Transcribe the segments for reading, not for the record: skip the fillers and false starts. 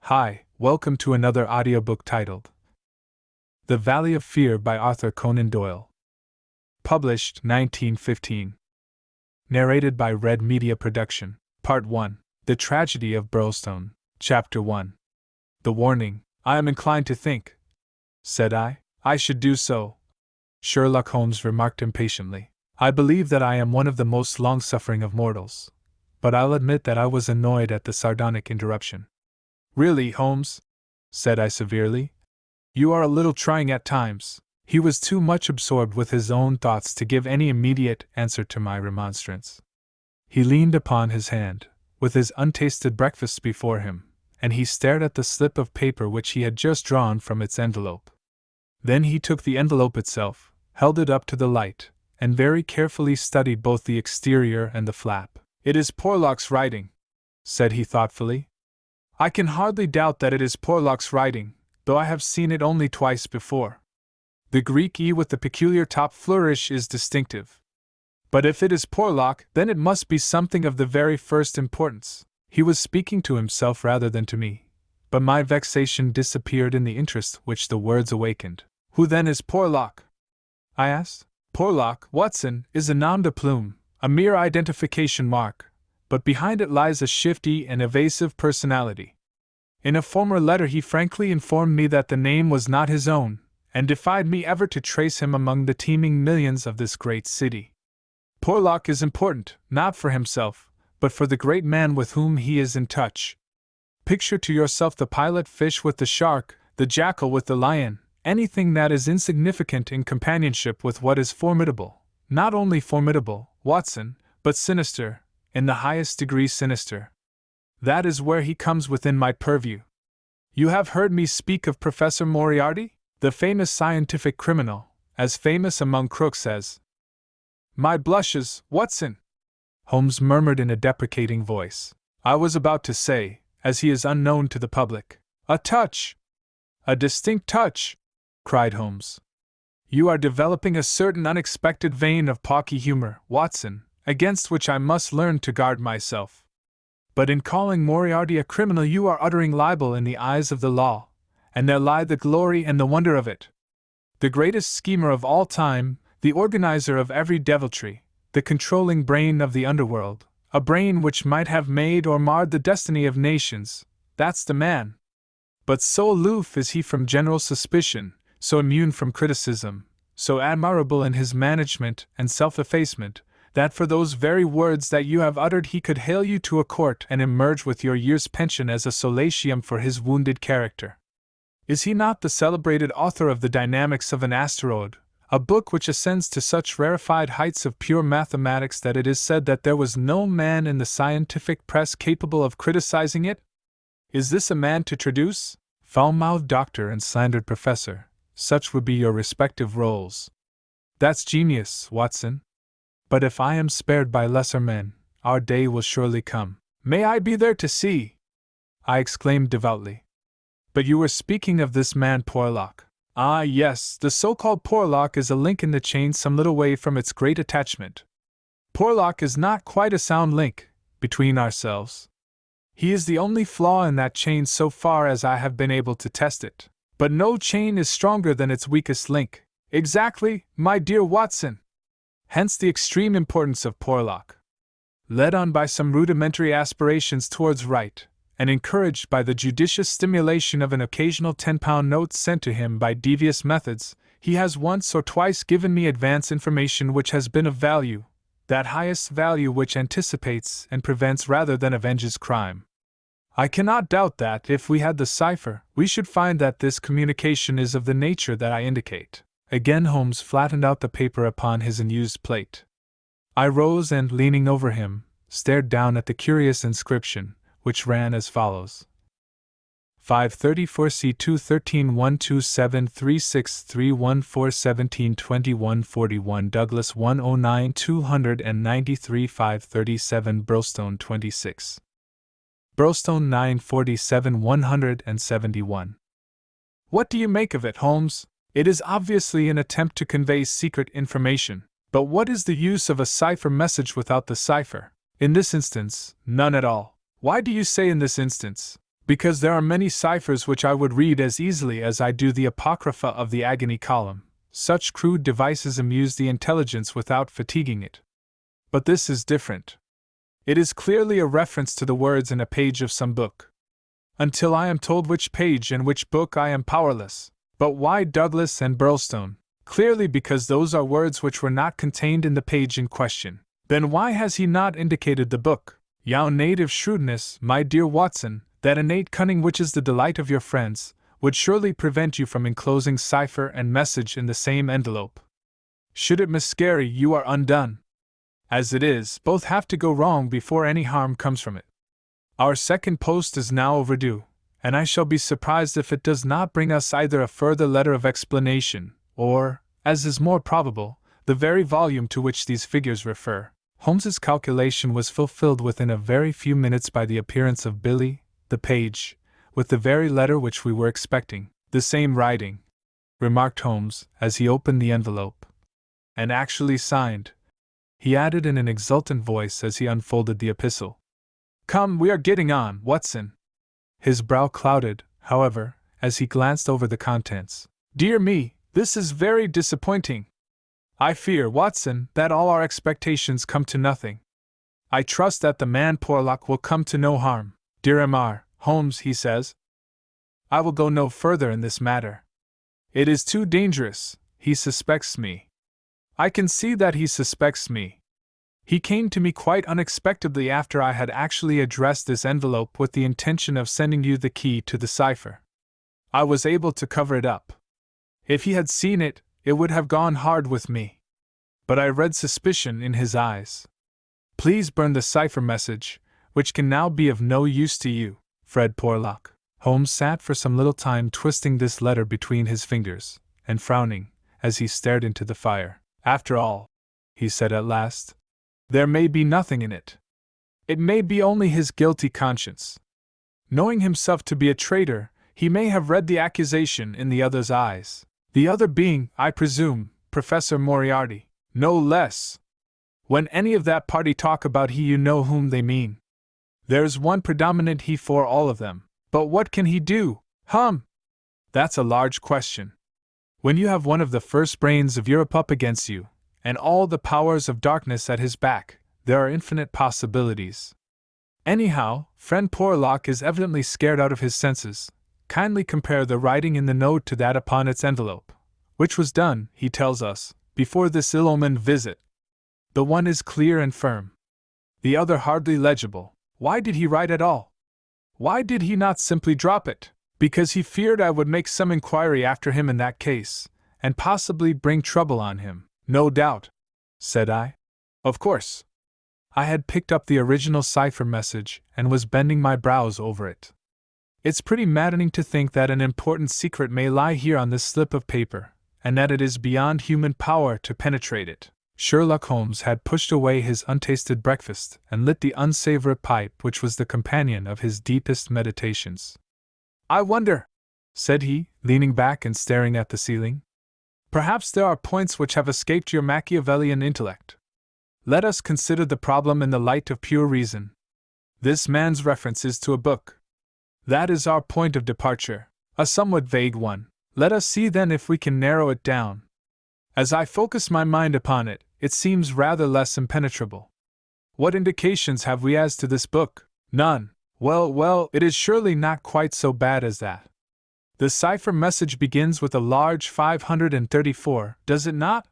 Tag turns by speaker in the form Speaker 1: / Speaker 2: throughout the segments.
Speaker 1: Hi, welcome to another audiobook titled The Valley of Fear by Arthur Conan Doyle. Published 1915. Narrated by Red Media Production. Part 1. The Tragedy of Burlstone. Chapter 1. The Warning. I am inclined to think, said I should do so. Sherlock Holmes remarked impatiently. I believe that I am one of the most long-suffering of mortals. But I'll admit that I was annoyed at the sardonic interruption. Really, Holmes, said I severely, you are a little trying at times. He was too much absorbed with his own thoughts to give any immediate answer to my remonstrance. He leaned upon his hand, with his untasted breakfast before him, and he stared at the slip of paper which he had just drawn from its envelope. Then he took the envelope itself, held it up to the light, and very carefully studied both the exterior and the flap. It is Porlock's writing, said he thoughtfully. I can hardly doubt that it is Porlock's writing, though I have seen it only twice before. The Greek E with the peculiar top flourish is distinctive. But if it is Porlock, then it must be something of the very first importance. He was speaking to himself rather than to me, but my vexation disappeared in the interest which the words awakened. Who then is Porlock? I asked. Porlock, Watson, is a nom de plume, a mere identification mark, but behind it lies a shifty and evasive personality. In a former letter he frankly informed me that the name was not his own, and defied me ever to trace him among the teeming millions of this great city. Porlock is important, not for himself, but for the great man with whom he is in touch. Picture to yourself the pilot fish with the shark, the jackal with the lion, anything that is insignificant in companionship with what is formidable, not only formidable, Watson, but sinister, in the highest degree sinister. That is where he comes within my purview. You have heard me speak of Professor Moriarty, the famous scientific criminal, as famous among crooks as... My blushes, Watson! Holmes murmured in a deprecating voice. I was about to say, as he is unknown to the public. A touch! A distinct touch! Cried Holmes. You are developing a certain unexpected vein of pawky humor, Watson, against which I must learn to guard myself. But in calling Moriarty a criminal you are uttering libel in the eyes of the law, and there lie the glory and the wonder of it. The greatest schemer of all time, the organizer of every deviltry, the controlling brain of the underworld, a brain which might have made or marred the destiny of nations, that's the man. But so aloof is he from general suspicion, so immune from criticism, so admirable in his management and self-effacement, that for those very words that you have uttered he could hale you to a court and emerge with your year's pension as a solatium for his wounded character. Is he not the celebrated author of The Dynamics of an Asteroid, a book which ascends to such rarefied heights of pure mathematics that it is said that there was no man in the scientific press capable of criticizing it? Is this a man to traduce? Foul-mouthed doctor and slandered professor, such would be your respective roles. That's genius, Watson. But if I am spared by lesser men, our day will surely come. May I be there to see? I exclaimed devoutly. But you were speaking of this man Porlock. Ah, yes, the so-called Porlock is a link in the chain some little way from its great attachment. Porlock is not quite a sound link, between ourselves. He is the only flaw in that chain so far as I have been able to test it. But no chain is stronger than its weakest link. Exactly, my dear Watson. Hence the extreme importance of Porlock. Led on by some rudimentary aspirations towards right, and encouraged by the judicious stimulation of an occasional 10-pound note sent to him by devious methods, he has once or twice given me advance information which has been of value, that highest value which anticipates and prevents rather than avenges crime. I cannot doubt that, if we had the cipher, we should find that this communication is of the nature that I indicate. Again Holmes flattened out the paper upon his unused plate. I rose and, leaning over him, stared down at the curious inscription, which ran as follows. 534 C2 13 127 36 17 21 41 Douglas 109 293 537 Burlstone 26. Burlstone 947 171. What do you make of it, Holmes? It is obviously an attempt to convey secret information, but what is the use of a cipher message without the cipher? In this instance, none at all. Why do you say in this instance? Because there are many ciphers which I would read as easily as I do the Apocrypha of the Agony column. Such crude devices amuse the intelligence without fatiguing it. But this is different. It is clearly a reference to the words in a page of some book. Until I am told which page and which book, I am powerless. But why Douglas and Burlstone? Clearly because those are words which were not contained in the page in question. Then why has he not indicated the book? Your native shrewdness, my dear Watson, that innate cunning which is the delight of your friends, would surely prevent you from enclosing cipher and message in the same envelope. Should it miscarry, you are undone. As it is, both have to go wrong before any harm comes from it. Our second post is now overdue, and I shall be surprised if it does not bring us either a further letter of explanation, or, as is more probable, the very volume to which these figures refer. Holmes's calculation was fulfilled within a very few minutes by the appearance of Billy, the page, with the very letter which we were expecting. "The same writing," remarked Holmes, as he opened the envelope. "And actually signed," he added in an exultant voice as he unfolded the epistle. "Come, we are getting on, Watson." His brow clouded, however, as he glanced over the contents. "Dear me, this is very disappointing. I fear, Watson, that all our expectations come to nothing. I trust that the man Porlock will come to no harm. Dear M.R. Holmes, he says. I will go no further in this matter. It is too dangerous. He suspects me. I can see that he suspects me. He came to me quite unexpectedly after I had actually addressed this envelope with the intention of sending you the key to the cipher. I was able to cover it up. If he had seen it, it would have gone hard with me. But I read suspicion in his eyes. Please burn the cipher message, which can now be of no use to you, Fred Porlock. Holmes sat for some little time twisting this letter between his fingers, and frowning, as he stared into the fire. After all, he said at last, there may be nothing in it. It may be only his guilty conscience. Knowing himself to be a traitor, he may have read the accusation in the other's eyes. The other being, I presume, Professor Moriarty, no less. When any of that party talk about he, you know whom they mean. There's one predominant he for all of them. But what can he do? That's a large question. When you have one of the first brains of Europe up against you, and all the powers of darkness at his back, there are infinite possibilities. Anyhow, friend Porlock is evidently scared out of his senses. Kindly compare the writing in the note to that upon its envelope, which was done, he tells us, before this ill-omened visit. The one is clear and firm. The other hardly legible. Why did he write at all? Why did he not simply drop it? Because he feared I would make some inquiry after him in that case, and possibly bring trouble on him. No doubt, said I. Of course. I had picked up the original cipher message and was bending my brows over it. It's pretty maddening to think that an important secret may lie here on this slip of paper, and that it is beyond human power to penetrate it. Sherlock Holmes had pushed away his untasted breakfast and lit the unsavory pipe which was the companion of his deepest meditations. I wonder, said he, leaning back and staring at the ceiling. Perhaps there are points which have escaped your Machiavellian intellect. Let us consider the problem in the light of pure reason. This man's reference is to a book. That is our point of departure, a somewhat vague one. Let us see then if we can narrow it down. As I focus my mind upon it, it seems rather less impenetrable. What indications have we as to this book? None. Well, it is surely not quite so bad as that. The cipher message begins with a large 534, does it not?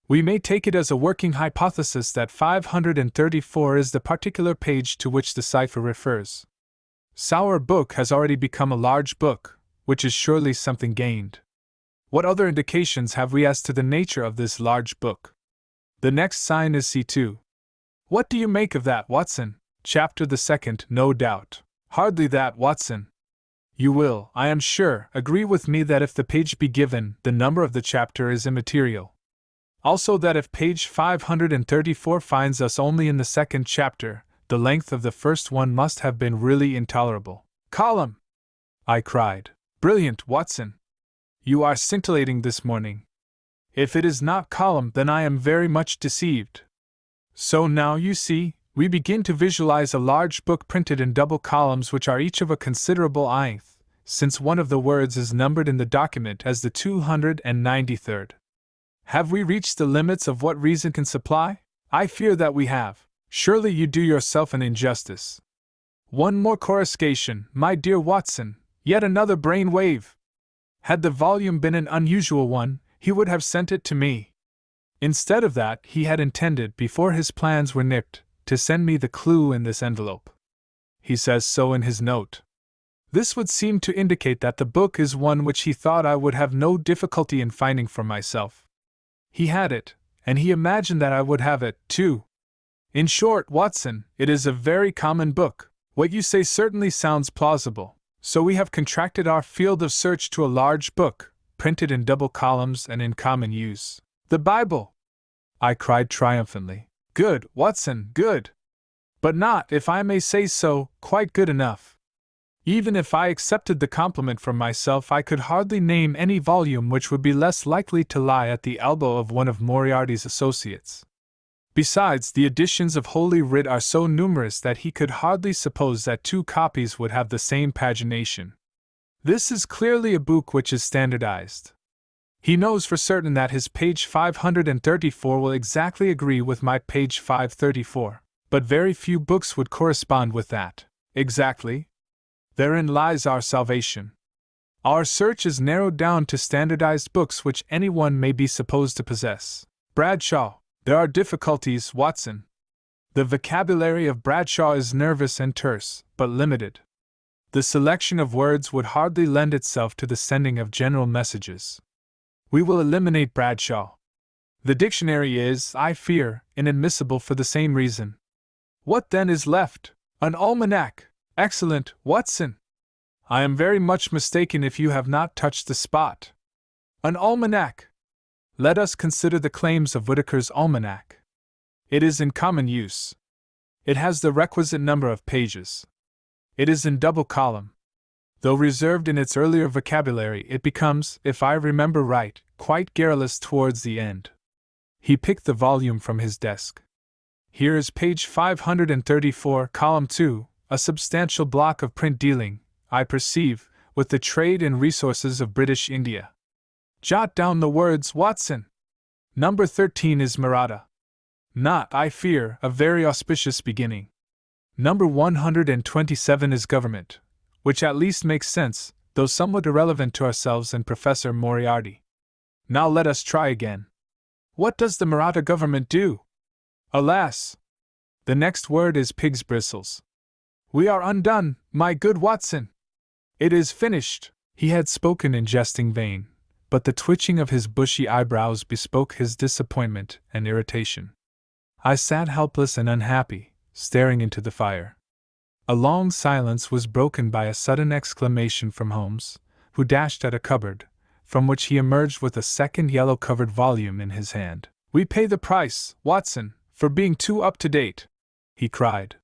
Speaker 1: We may take it as a working hypothesis that 534 is the particular page to which the cipher refers. Our book has already become a large book, which is surely something gained. What other indications have we as to the nature of this large book? The next sign is C2. What do you make of that, Watson? Chapter the second, no doubt. Hardly that, Watson. You will, I am sure, agree with me that if the page be given, the number of the chapter is immaterial. Also that if page 534 finds us only in the second chapter, the length of the first one must have been really intolerable. Column! I cried. Brilliant, Watson! You are scintillating this morning. If it is not column, then I am very much deceived. So now you see, We begin to visualize a large book printed in double columns which are each of a considerable length, since one of the words is numbered in the document as the 293rd. Have we reached the limits of what reason can supply? I fear that we have. Surely you do yourself an injustice. One more coruscation, my dear Watson, yet another brain wave. Had the volume been an unusual one, he would have sent it to me. Instead of that, he had intended, before his plans were nipped, to send me the clue in this envelope. He says so in his note. This would seem to indicate that the book is one which he thought I would have no difficulty in finding for myself. He had it, and he imagined that I would have it, too. In short, Watson, it is a very common book. What you say certainly sounds plausible. So we have contracted our field of search to a large book, printed in double columns and in common use. The Bible! I cried triumphantly. Good, Watson, good! But not, if I may say so, quite good enough. Even if I accepted the compliment from myself, I could hardly name any volume which would be less likely to lie at the elbow of one of Moriarty's associates. Besides, the editions of Holy Writ are so numerous that he could hardly suppose that two copies would have the same pagination. This is clearly a book which is standardized. He knows for certain that his page 534 will exactly agree with my page 534, but very few books would correspond with that. Exactly. Therein lies our salvation. Our search is narrowed down to standardized books which anyone may be supposed to possess. Bradshaw. There are difficulties, Watson. The vocabulary of Bradshaw is nervous and terse, but limited. The selection of words would hardly lend itself to the sending of general messages. We will eliminate Bradshaw. The dictionary is, I fear, inadmissible for the same reason. What then is left? An almanac. Excellent, Watson. I am very much mistaken if you have not touched the spot. An almanac. Let us consider the claims of Whitaker's Almanac. It is in common use. It has the requisite number of pages. It is in double column. Though reserved in its earlier vocabulary, it becomes, if I remember right, quite garrulous towards the end. He picked the volume from his desk. Here is page 534, column 2, a substantial block of print dealing, I perceive, with the trade and resources of British India. Jot down the words, Watson. Number 13 is Maratha. Not, I fear, a very auspicious beginning. Number 127 is Government, which at least makes sense, though somewhat irrelevant to ourselves and Professor Moriarty. Now let us try again. What does the Maratha government do? Alas! The next word is pig's bristles. We are undone, my good Watson. It is finished. He had spoken in jesting vein, but the twitching of his bushy eyebrows bespoke his disappointment and irritation. I sat helpless and unhappy, staring into the fire. A long silence was broken by a sudden exclamation from Holmes, who dashed at a cupboard, from which he emerged with a second yellow-covered volume in his hand. We pay the price, Watson, for being too up-to-date, he cried.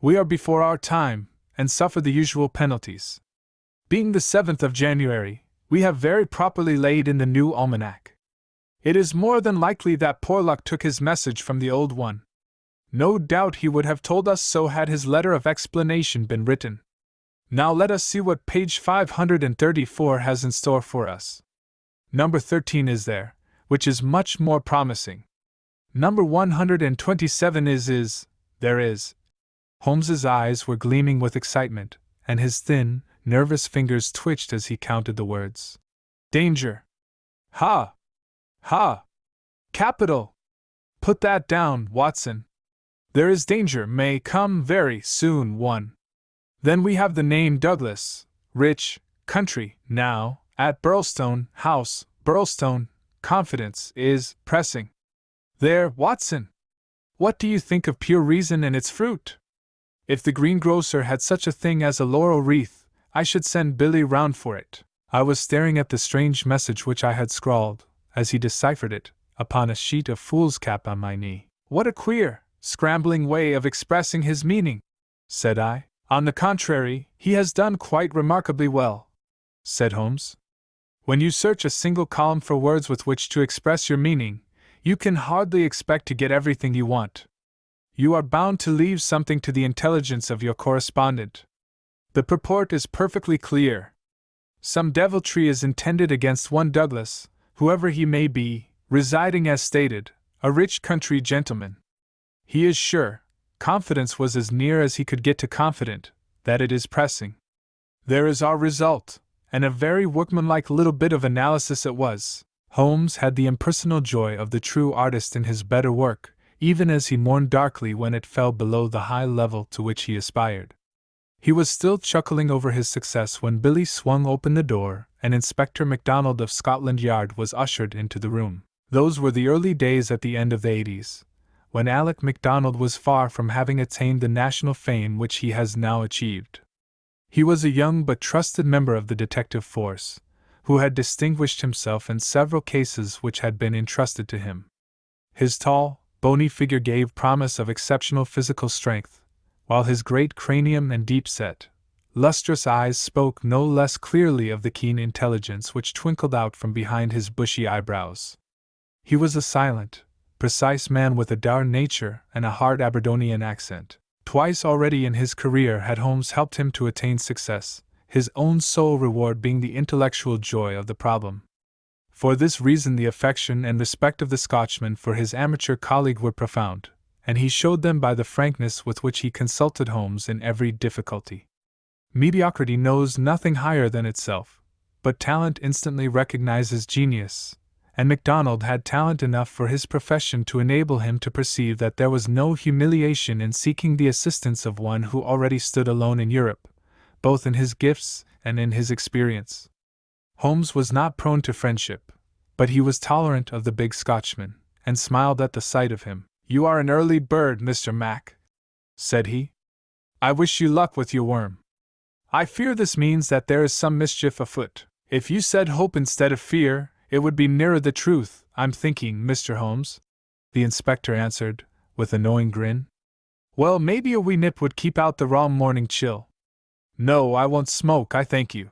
Speaker 1: We are before our time, and suffer the usual penalties. Being the 7th of January, we have very properly laid in the new almanac. It is more than likely that Porlock took his message from the old one. No doubt he would have told us so had his letter of explanation been written. Now let us see what page 534 has in store for us. Number 13 is there, which is much more promising. Number 127 there is. Holmes's eyes were gleaming with excitement, and his thin, nervous fingers twitched as he counted the words. Danger. Ha! Ha! Capital! Put that down, Watson. There is danger may come very soon. 1. Then we have the name Douglas, rich, country, now, at Burlstone House, Burlstone, confidence is pressing. There, Watson! What do you think of pure reason and its fruit? If the greengrocer had such a thing as a laurel wreath, I should send Billy round for it. I was staring at the strange message which I had scrawled, as he deciphered it, upon a sheet of foolscap on my knee. What a queer, scrambling way of expressing his meaning, said I. On the contrary, he has done quite remarkably well, said Holmes. When you search a single column for words with which to express your meaning, you can hardly expect to get everything you want. You are bound to leave something to the intelligence of your correspondent. The purport is perfectly clear. Some deviltry is intended against one Douglas, whoever he may be, residing as stated, a rich country gentleman. He is sure, confidence was as near as he could get to confident, that it is pressing. There is our result, and a very workmanlike little bit of analysis it was. Holmes had the impersonal joy of the true artist in his better work, even as he mourned darkly when it fell below the high level to which he aspired. He was still chuckling over his success when Billy swung open the door, and Inspector MacDonald of Scotland Yard was ushered into the room. Those were the early days at the end of the 80s, when Alec MacDonald was far from having attained the national fame which he has now achieved. He was a young but trusted member of the detective force, who had distinguished himself in several cases which had been entrusted to him. His tall, bony figure gave promise of exceptional physical strength, while his great cranium and deep-set, lustrous eyes spoke no less clearly of the keen intelligence which twinkled out from behind his bushy eyebrows. He was a silent, precise man with a dour nature and a hard Aberdonian accent. Twice already in his career had Holmes helped him to attain success, his own sole reward being the intellectual joy of the problem. For this reason the affection and respect of the Scotchman for his amateur colleague were profound, and he showed them by the frankness with which he consulted Holmes in every difficulty. Mediocrity knows nothing higher than itself, but talent instantly recognizes genius, and MacDonald had talent enough for his profession to enable him to perceive that there was no humiliation in seeking the assistance of one who already stood alone in Europe, both in his gifts and in his experience. Holmes was not prone to friendship, but he was tolerant of the big Scotchman, and smiled at the sight of him. "You are an early bird, Mr. Mac," said he. "I wish you luck with your worm. I fear this means that there is some mischief afoot. If you said hope instead of fear, it would be nearer the truth, I'm thinking, Mr. Holmes," the inspector answered, with a knowing grin. "Well, maybe a wee nip would keep out the raw morning chill. No, I won't smoke, I thank you.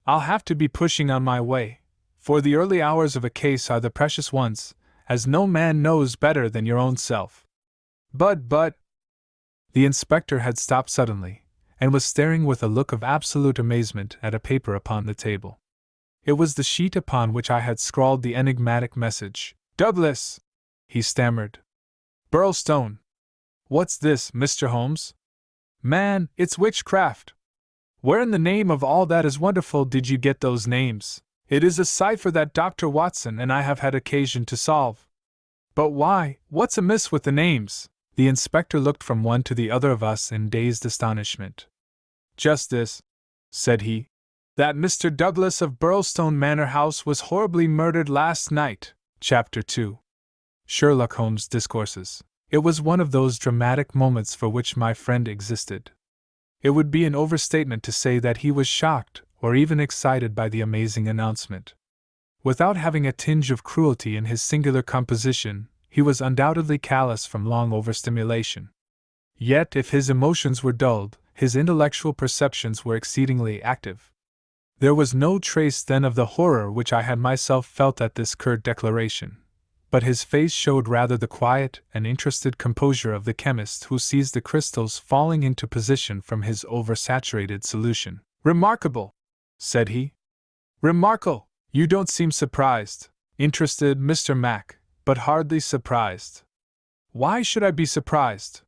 Speaker 1: I'll have to be pushing on my way, for the early hours of a case are the precious ones, as no man knows better than your own self. But... The inspector had stopped suddenly, and was staring with a look of absolute amazement at a paper upon the table. It was the sheet upon which I had scrawled the enigmatic message. "Douglas!" he stammered. "Burlstone! What's this, Mr. Holmes? Man, it's witchcraft! Where in the name of all that is wonderful did you get those names? It is a cipher that Dr. Watson and I have had occasion to solve. But why, what's amiss with the names?" The inspector looked from one to the other of us in dazed astonishment. "Just this," said he, "that Mr. Douglas of Burlstone Manor House was horribly murdered last night." Chapter 2. Sherlock Holmes Discourses. It was one of those dramatic moments for which my friend existed. It would be an overstatement to say that he was shocked or even excited by the amazing announcement. Without having a tinge of cruelty in his singular composition, he was undoubtedly callous from long overstimulation. Yet if his emotions were dulled, his intellectual perceptions were exceedingly active. There was no trace then of the horror which I had myself felt at this curt declaration, but his face showed rather the quiet and interested composure of the chemist who sees the crystals falling into position from his oversaturated solution. "Remarkable!" said he. "Remarkable! You don't seem surprised, interested, Mr. Mac, but hardly surprised." "Why should I be surprised?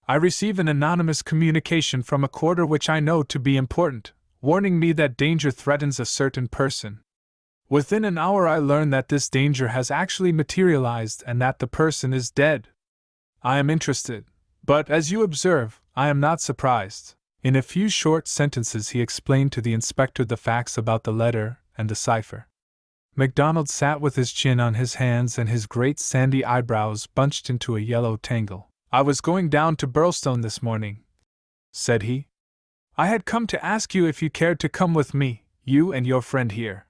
Speaker 1: I receive an anonymous communication from a quarter which I know to be important, warning me that danger threatens a certain person. Within an hour I learn that this danger has actually materialized and that the person is dead. I am interested, but, as you observe, I am not surprised." In a few short sentences he explained to the inspector the facts about the letter and the cipher. MacDonald sat with his chin on his hands and his great sandy eyebrows bunched into a yellow tangle. "I was going down to Burlstone this morning," said he. "I had come to ask you if you cared to come with me, you and your friend here.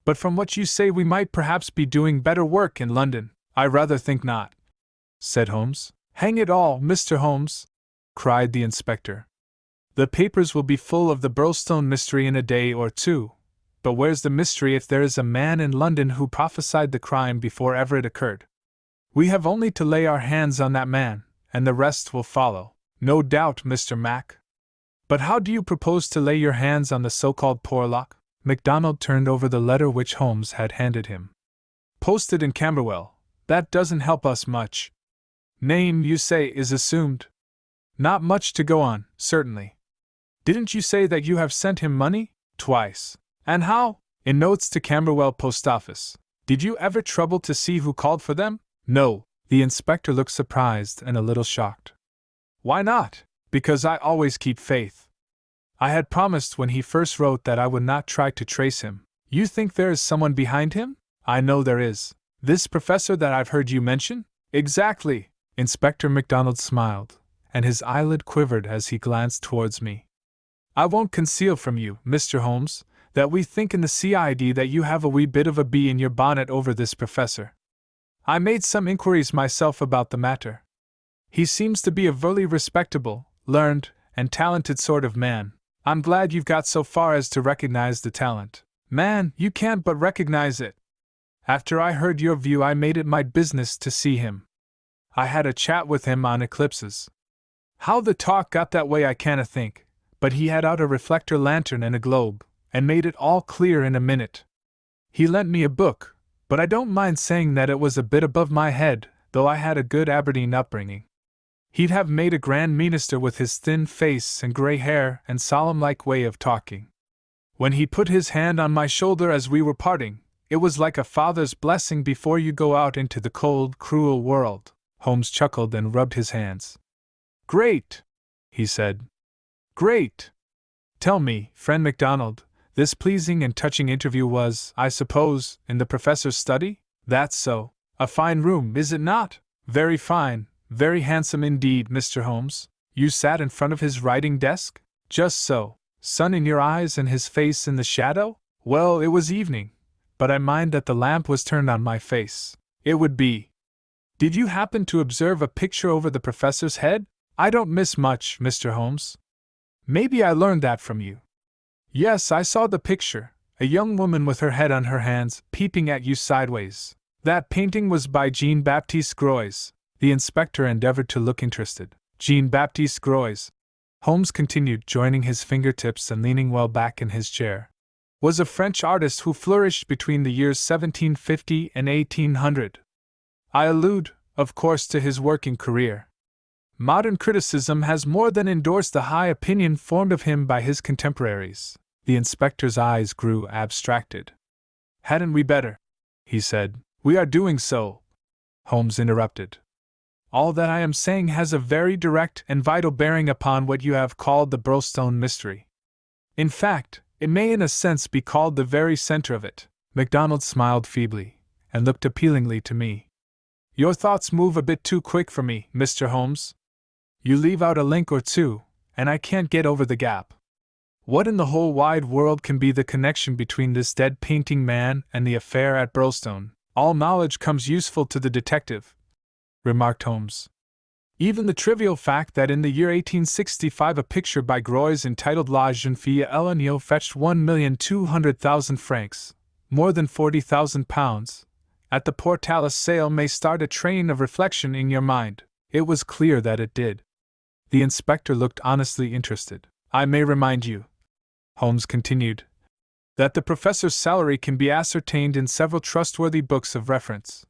Speaker 1: But from what you say we might perhaps be doing better work in London." "I rather think not," said Holmes. "Hang it all, Mr. Holmes!" cried the inspector. "The papers will be full of the Burlstone mystery in a day or two, but where's the mystery if there is a man in London who prophesied the crime before ever it occurred? We have only to lay our hands on that man, and the rest will follow. No doubt, Mr. Mac. But how do you propose to lay your hands on the so-called Porlock? MacDonald turned over the letter which Holmes had handed him. Posted in Camberwell. That doesn't help us much. Name, you say, is assumed? Not much to go on, certainly. Didn't you say that you have sent him money? Twice. And how? In notes to Camberwell Post Office. Did you ever trouble to see who called for them? No. The inspector looked surprised and a little shocked. Why not? Because I always keep faith. I had promised when he first wrote that I would not try to trace him. You think there is someone behind him? I know there is. This professor that I've heard you mention? Exactly. Inspector MacDonald smiled, and his eyelid quivered as he glanced towards me. I won't conceal from you, Mr. Holmes, that we think in the CID that you have a wee bit of a bee in your bonnet over this professor. I made some inquiries myself about the matter. He seems to be a very respectable, learned, and talented sort of man. I'm glad you've got so far as to recognize the talent. Man, you can't but recognize it. After I heard your view, I made it my business to see him. I had a chat with him on eclipses. How the talk got that way I can't think, but he had out a reflector lantern and a globe, and made it all clear in a minute. He lent me a book, but I don't mind saying that it was a bit above my head, though I had a good Aberdeen upbringing. He'd have made a grand minister with his thin face and grey hair and solemn-like way of talking. When he put his hand on my shoulder as we were parting, it was like a father's blessing before you go out into the cold, cruel world. Holmes chuckled and rubbed his hands. Great, he said. Great. Tell me, friend MacDonald, this pleasing and touching interview was, I suppose, in the professor's study? That's so. A fine room, is it not? Very fine, very handsome indeed, Mr. Holmes. You sat in front of his writing desk? Just so. Sun in your eyes and his face in the shadow? Well, it was evening, but I mind that the lamp was turned on my face. It would be. Did you happen to observe a picture over the professor's head? I don't miss much, Mr. Holmes. Maybe I learned that from you. Yes, I saw the picture, a young woman with her head on her hands, peeping at you sideways. That painting was by Jean-Baptiste Gros. The inspector endeavored to look interested. Jean-Baptiste Gros, Holmes continued, joining his fingertips and leaning well back in his chair, was a French artist who flourished between the years 1750 and 1800. I allude, of course, to his working career. Modern criticism has more than endorsed the high opinion formed of him by his contemporaries. The inspector's eyes grew abstracted. Hadn't we better? He said. We are doing so, Holmes interrupted. All that I am saying has a very direct and vital bearing upon what you have called the Brolstone mystery. In fact, it may in a sense be called the very center of it. MacDonald smiled feebly, and looked appealingly to me. Your thoughts move a bit too quick for me, Mr. Holmes. You leave out a link or two, and I can't get over the gap. What in the whole wide world can be the connection between this dead painting man and the affair at Brolstone? All knowledge comes useful to the detective, remarked Holmes. Even the trivial fact that in the year 1865 a picture by Gros entitled La Jeune Fille à l'Agneau fetched 1,200,000 francs, more than £40,000, at the Portalis sale may start a train of reflection in your mind. It was clear that it did. The inspector looked honestly interested. I may remind you, Holmes continued, that the professor's salary can be ascertained in several trustworthy books of reference.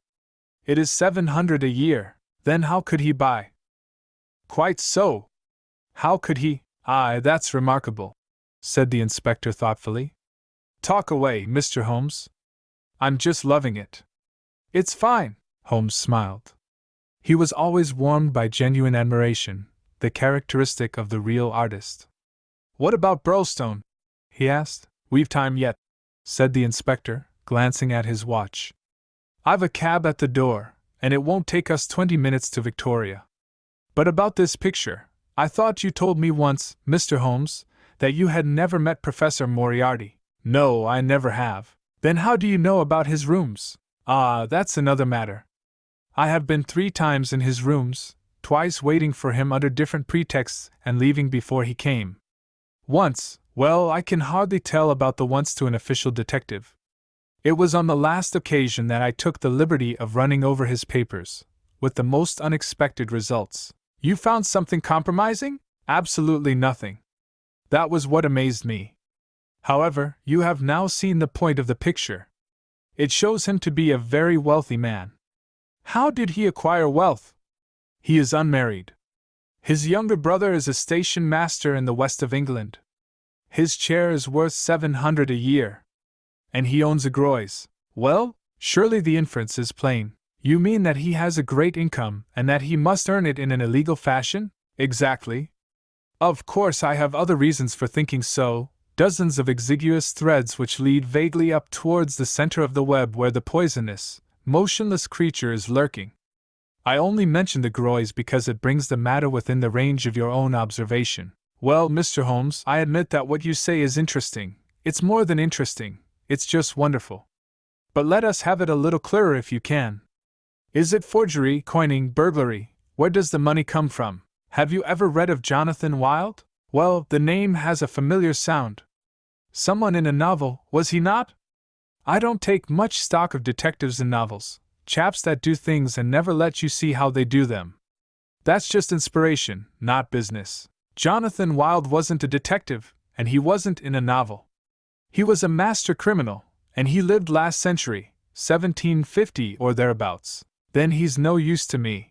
Speaker 1: It is 700 a year. Then how could he buy? Quite so. How could he? Aye, that's remarkable, said the inspector thoughtfully. Talk away, Mr. Holmes. I'm just loving it. It's fine, Holmes smiled. He was always warmed by genuine admiration, the characteristic of the real artist. What about Brolstone? He asked. We've time yet, said the inspector, glancing at his watch. I've a cab at the door, and it won't take us 20 minutes to Victoria. But about this picture, I thought you told me once, Mr. Holmes, that you had never met Professor Moriarty. No, I never have. Then how do you know about his rooms? Ah, that's another matter. I have been 3 times in his rooms, twice waiting for him under different pretexts and leaving before he came. Once, well, I can hardly tell about the once to an official detective. It was on the last occasion that I took the liberty of running over his papers, with the most unexpected results. You found something compromising? Absolutely nothing. That was what amazed me. However, you have now seen the point of the picture. It shows him to be a very wealthy man. How did he acquire wealth? He is unmarried. His younger brother is a station master in the west of England. His chair is worth 700 a year. And he owns a Groys. Well, surely the inference is plain. You mean that he has a great income and that he must earn it in an illegal fashion? Exactly. Of course, I have other reasons for thinking so, dozens of exiguous threads which lead vaguely up towards the center of the web where the poisonous, motionless creature is lurking. I only mention the Groys because it brings the matter within the range of your own observation. Well, Mr. Holmes, I admit that what you say is interesting. It's more than interesting, it's just wonderful. But let us have it a little clearer if you can. Is it forgery, coining, burglary? Where does the money come from? Have you ever read of Jonathan Wild? Well, the name has a familiar sound. Someone in a novel, was he not? I don't take much stock of detectives in novels, chaps that do things and never let you see how they do them. That's just inspiration, not business. Jonathan Wild wasn't a detective, and he wasn't in a novel. He was a master criminal, and he lived last century, 1750 or thereabouts. Then he's no use to me.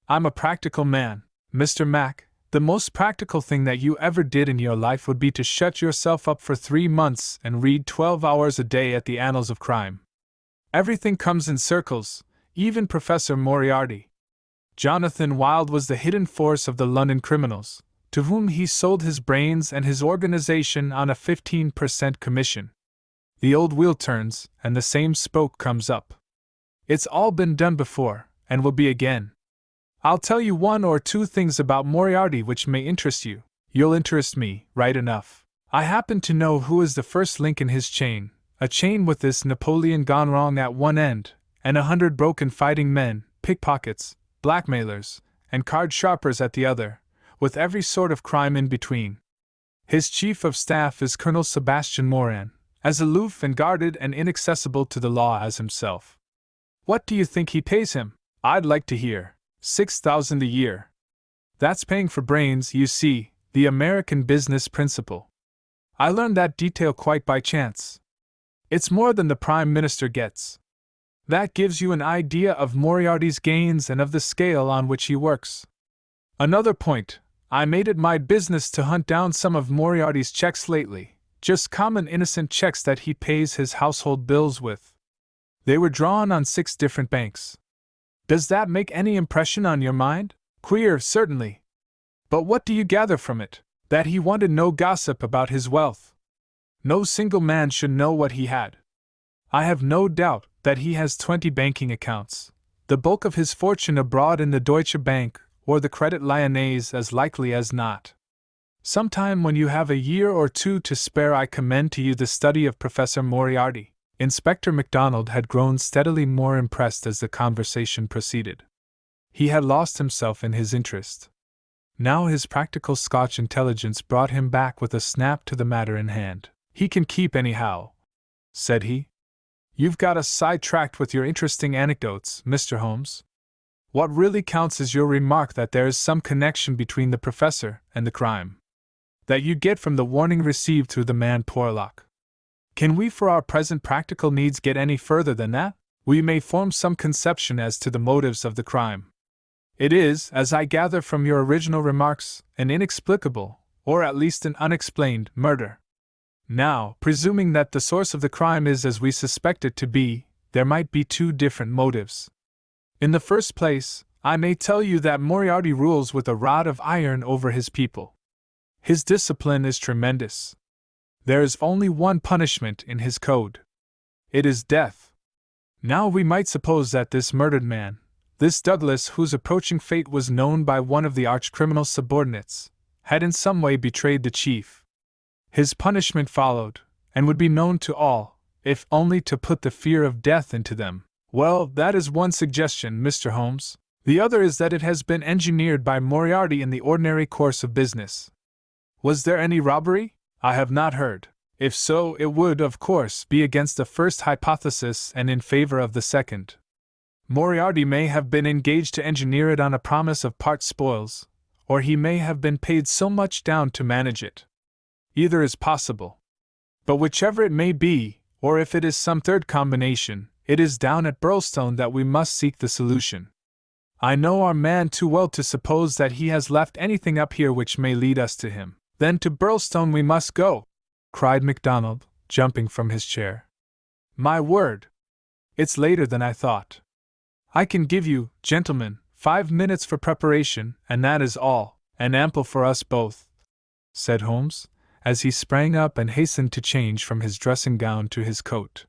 Speaker 1: I'm a practical man, Mr. Mac. The most practical thing that you ever did in your life would be to shut yourself up for 3 months and read 12 hours a day at the annals of crime. Everything comes in circles, even Professor Moriarty. Jonathan Wild was the hidden force of the London criminals, to whom he sold his brains and his organization on a 15% commission. The old wheel turns, and the same spoke comes up. It's all been done before, and will be again. I'll tell you 1 or 2 things about Moriarty which may interest you. You'll interest me, right enough. I happen to know who is the first link in his chain, a chain with this Napoleon gone wrong at one end, and 100 broken fighting men, pickpockets, blackmailers, and card sharpers at the other, with every sort of crime in between. His chief of staff is Colonel Sebastian Moran, as aloof and guarded and inaccessible to the law as himself. What do you think he pays him? I'd like to hear. 6,000 a year. That's paying for brains, you see, the American business principle. I learned that detail quite by chance. It's more than the Prime Minister gets. That gives you an idea of Moriarty's gains and of the scale on which he works. Another point, I made it my business to hunt down some of Moriarty's checks lately, just common innocent checks that he pays his household bills with. They were drawn on 6 different banks. Does that make any impression on your mind? Queer, certainly. But what do you gather from it? That he wanted no gossip about his wealth. No single man should know what he had. I have no doubt that he has 20 banking accounts, the bulk of his fortune abroad in the Deutsche Bank or the Credit Lyonnaise as likely as not. Sometime when you have a year or 2 to spare, I commend to you the study of Professor Moriarty. Inspector MacDonald had grown steadily more impressed as the conversation proceeded. He had lost himself in his interest. Now his practical Scotch intelligence brought him back with a snap to the matter in hand. He can keep anyhow, said he. You've got us sidetracked with your interesting anecdotes, Mr. Holmes. What really counts is your remark that there is some connection between the professor and the crime. That you get from the warning received through the man Porlock. Can we for our present practical needs get any further than that? We may form some conception as to the motives of the crime. It is, as I gather from your original remarks, an inexplicable, or at least an unexplained, murder. Now, presuming that the source of the crime is as we suspect it to be, there might be 2 different motives. In the first place, I may tell you that Moriarty rules with a rod of iron over his people. His discipline is tremendous. There is only one punishment in his code. It is death. Now we might suppose that this murdered man, this Douglas whose approaching fate was known by one of the arch-criminal's subordinates, had in some way betrayed the chief. His punishment followed, and would be known to all, if only to put the fear of death into them. Well, that is one suggestion, Mr. Holmes. The other is that it has been engineered by Moriarty in the ordinary course of business. Was there any robbery? I have not heard. If so, it would, of course, be against the first hypothesis and in favor of the second. Moriarty may have been engaged to engineer it on a promise of part spoils, or he may have been paid so much down to manage it. Either is possible. But whichever it may be, or if it is some third combination, it is down at Burlstone that we must seek the solution. I know our man too well to suppose that he has left anything up here which may lead us to him. Then to Burlstone we must go, cried MacDonald, jumping from his chair. My word! It's later than I thought. I can give you, gentlemen, 5 minutes for preparation, and that is all, and ample for us both, said Holmes, as he sprang up and hastened to change from his dressing gown to his coat.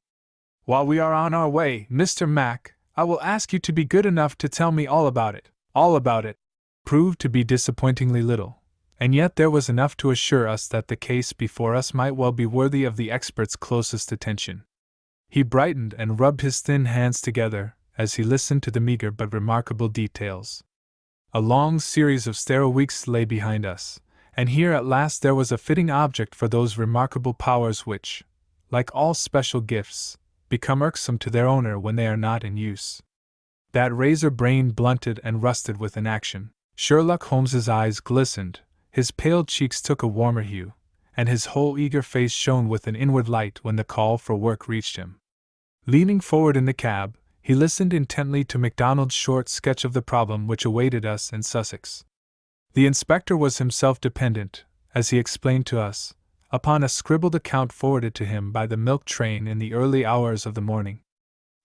Speaker 1: While we are on our way, Mr. Mac, I will ask you to be good enough to tell me all about it. All about it proved to be disappointingly little, and yet there was enough to assure us that the case before us might well be worthy of the expert's closest attention. He brightened and rubbed his thin hands together as he listened to the meager but remarkable details. A long series of sterile weeks lay behind us, and here at last there was a fitting object for those remarkable powers which, like all special gifts, become irksome to their owner when they are not in use. That razor brain blunted and rusted with inaction. Sherlock Holmes's eyes glistened, his pale cheeks took a warmer hue, and his whole eager face shone with an inward light when the call for work reached him. Leaning forward in the cab, he listened intently to MacDonald's short sketch of the problem which awaited us in Sussex. The inspector was himself dependent, as he explained to us, upon a scribbled account forwarded to him by the milk train in the early hours of the morning.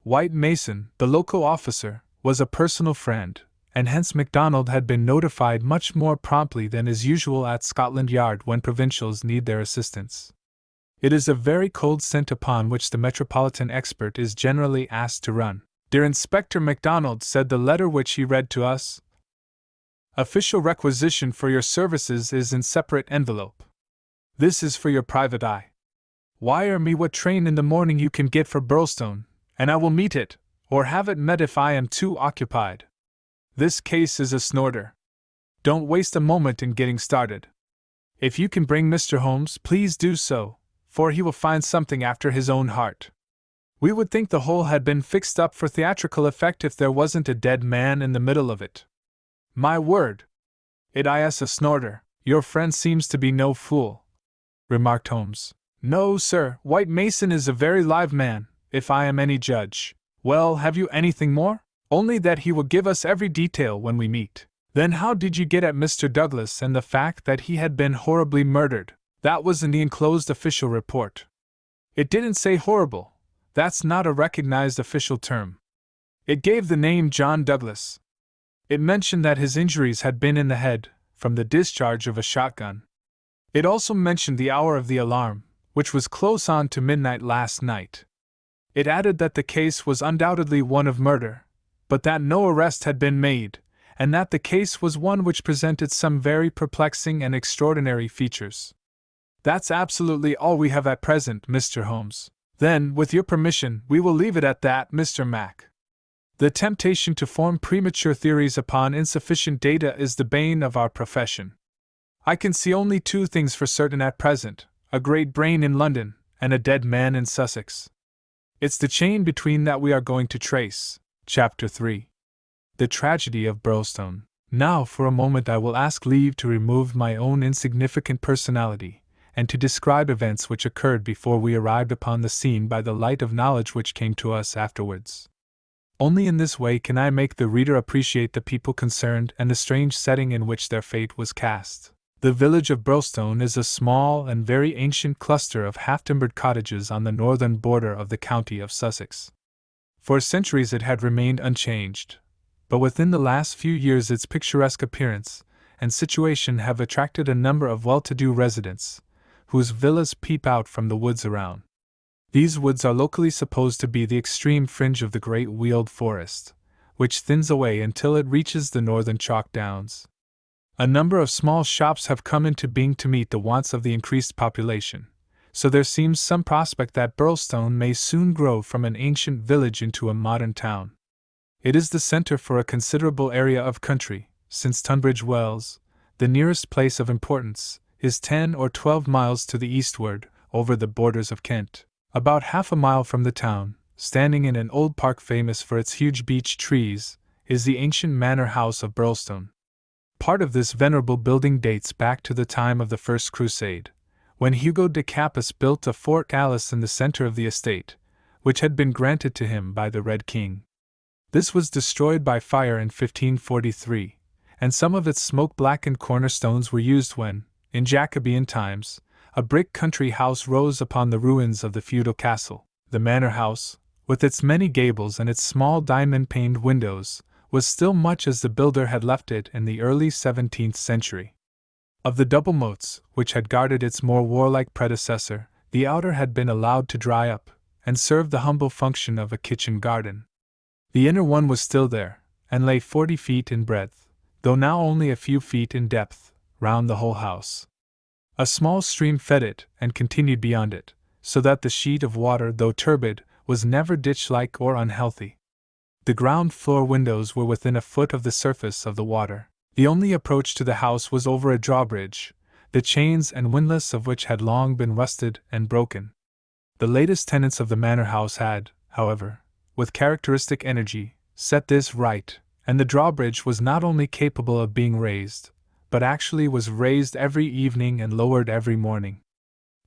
Speaker 1: White Mason, the local officer, was a personal friend, and hence MacDonald had been notified much more promptly than is usual at Scotland Yard when provincials need their assistance. It is a very cold scent upon which the metropolitan expert is generally asked to run. Dear Inspector MacDonald, said the letter which he read to us, official requisition for your services is in separate envelope. This is for your private eye. Wire me what train in the morning you can get for Burlstone, and I will meet it, or have it met if I am too occupied. This case is a snorter. Don't waste a moment in getting started. If you can bring Mr. Holmes, please do so, for he will find something after his own heart. We would think the whole had been fixed up for theatrical effect if there wasn't a dead man in the middle of it. My word! It is a snorter. Your friend seems to be no fool, remarked Holmes. No, sir, White Mason is a very live man, if I am any judge. Well, have you anything more? Only that he will give us every detail when we meet. Then how did you get at Mr. Douglas and the fact that he had been horribly murdered? That was in the enclosed official report. It didn't say horrible. That's not a recognized official term. It gave the name John Douglas. It mentioned that his injuries had been in the head, from the discharge of a shotgun. It also mentioned the hour of the alarm, which was close on to midnight last night. It added that the case was undoubtedly one of murder, but that no arrest had been made, and that the case was one which presented some very perplexing and extraordinary features. That's absolutely all we have at present, Mr. Holmes. Then, with your permission, we will leave it at that, Mr. Mac. The temptation to form premature theories upon insufficient data is the bane of our profession. I can see only two things for certain at present, a great brain in London, and a dead man in Sussex. It's the chain between that we are going to trace. Chapter 3. The Tragedy of Burlstone. Now for a moment I will ask leave to remove my own insignificant personality, and to describe events which occurred before we arrived upon the scene by the light of knowledge which came to us afterwards. Only in this way can I make the reader appreciate the people concerned and the strange setting in which their fate was cast. The village of Burlstone is a small and very ancient cluster of half-timbered cottages on the northern border of the county of Sussex. For centuries it had remained unchanged, but within the last few years its picturesque appearance and situation have attracted a number of well-to-do residents, whose villas peep out from the woods around. These woods are locally supposed to be the extreme fringe of the great Weald forest, which thins away until it reaches the northern chalk downs. A number of small shops have come into being to meet the wants of the increased population, so there seems some prospect that Burlstone may soon grow from an ancient village into a modern town. It is the center for a considerable area of country, since Tunbridge Wells, the nearest place of importance, is 10 or 12 miles to the eastward, over the borders of Kent. About half a mile from the town, standing in an old park famous for its huge beech trees, is the ancient manor house of Burlstone. Part of this venerable building dates back to the time of the First Crusade, when Hugo de Capus built a fortalice in the center of the estate, which had been granted to him by the Red King. This was destroyed by fire in 1543, and some of its smoke-blackened cornerstones were used when, in Jacobean times, a brick country house rose upon the ruins of the feudal castle. The manor house, with its many gables and its small diamond-paned windows, was still much as the builder had left it in the early 17th century. Of the double moats, which had guarded its more warlike predecessor, the outer had been allowed to dry up, and served the humble function of a kitchen garden. The inner one was still there, and lay 40 feet in breadth, though now only a few feet in depth, round the whole house. A small stream fed it and continued beyond it, so that the sheet of water, though turbid, was never ditch-like or unhealthy. The ground floor windows were within a foot of the surface of the water. The only approach to the house was over a drawbridge, the chains and windlass of which had long been rusted and broken. The latest tenants of the manor house had, however, with characteristic energy, set this right, and the drawbridge was not only capable of being raised, but actually was raised every evening and lowered every morning.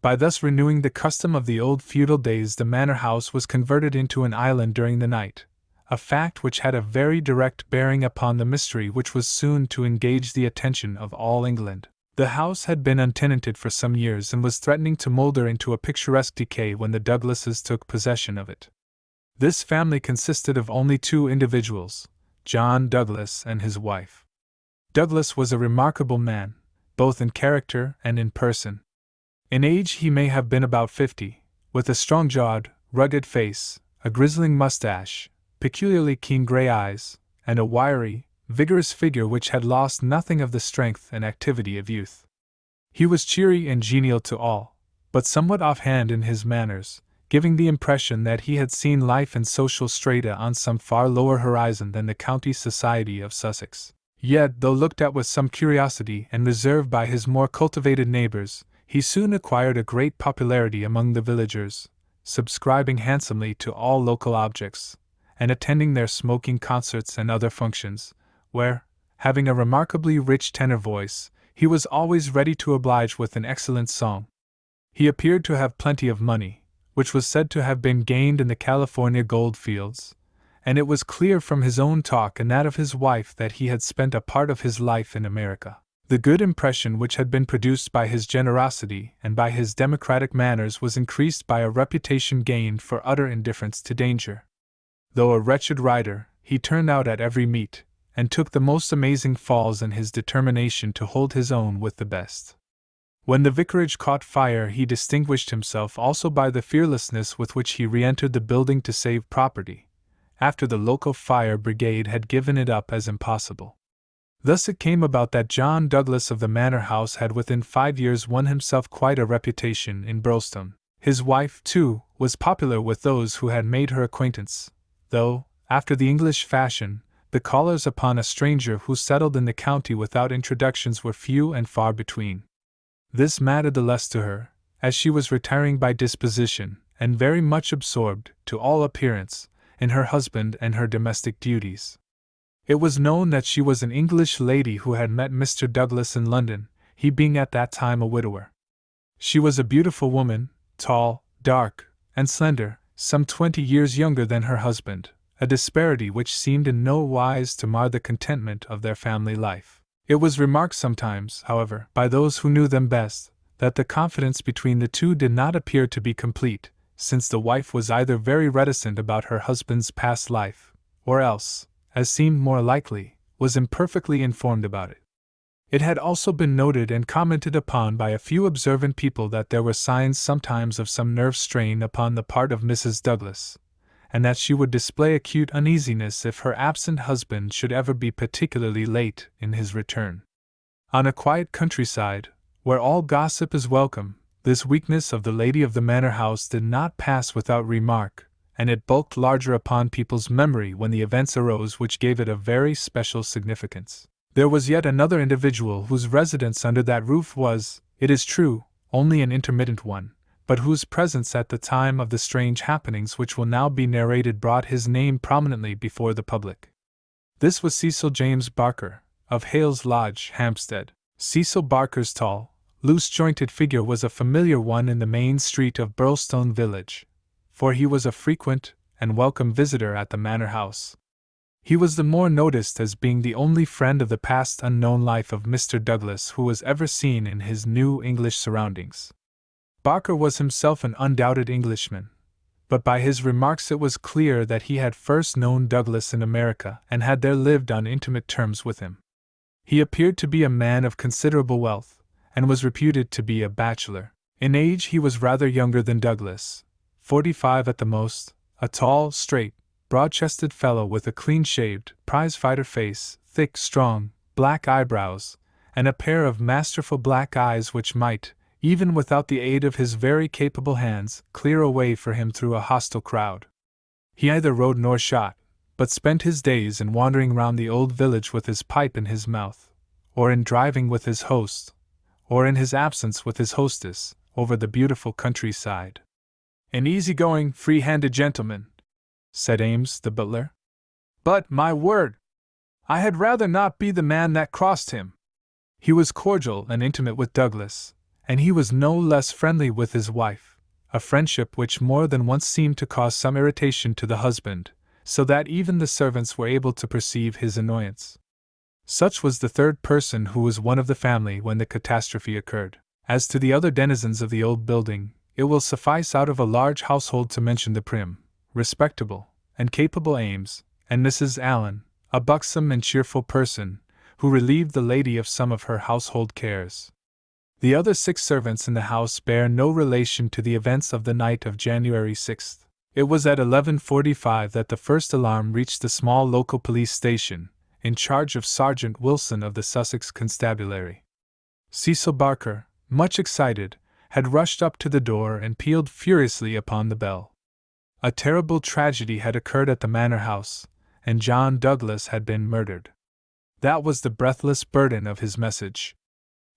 Speaker 1: By thus renewing the custom of the old feudal days, the manor house was converted into an island during the night, a fact which had a very direct bearing upon the mystery which was soon to engage the attention of all England. The house had been untenanted for some years and was threatening to moulder into a picturesque decay when the Douglases took possession of it. This family consisted of only 2 individuals, John Douglas and his wife. Douglas was a remarkable man, both in character and in person. In age he may have been about 50, with a strong-jawed, rugged face, a grizzling mustache, peculiarly keen gray eyes, and a wiry, vigorous figure which had lost nothing of the strength and activity of youth. He was cheery and genial to all, but somewhat offhand in his manners, giving the impression that he had seen life in social strata on some far lower horizon than the county society of Sussex. Yet, though looked at with some curiosity and reserve by his more cultivated neighbors, he soon acquired a great popularity among the villagers, subscribing handsomely to all local objects, and attending their smoking concerts and other functions, where, having a remarkably rich tenor voice, he was always ready to oblige with an excellent song. He appeared to have plenty of money, which was said to have been gained in the California gold fields, and it was clear from his own talk and that of his wife that he had spent a part of his life in America. The good impression which had been produced by his generosity and by his democratic manners was increased by a reputation gained for utter indifference to danger. Though a wretched rider, he turned out at every meet, and took the most amazing falls in his determination to hold his own with the best. When the vicarage caught fire, he distinguished himself also by the fearlessness with which he re-entered the building to save property, after the local fire brigade had given it up as impossible. Thus it came about that John Douglas of the manor house had within 5 years won himself quite a reputation in Burlstone. His wife, too, was popular with those who had made her acquaintance, though, after the English fashion, the callers upon a stranger who settled in the county without introductions were few and far between. This mattered the less to her, as she was retiring by disposition, and very much absorbed, to all appearance, in her husband and her domestic duties. It was known that she was an English lady who had met Mr. Douglas in London, he being at that time a widower. She was a beautiful woman, tall, dark, and slender, some 20 years younger than her husband, a disparity which seemed in no wise to mar the contentment of their family life. It was remarked sometimes, however, by those who knew them best, that the confidence between the two did not appear to be complete, since the wife was either very reticent about her husband's past life, or else, as seemed more likely, was imperfectly informed about it. It had also been noted and commented upon by a few observant people that there were signs sometimes of some nerve strain upon the part of Mrs. Douglas, and that she would display acute uneasiness if her absent husband should ever be particularly late in his return. On a quiet countryside, where all gossip is welcome, this weakness of the lady of the manor house did not pass without remark, and it bulked larger upon people's memory when the events arose which gave it a very special significance. There was yet another individual whose residence under that roof was, it is true, only an intermittent one, but whose presence at the time of the strange happenings which will now be narrated brought his name prominently before the public. This was Cecil James Barker, of Hales Lodge, Hampstead. Cecil Barker's tall, loose-jointed figure was a familiar one in the main street of Burlstone village, for he was a frequent and welcome visitor at the manor house. He was the more noticed as being the only friend of the past unknown life of Mr. Douglas who was ever seen in his new English surroundings. Barker was himself an undoubted Englishman, but by his remarks it was clear that he had first known Douglas in America and had there lived on intimate terms with him. He appeared to be a man of considerable wealth, and was reputed to be a bachelor. In age he was rather younger than Douglas, 45 at the most, a tall, straight, broad-chested fellow with a clean-shaved, prize-fighter face, thick, strong, black eyebrows, and a pair of masterful black eyes which might, even without the aid of his very capable hands, clear a way for him through a hostile crowd. He neither rode nor shot, but spent his days in wandering round the old village with his pipe in his mouth, or in driving with his host, or in his absence with his hostess, over the beautiful countryside. "An easy-going, free-handed gentleman," said Ames, the butler. "But, my word, I had rather not be the man that crossed him." He was cordial and intimate with Douglas, and he was no less friendly with his wife, a friendship which more than once seemed to cause some irritation to the husband, so that even the servants were able to perceive his annoyance. Such was the third person who was one of the family when the catastrophe occurred. As to the other denizens of the old building, it will suffice out of a large household to mention the prim, respectable, and capable Ames, and Mrs. Allen, a buxom and cheerful person, who relieved the lady of some of her household cares. The other 6 servants in the house bear no relation to the events of the night of January 6th. It was at 11:45 that the first alarm reached the small local police station, in charge of Sergeant Wilson of the Sussex Constabulary. Cecil Barker, much excited, had rushed up to the door and pealed furiously upon the bell. A terrible tragedy had occurred at the manor house, and John Douglas had been murdered. That was the breathless burden of his message.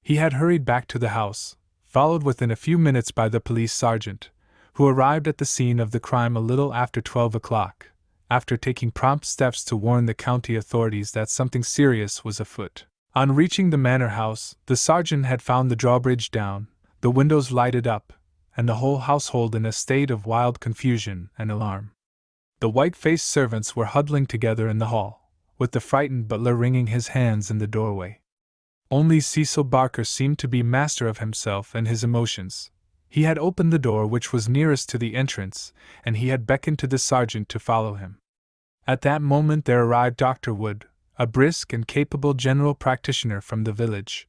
Speaker 1: He had hurried back to the house, followed within a few minutes by the police sergeant, who arrived at the scene of the crime a little after 12 o'clock, after taking prompt steps to warn the county authorities that something serious was afoot. On reaching the manor house, the sergeant had found the drawbridge down, the windows lighted up, and the whole household in a state of wild confusion and alarm. The white-faced servants were huddling together in the hall, with the frightened butler wringing his hands in the doorway. Only Cecil Barker seemed to be master of himself and his emotions. He had opened the door which was nearest to the entrance, and he had beckoned to the sergeant to follow him. At that moment there arrived Dr. Wood, a brisk and capable general practitioner from the village.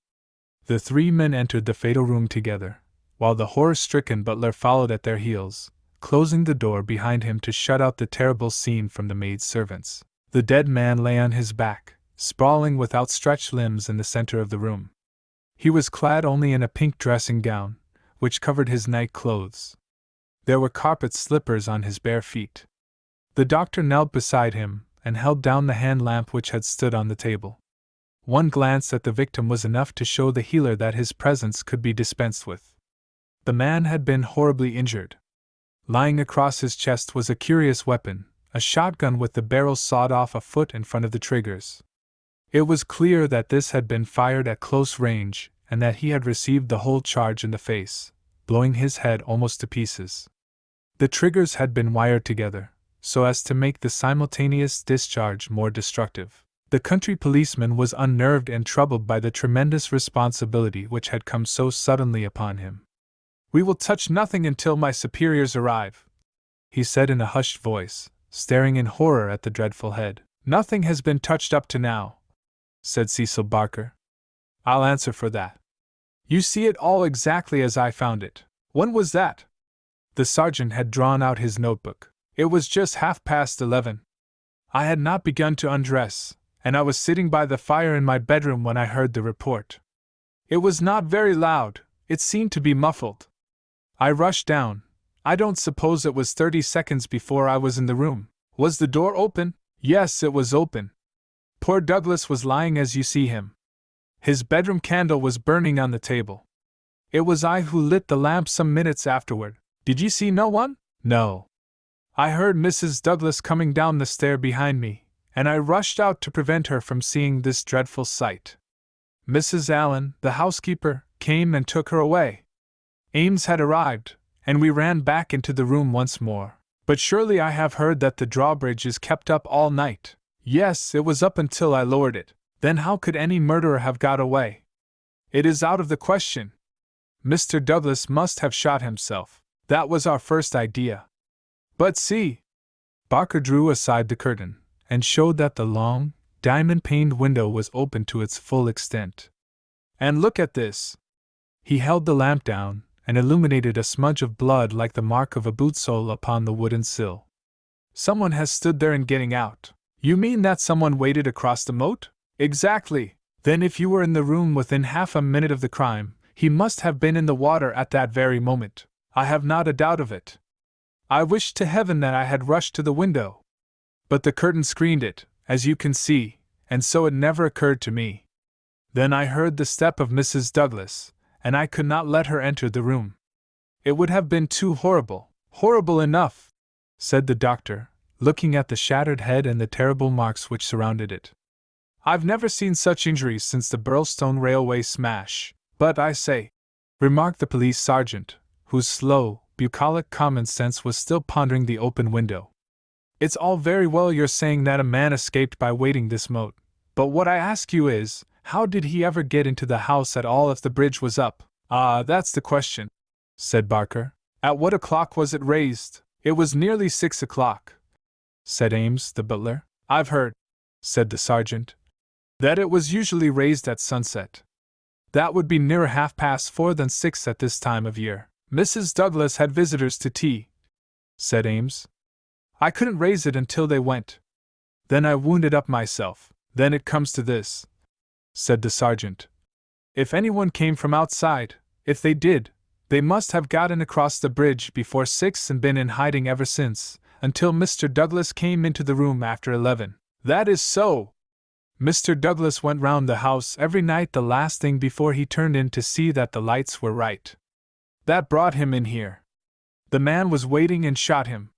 Speaker 1: The 3 men entered the fatal room together, while the horror-stricken butler followed at their heels, closing the door behind him to shut out the terrible scene from the maid-servants. The dead man lay on his back, sprawling with outstretched limbs in the center of the room. He was clad only in a pink dressing gown, which covered his night clothes. There were carpet slippers on his bare feet. The doctor knelt beside him and held down the hand lamp which had stood on the table. One glance at the victim was enough to show the healer that his presence could be dispensed with. The man had been horribly injured. Lying across his chest was a curious weapon, a shotgun with the barrel sawed off a foot in front of the triggers. It was clear that this had been fired at close range, and that he had received the whole charge in the face, blowing his head almost to pieces. The triggers had been wired together, so as to make the simultaneous discharge more destructive. The country policeman was unnerved and troubled by the tremendous responsibility which had come so suddenly upon him. "We will touch nothing until my superiors arrive," he said in a hushed voice, staring in horror at the dreadful head. "Nothing has been touched up to now," said Cecil Barker. "I'll answer for that. You see it all exactly as I found it. When was that?" The sergeant had drawn out his notebook. "It was just 11:30. I had not begun to undress, and I was sitting by the fire in my bedroom when I heard the report. It was not very loud, it seemed to be muffled. I rushed down. I don't suppose it was 30 seconds before I was in the room." "Was the door open?" "Yes, it was open. Poor Douglas was lying as you see him. His bedroom candle was burning on the table. It was I who lit the lamp some minutes afterward. Did you see no one? No. I heard Mrs. Douglas coming down the stair behind me, and I rushed out to prevent her from seeing this dreadful sight. Mrs. Allen, the housekeeper, came and took her away. Ames had arrived, and we ran back into the room once more. But surely I have heard that the drawbridge is kept up all night. Yes, it was up until I lowered it. Then how could any murderer have got away? It is out of the question. Mr. Douglas must have shot himself. That was our first idea. But see! Barker drew aside the curtain, and showed that the long, diamond-paned window was open to its full extent. And look at this! He held the lamp down, and illuminated a smudge of blood like the mark of a boot sole upon the wooden sill. Someone has stood there in getting out. You mean that someone waded across the moat? Exactly. Then if you were in the room within half a minute of the crime, he must have been in the water at that very moment. I have not a doubt of it. I wish to heaven that I had rushed to the window. But the curtain screened it, as you can see, and so it never occurred to me. Then I heard the step of Mrs. Douglas, and I could not let her enter the room. It would have been too horrible. Horrible enough, said the doctor, looking at the shattered head and the terrible marks which surrounded it. I've never seen such injuries since the Burlstone Railway smash. But I say, remarked the police sergeant, whose slow, bucolic common sense was still pondering the open window. It's all very well your saying that a man escaped by wading this moat, but what I ask you is, how did he ever get into the house at all if the bridge was up? Ah, that's the question, said Barker. At what o'clock was it raised? It was nearly 6 o'clock, said Ames, the butler. I've heard, said the sergeant, that it was usually raised at sunset. That would be nearer 4:30 than 6 at this time of year. Mrs. Douglas had visitors to tea, said Ames. I couldn't raise it until they went. Then I wound it up myself. Then it comes to this, said the sergeant. If anyone came from outside, if they did, they must have gotten across the bridge before 6 and been in hiding ever since, until Mr. Douglas came into the room after 11. That is so. Mr. Douglas went round the house every night the last thing before he turned in to see that the lights were right. That brought him in here. The man was waiting and shot him.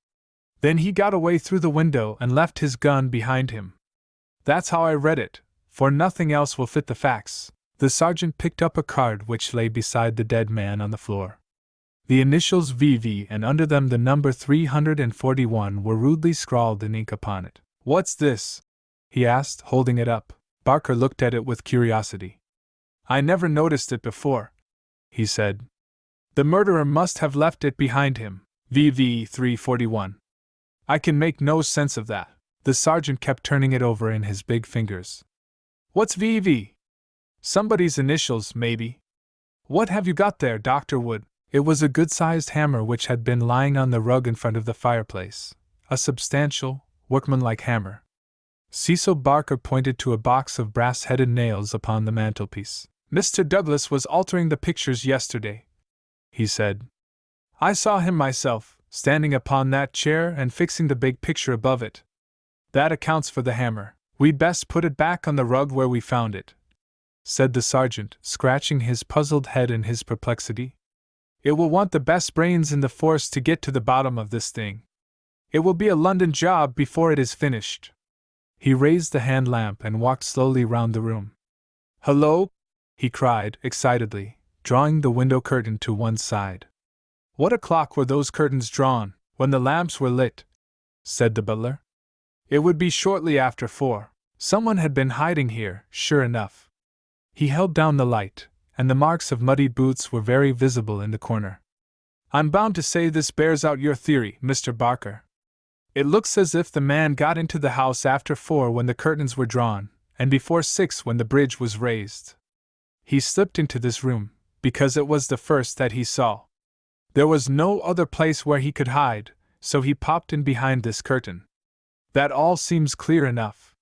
Speaker 1: Then he got away through the window and left his gun behind him. That's how I read it, for nothing else will fit the facts. The sergeant picked up a card which lay beside the dead man on the floor. The initials VV and under them the number 341 were rudely scrawled in ink upon it. What's this? He asked, holding it up. Barker looked at it with curiosity. I never noticed it before, he said. The murderer must have left it behind him. VV 341. I can make no sense of that. The sergeant kept turning it over in his big fingers. What's VV? Somebody's initials, maybe. What have you got there, Dr. Wood? It was a good-sized hammer which had been lying on the rug in front of the fireplace. A substantial, workmanlike hammer. Cecil Barker pointed to a box of brass-headed nails upon the mantelpiece. Mr. Douglas was altering the pictures yesterday, he said. I saw him myself, standing upon that chair and fixing the big picture above it. That accounts for the hammer. We'd best put it back on the rug where we found it, said the sergeant, scratching his puzzled head in his perplexity. It will want the best brains in the force to get to the bottom of this thing. It will be a London job before it is finished. He raised the hand lamp and walked slowly round the room. Hello, he cried, excitedly, drawing the window curtain to one side. What o'clock were those curtains drawn, when the lamps were lit? Said the butler. It would be shortly after 4. Someone had been hiding here, sure enough. He held down the light, and the marks of muddied boots were very visible in the corner. I'm bound to say this bears out your theory, Mr. Barker. It looks as if the man got into the house after 4 when the curtains were drawn, and before 6 when the bridge was raised. He slipped into this room, because it was the first that he saw. There was no other place where he could hide, so he popped in behind this curtain. That all seems clear enough.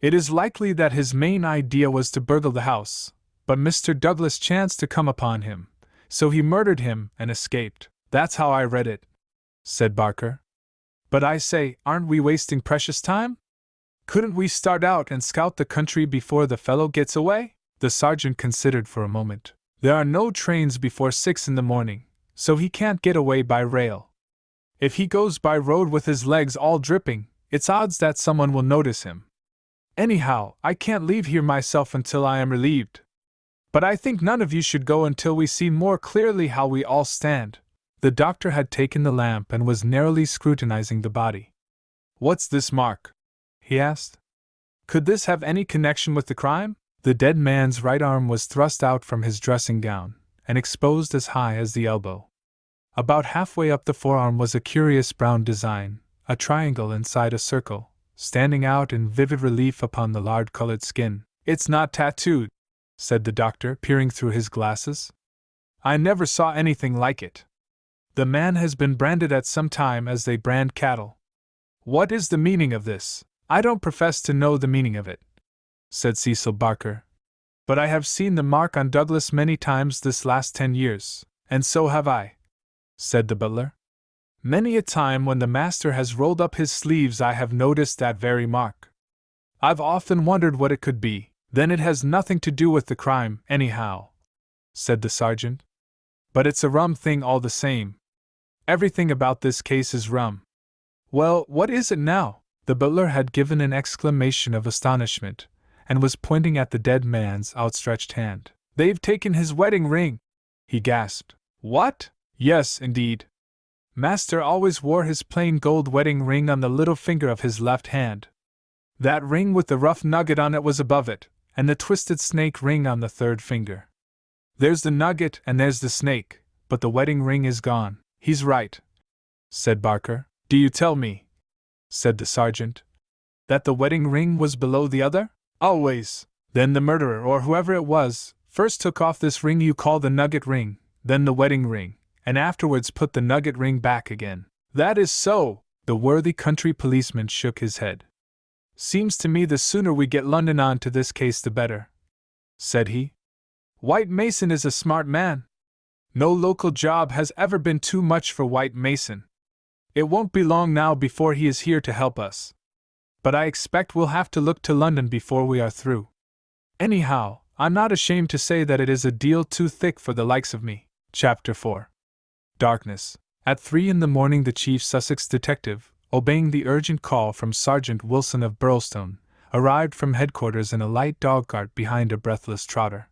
Speaker 1: It is likely that his main idea was to burgle the house, but Mr. Douglas chanced to come upon him, so he murdered him and escaped. That's how I read it, said Barker. But I say, aren't we wasting precious time? Couldn't we start out and scout the country before the fellow gets away? The sergeant considered for a moment. There are no trains before 6 in the morning, so he can't get away by rail. If he goes by road with his legs all dripping, it's odds that someone will notice him. Anyhow, I can't leave here myself until I am relieved. But I think none of you should go until we see more clearly how we all stand." The doctor had taken the lamp and was narrowly scrutinizing the body. "What's this mark?" he asked. "Could this have any connection with the crime?" The dead man's right arm was thrust out from his dressing gown, and exposed as high as the elbow. About halfway up the forearm was a curious brown design, a triangle inside a circle, standing out in vivid relief upon the lard-colored skin. "It's not tattooed," said the doctor, peering through his glasses. "I never saw anything like it. The man has been branded at some time as they brand cattle." "What is the meaning of this?" "I don't profess to know the meaning of it," said Cecil Barker. "But I have seen the mark on Douglas many times this last 10 years, and so have I," said the butler. "Many a time when the master has rolled up his sleeves I have noticed that very mark. I've often wondered what it could be." "Then it has nothing to do with the crime, anyhow," said the sergeant. "But it's a rum thing all the same. Everything about this case is rum." "Well, what is it now?" The butler had given an exclamation of astonishment, and was pointing at the dead man's outstretched hand. "They've taken his wedding ring!" he gasped. "What?" "Yes, indeed. Master always wore his plain gold wedding ring on the little finger of his left hand. That ring with the rough nugget on it was above it, and the twisted snake ring on the third finger. There's the nugget and there's the snake, but the wedding ring is gone." "He's right," said Barker. "Do you tell me," said the sergeant, "that the wedding ring was below the other?" "Always." "Then the murderer, or whoever it was, first took off this ring you call the nugget ring, then the wedding ring, and afterwards put the nugget ring back again." "That is so." The worthy country policeman shook his head. "Seems to me the sooner we get London on to this case the better," said he. "White Mason is a smart man. No local job has ever been too much for White Mason. It won't be long now before he is here to help us. But I expect we'll have to look to London before we are through. Anyhow, I'm not ashamed to say that it is a deal too thick for the likes of me." Chapter 4. Darkness. At 3 in the morning the chief Sussex detective, obeying the urgent call from Sergeant Wilson of Burlstone, arrived from headquarters in a light dogcart behind a breathless trotter.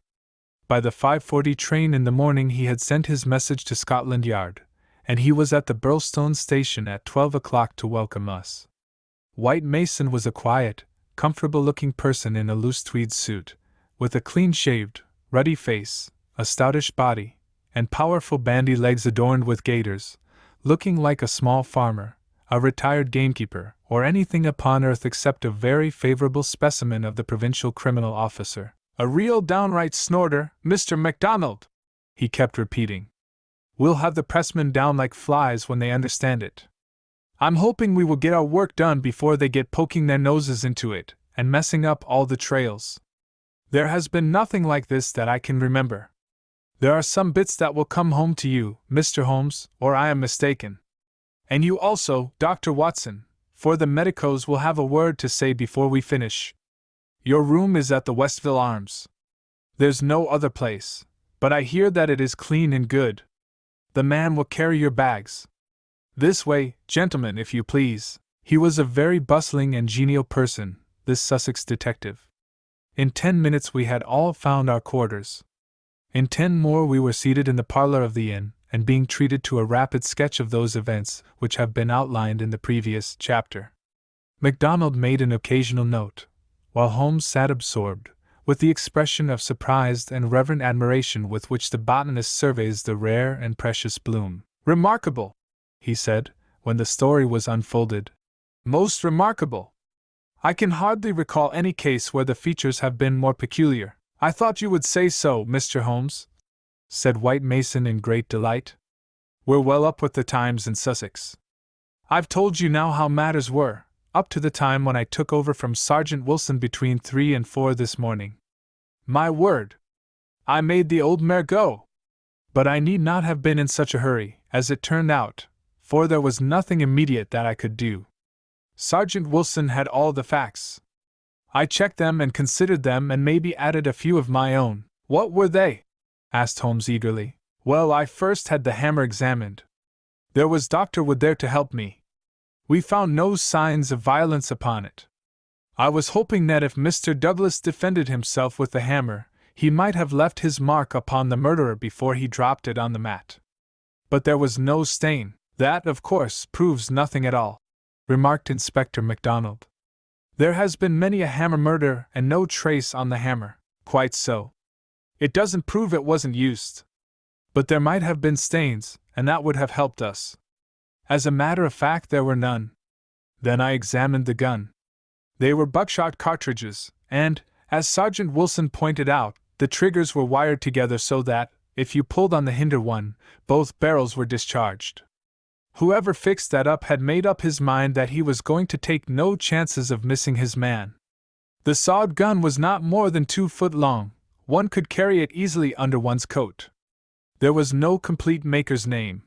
Speaker 1: By the 5:40 train in the morning he had sent his message to Scotland Yard, and he was at the Burlstone station at 12 o'clock to welcome us. White Mason was a quiet, comfortable-looking person in a loose tweed suit, with a clean-shaved, ruddy face, a stoutish body, and powerful bandy legs adorned with gaiters, looking like a small farmer, a retired gamekeeper, or anything upon earth except a very favorable specimen of the provincial criminal officer. "A real downright snorter, Mr. MacDonald," he kept repeating. "We'll have the pressmen down like flies when they understand it. I'm hoping we will get our work done before they get poking their noses into it, and messing up all the trails. There has been nothing like this that I can remember. There are some bits that will come home to you, Mr. Holmes, or I am mistaken. And you also, Dr. Watson, for the medicos will have a word to say before we finish. Your room is at the Westville Arms. There's no other place, but I hear that it is clean and good. The man will carry your bags. This way, gentlemen, if you please." He was a very bustling and genial person, this Sussex detective. In 10 minutes we had all found our quarters. In 10 more we were seated in the parlor of the inn, and being treated to a rapid sketch of those events which have been outlined in the previous chapter. MacDonald made an occasional note, while Holmes sat absorbed, with the expression of surprised and reverent admiration with which the botanist surveys the rare and precious bloom. "Remarkable," he said, when the story was unfolded. "Most remarkable. I can hardly recall any case where the features have been more peculiar." "I thought you would say so, Mr. Holmes," said White Mason in great delight. "We're well up with the times in Sussex. I've told you now how matters were, up to the time when I took over from Sergeant Wilson between 3 and 4 this morning. My word! I made the old mare go! But I need not have been in such a hurry, as it turned out, for there was nothing immediate that I could do. Sergeant Wilson had all the facts. I checked them and considered them and maybe added a few of my own." "What were they?" asked Holmes eagerly. Well, I first had the hammer examined. There was Dr. Wood there to help me. We found no signs of violence upon it. I was hoping that if Mr. Douglas defended himself with the hammer, he might have left his mark upon the murderer before he dropped it on the mat. But there was no stain. That, of course, proves nothing at all, remarked Inspector MacDonald. There has been many a hammer murder and no trace on the hammer. Quite so. It doesn't prove it wasn't used. But there might have been stains, and that would have helped us. As a matter of fact, there were none. Then I examined the gun. They were buckshot cartridges, and, as Sergeant Wilson pointed out, the triggers were wired together so that, if you pulled on the hinder one, both barrels were discharged. Whoever fixed that up had made up his mind that he was going to take no chances of missing his man. The sawed gun was not more than 2 foot long. One could carry it easily under one's coat. There was no complete maker's name,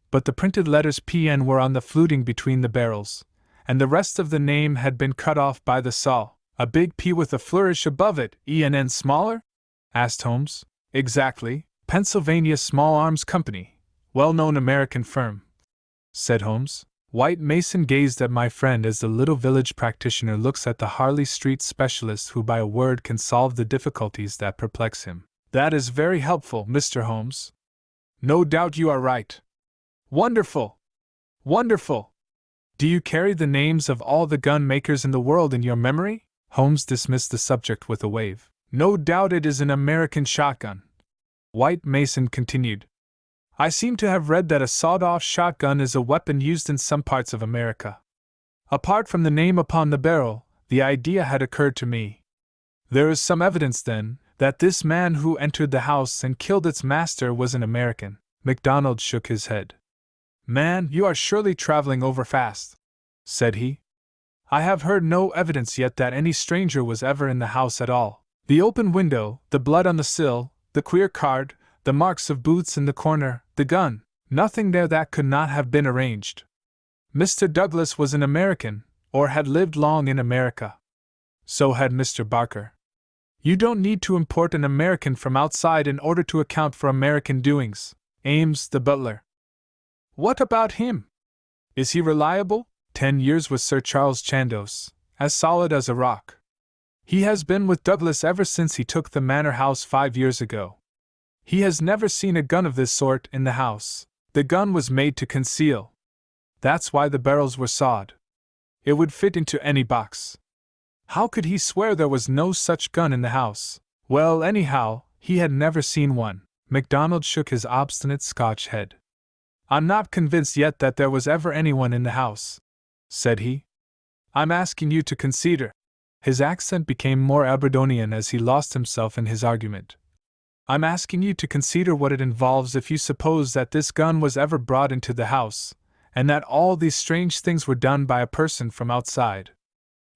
Speaker 1: but the printed letters PN were on the fluting between the barrels, and the rest of the name had been cut off by the saw. A big P with a flourish above it, ENN smaller? Asked Holmes. Exactly. Pennsylvania Small Arms Company. Well-known American firm, said Holmes. White Mason gazed at my friend as the little village practitioner looks at the Harley Street specialist who by a word can solve the difficulties that perplex him. That is very helpful, Mr. Holmes. No doubt you are right. Wonderful! Wonderful! Do you carry the names of all the gun makers in the world in your memory? Holmes dismissed the subject with a wave. No doubt it is an American shotgun. White Mason continued. I seem to have read that a sawed-off shotgun is a weapon used in some parts of America. Apart from the name upon the barrel, the idea had occurred to me. There is some evidence, then, that this man who entered the house and killed its master was an American. MacDonald shook his head. Man, you are surely traveling over fast, said he. I have heard no evidence yet that any stranger was ever in the house at all. The open window, the blood on the sill, the queer card, the marks of boots in the corner, the gun, nothing there that could not have been arranged. Mr. Douglas was an American, or had lived long in America. So had Mr. Barker. You don't need to import an American from outside in order to account for American doings. Ames, the butler. What about him? Is he reliable? 10 years with Sir Charles Chandos, as solid as a rock. He has been with Douglas ever since he took the manor house 5 years ago. He has never seen a gun of this sort in the house. The gun was made to conceal. That's why the barrels were sawed. It would fit into any box. How could he swear there was no such gun in the house? Well, anyhow, he had never seen one. MacDonald shook his obstinate Scotch head. I'm not convinced yet that there was ever anyone in the house, said he. I'm asking you to consider. His accent became more Aberdonian as he lost himself in his argument. I'm asking you to consider what it involves if you suppose that this gun was ever brought into the house, and that all these strange things were done by a person from outside.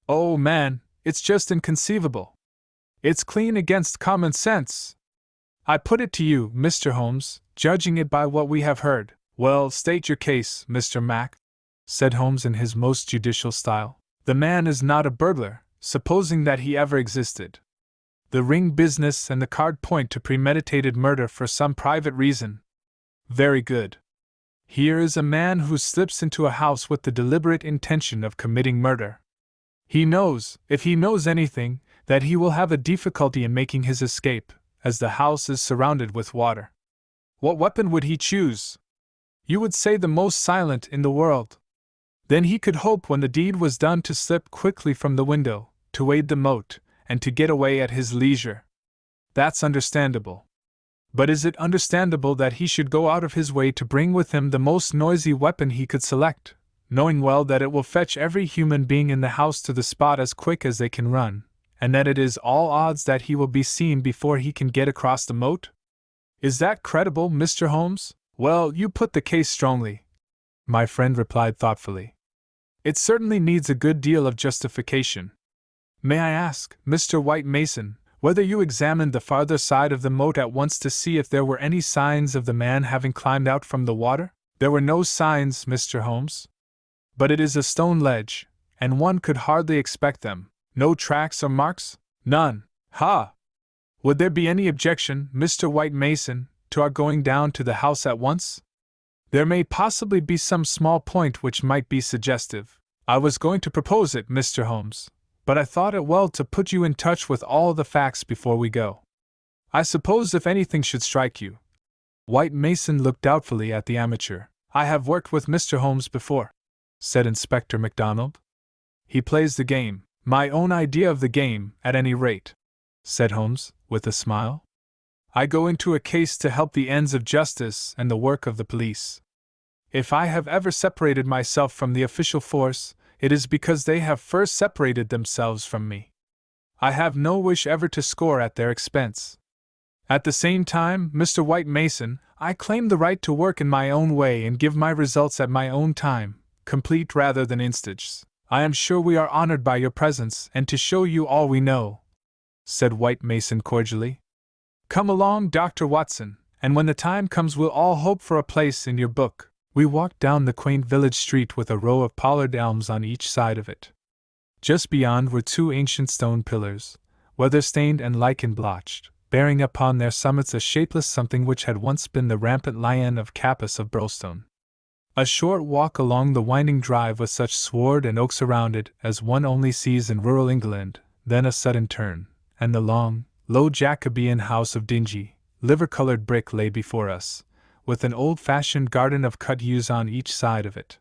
Speaker 1: Oh man, it's just inconceivable. It's clean against common sense. I put it to you, Mr. Holmes, judging it by what we have heard. Well, state your case, Mr. Mac, said Holmes in his most judicial style. The man is not a burglar, supposing that he ever existed. The ring business and the card point to premeditated murder for some private reason. Very good. Here is a man who slips into a house with the deliberate intention of committing murder. He knows, if he knows anything, that he will have a difficulty in making his escape, as the house is surrounded with water. What weapon would he choose? You would say the most silent in the world. Then he could hope when the deed was done to slip quickly from the window, to wade the moat, and to get away at his leisure. That's understandable. But is it understandable that he should go out of his way to bring with him the most noisy weapon he could select, knowing well that it will fetch every human being in the house to the spot as quick as they can run, and that it is all odds that he will be seen before he can get across the moat? Is that credible, Mr. Holmes? Well, you put the case strongly, my friend replied thoughtfully. It certainly needs a good deal of justification. May I ask, Mr. White Mason, whether you examined the farther side of the moat at once to see if there were any signs of the man having climbed out from the water? There were no signs, Mr. Holmes. But it is a stone ledge, and one could hardly expect them. No tracks or marks? None. Ha! Would there be any objection, Mr. White Mason, to our going down to the house at once? There may possibly be some small point which might be suggestive. I was going to propose it, Mr. Holmes, but I thought it well to put you in touch with all the facts before we go. I suppose if anything should strike you. White Mason looked doubtfully at the amateur. I have worked with Mr. Holmes before, said Inspector MacDonald. He plays the game. My own idea of the game, at any rate, said Holmes, with a smile. I go into a case to help the ends of justice and the work of the police. If I have ever separated myself from the official force, it is because they have first separated themselves from me. I have no wish ever to score at their expense. At the same time, Mr. White Mason, I claim the right to work in my own way and give my results at my own time, complete rather than instages. I am sure we are honored by your presence and to show you all we know, said White Mason cordially. Come along, Dr. Watson, and when the time comes we'll all hope for a place in your book. We walked down the quaint village street with a row of pollard elms on each side of it. Just beyond were two ancient stone pillars, weather-stained and lichen-blotched, bearing upon their summits a shapeless something which had once been the rampant lion of Capus of Brolstone. A short walk along the winding drive with such sward and oaks around it as one only sees in rural England, then a sudden turn, and the long, low Jacobean house of dingy, liver-colored brick lay before us, with an old-fashioned garden of cut yews on each side of it.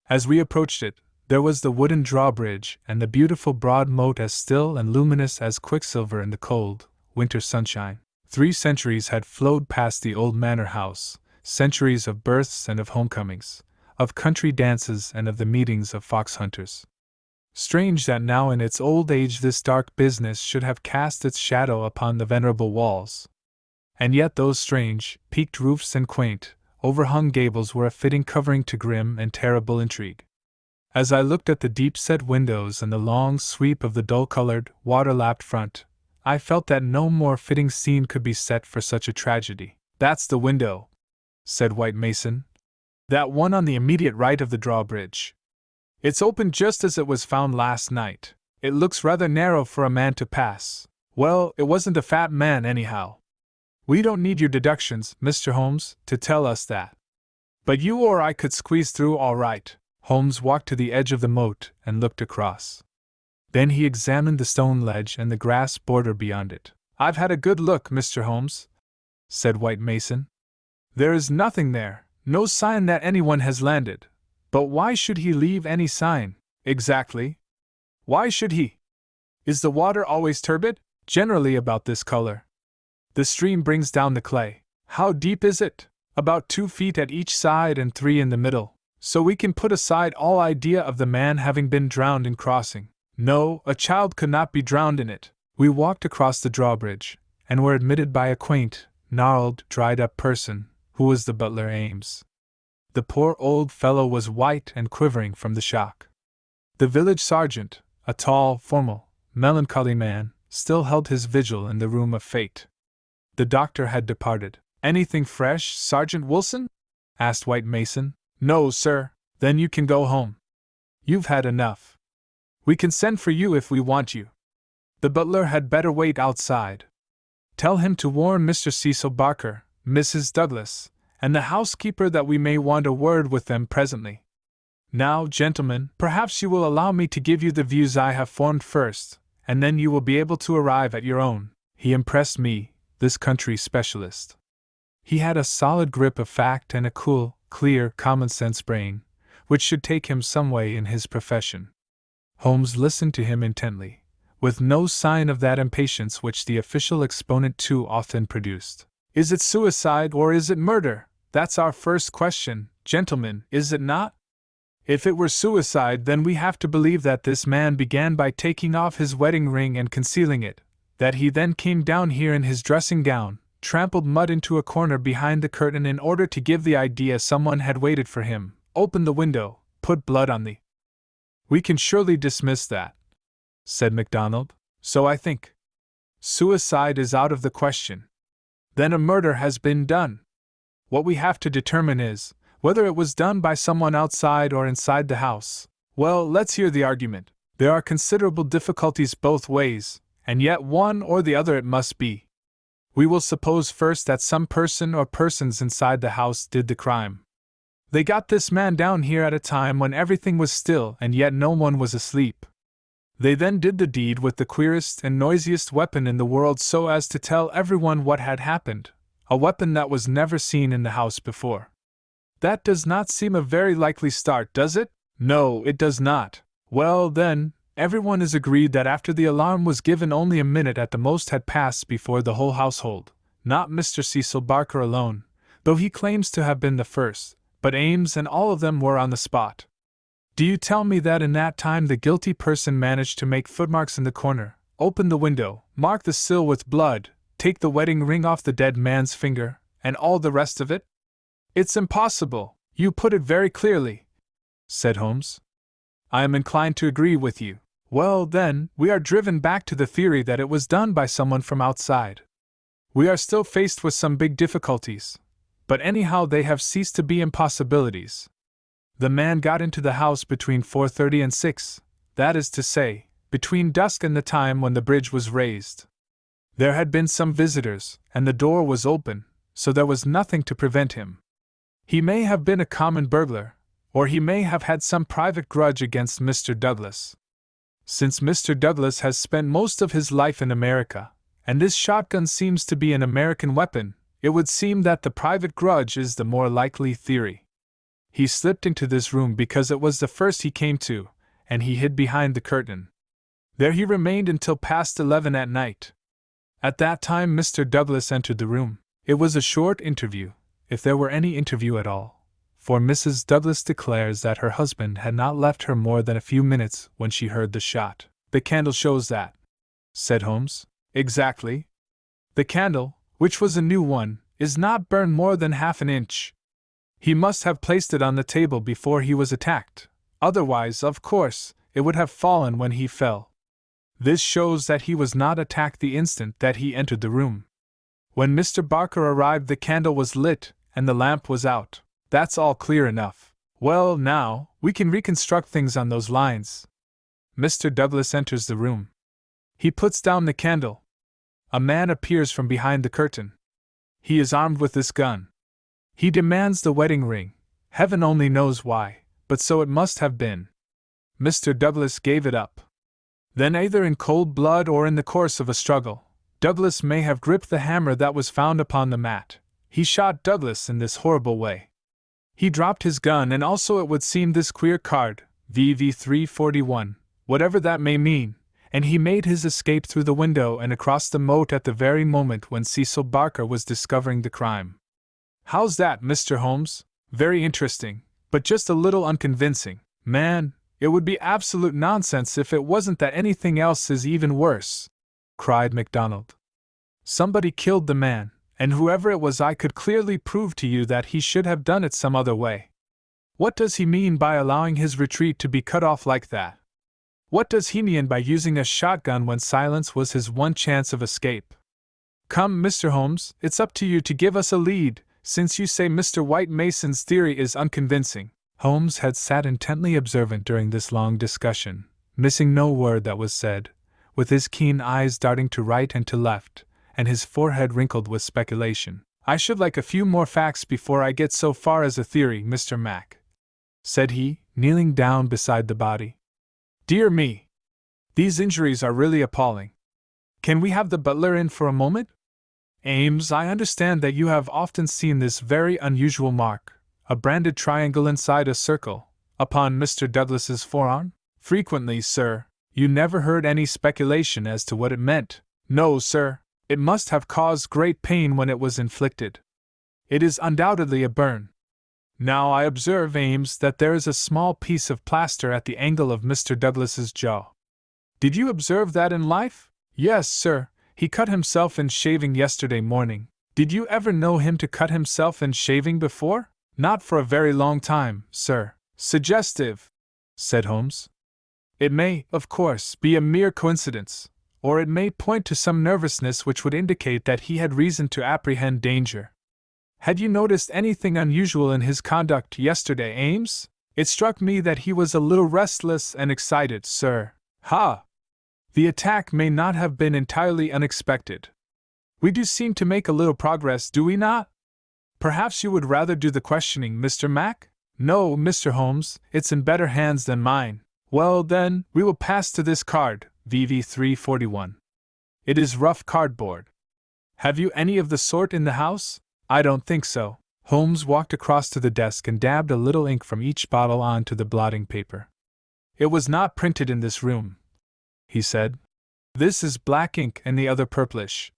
Speaker 1: As we approached it, there was the wooden drawbridge and the beautiful broad moat as still and luminous as quicksilver in the cold, winter sunshine. 3 centuries had flowed past the old manor house, centuries of births and of homecomings, of country dances and of the meetings of fox hunters. Strange that now in its old age this dark business should have cast its shadow upon the venerable walls. And yet those strange, peaked roofs and quaint, overhung gables were a fitting covering to grim and terrible intrigue. As I looked at the deep-set windows and the long sweep of the dull-colored, water-lapped front, I felt that no more fitting scene could be set for such a tragedy. That's the window, said White Mason. That one on the immediate right of the drawbridge. It's open just as it was found last night. It looks rather narrow for a man to pass. Well, it wasn't a fat man anyhow. We don't need your deductions, Mr. Holmes, to tell us that. But you or I could squeeze through all right. Holmes walked to the edge of the moat and looked across. Then he examined the stone ledge and the grass border beyond it. I've had a good look, Mr. Holmes, said White Mason. There is nothing there, no sign that anyone has landed. But why should he leave any sign? Exactly. Why should he? Is the water always turbid? Generally about this color. The stream brings down the clay. How deep is it? About 2 feet at each side and 3 in the middle. So we can put aside all idea of the man having been drowned in crossing. No, a child could not be drowned in it. We walked across the drawbridge, and were admitted by a quaint, gnarled, dried-up person, who was the butler Ames. The poor old fellow was white and quivering from the shock. The village sergeant, a tall, formal, melancholy man, still held his vigil in the room of fate. The doctor had departed. Anything fresh, Sergeant Wilson? Asked White Mason. No, sir. Then you can go home. You've had enough. We can send for you if we want you. The butler had better wait outside. Tell him to warn Mr. Cecil Barker, Mrs. Douglas, and the housekeeper that we may want a word with them presently. Now, gentlemen, perhaps you will allow me to give you the views I have formed first, and then you will be able to arrive at your own. He impressed me, this country specialist. He had a solid grip of fact and a cool, clear, common-sense brain, which should take him some way in his profession. Holmes listened to him intently, with no sign of that impatience which the official exponent too often produced. Is it suicide or is it murder? That's our first question, gentlemen, is it not? If it were suicide, then we have to believe that this man began by taking off his wedding ring and concealing it, that he then came down here in his dressing gown, trampled mud into a corner behind the curtain in order to give the idea someone had waited for him, opened the window, put blood on the... We can surely dismiss that, said MacDonald. So I think. Suicide is out of the question. Then a murder has been done. What we have to determine is, whether it was done by someone outside or inside the house. Well, let's hear the argument. There are considerable difficulties both ways, and yet one or the other it must be. We will suppose first that some person or persons inside the house did the crime. They got this man down here at a time when everything was still and yet no one was asleep. They then did the deed with the queerest and noisiest weapon in the world so as to tell everyone what had happened, a weapon that was never seen in the house before. That does not seem a very likely start, does it? No, it does not. Well, then, everyone is agreed that after the alarm was given only a minute at the most had passed before the whole household, not Mr. Cecil Barker alone, though he claims to have been the first, but Ames and all of them were on the spot. Do you tell me that in that time the guilty person managed to make footmarks in the corner, open the window, mark the sill with blood, take the wedding ring off the dead man's finger, and all the rest of it? It's impossible. You put it very clearly, said Holmes. I am inclined to agree with you. Well, then, we are driven back to the theory that it was done by someone from outside. We are still faced with some big difficulties, but anyhow they have ceased to be impossibilities. The man got into the house between 4:30 and 6, that is to say, between dusk and the time when the bridge was raised. There had been some visitors, and the door was open, so there was nothing to prevent him. He may have been a common burglar, or he may have had some private grudge against Mr. Douglas. Since Mr. Douglas has spent most of his life in America, and this shotgun seems to be an American weapon, it would seem that the private grudge is the more likely theory. He slipped into this room because it was the first he came to, and he hid behind the curtain. There he remained until past 11 at night. At that time Mr. Douglas entered the room. It was a short interview, if there were any interview at all, for Mrs. Douglas declares that her husband had not left her more than a few minutes when she heard the shot. The candle shows that, said Holmes. Exactly. The candle, which was a new one, is not burned more than half an inch. He must have placed it on the table before he was attacked, otherwise, of course, it would have fallen when he fell. This shows that he was not attacked the instant that he entered the room. When Mr. Barker arrived, the candle was lit, and the lamp was out. That's all clear enough. Well, now, we can reconstruct things on those lines. Mr. Douglas enters the room. He puts down the candle. A man appears from behind the curtain. He is armed with this gun. He demands the wedding ring. Heaven only knows why, but so it must have been. Mr. Douglas gave it up. Then, either in cold blood or in the course of a struggle, Douglas may have gripped the hammer that was found upon the mat. He shot Douglas in this horrible way. He dropped his gun and also, it would seem, this queer card, VV341, whatever that may mean, and he made his escape through the window and across the moat at the very moment when Cecil Barker was discovering the crime. How's that, Mr. Holmes? Very interesting, but just a little unconvincing. Man, it would be absolute nonsense if it wasn't that anything else is even worse, cried MacDonald. Somebody killed the man, and whoever it was, I could clearly prove to you that he should have done it some other way. What does he mean by allowing his retreat to be cut off like that? What does he mean by using a shotgun when silence was his one chance of escape? Come, Mr. Holmes, it's up to you to give us a lead, since you say Mr. White Mason's theory is unconvincing. Holmes had sat intently observant during this long discussion, missing no word that was said, with his keen eyes darting to right and to left, and his forehead wrinkled with speculation. I should like a few more facts before I get so far as a theory, Mr. Mac, said he, kneeling down beside the body. Dear me! These injuries are really appalling. Can we have the butler in for a moment? Ames, I understand that you have often seen this very unusual mark, a branded triangle inside a circle, upon Mr. Douglas's forearm? Frequently, sir. You never heard any speculation as to what it meant? No, sir. It must have caused great pain when it was inflicted. It is undoubtedly a burn. Now I observe, Ames, that there is a small piece of plaster at the angle of Mr. Douglas's jaw. Did you observe that in life? Yes, sir. He cut himself in shaving yesterday morning. Did you ever know him to cut himself in shaving before? Not for a very long time, sir. Suggestive, said Holmes. It may, of course, be a mere coincidence, or it may point to some nervousness which would indicate that he had reason to apprehend danger. Had you noticed anything unusual in his conduct yesterday, Ames? It struck me that he was a little restless and excited, sir. Ha! The attack may not have been entirely unexpected. We do seem to make a little progress, do we not? Perhaps you would rather do the questioning, Mr. Mac? No, Mr. Holmes, it's in better hands than mine. Well, then, we will pass to this card, VV 341. It is rough cardboard. Have you any of the sort in the house? I don't think so. Holmes walked across to the desk and dabbed a little ink from each bottle onto the blotting paper. It was not printed in this room, he said. This is black ink and the other purplish.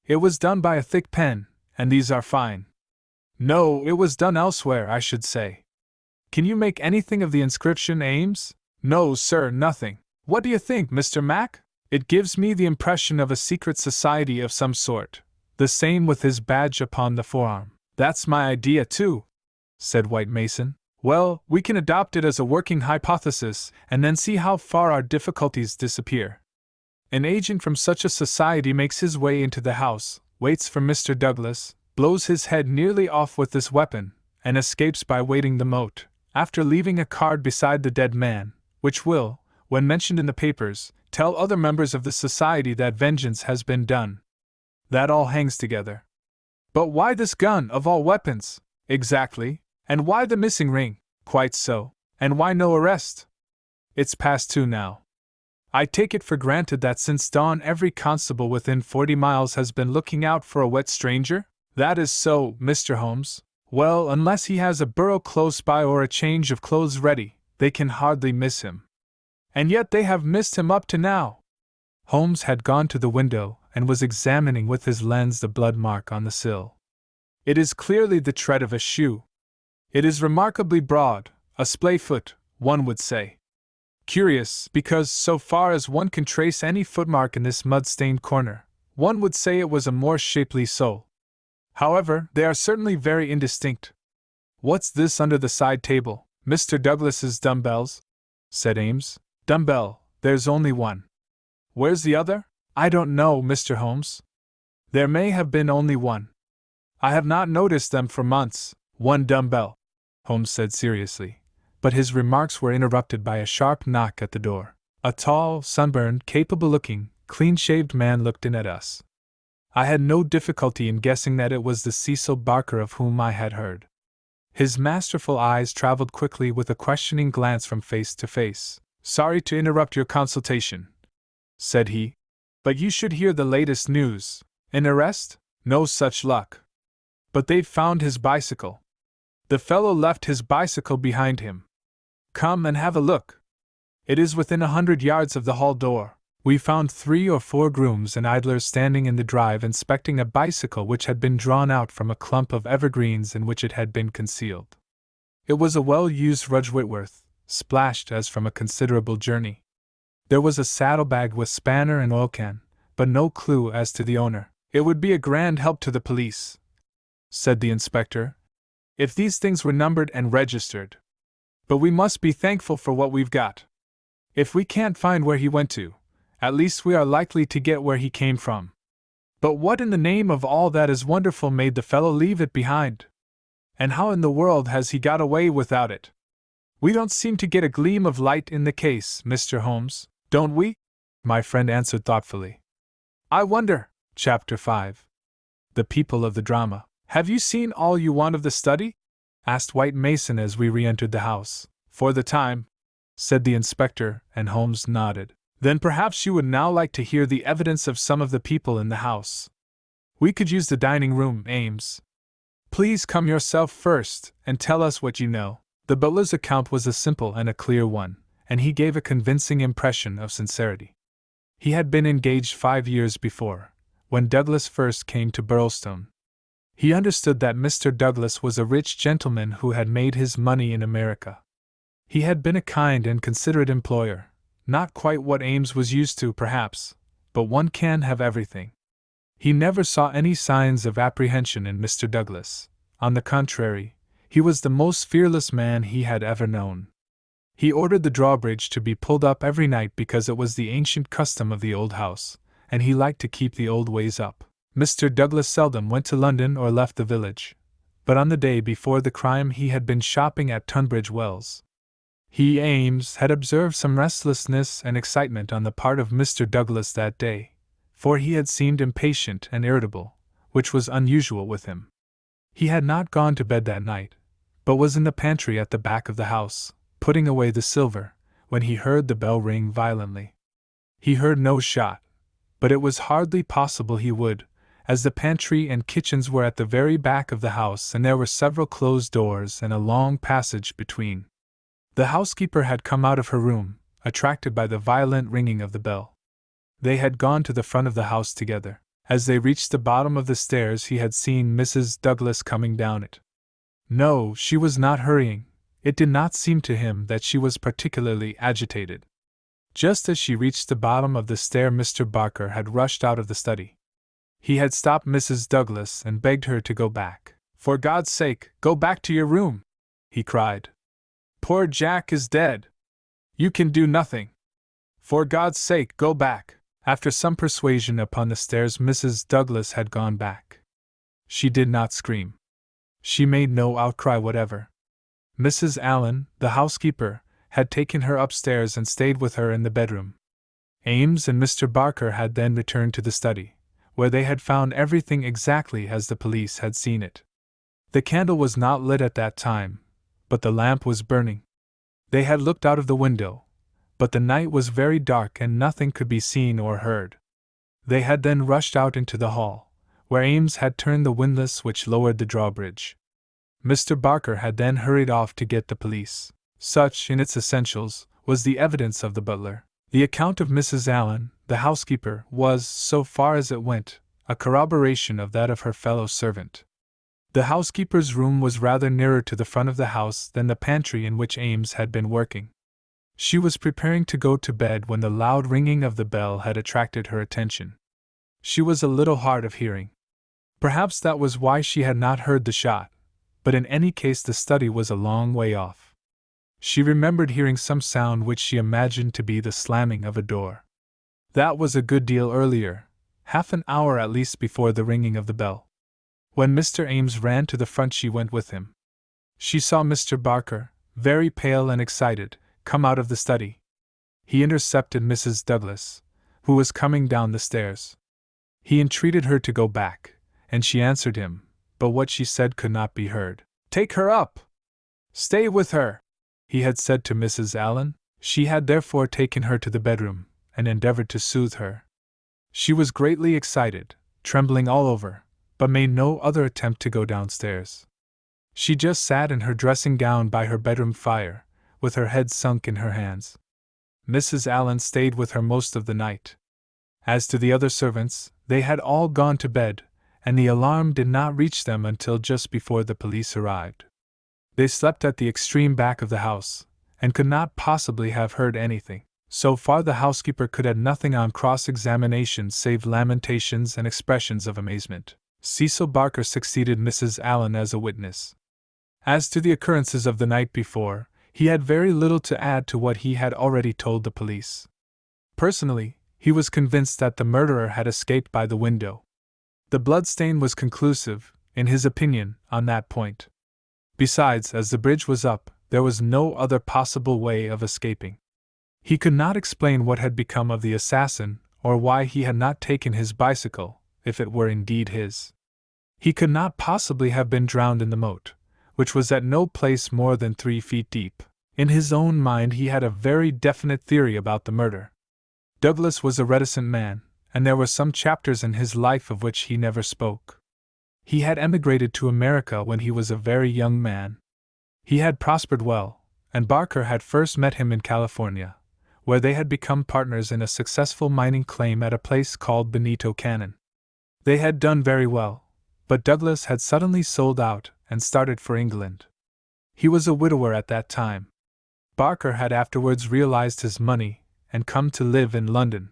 Speaker 1: It was done by a thick pen, and these are fine. No, it was done elsewhere, I should say. Can you make anything of the inscription, Ames? No, sir, nothing. What do you think, Mr. Mac? It gives me the impression of a secret society of some sort. The same with his badge upon the forearm. That's my idea, too, said White Mason. Well, we can adopt it as a working hypothesis and then see how far our difficulties disappear. An agent from such a society makes his way into the house, waits for Mr. Douglas, blows his head nearly off with this weapon, and escapes by wading the moat, after leaving a card beside the dead man, which will, when mentioned in the papers, tell other members of the society that vengeance has been done. That all hangs together. But why this gun, of all weapons? Exactly. And why the missing ring? Quite so. And why no arrest? It's past 2 now. I take it for granted that since dawn every constable within 40 miles has been looking out for a wet stranger? That is so, Mr. Holmes. Well, unless he has a burrow close by or a change of clothes ready, they can hardly miss him. And yet they have missed him up to now. Holmes had gone to the window and was examining with his lens the blood mark on the sill. It is clearly the tread of a shoe. It is remarkably broad, a splay foot, one would say. Curious, because so far as one can trace any footmark in this mud-stained corner, one would say it was a more shapely sole. However, they are certainly very indistinct. What's this under the side table? Mr. Douglas's dumbbells? Said Ames. Dumbbell, there's only one. Where's the other? I don't know, Mr. Holmes. There may have been only one. I have not noticed them for months. One dumbbell, Holmes said seriously, but his remarks were interrupted by a sharp knock at the door. A tall, sunburned, capable-looking, clean-shaved man looked in at us. I had no difficulty in guessing that it was the Cecil Barker of whom I had heard. His masterful eyes traveled quickly with a questioning glance from face to face. Sorry to interrupt your consultation, said he, but you should hear the latest news. An arrest? No such luck. But they've found his bicycle. The fellow left his bicycle behind him. Come and have a look. It is within 100 yards of the hall door. We found 3 or 4 grooms and idlers standing in the drive inspecting a bicycle which had been drawn out from a clump of evergreens in which it had been concealed. It was a well-used Rudge Whitworth, splashed as from a considerable journey. There was a saddlebag with spanner and oil can, but no clue as to the owner. It would be a grand help to the police, said the inspector, if these things were numbered and registered. But we must be thankful for what we've got. If we can't find where he went to, at least we are likely to get where he came from. But what in the name of all that is wonderful made the fellow leave it behind? And how in the world has he got away without it? We don't seem to get a gleam of light in the case, Mr. Holmes, don't we? My friend answered thoughtfully. I wonder. Chapter 5. The People of the Drama. Have you seen all you want of the study? Asked White Mason as we re-entered the house. For the time, said the inspector, and Holmes nodded. Then perhaps you would now like to hear the evidence of some of the people in the house. We could use the dining room, Ames. Please come yourself first, and tell us what you know. The butler's account was a simple and a clear one, and he gave a convincing impression of sincerity. He had been engaged 5 years before, when Douglas first came to Burlstone. He understood that Mr. Douglas was a rich gentleman who had made his money in America. He had been a kind and considerate employer, not quite what Ames was used to, perhaps, but one can have everything. He never saw any signs of apprehension in Mr. Douglas. On the contrary, he was the most fearless man he had ever known. He ordered the drawbridge to be pulled up every night because it was the ancient custom of the old house, and he liked to keep the old ways up. Mr. Douglas seldom went to London or left the village, but on the day before the crime he had been shopping at Tunbridge Wells. He, Ames, had observed some restlessness and excitement on the part of Mr. Douglas that day, for he had seemed impatient and irritable, which was unusual with him. He had not gone to bed that night, but was in the pantry at the back of the house, putting away the silver, when he heard the bell ring violently. He heard no shot, but it was hardly possible he would, as the pantry and kitchens were at the very back of the house and there were several closed doors and a long passage between. The housekeeper had come out of her room, attracted by the violent ringing of the bell. They had gone to the front of the house together. As they reached the bottom of the stairs, he had seen Mrs. Douglas coming down it. No, she was not hurrying. It did not seem to him that she was particularly agitated. Just as she reached the bottom of the stair, Mr. Barker had rushed out of the study. He had stopped Mrs. Douglas and begged her to go back. "For God's sake, go back to your room!" he cried. "Poor Jack is dead. You can do nothing. For God's sake, go back!" After some persuasion upon the stairs, Mrs. Douglas had gone back. She did not scream. She made no outcry whatever. Mrs. Allen, the housekeeper, had taken her upstairs and stayed with her in the bedroom. Ames and Mr. Barker had then returned to the study, where they had found everything exactly as the police had seen it. The candle was not lit at that time, but the lamp was burning. They had looked out of the window, but the night was very dark and nothing could be seen or heard. They had then rushed out into the hall, where Ames had turned the windlass which lowered the drawbridge. Mr. Barker had then hurried off to get the police. Such, in its essentials, was the evidence of the butler. The account of Mrs. Allen, the housekeeper, was, so far as it went, a corroboration of that of her fellow servant. The housekeeper's room was rather nearer to the front of the house than the pantry in which Ames had been working. She was preparing to go to bed when the loud ringing of the bell had attracted her attention. She was a little hard of hearing. Perhaps that was why she had not heard the shot, but in any case the study was a long way off. She remembered hearing some sound which she imagined to be the slamming of a door. That was a good deal earlier, half an hour at least before the ringing of the bell. When Mr. Ames ran to the front, she went with him. She saw Mr. Barker, very pale and excited, come out of the study. He intercepted Mrs. Douglas, who was coming down the stairs. He entreated her to go back, and she answered him, but what she said could not be heard. "Take her up! Stay with her!" he had said to Mrs. Allen. She had therefore taken her to the bedroom, and endeavored to soothe her. She was greatly excited, trembling all over, but made no other attempt to go downstairs. She just sat in her dressing gown by her bedroom fire, with her head sunk in her hands. Mrs. Allen stayed with her most of the night. As to the other servants, they had all gone to bed, and the alarm did not reach them until just before the police arrived. They slept at the extreme back of the house, and could not possibly have heard anything. So far the housekeeper could add nothing on cross-examination save lamentations and expressions of amazement. Cecil Barker succeeded Mrs. Allen as a witness. As to the occurrences of the night before, he had very little to add to what he had already told the police. Personally, he was convinced that the murderer had escaped by the window. The bloodstain was conclusive, in his opinion, on that point. Besides, as the bridge was up, there was no other possible way of escaping. He could not explain what had become of the assassin, or why he had not taken his bicycle, if it were indeed his. He could not possibly have been drowned in the moat, which was at no place more than 3 feet deep. In his own mind he had a very definite theory about the murder. Douglas was a reticent man, and there were some chapters in his life of which he never spoke. He had emigrated to America when he was a very young man. He had prospered well, and Barker had first met him in California, where they had become partners in a successful mining claim at a place called Benito Canyon. They had done very well, but Douglas had suddenly sold out and started for England. He was a widower at that time. Barker had afterwards realized his money and come to live in London.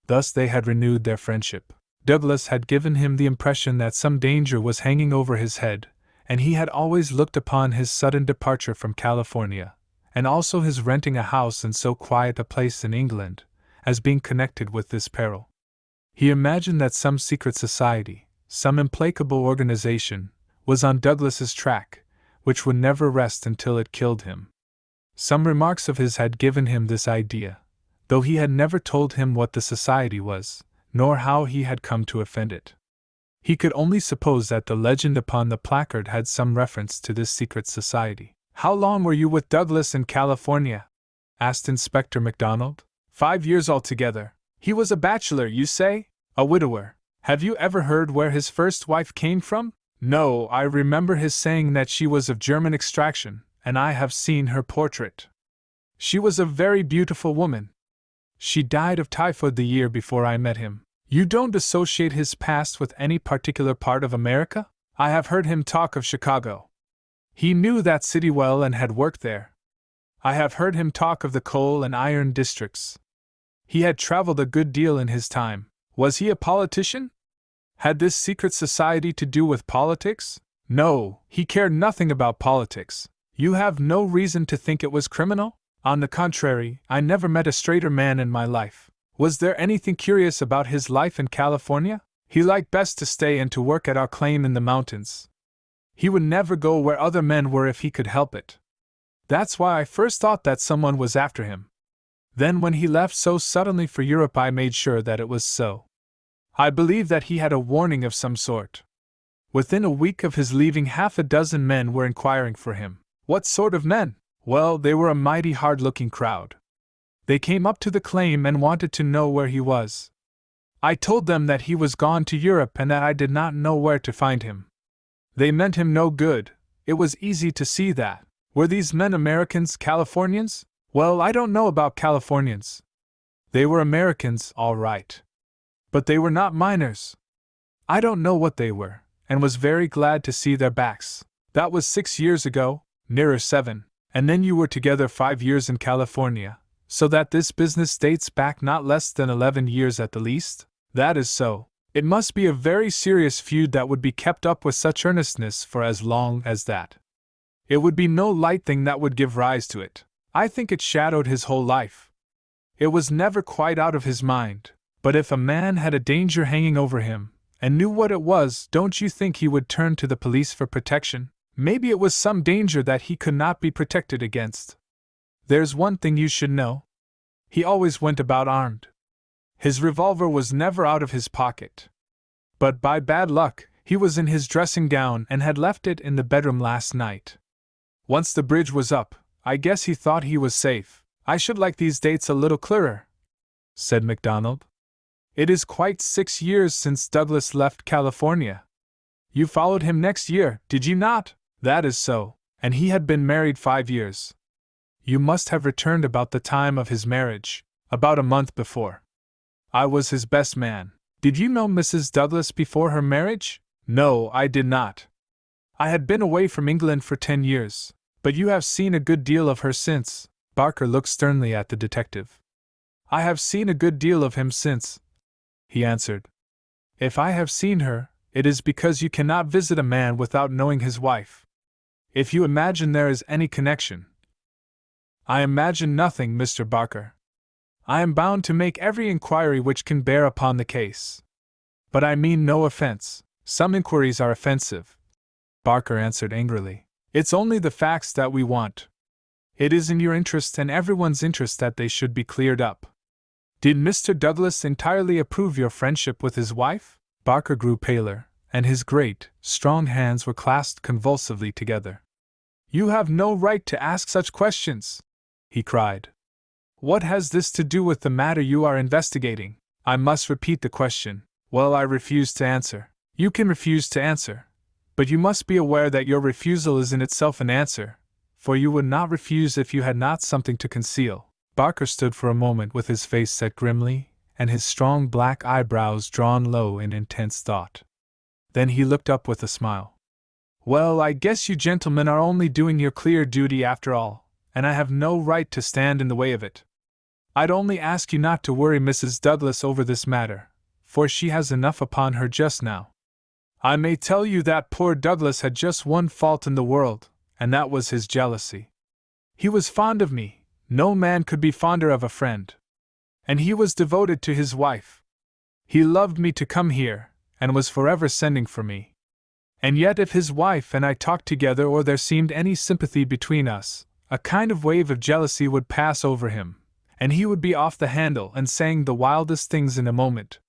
Speaker 1: Thus they had renewed their friendship. Douglas had given him the impression that some danger was hanging over his head, and he had always looked upon his sudden departure from California, and also his renting a house in so quiet a place in England, as being connected with this peril. He imagined that some secret society, some implacable organization, was on Douglas's track, which would never rest until it killed him. Some remarks of his had given him this idea, though he had never told him what the society was, nor how he had come to offend it. He could only suppose that the legend upon the placard had some reference to this secret society. "How long were you with Douglas in California?" asked Inspector MacDonald. 5 years altogether. He was a bachelor, you say? A widower. Have you ever heard where his first wife came from? No, I remember his saying that she was of German extraction, and I have seen her portrait. She was a very beautiful woman. She died of typhoid the year before I met him. You don't associate his past with any particular part of America? I have heard him talk of Chicago. He knew that city well and had worked there. I have heard him talk of the coal and iron districts. He had traveled a good deal in his time. Was he a politician? Had this secret society to do with politics? No, he cared nothing about politics. You have no reason to think it was criminal? On the contrary, I never met a straighter man in my life. Was there anything curious about his life in California? He liked best to stay and to work at our claim in the mountains. He would never go where other men were if he could help it. That's why I first thought that someone was after him. Then when he left so suddenly for Europe, I made sure that it was so. I believe that he had a warning of some sort. Within a week of his leaving, 6 men were inquiring for him. What sort of men? Well, they were a mighty hard-looking crowd. They came up to the claim and wanted to know where he was. I told them that he was gone to Europe and that I did not know where to find him. They meant him no good. It was easy to see that. Were these men Americans, Californians? Well, I don't know about Californians. They were Americans, all right. But they were not miners. I don't know what they were, and was very glad to see their backs. That was 6 years ago, nearer 7, and then you were together 5 years in California, so that this business dates back not less than 11 years at the least? That is so. It must be a very serious feud that would be kept up with such earnestness for as long as that. It would be no light thing that would give rise to it. I think it shadowed his whole life. It was never quite out of his mind, but if a man had a danger hanging over him, and knew what it was, don't you think he would turn to the police for protection? Maybe it was some danger that he could not be protected against. There's one thing you should know. He always went about armed. His revolver was never out of his pocket. But by bad luck, he was in his dressing gown and had left it in the bedroom last night. Once the bridge was up, I guess he thought he was safe. I should like these dates a little clearer, said MacDonald. It is quite 6 years since Douglas left California. You followed him next year, did you not? That is so, and he had been married 5 years. You must have returned about the time of his marriage, about a month before. I was his best man. Did you know Mrs. Douglas before her marriage? No, I did not. I had been away from England for 10 years, but you have seen a good deal of her since. Barker looked sternly at the detective. I have seen a good deal of him since, he answered. If I have seen her, it is because you cannot visit a man without knowing his wife. If you imagine there is any connection. I imagine nothing, Mr. Barker. I am bound to make every inquiry which can bear upon the case. But I mean no offense. Some inquiries are offensive, Barker answered angrily. It's only the facts that we want. It is in your interest and everyone's interest that they should be cleared up. Did Mr. Douglas entirely approve your friendship with his wife? Barker grew paler, and his great, strong hands were clasped convulsively together. You have no right to ask such questions, he cried. What has this to do with the matter you are investigating? I must repeat the question. Well, I refuse to answer. You can refuse to answer, but you must be aware that your refusal is in itself an answer, for you would not refuse if you had not something to conceal. Barker stood for a moment with his face set grimly, and his strong black eyebrows drawn low in intense thought. Then he looked up with a smile. Well, I guess you gentlemen are only doing your clear duty after all, and I have no right to stand in the way of it. I'd only ask you not to worry Mrs. Douglas over this matter, for she has enough upon her just now. I may tell you that poor Douglas had just one fault in the world, and that was his jealousy. He was fond of me. No man could be fonder of a friend. And he was devoted to his wife. He loved me to come here, and was forever sending for me. And yet if his wife and I talked together or there seemed any sympathy between us, a kind of wave of jealousy would pass over him, and he would be off the handle and saying the wildest things in a moment.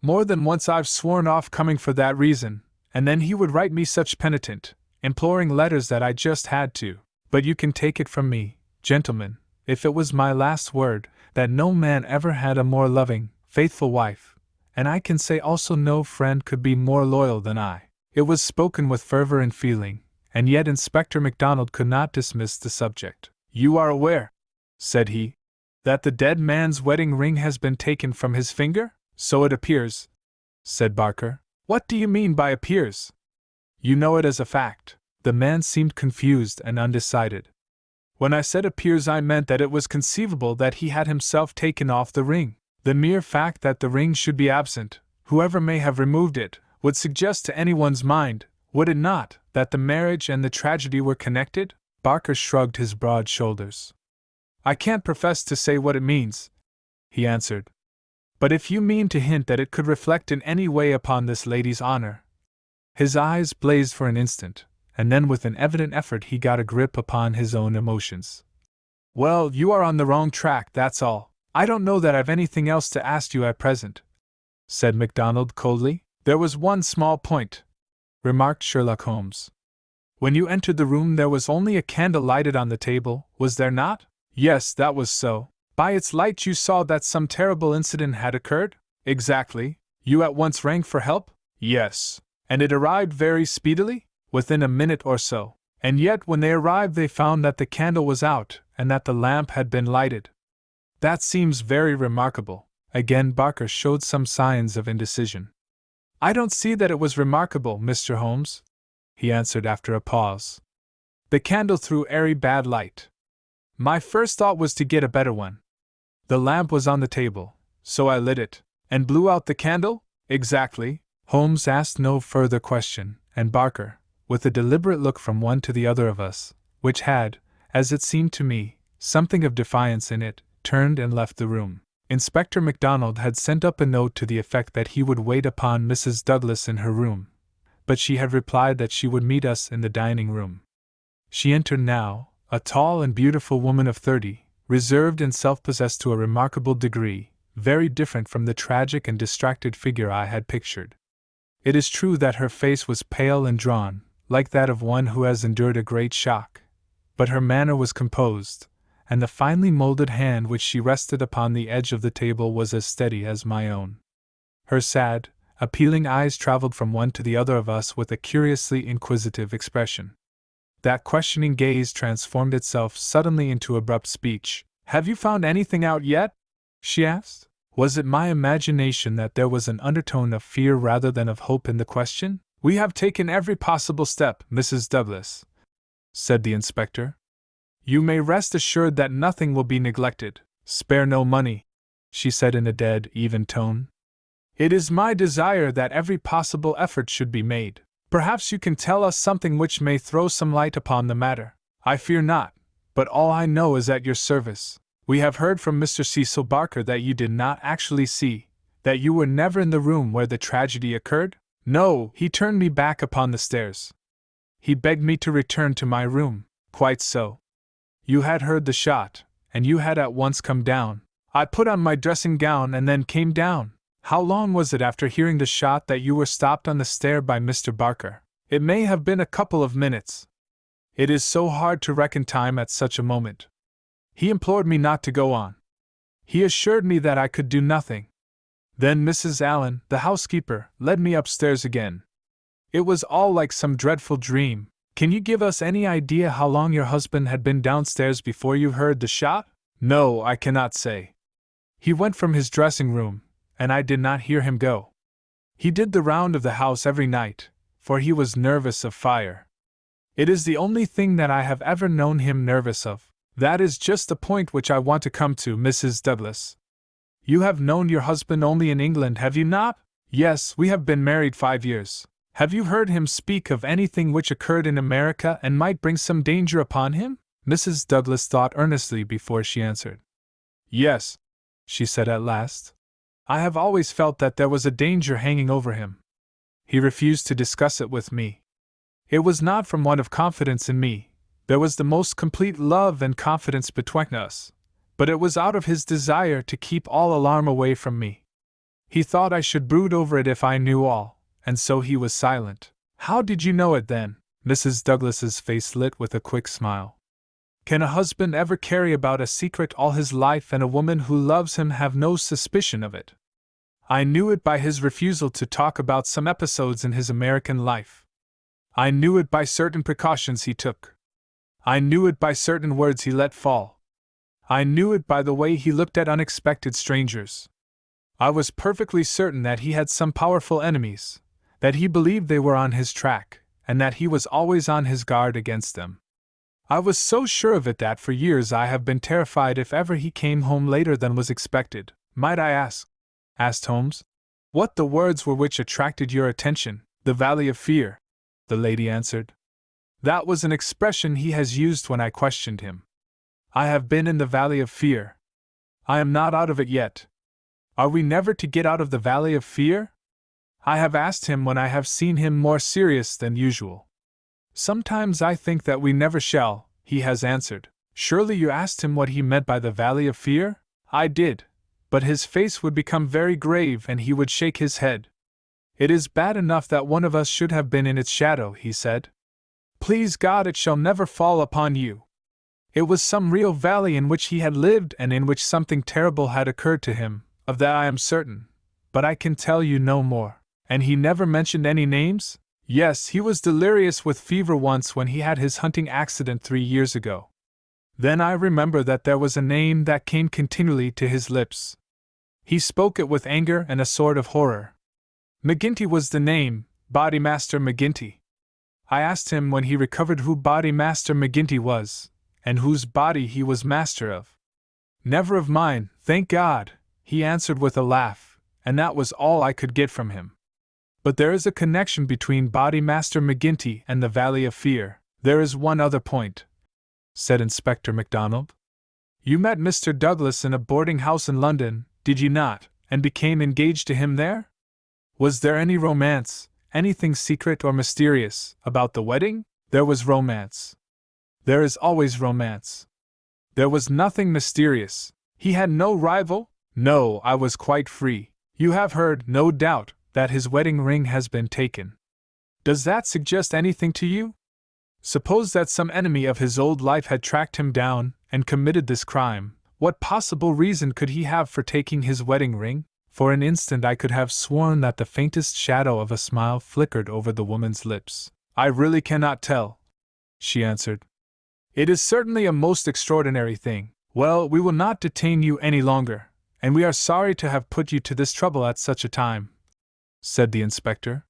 Speaker 1: More than once I've sworn off coming for that reason, and then he would write me such penitent, imploring letters that I just had to. But you can take it from me, gentlemen, if it was my last word, that no man ever had a more loving, faithful wife, and I can say also no friend could be more loyal than I. It was spoken with fervor and feeling, and yet Inspector MacDonald could not dismiss the subject. You are aware, said he, that the dead man's wedding ring has been taken from his finger? So it appears, said Barker. What do you mean by appears? You know it as a fact. The man seemed confused and undecided. When I said appears, I meant that it was conceivable that he had himself taken off the ring. The mere fact that the ring should be absent, whoever may have removed it, would suggest to anyone's mind, would it not, that the marriage and the tragedy were connected? Barker shrugged his broad shoulders. I can't profess to say what it means, he answered. But if you mean to hint that it could reflect in any way upon this lady's honor. His eyes blazed for an instant, and then with an evident effort he got a grip upon his own emotions. Well, you are on the wrong track, that's all. I don't know that I've anything else to ask you at present, said MacDonald coldly. There was one small point, remarked Sherlock Holmes. When you entered the room there was only a candle lighted on the table, was there not? Yes, that was so. By its light you saw that some terrible incident had occurred? Exactly. You at once rang for help? Yes. And it arrived very speedily? Within a minute or so. And yet when they arrived they found that the candle was out, and that the lamp had been lighted. That seems very remarkable. Again Barker showed some signs of indecision. I don't see that it was remarkable, Mr. Holmes, he answered after a pause. The candle threw airy bad light. My first thought was to get a better one. The lamp was on the table, so I lit it, and blew out the candle? Exactly. Holmes asked no further question, and Barker, with a deliberate look from one to the other of us, which had, as it seemed to me, something of defiance in it, turned and left the room. Inspector MacDonald had sent up a note to the effect that he would wait upon Mrs. Douglas in her room, but she had replied that she would meet us in the dining room. She entered now, a tall and beautiful woman of 30, reserved and self-possessed to a remarkable degree, very different from the tragic and distracted figure I had pictured. It is true that her face was pale and drawn, like that of one who has endured a great shock, but her manner was composed, and the finely molded hand which she rested upon the edge of the table was as steady as my own. Her sad, appealing eyes traveled from one to the other of us with a curiously inquisitive expression. That questioning gaze transformed itself suddenly into abrupt speech. Have you found anything out yet? She asked. Was it my imagination that there was an undertone of fear rather than of hope in the question? We have taken every possible step, Mrs. Douglas, said the inspector. You may rest assured that nothing will be neglected. Spare no money, she said in a dead, even tone. It is my desire that every possible effort should be made. Perhaps you can tell us something which may throw some light upon the matter. I fear not, but all I know is at your service. We have heard from Mr. Cecil Barker that you did not actually see, that you were never in the room where the tragedy occurred? No, he turned me back upon the stairs. He begged me to return to my room. Quite so. You had heard the shot, and you had at once come down. I put on my dressing gown and then came down. How long was it after hearing the shot that you were stopped on the stair by Mr. Barker? It may have been a couple of minutes. It is so hard to reckon time at such a moment. He implored me not to go on. He assured me that I could do nothing. Then Mrs. Allen, the housekeeper, led me upstairs again. It was all like some dreadful dream. Can you give us any idea how long your husband had been downstairs before you heard the shot? No, I cannot say. He went from his dressing room, and I did not hear him go. He did the round of the house every night, for he was nervous of fire. It is the only thing that I have ever known him nervous of. That is just the point which I want to come to, Mrs. Douglas. You have known your husband only in England, have you not? Yes, we have been married 5 years. Have you heard him speak of anything which occurred in America and might bring some danger upon him? Mrs. Douglas thought earnestly before she answered. Yes, she said at last. I have always felt that there was a danger hanging over him. He refused to discuss it with me. It was not from want of confidence in me. There was the most complete love and confidence between us, but it was out of his desire to keep all alarm away from me. He thought I should brood over it if I knew all, and so he was silent. How did you know it then? Mrs. Douglas's face lit with a quick smile. Can a husband ever carry about a secret all his life and a woman who loves him have no suspicion of it? I knew it by his refusal to talk about some episodes in his American life. I knew it by certain precautions he took. I knew it by certain words he let fall. I knew it by the way he looked at unexpected strangers. I was perfectly certain that he had some powerful enemies, that he believed they were on his track, and that he was always on his guard against them. I was so sure of it that for years I have been terrified if ever he came home later than was expected. Might I ask, asked Holmes, what the words were which attracted your attention? The Valley of Fear, the lady answered. That was an expression he has used when I questioned him. I have been in the Valley of Fear. I am not out of it yet. Are we never to get out of the Valley of Fear? I have asked him when I have seen him more serious than usual. Sometimes I think that we never shall, he has answered. Surely you asked him what he meant by the Valley of Fear? I did, but his face would become very grave and he would shake his head. It is bad enough that one of us should have been in its shadow, he said. Please God it shall never fall upon you. It was some real valley in which he had lived and in which something terrible had occurred to him, of that I am certain, but I can tell you no more. And he never mentioned any names? Yes, he was delirious with fever once when he had his hunting accident 3 years ago. Then I remember that there was a name that came continually to his lips. He spoke it with anger and a sort of horror. McGinty was the name, Bodymaster McGinty. I asked him when he recovered who Bodymaster McGinty was, and whose body he was master of. Never of mine, thank God, he answered with a laugh, and that was all I could get from him. But there is a connection between Bodymaster McGinty and the Valley of Fear. There is one other point, said Inspector MacDonald. You met Mr. Douglas in a boarding house in London, did you not, and became engaged to him there? Was there any romance, anything secret or mysterious, about the wedding? There was romance. There is always romance. There was nothing mysterious. He had no rival? No, I was quite free. You have heard, no doubt, that his wedding ring has been taken. Does that suggest anything to you? Suppose that some enemy of his old life had tracked him down and committed this crime, what possible reason could he have for taking his wedding ring? For an instant I could have sworn that the faintest shadow of a smile flickered over the woman's lips. I really cannot tell, she answered. It is certainly a most extraordinary thing. Well, we will not detain you any longer, and we are sorry to have put you to this trouble at such a time, said the inspector.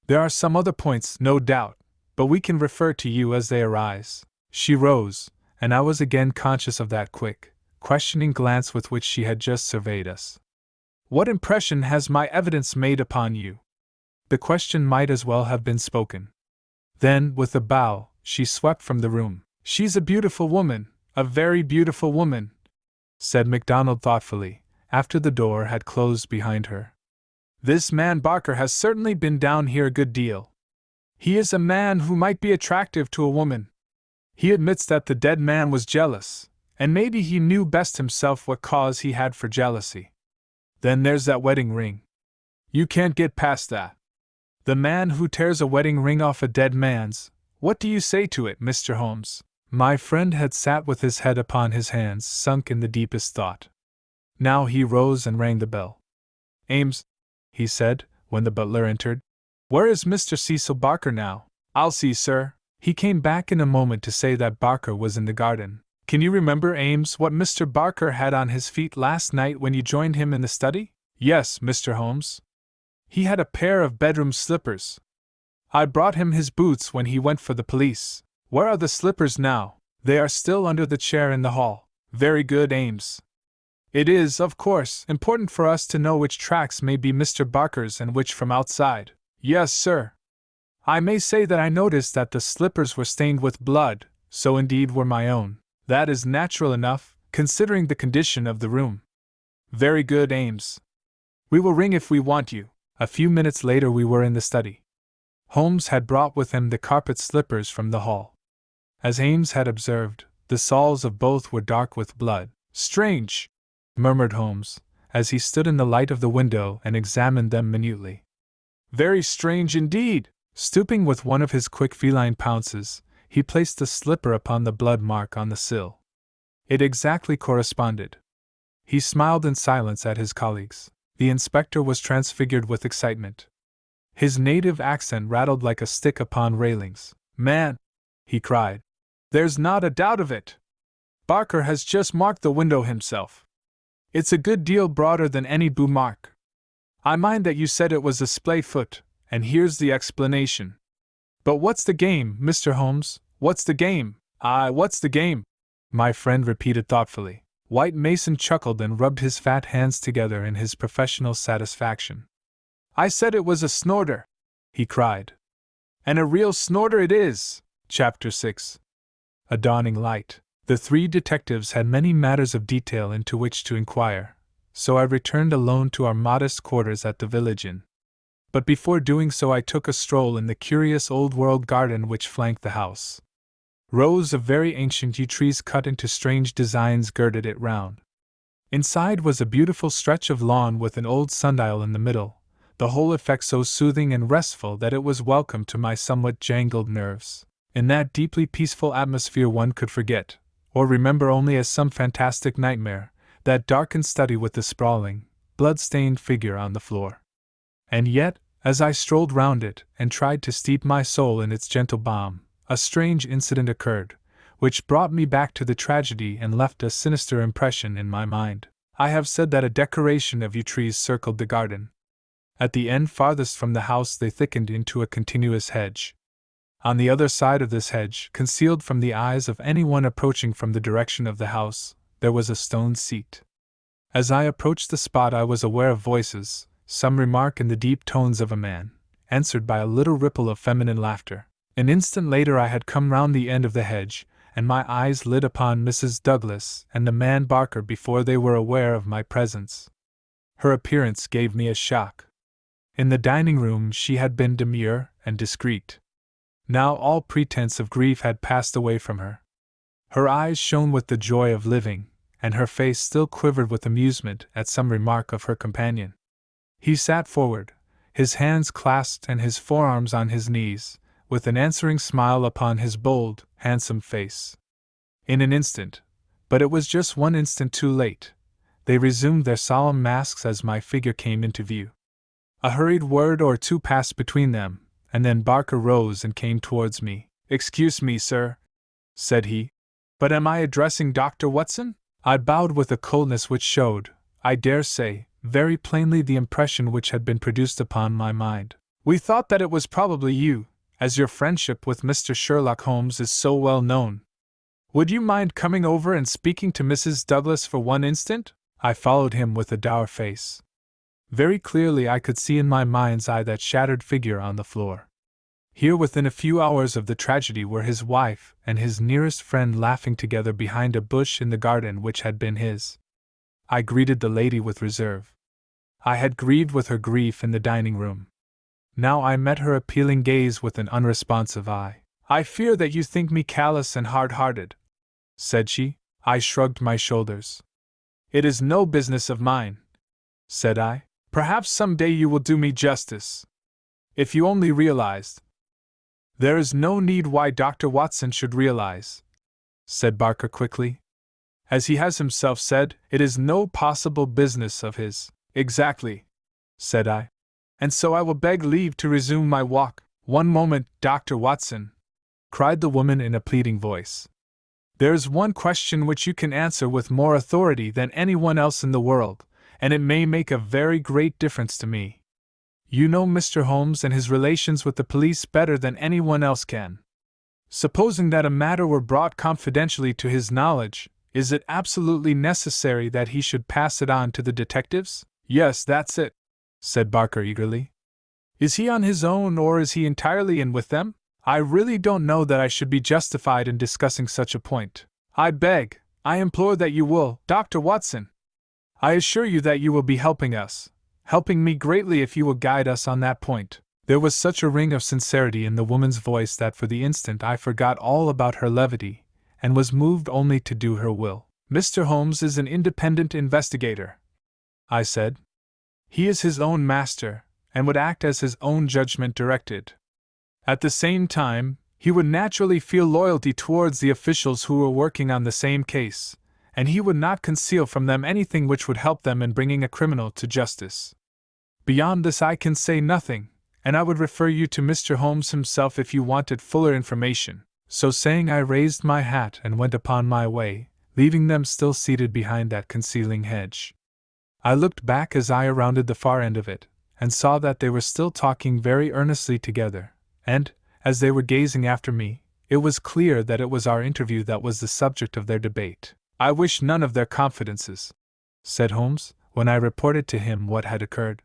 Speaker 1: There are some other points, no doubt, but we can refer to you as they arise. She rose, and I was again conscious of that quick, questioning glance with which she had just surveyed us. What impression has my evidence made upon you? The question might as well have been spoken. Then, with a bow, she swept from the room. She's a beautiful woman, a very beautiful woman, said MacDonald thoughtfully, after the door had closed behind her. This man Barker has certainly been down here a good deal. He is a man who might be attractive to a woman. He admits that the dead man was jealous, and maybe he knew best himself what cause he had for jealousy. Then there's that wedding ring. You can't get past that. The man who tears a wedding ring off a dead man's, what do you say to it, Mr. Holmes? My friend had sat with his head upon his hands, sunk in the deepest thought. Now he rose and rang the bell. Ames, he said, when the butler entered. Where is Mr. Cecil Barker now? I'll see, sir. He came back in a moment to say that Barker was in the garden. Can you remember, Ames, what Mr. Barker had on his feet last night when you joined him in the study? Yes, Mr. Holmes. He had a pair of bedroom slippers. I brought him his boots when he went for the police. Where are the slippers now? They are still under the chair in the hall. Very good, Ames. It is, of course, important for us to know which tracks may be Mr. Barker's and which from outside. Yes, sir. I may say that I noticed that the slippers were stained with blood, so indeed were my own. That is natural enough, considering the condition of the room. Very good, Ames. We will ring if we want you. A few minutes later we were in the study. Holmes had brought with him the carpet slippers from the hall. As Ames had observed, the soles of both were dark with blood. Strange, murmured Holmes, as he stood in the light of the window and examined them minutely. Very strange indeed! Stooping with one of his quick feline pounces, he placed the slipper upon the blood mark on the sill. It exactly corresponded. He smiled in silence at his colleagues. The inspector was transfigured with excitement. His native accent rattled like a stick upon railings. Man, he cried, there's not a doubt of it. Barker has just marked the window himself. It's a good deal broader than any boot mark. I mind that you said it was a splay foot, and here's the explanation. But what's the game, Mr. Holmes? What's the game? Aye, what's the game? My friend repeated thoughtfully. White Mason chuckled and rubbed his fat hands together in his professional satisfaction. I said it was a snorter, he cried. And a real snorter it is. Chapter 6. A dawning light. The three detectives had many matters of detail into which to inquire, so I returned alone to our modest quarters at the village inn. But before doing so I took a stroll in the curious old-world garden which flanked the house. Rows of very ancient yew trees cut into strange designs girded it round. Inside was a beautiful stretch of lawn with an old sundial in the middle, the whole effect so soothing and restful that it was welcome to my somewhat jangled nerves. In that deeply peaceful atmosphere one could forget, or remember only as some fantastic nightmare, that darkened study with the sprawling, blood-stained figure on the floor. And yet, as I strolled round it and tried to steep my soul in its gentle balm, a strange incident occurred, which brought me back to the tragedy and left a sinister impression in my mind. I have said that a decoration of yew trees circled the garden. At the end farthest from the house they thickened into a continuous hedge. On the other side of this hedge, concealed from the eyes of anyone approaching from the direction of the house, there was a stone seat. As I approached the spot I was aware of voices, some remark in the deep tones of a man, answered by a little ripple of feminine laughter. An instant later I had come round the end of the hedge, and my eyes lit upon Mrs. Douglas and the man Barker before they were aware of my presence. Her appearance gave me a shock. In the dining room she had been demure and discreet. Now all pretense of grief had passed away from her. Her eyes shone with the joy of living, and her face still quivered with amusement at some remark of her companion. He sat forward, his hands clasped and his forearms on his knees, with an answering smile upon his bold, handsome face. In an instant, but it was just one instant too late, they resumed their solemn masks as my figure came into view. A hurried word or two passed between them, and then Barker rose and came towards me. "Excuse me, sir," said he, "but am I addressing Dr. Watson?" I bowed with a coldness which showed, I dare say, very plainly the impression which had been produced upon my mind. "We thought that it was probably you, as your friendship with Mr. Sherlock Holmes is so well known. Would you mind coming over and speaking to Mrs. Douglas for one instant?" I followed him with a dour face. Very clearly I could see in my mind's eye that shattered figure on the floor. Here within a few hours of the tragedy were his wife and his nearest friend laughing together behind a bush in the garden which had been his. I greeted the lady with reserve. I had grieved with her grief in the dining room. Now I met her appealing gaze with an unresponsive eye. "I fear that you think me callous and hard-hearted," said she. I shrugged my shoulders. "It is no business of mine," said I. "Perhaps some day you will do me justice. If you only realized—" "There is no need why Dr. Watson should realize," said Barker quickly. "As he has himself said, it is no possible business of his." "Exactly," said I. "And so I will beg leave to resume my walk." "One moment, Dr. Watson," cried the woman in a pleading voice. "There is one question which you can answer with more authority than anyone else in the world, and it may make a very great difference to me. You know Mr. Holmes and his relations with the police better than anyone else can. Supposing that a matter were brought confidentially to his knowledge, is it absolutely necessary that he should pass it on to the detectives?" "Yes, that's it," said Barker eagerly. "Is he on his own or is he entirely in with them? I really don't know that I should be justified in discussing such a point. I beg, I implore that you will, Dr. Watson. I assure you that you will be helping us, helping me greatly if you will guide us on that point." There was such a ring of sincerity in the woman's voice that for the instant I forgot all about her levity, and was moved only to do her will. "Mr. Holmes is an independent investigator," I said. He is his own master, and would act as his own judgment directed. At the same time, he would naturally feel loyalty towards the officials who were working on the same case, and he would not conceal from them anything which would help them in bringing a criminal to justice. Beyond this I can say nothing, and I would refer you to Mr. Holmes himself if you wanted fuller information. So saying, I raised my hat and went upon my way, leaving them still seated behind that concealing hedge. I looked back as I rounded the far end of it, and saw that they were still talking very earnestly together, and, as they were gazing after me, it was clear that it was our interview that was the subject of their debate. I wish none of their confidences, said Holmes, when I reported to him what had occurred.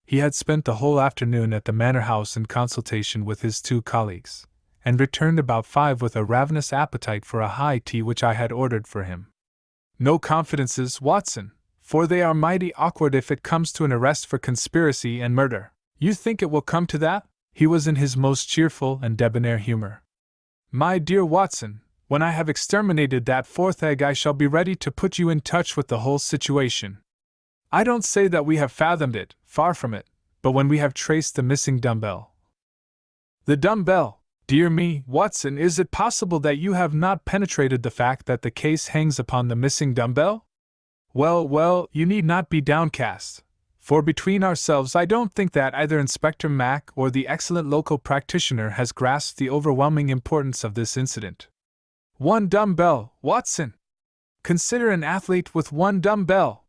Speaker 1: He had spent the whole afternoon at the manor house in consultation with his 2 colleagues, and returned about 5 with a ravenous appetite for a high tea which I had ordered for him. No confidences, Watson, for they are mighty awkward if it comes to an arrest for conspiracy and murder. You think it will come to that? He was in his most cheerful and debonair humor. My dear Watson, when I have exterminated that 4th egg I shall be ready to put you in touch with the whole situation. I don't say that we have fathomed it, far from it, but when we have traced the missing dumbbell. The dumbbell! Dear me, Watson, is it possible that you have not penetrated the fact that the case hangs upon the missing dumbbell? Well, you need not be downcast, for between ourselves I don't think that either Inspector Mack or the excellent local practitioner has grasped the overwhelming importance of this incident. 1 dumbbell, Watson! Consider an athlete with 1 dumbbell!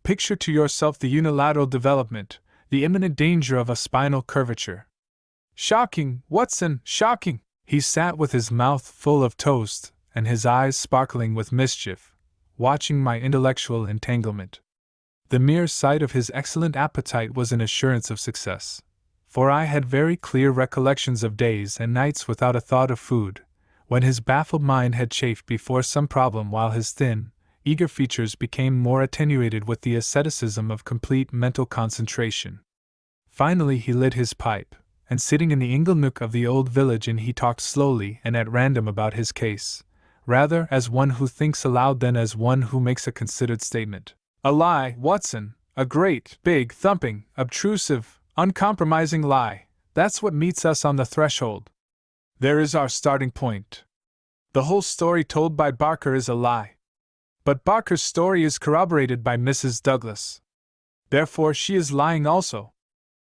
Speaker 1: Picture to yourself the unilateral development, the imminent danger of a spinal curvature. Shocking, Watson, shocking! He sat with his mouth full of toast, and his eyes sparkling with mischief, watching my intellectual entanglement. The mere sight of his excellent appetite was an assurance of success, for I had very clear recollections of days and nights without a thought of food, when his baffled mind had chafed before some problem while his thin, eager features became more attenuated with the asceticism of complete mental concentration. Finally he lit his pipe, and sitting in the ingle nook of the old village inn he talked slowly and at random about his case, rather as one who thinks aloud than as one who makes a considered statement. A lie, Watson, a great, big, thumping, obtrusive, uncompromising lie, that's what meets us on the threshold. There is our starting point. The whole story told by Barker is a lie. But Barker's story is corroborated by Mrs. Douglas. Therefore she is lying also.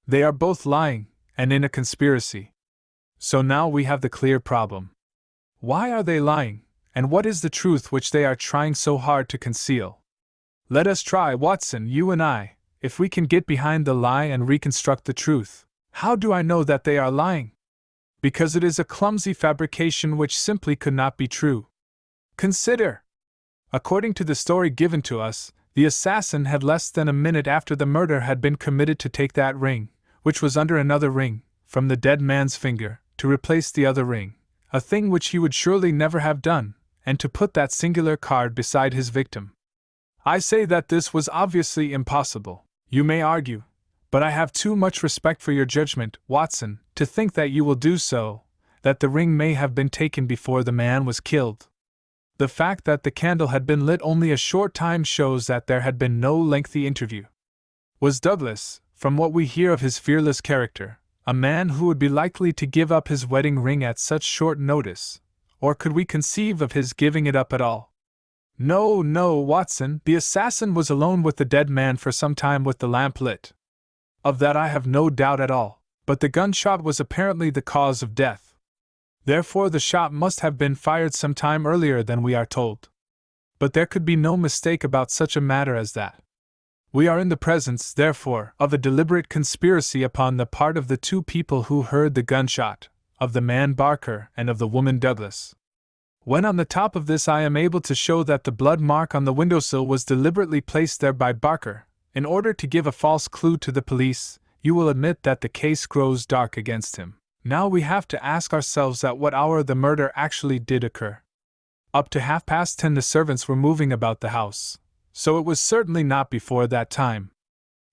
Speaker 1: They are both lying, and in a conspiracy. So now we have the clear problem. Why are they lying, and what is the truth which they are trying so hard to conceal? Let us try, Watson, you and I, if we can get behind the lie and reconstruct the truth. How do I know that they are lying? Because it is a clumsy fabrication which simply could not be true. Consider! According to the story given to us, the assassin had less than a minute after the murder had been committed to take that ring, which was under another ring, from the dead man's finger, to replace the other ring, a thing which he would surely never have done, and to put that singular card beside his victim. I say that this was obviously impossible. You may argue, but I have too much respect for your judgment, Watson, to think that you will do so, that the ring may have been taken before the man was killed. The fact that the candle had been lit only a short time shows that there had been no lengthy interview. Was Douglas, from what we hear of his fearless character, a man who would be likely to give up his wedding ring at such short notice, or could we conceive of his giving it up at all? No, Watson, the assassin was alone with the dead man for some time with the lamp lit. Of that I have no doubt at all, but the gunshot was apparently the cause of death. Therefore the shot must have been fired some time earlier than we are told. But there could be no mistake about such a matter as that. We are in the presence, therefore, of a deliberate conspiracy upon the part of the 2 people who heard the gunshot, of the man Barker and of the woman Douglas. When on the top of this I am able to show that the blood mark on the windowsill was deliberately placed there by Barker, in order to give a false clue to the police, you will admit that the case grows dark against him. Now we have to ask ourselves at what hour the murder actually did occur. Up to 10:30 the servants were moving about the house, so it was certainly not before that time.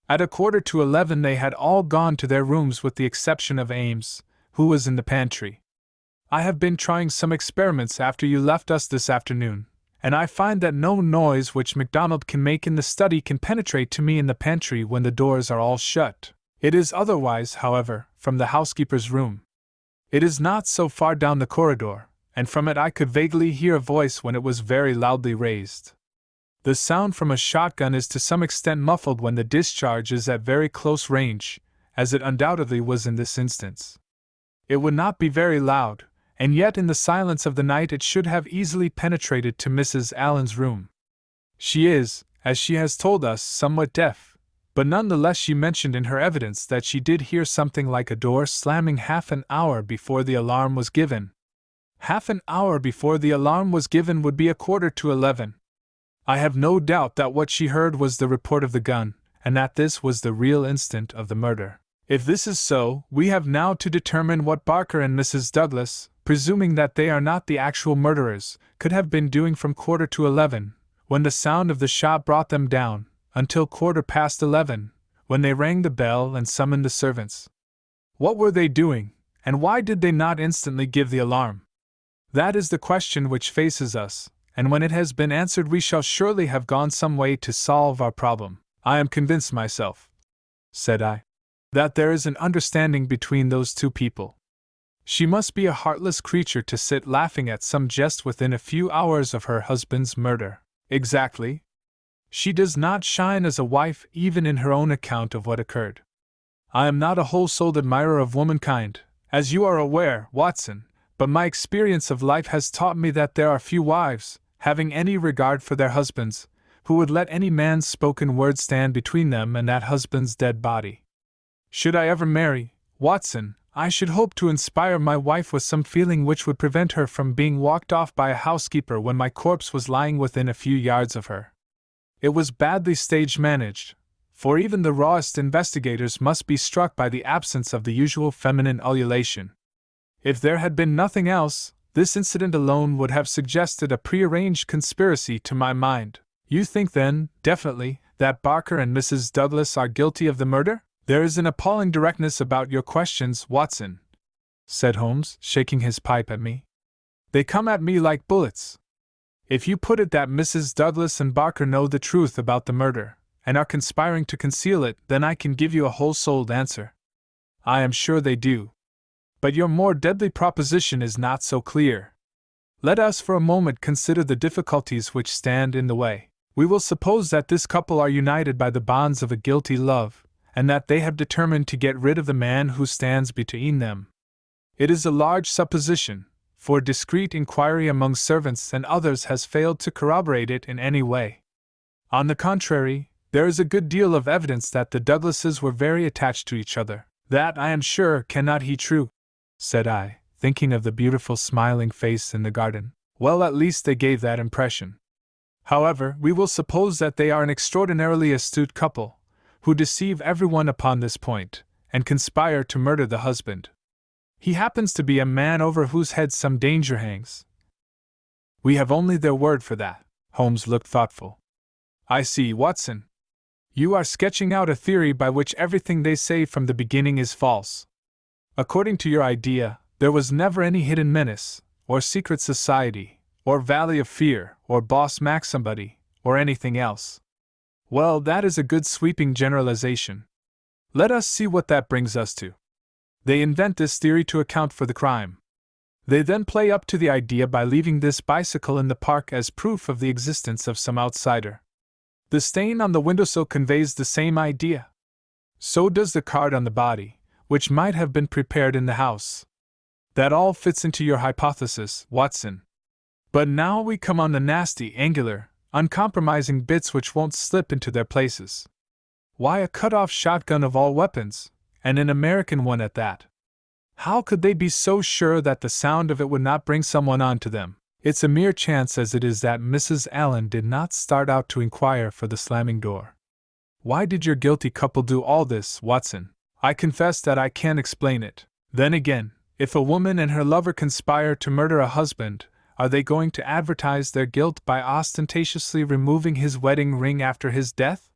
Speaker 1: At 11:15 they had all gone to their rooms with the exception of Ames, who was in the pantry. I have been trying some experiments after you left us this afternoon, and I find that no noise which MacDonald can make in the study can penetrate to me in the pantry when the doors are all shut. It is otherwise, however, from the housekeeper's room. It is not so far down the corridor, and from it I could vaguely hear a voice when it was very loudly raised. The sound from a shotgun is to some extent muffled when the discharge is at very close range, as it undoubtedly was in this instance. It would not be very loud, and yet in the silence of the night it should have easily penetrated to Mrs. Allen's room. She is, as she has told us, somewhat deaf, but none the less she mentioned in her evidence that she did hear something like a door slamming half an hour before the alarm was given. Half an hour before the alarm was given would be 11:15. I have no doubt that what she heard was the report of the gun, and that this was the real instant of the murder. If this is so, we have now to determine what Barker and Mrs. Douglas, presuming that they are not the actual murderers, could have been doing from 11:15, when the sound of the shot brought them down, until 11:15, when they rang the bell and summoned the servants. What were they doing, and why did they not instantly give the alarm? That is the question which faces us, and when it has been answered we shall surely have gone some way to solve our problem. I am convinced myself, said I, that there is an understanding between those two people. She must be a heartless creature to sit laughing at some jest within a few hours of her husband's murder. Exactly. She does not shine as a wife even in her own account of what occurred. I am not a whole-souled admirer of womankind, as you are aware, Watson, but my experience of life has taught me that there are few wives, having any regard for their husbands, who would let any man's spoken word stand between them and that husband's dead body. Should I ever marry, Watson, I should hope to inspire my wife with some feeling which would prevent her from being walked off by a housekeeper when my corpse was lying within a few yards of her. It was badly stage managed, for even the rawest investigators must be struck by the absence of the usual feminine ululation. If there had been nothing else, this incident alone would have suggested a prearranged conspiracy to my mind. You think then, definitely, that Barker and Mrs. Douglas are guilty of the murder? There is an appalling directness about your questions, Watson, said Holmes, shaking his pipe at me. They come at me like bullets. If you put it that Mrs. Douglas and Barker know the truth about the murder, and are conspiring to conceal it, then I can give you a whole-souled answer. I am sure they do. But your more deadly proposition is not so clear. Let us for a moment consider the difficulties which stand in the way. We will suppose that this couple are united by the bonds of a guilty love, and that they have determined to get rid of the man who stands between them. It is a large supposition, for discreet inquiry among servants and others has failed to corroborate it in any way. On the contrary, there is a good deal of evidence that the Douglases were very attached to each other. That, I am sure, cannot be true, said I, thinking of the beautiful smiling face in the garden. Well, at least they gave that impression. However, we will suppose that they are an extraordinarily astute couple, who deceive everyone upon this point, and conspire to murder the husband. He happens to be a man over whose head some danger hangs. We have only their word for that. Holmes looked thoughtful. I see, Watson. You are sketching out a theory by which everything they say from the beginning is false. According to your idea, there was never any hidden menace, or secret society, or valley of fear, or boss Mac somebody, or anything else. Well, that is a good sweeping generalization. Let us see what that brings us to. They invent this theory to account for the crime. They then play up to the idea by leaving this bicycle in the park as proof of the existence of some outsider. The stain on the windowsill conveys the same idea. So does the card on the body, which might have been prepared in the house. That all fits into your hypothesis, Watson. But now we come on the nasty, angular, uncompromising bits which won't slip into their places. Why a cut-off shotgun of all weapons, and an American one at that? How could they be so sure that the sound of it would not bring someone on to them? It's a mere chance as it is that Mrs. Allen did not start out to inquire for the slamming door. Why did your guilty couple do all this, Watson? I confess that I can't explain it. Then again, if a woman and her lover conspire to murder a husband, are they going to advertise their guilt by ostentatiously removing his wedding ring after his death?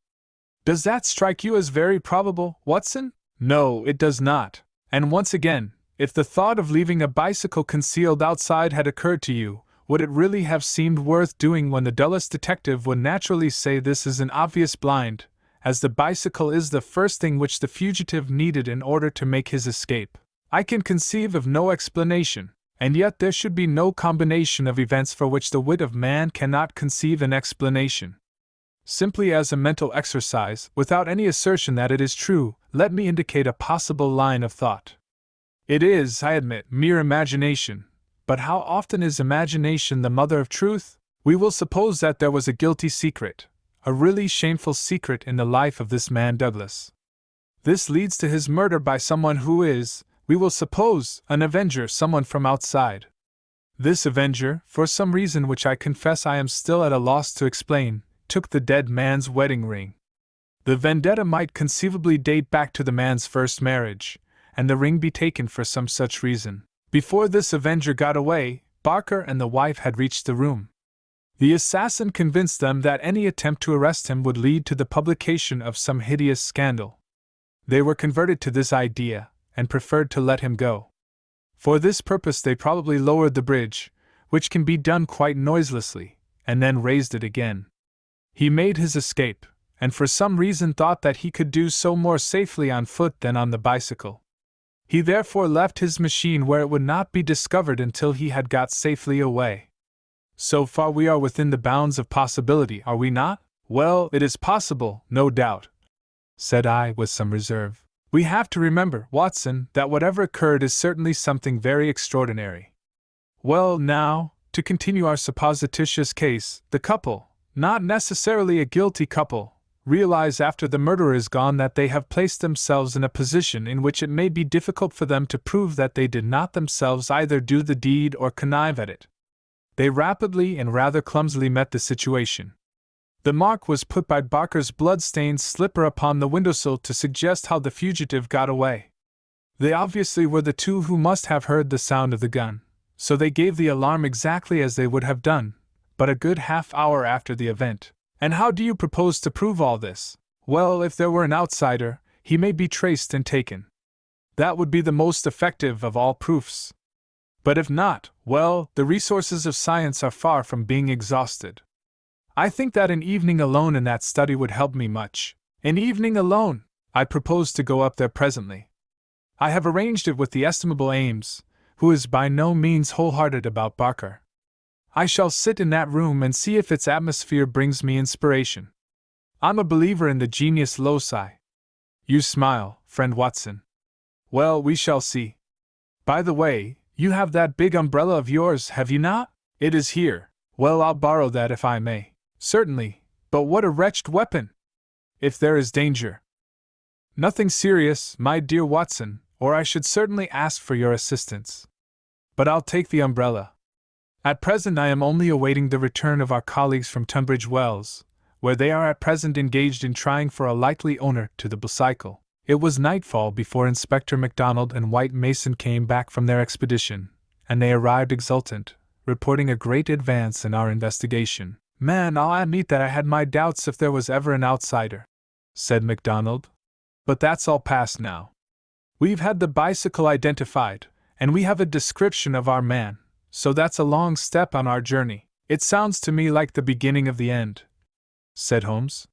Speaker 1: Does that strike you as very probable, Watson? No, it does not. And once again, if the thought of leaving a bicycle concealed outside had occurred to you, would it really have seemed worth doing when the dullest detective would naturally say this is an obvious blind, as the bicycle is the first thing which the fugitive needed in order to make his escape? I can conceive of no explanation, and yet there should be no combination of events for which the wit of man cannot conceive an explanation. Simply as a mental exercise, without any assertion that it is true, let me indicate a possible line of thought. It is, I admit, mere imagination, but how often is imagination the mother of truth? We will suppose that there was a guilty secret, a really shameful secret in the life of this man Douglas. This leads to his murder by someone who is, we will suppose, an avenger, someone from outside. This avenger, for some reason which I confess I am still at a loss to explain, took the dead man's wedding ring. The vendetta might conceivably date back to the man's first marriage, and the ring be taken for some such reason. Before this avenger got away, Barker and the wife had reached the room. The assassin convinced them that any attempt to arrest him would lead to the publication of some hideous scandal. They were converted to this idea, and preferred to let him go. For this purpose they probably lowered the bridge, which can be done quite noiselessly, and then raised it again. He made his escape, and for some reason thought that he could do so more safely on foot than on the bicycle. He therefore left his machine where it would not be discovered until he had got safely away. So far we are within the bounds of possibility, are we not? Well, it is possible, no doubt, said I with some reserve. We have to remember, Watson, that whatever occurred is certainly something very extraordinary. Well, now, to continue our supposititious case, the couple, not necessarily a guilty couple, realize after the murderer is gone that they have placed themselves in a position in which it may be difficult for them to prove that they did not themselves either do the deed or connive at it. They rapidly and rather clumsily met the situation. The mark was put by Barker's blood-stained slipper upon the windowsill to suggest how the fugitive got away. They obviously were the two who must have heard the sound of the gun, so they gave the alarm exactly as they would have done, but a good half-hour after the event. And how do you propose to prove all this? Well, if there were an outsider, he may be traced and taken. That would be the most effective of all proofs. But if not, well, the resources of science are far from being exhausted. I think that an evening alone in that study would help me much. An evening alone! I propose to go up there presently. I have arranged it with the estimable Ames, who is by no means wholehearted about Barker. I shall sit in that room and see if its atmosphere brings me inspiration. I'm a believer in the genius loci. You smile, friend Watson. Well, we shall see. By the way, you have that big umbrella of yours, have you not? It is here. Well, I'll borrow that if I may. Certainly, but what a wretched weapon! If there is danger. Nothing serious, my dear Watson, or I should certainly ask for your assistance. But I'll take the umbrella. At present I am only awaiting the return of our colleagues from Tunbridge Wells, where they are at present engaged in trying for a likely owner to the bicycle. It was nightfall before Inspector MacDonald and White Mason came back from their expedition, and they arrived exultant, reporting a great advance in our investigation. Man, I'll admit that I had my doubts if there was ever an outsider, said MacDonald. But that's all past now. We've had the bicycle identified, and we have a description of our man. So that's a long step on our journey. It sounds to me like the beginning of the end, said Holmes.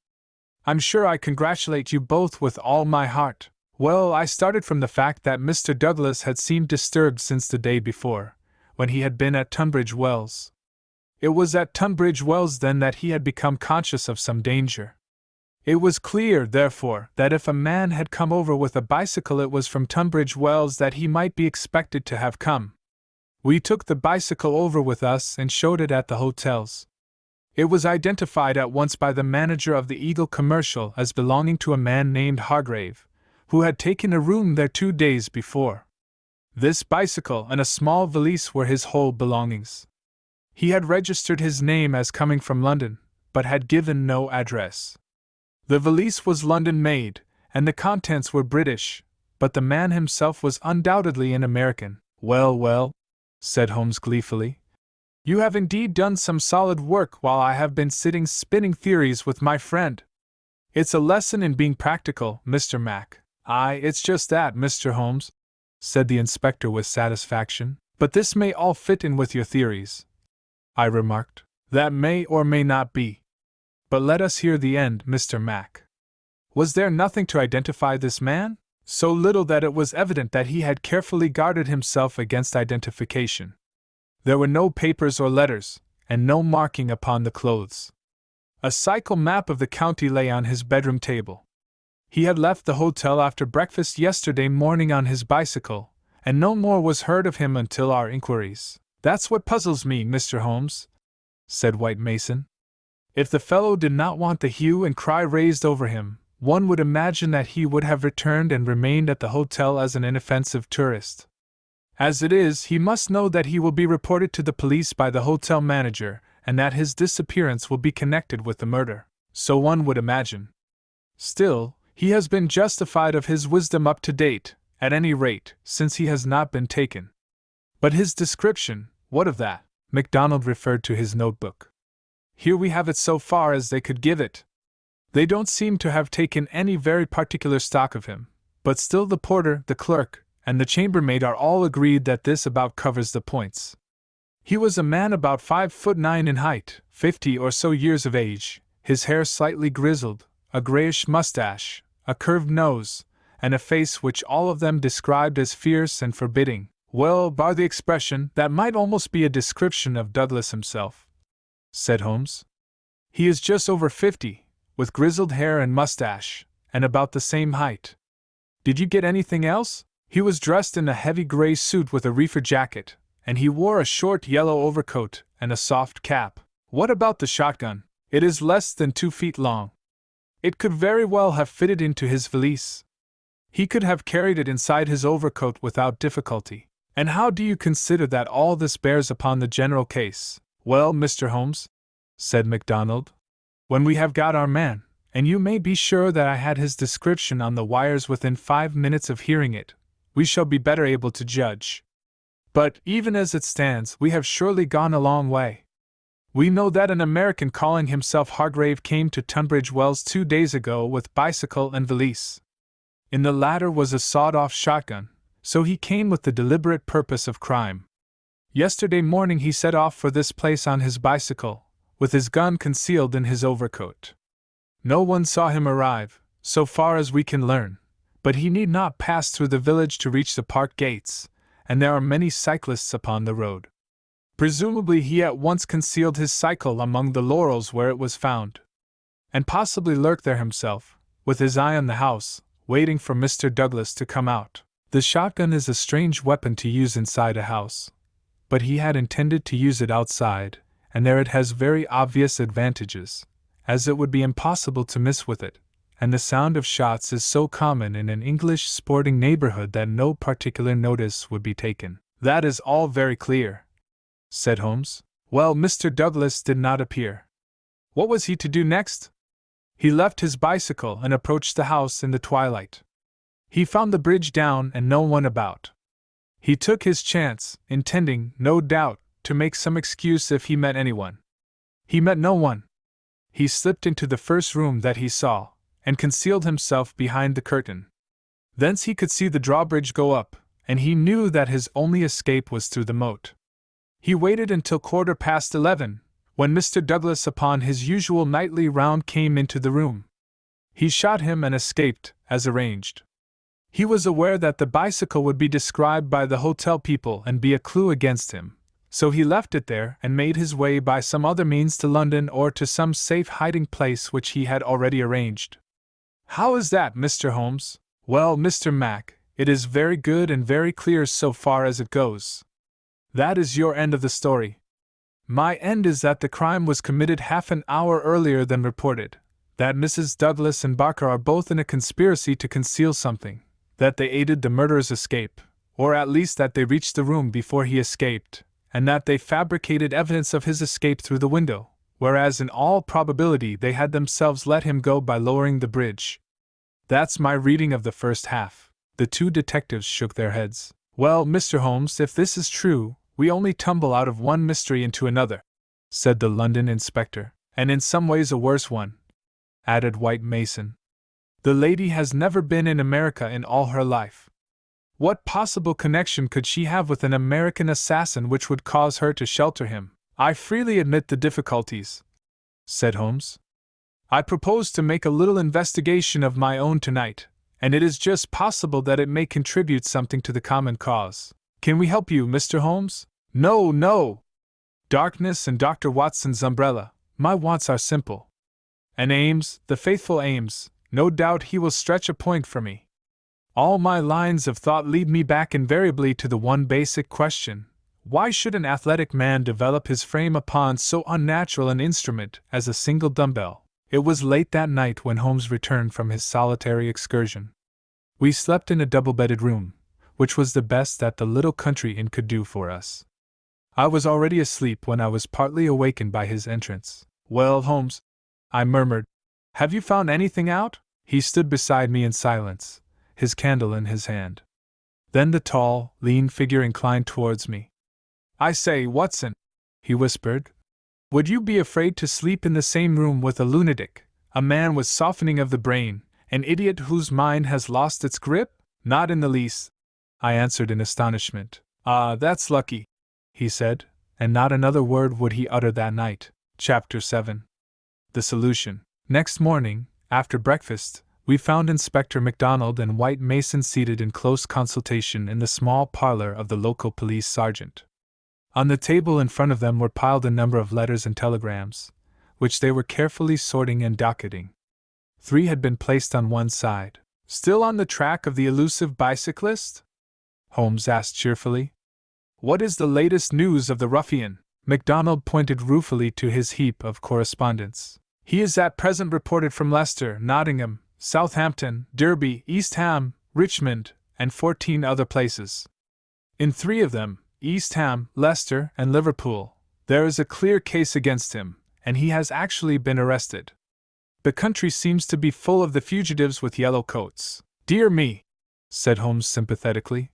Speaker 1: I'm sure I congratulate you both with all my heart. Well, I started from the fact that Mr. Douglas had seemed disturbed since the day before, when he had been at Tunbridge Wells. It was at Tunbridge Wells then that he had become conscious of some danger. It was clear, therefore, that if a man had come over with a bicycle it was from Tunbridge Wells that he might be expected to have come. We took the bicycle over with us and showed it at the hotels. It was identified at once by the manager of the Eagle Commercial as belonging to a man named Hargrave, who had taken a room there 2 days before. This bicycle and a small valise were his whole belongings. He had registered his name as coming from London, but had given no address. The valise was London-made, and the contents were British, but the man himself was undoubtedly an American. Well, well, said Holmes gleefully. You have indeed done some solid work while I have been sitting spinning theories with my friend. It's a lesson in being practical, Mr. Mac. Aye, it's just that, Mr. Holmes, said the inspector with satisfaction. But this may all fit in with your theories. I remarked. That may or may not be. But let us hear the end, Mr. Mac. Was there nothing to identify this man? So little that it was evident that he had carefully guarded himself against identification. There were no papers or letters, and no marking upon the clothes. A cycle map of the county lay on his bedroom table. He had left the hotel after breakfast yesterday morning on his bicycle, and no more was heard of him until our inquiries. That's what puzzles me, Mr. Holmes, said White Mason. If the fellow did not want the hue and cry raised over him, one would imagine that he would have returned and remained at the hotel as an inoffensive tourist. As it is, he must know that he will be reported to the police by the hotel manager, and that his disappearance will be connected with the murder. So one would imagine. Still, he has been justified of his wisdom up to date, at any rate, since he has not been taken. But his description, what of that? MacDonald referred to his notebook. Here we have it so far as they could give it. They don't seem to have taken any very particular stock of him, but still the porter, the clerk, and the chambermaid are all agreed that this about covers the points. He was a man about 5'9" in height, 50 or so years of age, his hair slightly grizzled, a grayish mustache, a curved nose, and a face which all of them described as fierce and forbidding. Well, bar the expression, that might almost be a description of Douglas himself, said Holmes. He is just over 50, with grizzled hair and mustache, and about the same height. Did you get anything else? He was dressed in a heavy gray suit with a reefer jacket, and he wore a short yellow overcoat and a soft cap. What about the shotgun? It is less than 2 feet long. It could very well have fitted into his valise. He could have carried it inside his overcoat without difficulty. And how do you consider that all this bears upon the general case? Well, Mr. Holmes, said MacDonald, when we have got our man, and you may be sure that I had his description on the wires within 5 minutes of hearing it, we shall be better able to judge. But, even as it stands, we have surely gone a long way. We know that an American calling himself Hargrave came to Tunbridge Wells 2 days ago with bicycle and valise. In the latter was a sawed-off shotgun, so he came with the deliberate purpose of crime. Yesterday morning he set off for this place on his bicycle, with his gun concealed in his overcoat. No one saw him arrive, so far as we can learn, but he need not pass through the village to reach the park gates, and there are many cyclists upon the road. Presumably he at once concealed his cycle among the laurels where it was found, and possibly lurked there himself, with his eye on the house, waiting for Mr. Douglas to come out. The shotgun is a strange weapon to use inside a house, but he had intended to use it outside, and there it has very obvious advantages, as it would be impossible to miss with it, and the sound of shots is so common in an English sporting neighborhood that no particular notice would be taken. That is all very clear, said Holmes. Well, Mr. Douglas did not appear. What was he to do next? He left his bicycle and approached the house in the twilight. He found the bridge down and no one about. He took his chance, intending, no doubt, to make some excuse if he met anyone. He met no one. He slipped into the first room that he saw, and concealed himself behind the curtain. Thence he could see the drawbridge go up, and he knew that his only escape was through the moat. He waited until 11:15, when Mr. Douglas upon his usual nightly round came into the room. He shot him and escaped, as arranged. He was aware that the bicycle would be described by the hotel people and be a clue against him, so he left it there and made his way by some other means to London or to some safe hiding place which he had already arranged. How is that, Mr. Holmes? Well, Mr. Mac, it is very good and very clear so far as it goes. That is your end of the story. My end is that the crime was committed half an hour earlier than reported, that Mrs. Douglas and Barker are both in a conspiracy to conceal something, that they aided the murderer's escape, or at least that they reached the room before he escaped, and that they fabricated evidence of his escape through the window, whereas in all probability they had themselves let him go by lowering the bridge. That's my reading of the first half. The two detectives shook their heads. Well, Mr. Holmes, if this is true, we only tumble out of one mystery into another, said the London inspector, and in some ways a worse one, added White Mason. The lady has never been in America in all her life. What possible connection could she have with an American assassin which would cause her to shelter him, I freely admit the difficulties, said Holmes. I propose to make a little investigation of my own tonight, and it is just possible that it may contribute something to the common cause. Can we help you, Mr. Holmes? No, no! Darkness and Dr. Watson's umbrella. My wants are simple. And Ames, the faithful Ames, no doubt he will stretch a point for me. All my lines of thought lead me back invariably to the one basic question: why should an athletic man develop his frame upon so unnatural an instrument as a single dumbbell? It was late that night when Holmes returned from his solitary excursion. We slept in a double-bedded room, which was the best that the little country inn could do for us. I was already asleep when I was partly awakened by his entrance. Well, Holmes, I murmured, have you found anything out? He stood beside me in silence, his candle in his hand. Then the tall, lean figure inclined towards me. I say, Watson, he whispered, would you be afraid to sleep in the same room with a lunatic, a man with softening of the brain, an idiot whose mind has lost its grip? Not in the least, I answered in astonishment. Ah, that's lucky, he said, and not another word would he utter that night. Chapter 7. The Solution. Next morning, after breakfast, we found Inspector MacDonald and White Mason seated in close consultation in the small parlor of the local police sergeant. On the table in front of them were piled a number of letters and telegrams, which they were carefully sorting and docketing. 3 had been placed on one side. Still on the track of the elusive bicyclist? Holmes asked cheerfully. What is the latest news of the ruffian? MacDonald pointed ruefully to his heap of correspondence. He is at present reported from Leicester, Nottingham, Southampton, Derby, East Ham, Richmond, and 14 other places. In 3 of them, East Ham, Leicester, and Liverpool, there is a clear case against him, and he has actually been arrested. The country seems to be full of the fugitives with yellow coats. Dear me, said Holmes sympathetically.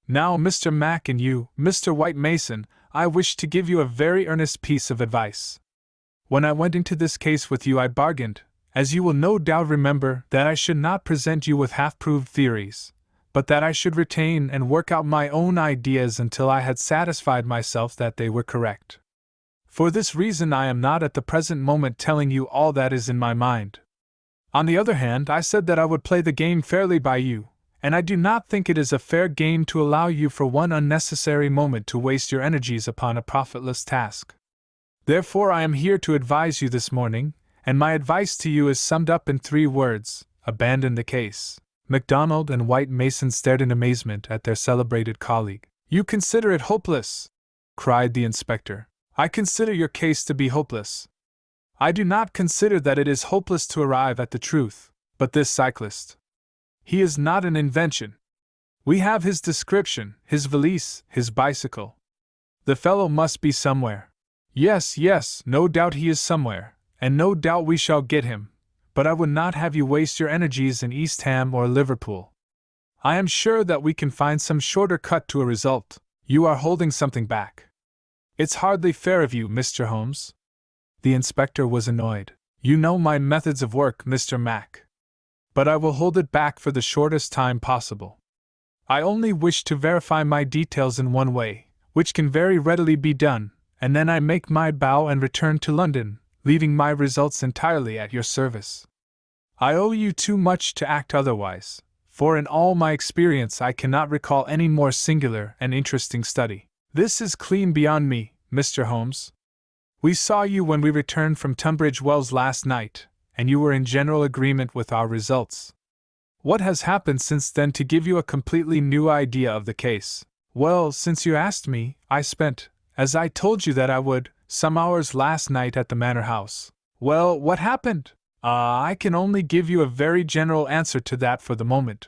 Speaker 1: Now, Mr. Mac and you, Mr. White Mason, I wish to give you a very earnest piece of advice. When I went into this case with you, I bargained, as you will no doubt remember, that I should not present you with half-proved theories, but that I should retain and work out my own ideas until I had satisfied myself that they were correct. For this reason I am not at the present moment telling you all that is in my mind. On the other hand, I said that I would play the game fairly by you, and I do not think it is a fair game to allow you for one unnecessary moment to waste your energies upon a profitless task. Therefore I am here to advise you this morning, and my advice to you is summed up in 3 words: abandon the case. MacDonald and White Mason stared in amazement at their celebrated colleague. You consider it hopeless, cried the inspector. I consider your case to be hopeless. I do not consider that it is hopeless to arrive at the truth, but this cyclist. He is not an invention. We have his description, his valise, his bicycle. The fellow must be somewhere. Yes, no doubt he is somewhere, and no doubt we shall get him, but I would not have you waste your energies in East Ham or Liverpool. I am sure that we can find some shorter cut to a result. You are holding something back. It's hardly fair of you, Mr. Holmes. The inspector was annoyed. You know my methods of work, Mr. Mac. But I will hold it back for the shortest time possible. I only wish to verify my details in one way, which can very readily be done, and then I make my bow and return to London, leaving my results entirely at your service. I owe you too much to act otherwise, for in all my experience I cannot recall any more singular and interesting study. This is clean beyond me, Mr. Holmes. We saw you when we returned from Tunbridge Wells last night, and you were in general agreement with our results. What has happened since then to give you a completely new idea of the case? Well, since you asked me, I spent, as I told you that I would, some hours last night at the Manor House. Well, what happened? I can only give you a very general answer to that for the moment.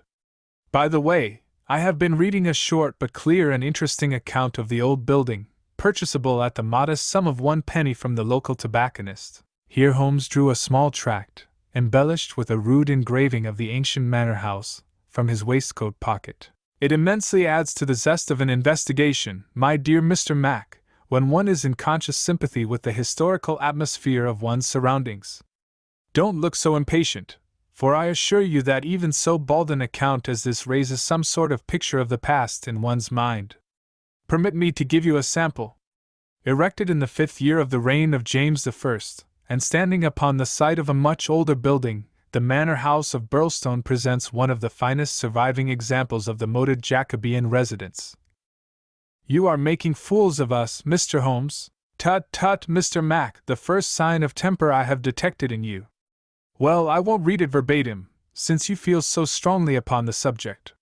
Speaker 1: By the way, I have been reading a short but clear and interesting account of the old building, purchasable at the modest sum of 1 penny from the local tobacconist. Here Holmes drew a small tract, embellished with a rude engraving of the ancient manor house, from his waistcoat pocket. It immensely adds to the zest of an investigation, my dear Mr. Mac, when one is in conscious sympathy with the historical atmosphere of one's surroundings. Don't look so impatient, for I assure you that even so bald an account as this raises some sort of picture of the past in one's mind. Permit me to give you a sample. erected in the 5th year of the reign of James I, and standing upon the site of a much older building, the Manor House of Burlstone presents one of the finest surviving examples of the moated Jacobean residence. You are making fools of us, Mr. Holmes. Tut, tut, Mr. Mac, the first sign of temper I have detected in you. Well, I won't read it verbatim, since you feel so strongly upon the subject.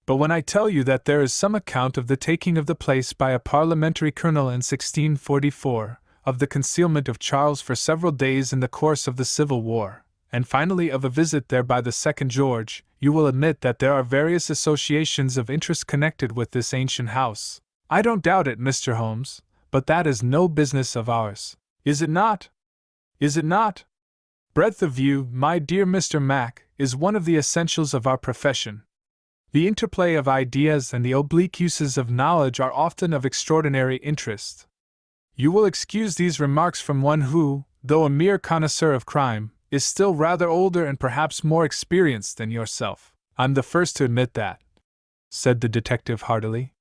Speaker 1: But when I tell you that there is some account of the taking of the place by a parliamentary colonel in 1644, of the concealment of Charles for several days in the course of the Civil War, and finally of a visit there by the second George, you will admit that there are various associations of interest connected with this ancient house. I don't doubt it, Mr. Holmes, but that is no business of ours. Is it not? Is it not? Breadth of view, my dear Mr. Mac, is one of the essentials of our profession. The interplay of ideas and the oblique uses of knowledge are often of extraordinary interest. You will excuse these remarks from one who, though a mere connoisseur of crime, is still rather older and perhaps more experienced than yourself. I'm the first to admit that, said the detective heartily.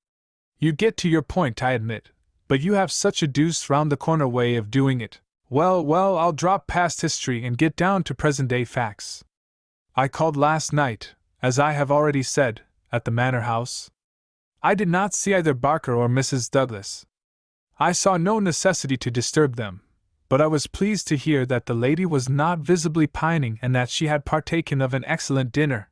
Speaker 1: You get to your point, I admit, but you have such a deuced round-the-corner way of doing it. Well, I'll drop past history and get down to present-day facts. I called last night, as I have already said, at the Manor House. I did not see either Barker or Mrs. Douglas. I saw no necessity to disturb them, but I was pleased to hear that the lady was not visibly pining and that she had partaken of an excellent dinner.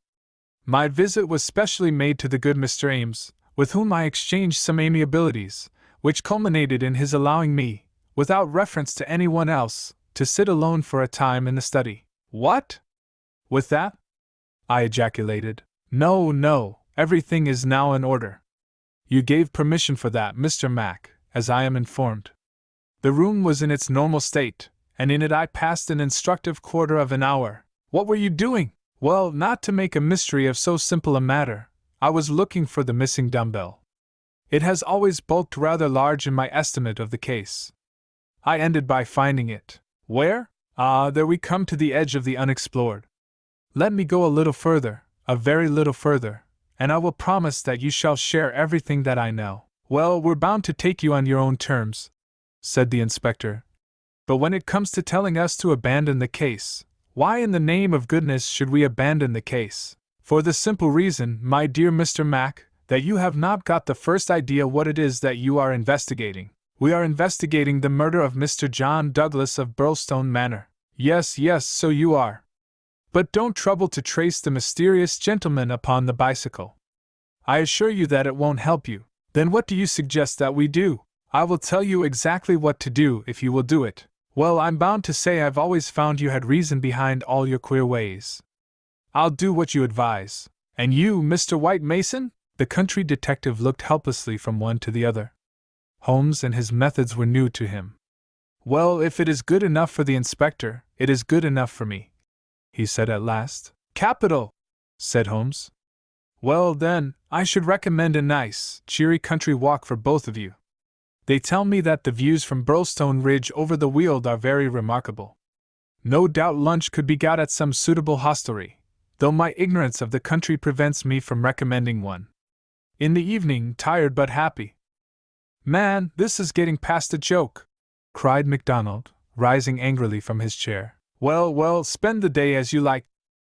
Speaker 1: My visit was specially made to the good Mr. Ames, with whom I exchanged some amiabilities, which culminated in his allowing me, without reference to anyone else, to sit alone for a time in the study. What? With that? I ejaculated. No, everything is now in order. You gave permission for that, Mr. Mac, as I am informed. The room was in its normal state, and in it I passed an instructive quarter of an hour. What were you doing? Well, not to make a mystery of so simple a matter, I was looking for the missing dumbbell. It has always bulked rather large in my estimate of the case. I ended by finding it. Where? Ah, there we come to the edge of the unexplored. Let me go a little further, a very little further, and I will promise that you shall share everything that I know. Well, we're bound to take you on your own terms, said the inspector. But when it comes to telling us to abandon the case, why in the name of goodness should we abandon the case? For the simple reason, my dear Mr. Mac, that you have not got the first idea what it is that you are investigating. We are investigating the murder of Mr. John Douglas of Burlstone Manor. Yes, so you are. But don't trouble to trace the mysterious gentleman upon the bicycle. I assure you that it won't help you. Then what do you suggest that we do? I will tell you exactly what to do if you will do it. Well, I'm bound to say I've always found you had reason behind all your queer ways. I'll do what you advise. And you, Mr. White Mason? The country detective looked helplessly from one to the other. Holmes and his methods were new to him. Well, if it is good enough for the inspector, it is good enough for me, he said at last. Capital, said Holmes. Well, then, I should recommend a nice, cheery country walk for both of you. They tell me that the views from Burlstone Ridge over the Weald are very remarkable. No doubt lunch could be got at some suitable hostelry, though my ignorance of the country prevents me from recommending one. In the evening, tired but happy. Man, this is getting past a joke, cried MacDonald, rising angrily from his chair. Well, spend the day as you like,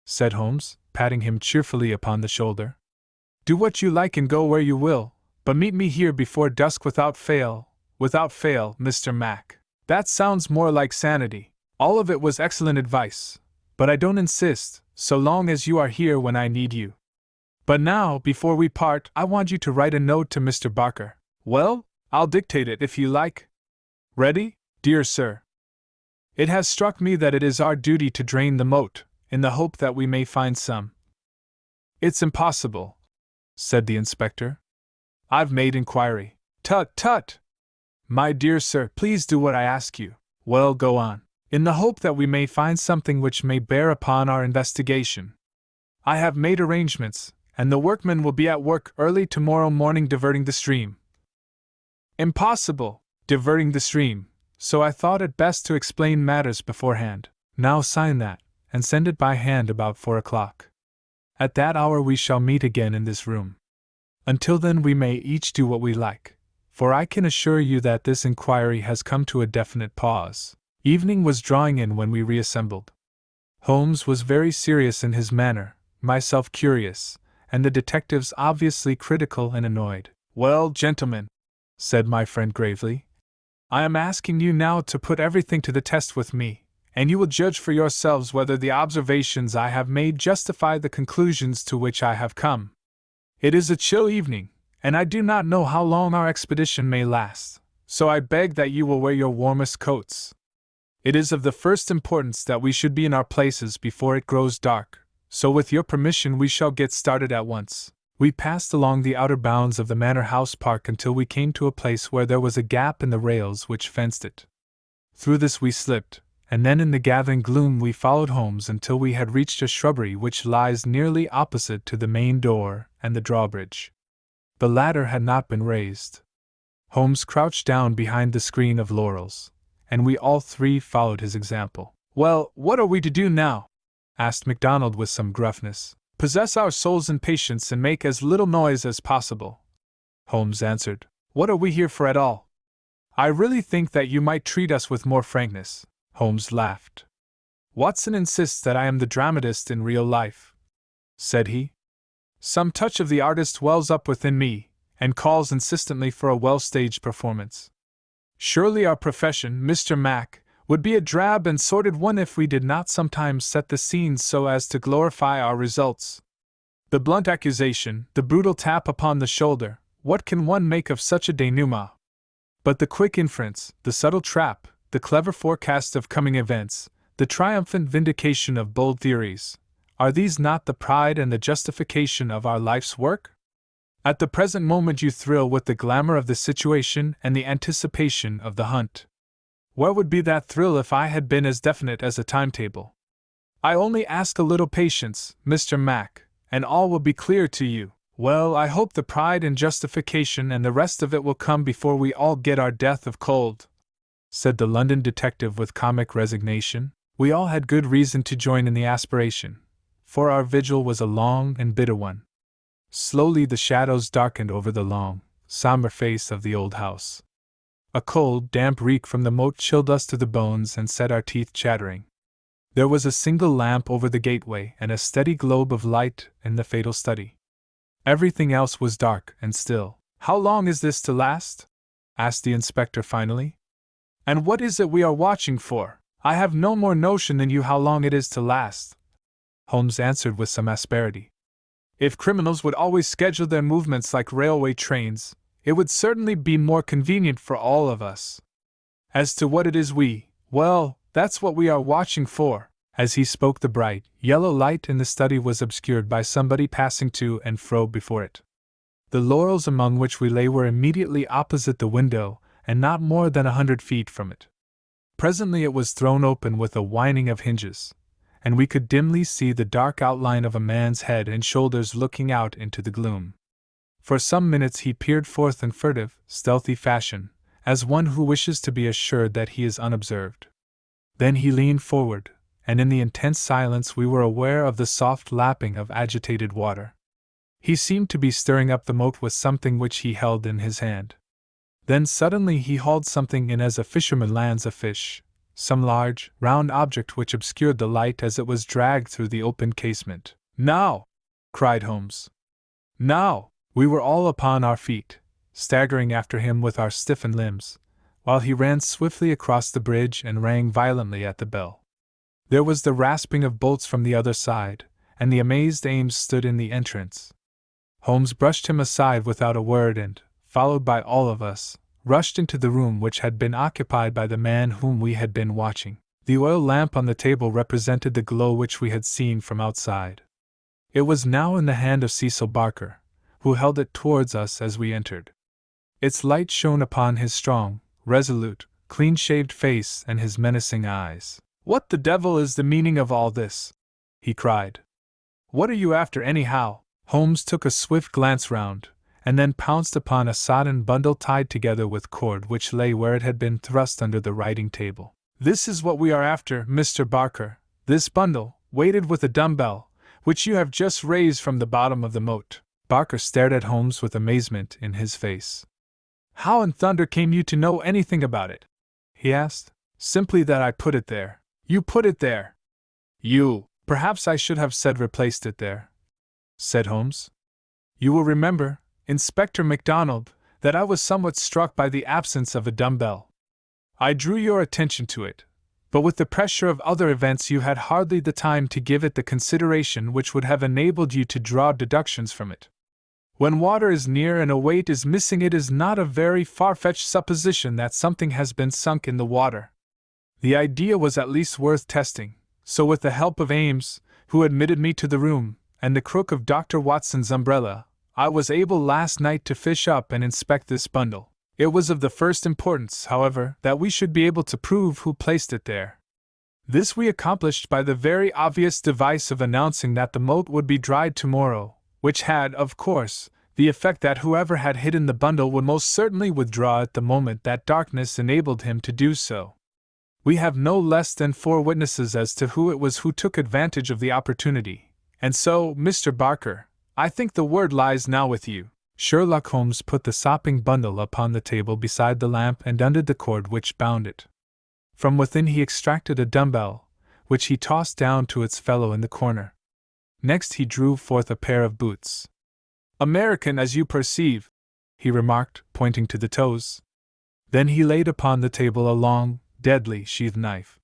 Speaker 1: said Holmes, patting him cheerfully upon the shoulder. Do what you like and go where you will, but meet me here before dusk without fail, Mr. Mac. That sounds more like sanity. All of it was excellent advice, but I don't insist, so long as you are here when I need you. But now, before we part, I want you to write a note to Mr. Barker. Well, I'll dictate it if you like. Ready, dear sir? It has struck me that it is our duty to drain the moat, in the hope that we may find some. It's impossible, said the inspector. I've made inquiry. Tut! My dear sir, please do what I ask you. Well, go on. In the hope that we may find something which may bear upon our investigation. I have made arrangements, and the workmen will be at work early tomorrow morning diverting the stream. Impossible! Diverting the stream, so I thought it best to explain matters beforehand. Now sign that, and send it by hand about 4 o'clock. At that hour we shall meet again in this room. Until then we may each do what we like, for I can assure you that this inquiry has come to a definite pause. Evening was drawing in when we reassembled. Holmes was very serious in his manner, myself curious, and the detectives obviously critical and annoyed. "Well, gentlemen," said my friend gravely, "I am asking you now to put everything to the test with me, and you will judge for yourselves whether the observations I have made justify the conclusions to which I have come. It is a chill evening, and I do not know how long our expedition may last, so I beg that you will wear your warmest coats. It is of the first importance that we should be in our places before it grows dark, so with your permission we shall get started at once." We passed along the outer bounds of the Manor House Park until we came to a place where there was a gap in the rails which fenced it. Through this we slipped, and then in the gathering gloom we followed Holmes until we had reached a shrubbery which lies nearly opposite to the main door and the drawbridge. The latter had not been raised. Holmes crouched down behind the screen of laurels, and we all three followed his example. "Well, what are we to do now?" asked MacDonald with some gruffness. "Possess our souls in patience and make as little noise as possible," Holmes answered. "What are we here for at all? I really think that you might treat us with more frankness." Holmes laughed. "Watson insists that I am the dramatist in real life," said he. "Some touch of the artist wells up within me, and calls insistently for a well-staged performance. Surely our profession, Mr. Mac, would be a drab and sordid one if we did not sometimes set the scenes so as to glorify our results. The blunt accusation, the brutal tap upon the shoulder, what can one make of such a denouement? But the quick inference, the subtle trap, the clever forecast of coming events, the triumphant vindication of bold theories, are these not the pride and the justification of our life's work? At the present moment you thrill with the glamour of the situation and the anticipation of the hunt. Where would be that thrill if I had been as definite as a timetable? I only ask a little patience, Mr. Mac, and all will be clear to you. Well, I hope the pride and justification and the rest of it will come before we all get our death of cold," said the London detective with comic resignation. We all had good reason to join in the aspiration, for our vigil was a long and bitter one. Slowly the shadows darkened over the long, somber face of the old house. A cold, damp reek from the moat chilled us to the bones and set our teeth chattering. There was a single lamp over the gateway and a steady globe of light in the fatal study. Everything else was dark and still. "How long is this to last?" asked the inspector finally. "And what is it we are watching for?" "I have no more notion than you how long it is to last," Holmes answered with some asperity. "If criminals would always schedule their movements like railway trains, it would certainly be more convenient for all of us. As to what it is well, that's what we are watching for." As he spoke, the bright, yellow light in the study was obscured by somebody passing to and fro before it. The laurels among which we lay were immediately opposite the window, and not more than 100 feet from it. Presently it was thrown open with a whining of hinges, and we could dimly see the dark outline of a man's head and shoulders looking out into the gloom. For some minutes he peered forth in furtive, stealthy fashion, as one who wishes to be assured that he is unobserved. Then he leaned forward, and in the intense silence we were aware of the soft lapping of agitated water. He seemed to be stirring up the moat with something which he held in his hand. Then suddenly he hauled something in as a fisherman lands a fish, some large, round object which obscured the light as it was dragged through the open casement. "Now!" cried Holmes. "Now!" We were all upon our feet, staggering after him with our stiffened limbs, while he ran swiftly across the bridge and rang violently at the bell. There was the rasping of bolts from the other side, and the amazed Ames stood in the entrance. Holmes brushed him aside without a word and, followed by all of us, rushed into the room which had been occupied by the man whom we had been watching. The oil lamp on the table represented the glow which we had seen from outside. It was now in the hand of Cecil Barker, who held it towards us as we entered. Its light shone upon his strong, resolute, clean-shaved face and his menacing eyes. "What the devil is the meaning of all this?" he cried. "What are you after, anyhow?" Holmes took a swift glance round, and then pounced upon a sodden bundle tied together with cord which lay where it had been thrust under the writing table. "This is what we are after, Mr. Barker, this bundle, weighted with a dumbbell, which you have just raised from the bottom of the moat." Barker stared at Holmes with amazement in his face. How in thunder came you to know anything about it? He asked. Simply that I put it there. You put it there. You, perhaps I should have said replaced it there, said Holmes. You will remember, Inspector MacDonald, that I was somewhat struck by the absence of a dumbbell. I drew your attention to it, but with the pressure of other events you had hardly the time to give it the consideration which would have enabled you to draw deductions from it. When water is near and a weight is missing, it is not a very far-fetched supposition that something has been sunk in the water. The idea was at least worth testing, so with the help of Ames, who admitted me to the room, and the crook of Dr. Watson's umbrella, I was able last night to fish up and inspect this bundle. It was of the first importance, however, that we should be able to prove who placed it there. This we accomplished by the very obvious device of announcing that the moat would be dried tomorrow, which had, of course, the effect that whoever had hidden the bundle would most certainly withdraw at the moment that darkness enabled him to do so. We have no less than 4 witnesses as to who it was who took advantage of the opportunity, and so, Mr. Barker, I think the word lies now with you. Sherlock Holmes put the sopping bundle upon the table beside the lamp and undid the cord which bound it. From within he extracted a dumbbell, which he tossed down to its fellow in the corner. Next he drew forth a pair of boots. American, as you perceive, he remarked, pointing to the toes. Then he laid upon the table a long, deadly sheathed knife.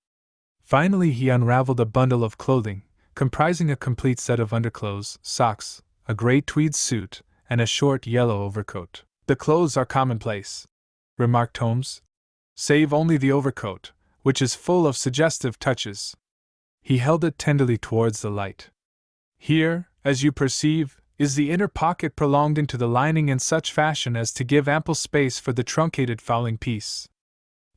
Speaker 1: Finally he unraveled a bundle of clothing, comprising a complete set of underclothes, socks, a grey tweed suit, and a short yellow overcoat. The clothes are commonplace, remarked Holmes, save only the overcoat, which is full of suggestive touches. He held it tenderly towards the light. Here, as you perceive, is the inner pocket prolonged into the lining in such fashion as to give ample space for the truncated fowling piece.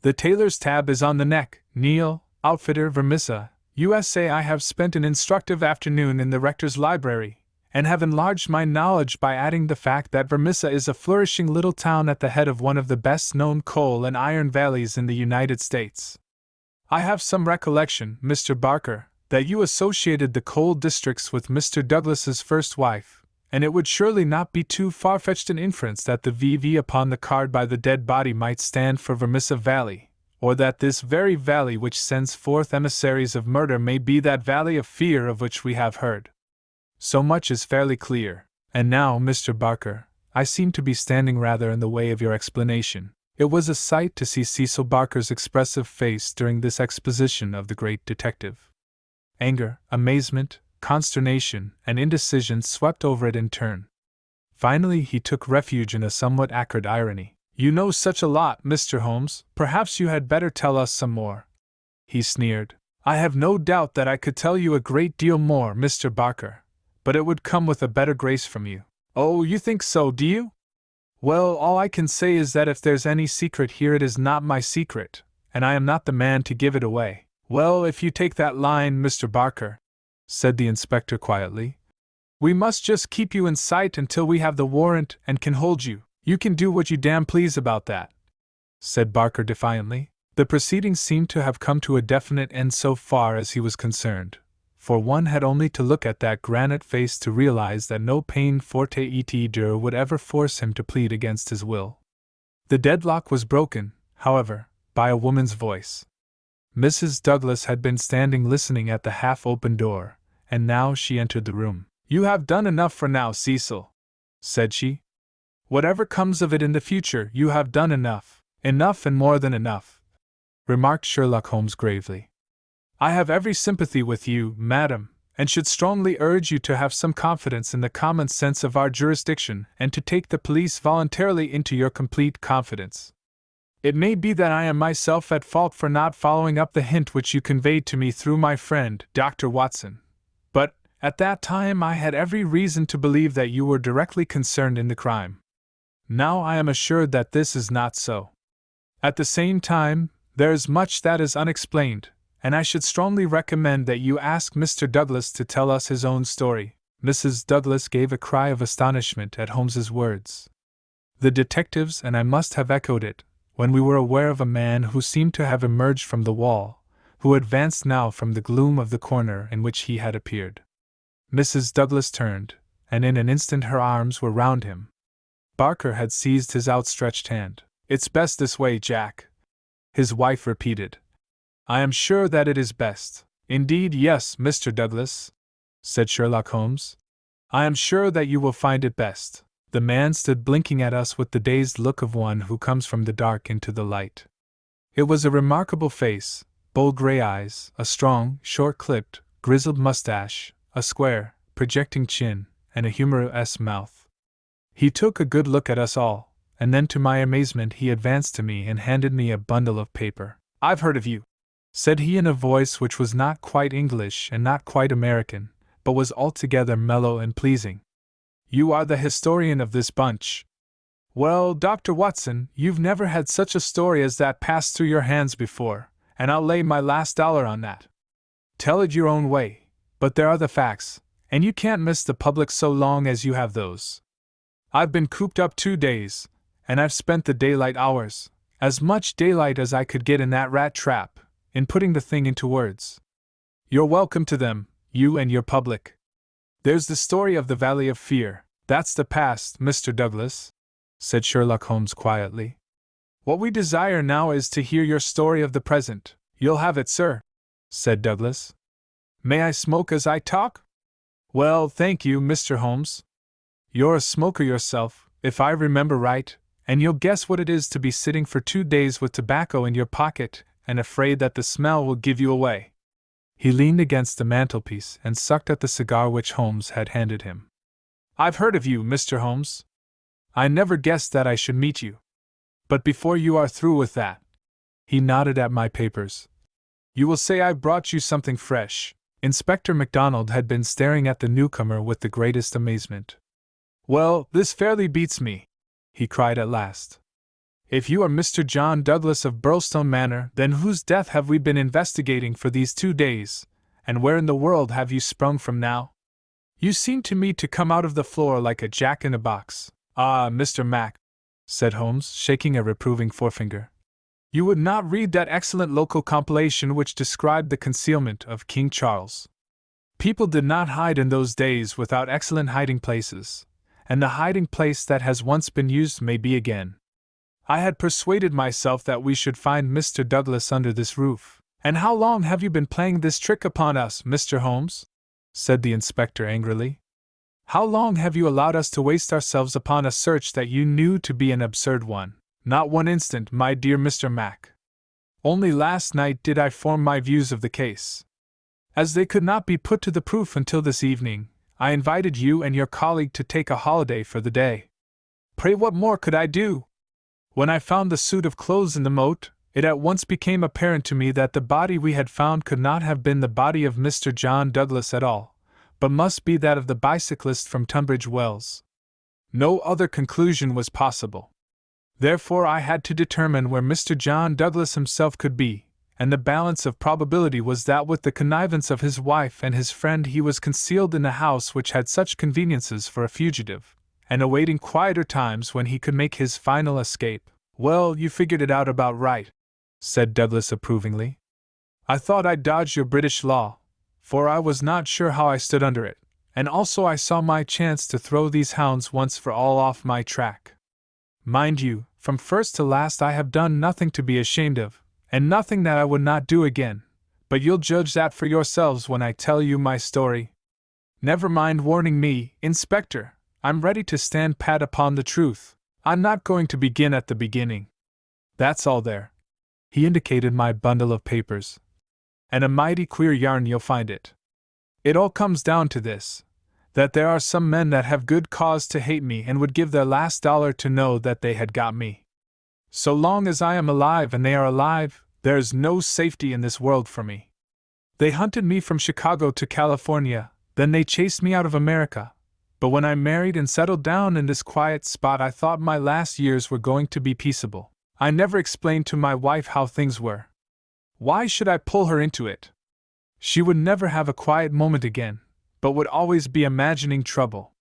Speaker 1: The tailor's tab is on the neck. Neal, outfitter, Vermissa, USA. I have spent an instructive afternoon in the rector's library, and have enlarged my knowledge by adding the fact that Vermissa is a flourishing little town at the head of one of the best-known coal and iron valleys in the United States. I have some recollection, Mr. Barker, that you associated the coal districts with Mr. Douglas's first wife, and it would surely not be too far-fetched an inference that the VV upon the card by the dead body might stand for Vermissa Valley, or that this very valley which sends forth emissaries of murder may be that valley of fear of which we have heard. So much is fairly clear, and now, Mr. Barker, I seem to be standing rather in the way of your explanation. It was a sight to see Cecil Barker's expressive face during this exposition of the great detective. Anger, amazement, consternation, and indecision swept over it in turn. Finally he took refuge in a somewhat acrid irony. You know such a lot, Mr. Holmes, perhaps you had better tell us some more. He sneered. I have no doubt that I could tell you a great deal more, Mr. Barker, but it would come with a better grace from you. Oh, you think so, do you? Well, all I can say is that if there's any secret here it is not my secret, and I am not the man to give it away. Well, if you take that line, Mr. Barker, said the inspector quietly, we must just keep you in sight until we have the warrant and can hold you. You can do what you damn please about that, said Barker defiantly. The proceedings seemed to have come to a definite end so far as he was concerned, for one had only to look at that granite face to realize that no peine forte et dure would ever force him to plead against his will. The deadlock was broken, however, by a woman's voice. Mrs. Douglas had been standing listening at the half-open door, and now she entered the room. You have done enough for now, Cecil, said she. Whatever comes of it in the future, you have done enough. Enough and more than enough, remarked Sherlock Holmes gravely. I have every sympathy with you, madam, and should strongly urge you to have some confidence in the common sense of our jurisdiction and to take the police voluntarily into your complete confidence. It may be that I am myself at fault for not following up the hint which you conveyed to me through my friend, Dr. Watson, but, at that time I had every reason to believe that you were directly concerned in the crime. Now I am assured that this is not so. At the same time, there is much that is unexplained, and I should strongly recommend that you ask Mr. Douglas to tell us his own story. Mrs. Douglas gave a cry of astonishment at Holmes's words. The detectives and I must have echoed it, when we were aware of a man who seemed to have emerged from the wall, who advanced now from the gloom of the corner in which he had appeared. Mrs. Douglas turned, and in an instant her arms were round him. Barker had seized his outstretched hand. It's best this way, Jack, his wife repeated. I am sure that it is best. Indeed, yes, Mr. Douglas, said Sherlock Holmes. I am sure that you will find it best. The man stood blinking at us with the dazed look of one who comes from the dark into the light. It was a remarkable face, bold gray eyes, a strong, short-clipped, grizzled mustache, a square, projecting chin, and a humorous mouth. He took a good look at us all, and then to my amazement he advanced to me and handed me a bundle of paper. I've heard of you, said he in a voice which was not quite English and not quite American, but was altogether mellow and pleasing. You are the historian of this bunch. Well, Dr. Watson, you've never had such a story as that pass through your hands before, and I'll lay my last dollar on that. Tell it your own way, but there are the facts, and you can't miss the public so long as you have those. I've been cooped up 2 days, and I've spent the daylight hours, as much daylight as I could get in that rat trap, in putting the thing into words. You're welcome to them, you and your public. There's the story of the Valley of Fear. That's the past, Mr. Douglas, said Sherlock Holmes quietly. What we desire now is to hear your story of the present. You'll have it, sir, said Douglas. May I smoke as I talk? Well, thank you, Mr. Holmes. You're a smoker yourself, if I remember right, and you'll guess what it is to be sitting for 2 days with tobacco in your pocket and afraid that the smell will give you away. He leaned against the mantelpiece and sucked at the cigar which Holmes had handed him. I've heard of you, Mr. Holmes. I never guessed that I should meet you. But before you are through with that, he nodded at my papers, you will say I've brought you something fresh. Inspector MacDonald had been staring at the newcomer with the greatest amazement. Well, this fairly beats me, he cried at last. If you are Mr. John Douglas of Burlstone Manor, then whose death have we been investigating for these 2 days, and where in the world have you sprung from now? You seem to me to come out of the floor like a jack-in-a-box. Ah, Mr. Mac, said Holmes, shaking a reproving forefinger. You would not read that excellent local compilation which described the concealment of King Charles. People did not hide in those days without excellent hiding places, and the hiding place that has once been used may be again. I had persuaded myself that we should find Mr. Douglas under this roof. And how long have you been playing this trick upon us, Mr. Holmes? Said the inspector angrily. How long have you allowed us to waste ourselves upon a search that you knew to be an absurd one? Not 1 instant, my dear Mr. Mac. Only last night did I form my views of the case. As they could not be put to the proof until this evening, I invited you and your colleague to take a holiday for the day. Pray, what more could I do? When I found the suit of clothes in the moat, it at once became apparent to me that the body we had found could not have been the body of Mr. John Douglas at all, but must be that of the bicyclist from Tunbridge Wells. No other conclusion was possible. Therefore I had to determine where Mr. John Douglas himself could be, and the balance of probability was that with the connivance of his wife and his friend he was concealed in a house which had such conveniences for a fugitive, and awaiting quieter times when he could make his final escape. Well, you figured it out about right, said Douglas approvingly. I thought I'd dodge your British law, for I was not sure how I stood under it, and also I saw my chance to throw these hounds once for all off my track. Mind you, from first to last I have done nothing to be ashamed of, and nothing that I would not do again, but you'll judge that for yourselves when I tell you my story. Never mind warning me, Inspector, I'm ready to stand pat upon the truth. I'm not going to begin at the beginning. That's all there. He indicated my bundle of papers. And a mighty queer yarn you'll find it. It all comes down to this, that there are some men that have good cause to hate me and would give their last dollar to know that they had got me. So long as I am alive and they are alive, there's no safety in this world for me. They hunted me from Chicago to California, then they chased me out of America. But when I married and settled down in this quiet spot I thought my last years were going to be peaceable. I never explained to my wife how things were. Why should I pull her into it? She would never have a quiet moment again, but would always be imagining trouble.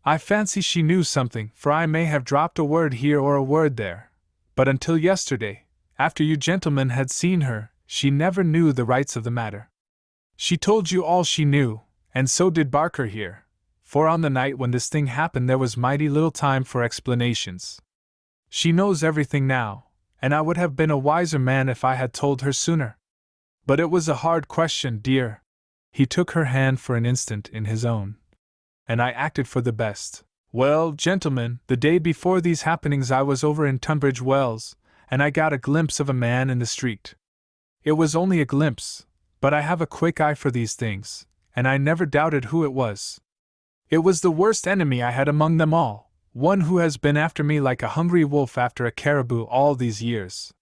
Speaker 1: I fancy she knew something, for I may have dropped a word here or a word there, but until yesterday, after you gentlemen had seen her, she never knew the rights of the matter. She told you all she knew, and so did Barker here, for on the night when this thing happened there was mighty little time for explanations. She knows everything now, and I would have been a wiser man if I had told her sooner. But it was a hard question, dear. He took her hand for an instant in his own. And I acted for the best. Well, gentlemen, the day before these happenings I was over in Tunbridge Wells, and I got a glimpse of a man in the street. It was only a glimpse, but I have a quick eye for these things, and I never doubted who it was. It was the worst enemy I had among them all, one who has been after me like a hungry wolf after a caribou all these years.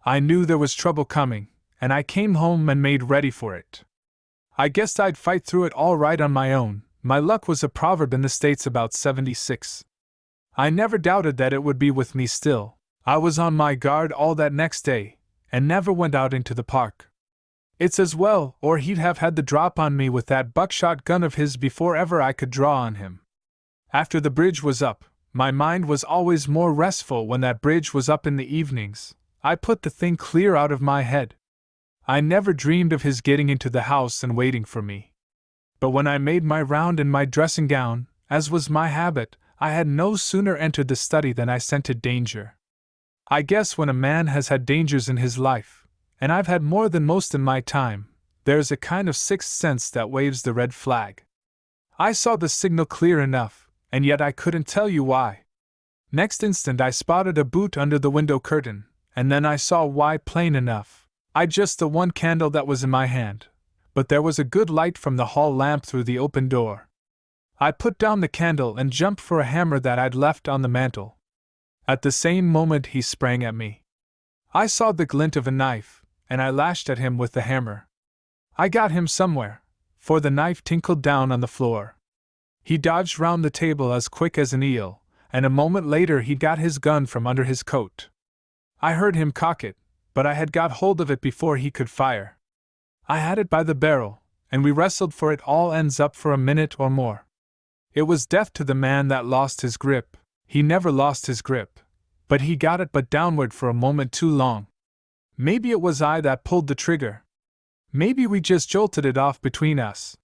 Speaker 1: I knew there was trouble coming, and I came home and made ready for it. I guessed I'd fight through it all right on my own. My luck was a proverb in the States about '76. I never doubted that it would be with me still. I was on my guard all that next day, and never went out into the park. It's as well, or he'd have had the drop on me with that buckshot gun of his before ever I could draw on him. After the bridge was up, my mind was always more restful when that bridge was up in the evenings. I put the thing clear out of my head. I never dreamed of his getting into the house and waiting for me. But when I made my round in my dressing gown, as was my habit, I had no sooner entered the study than I scented danger. I guess when a man has had dangers in his life, and I've had more than most in my time, there's a kind of sixth sense that waves the red flag. I saw the signal clear enough, and yet I couldn't tell you why. Next instant I spotted a boot under the window curtain, and then I saw why plain enough. I just the one candle that was in my hand, but there was a good light from the hall lamp through the open door. I put down the candle and jumped for a hammer that I'd left on the mantel. At the same moment he sprang at me. I saw the glint of a knife, and I lashed at him with the hammer. I got him somewhere, for the knife tinkled down on the floor. He dodged round the table as quick as an eel, and a moment later he got his gun from under his coat. I heard him cock it, but I had got hold of it before he could fire. I had it by the barrel, and we wrestled for it all ends up for a minute or more. It was death to the man that lost his grip. He never lost his grip, but he got it but downward for a moment too long. Maybe it was I that pulled the trigger. Maybe we just jolted it off between us.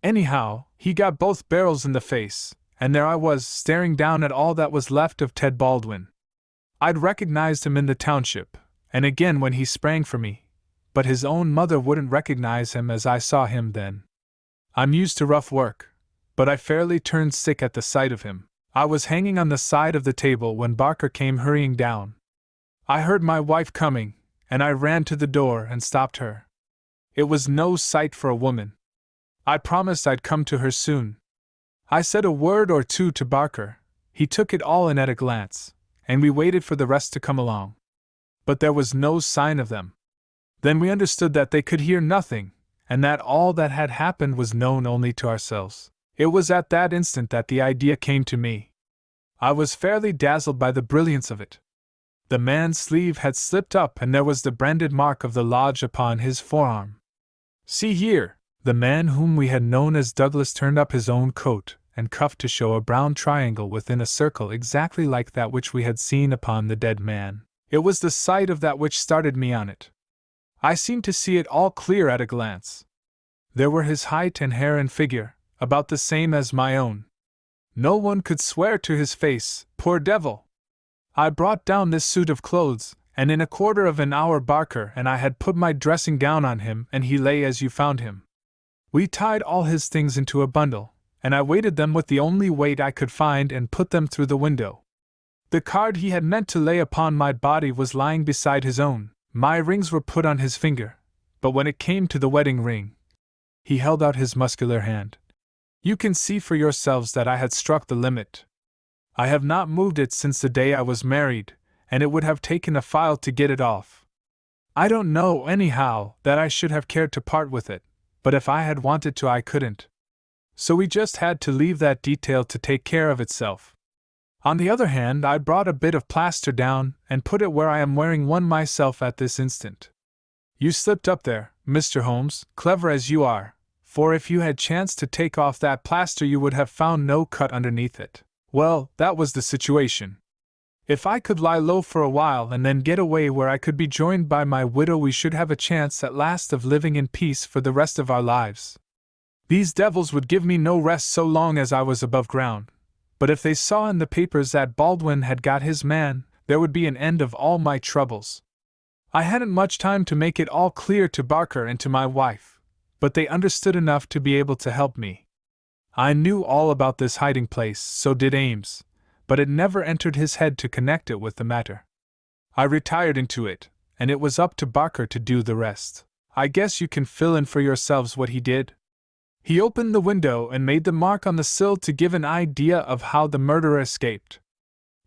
Speaker 1: Anyhow, he got both barrels in the face, and there I was, staring down at all that was left of Ted Baldwin. I'd recognized him in the township, and again when he sprang for me, but his own mother wouldn't recognize him as I saw him then. I'm used to rough work, but I fairly turned sick at the sight of him. I was hanging on the side of the table when Barker came hurrying down. I heard my wife coming, and I ran to the door and stopped her. It was no sight for a woman. I promised I'd come to her soon. I said a word or two to Barker. He took it all in at a glance, and we waited for the rest to come along. But there was no sign of them. Then we understood that they could hear nothing, and that all that had happened was known only to ourselves. It was at that instant that the idea came to me. I was fairly dazzled by the brilliance of it. The man's sleeve had slipped up and there was the branded mark of the lodge upon his forearm. See here! The man whom we had known as Douglas turned up his own coat and cuff to show a brown triangle within a circle exactly like that which we had seen upon the dead man. It was the sight of that which started me on it. I seemed to see it all clear at a glance. There were his height and hair and figure, about the same as my own. No one could swear to his face, poor devil! I brought down this suit of clothes, and in a quarter of an hour Barker and I had put my dressing gown on him and he lay as you found him. We tied all his things into a bundle, and I weighted them with the only weight I could find and put them through the window. The card he had meant to lay upon my body was lying beside his own. My rings were put on his finger, but when it came to the wedding ring, he held out his muscular hand. You can see for yourselves that I had struck the limit. I have not moved it since the day I was married, and it would have taken a file to get it off. I don't know, anyhow, that I should have cared to part with it, but if I had wanted to I couldn't. So we just had to leave that detail to take care of itself. On the other hand, I brought a bit of plaster down and put it where I am wearing one myself at this instant. You slipped up there, Mr. Holmes, clever as you are, for if you had chanced to take off that plaster you would have found no cut underneath it. Well, that was the situation. If I could lie low for a while and then get away where I could be joined by my widow we should have a chance at last of living in peace for the rest of our lives. These devils would give me no rest so long as I was above ground. But if they saw in the papers that Baldwin had got his man, there would be an end of all my troubles. I hadn't much time to make it all clear to Barker and to my wife, but they understood enough to be able to help me. I knew all about this hiding place, so did Ames, but it never entered his head to connect it with the matter. I retired into it, and it was up to Barker to do the rest. I guess you can fill in for yourselves what he did. He opened the window and made the mark on the sill to give an idea of how the murderer escaped.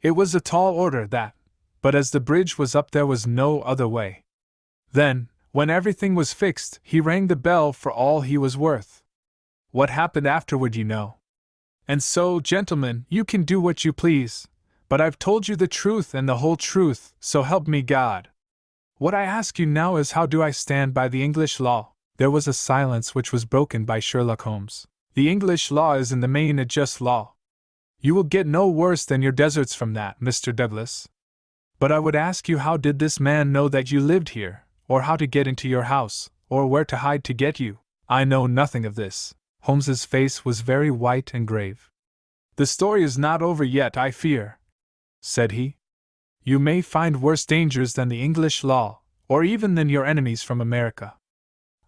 Speaker 1: It was a tall order, that, but as the bridge was up there was no other way. Then, when everything was fixed, he rang the bell for all he was worth. What happened afterward you know. And so, gentlemen, you can do what you please, but I've told you the truth and the whole truth, so help me God. What I ask you now is, how do I stand by the English law? There was a silence which was broken by Sherlock Holmes. The English law is in the main a just law. You will get no worse than your deserts from that, Mr. Douglas. But I would ask you, how did this man know that you lived here, or how to get into your house, or where to hide to get you? I know nothing of this. Holmes's face was very white and grave. The story is not over yet, I fear, said he. You may find worse dangers than the English law, or even than your enemies from America.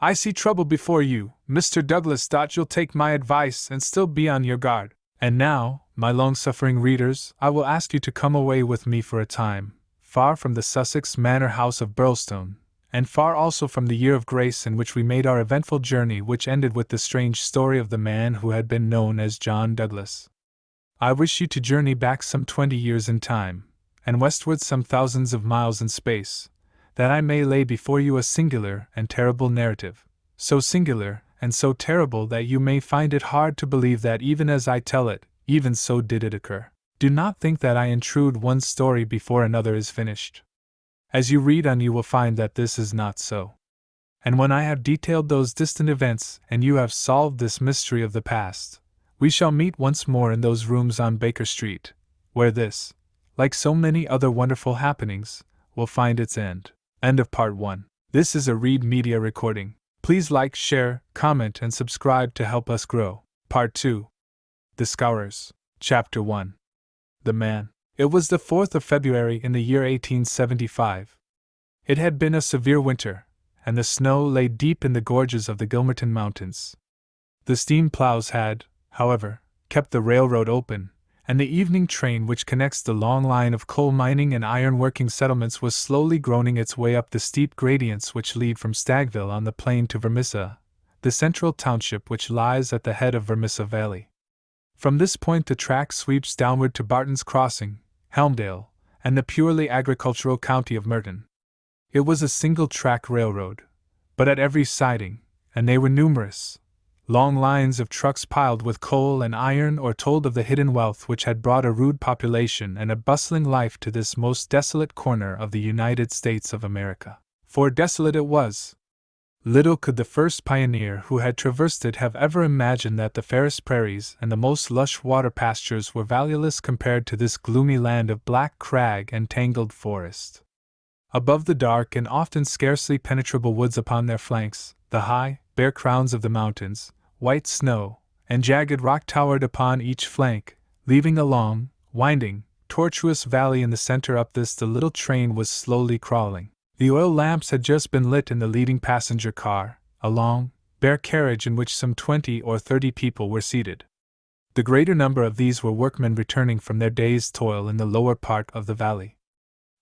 Speaker 1: I see trouble before you, Mr. Douglas. You'll take my advice and still be on your guard. And now, my long-suffering readers, I will ask you to come away with me for a time, far from the Sussex manor house of Burlstone, and far also from the year of grace in which we made our eventful journey, which ended with the strange story of the man who had been known as John Douglas. I wish you to journey back some 20 years in time, and westward some thousands of miles in space, that I may lay before you a singular and terrible narrative, so singular and so terrible that you may find it hard to believe that even as I tell it, even so did it occur. Do not think that I intrude one story before another is finished. As you read on, you will find that this is not so. And when I have detailed those distant events and you have solved this mystery of the past, we shall meet once more in those rooms on Baker Street, where this, like so many other wonderful happenings, will find its end. End of Part 1. This is a Read Media recording. Please like, share, comment, and subscribe to help us grow. Part 2. The Scourers. Chapter 1. The Man. It was the 4th of February in the year 1875. It had been a severe winter, and the snow lay deep in the gorges of the Gilmerton Mountains. The steam plows had, however, kept the railroad open, and the evening train which connects the long line of coal mining and iron-working settlements was slowly groaning its way up the steep gradients which lead from Stagville on the plain to Vermissa, the central township which lies at the head of Vermissa Valley. From this point the track sweeps downward to Barton's Crossing, Helmdale, and the purely agricultural county of Merton. It was a single-track railroad, but at every siding, and they were numerous, long lines of trucks piled with coal and iron or told of the hidden wealth which had brought a rude population and a bustling life to this most desolate corner of the United States of America. For desolate it was. Little could the first pioneer who had traversed it have ever imagined that the fairest prairies and the most lush water pastures were valueless compared to this gloomy land of black crag and tangled forest. Above the dark and often scarcely penetrable woods upon their flanks, the high, bare crowns of the mountains, white snow, and jagged rock towered upon each flank, leaving a long, winding, tortuous valley in the center. Up this the little train was slowly crawling. The oil lamps had just been lit in the leading passenger car, a long, bare carriage in which some 20 or 30 people were seated. The greater number of these were workmen returning from their day's toil in the lower part of the valley.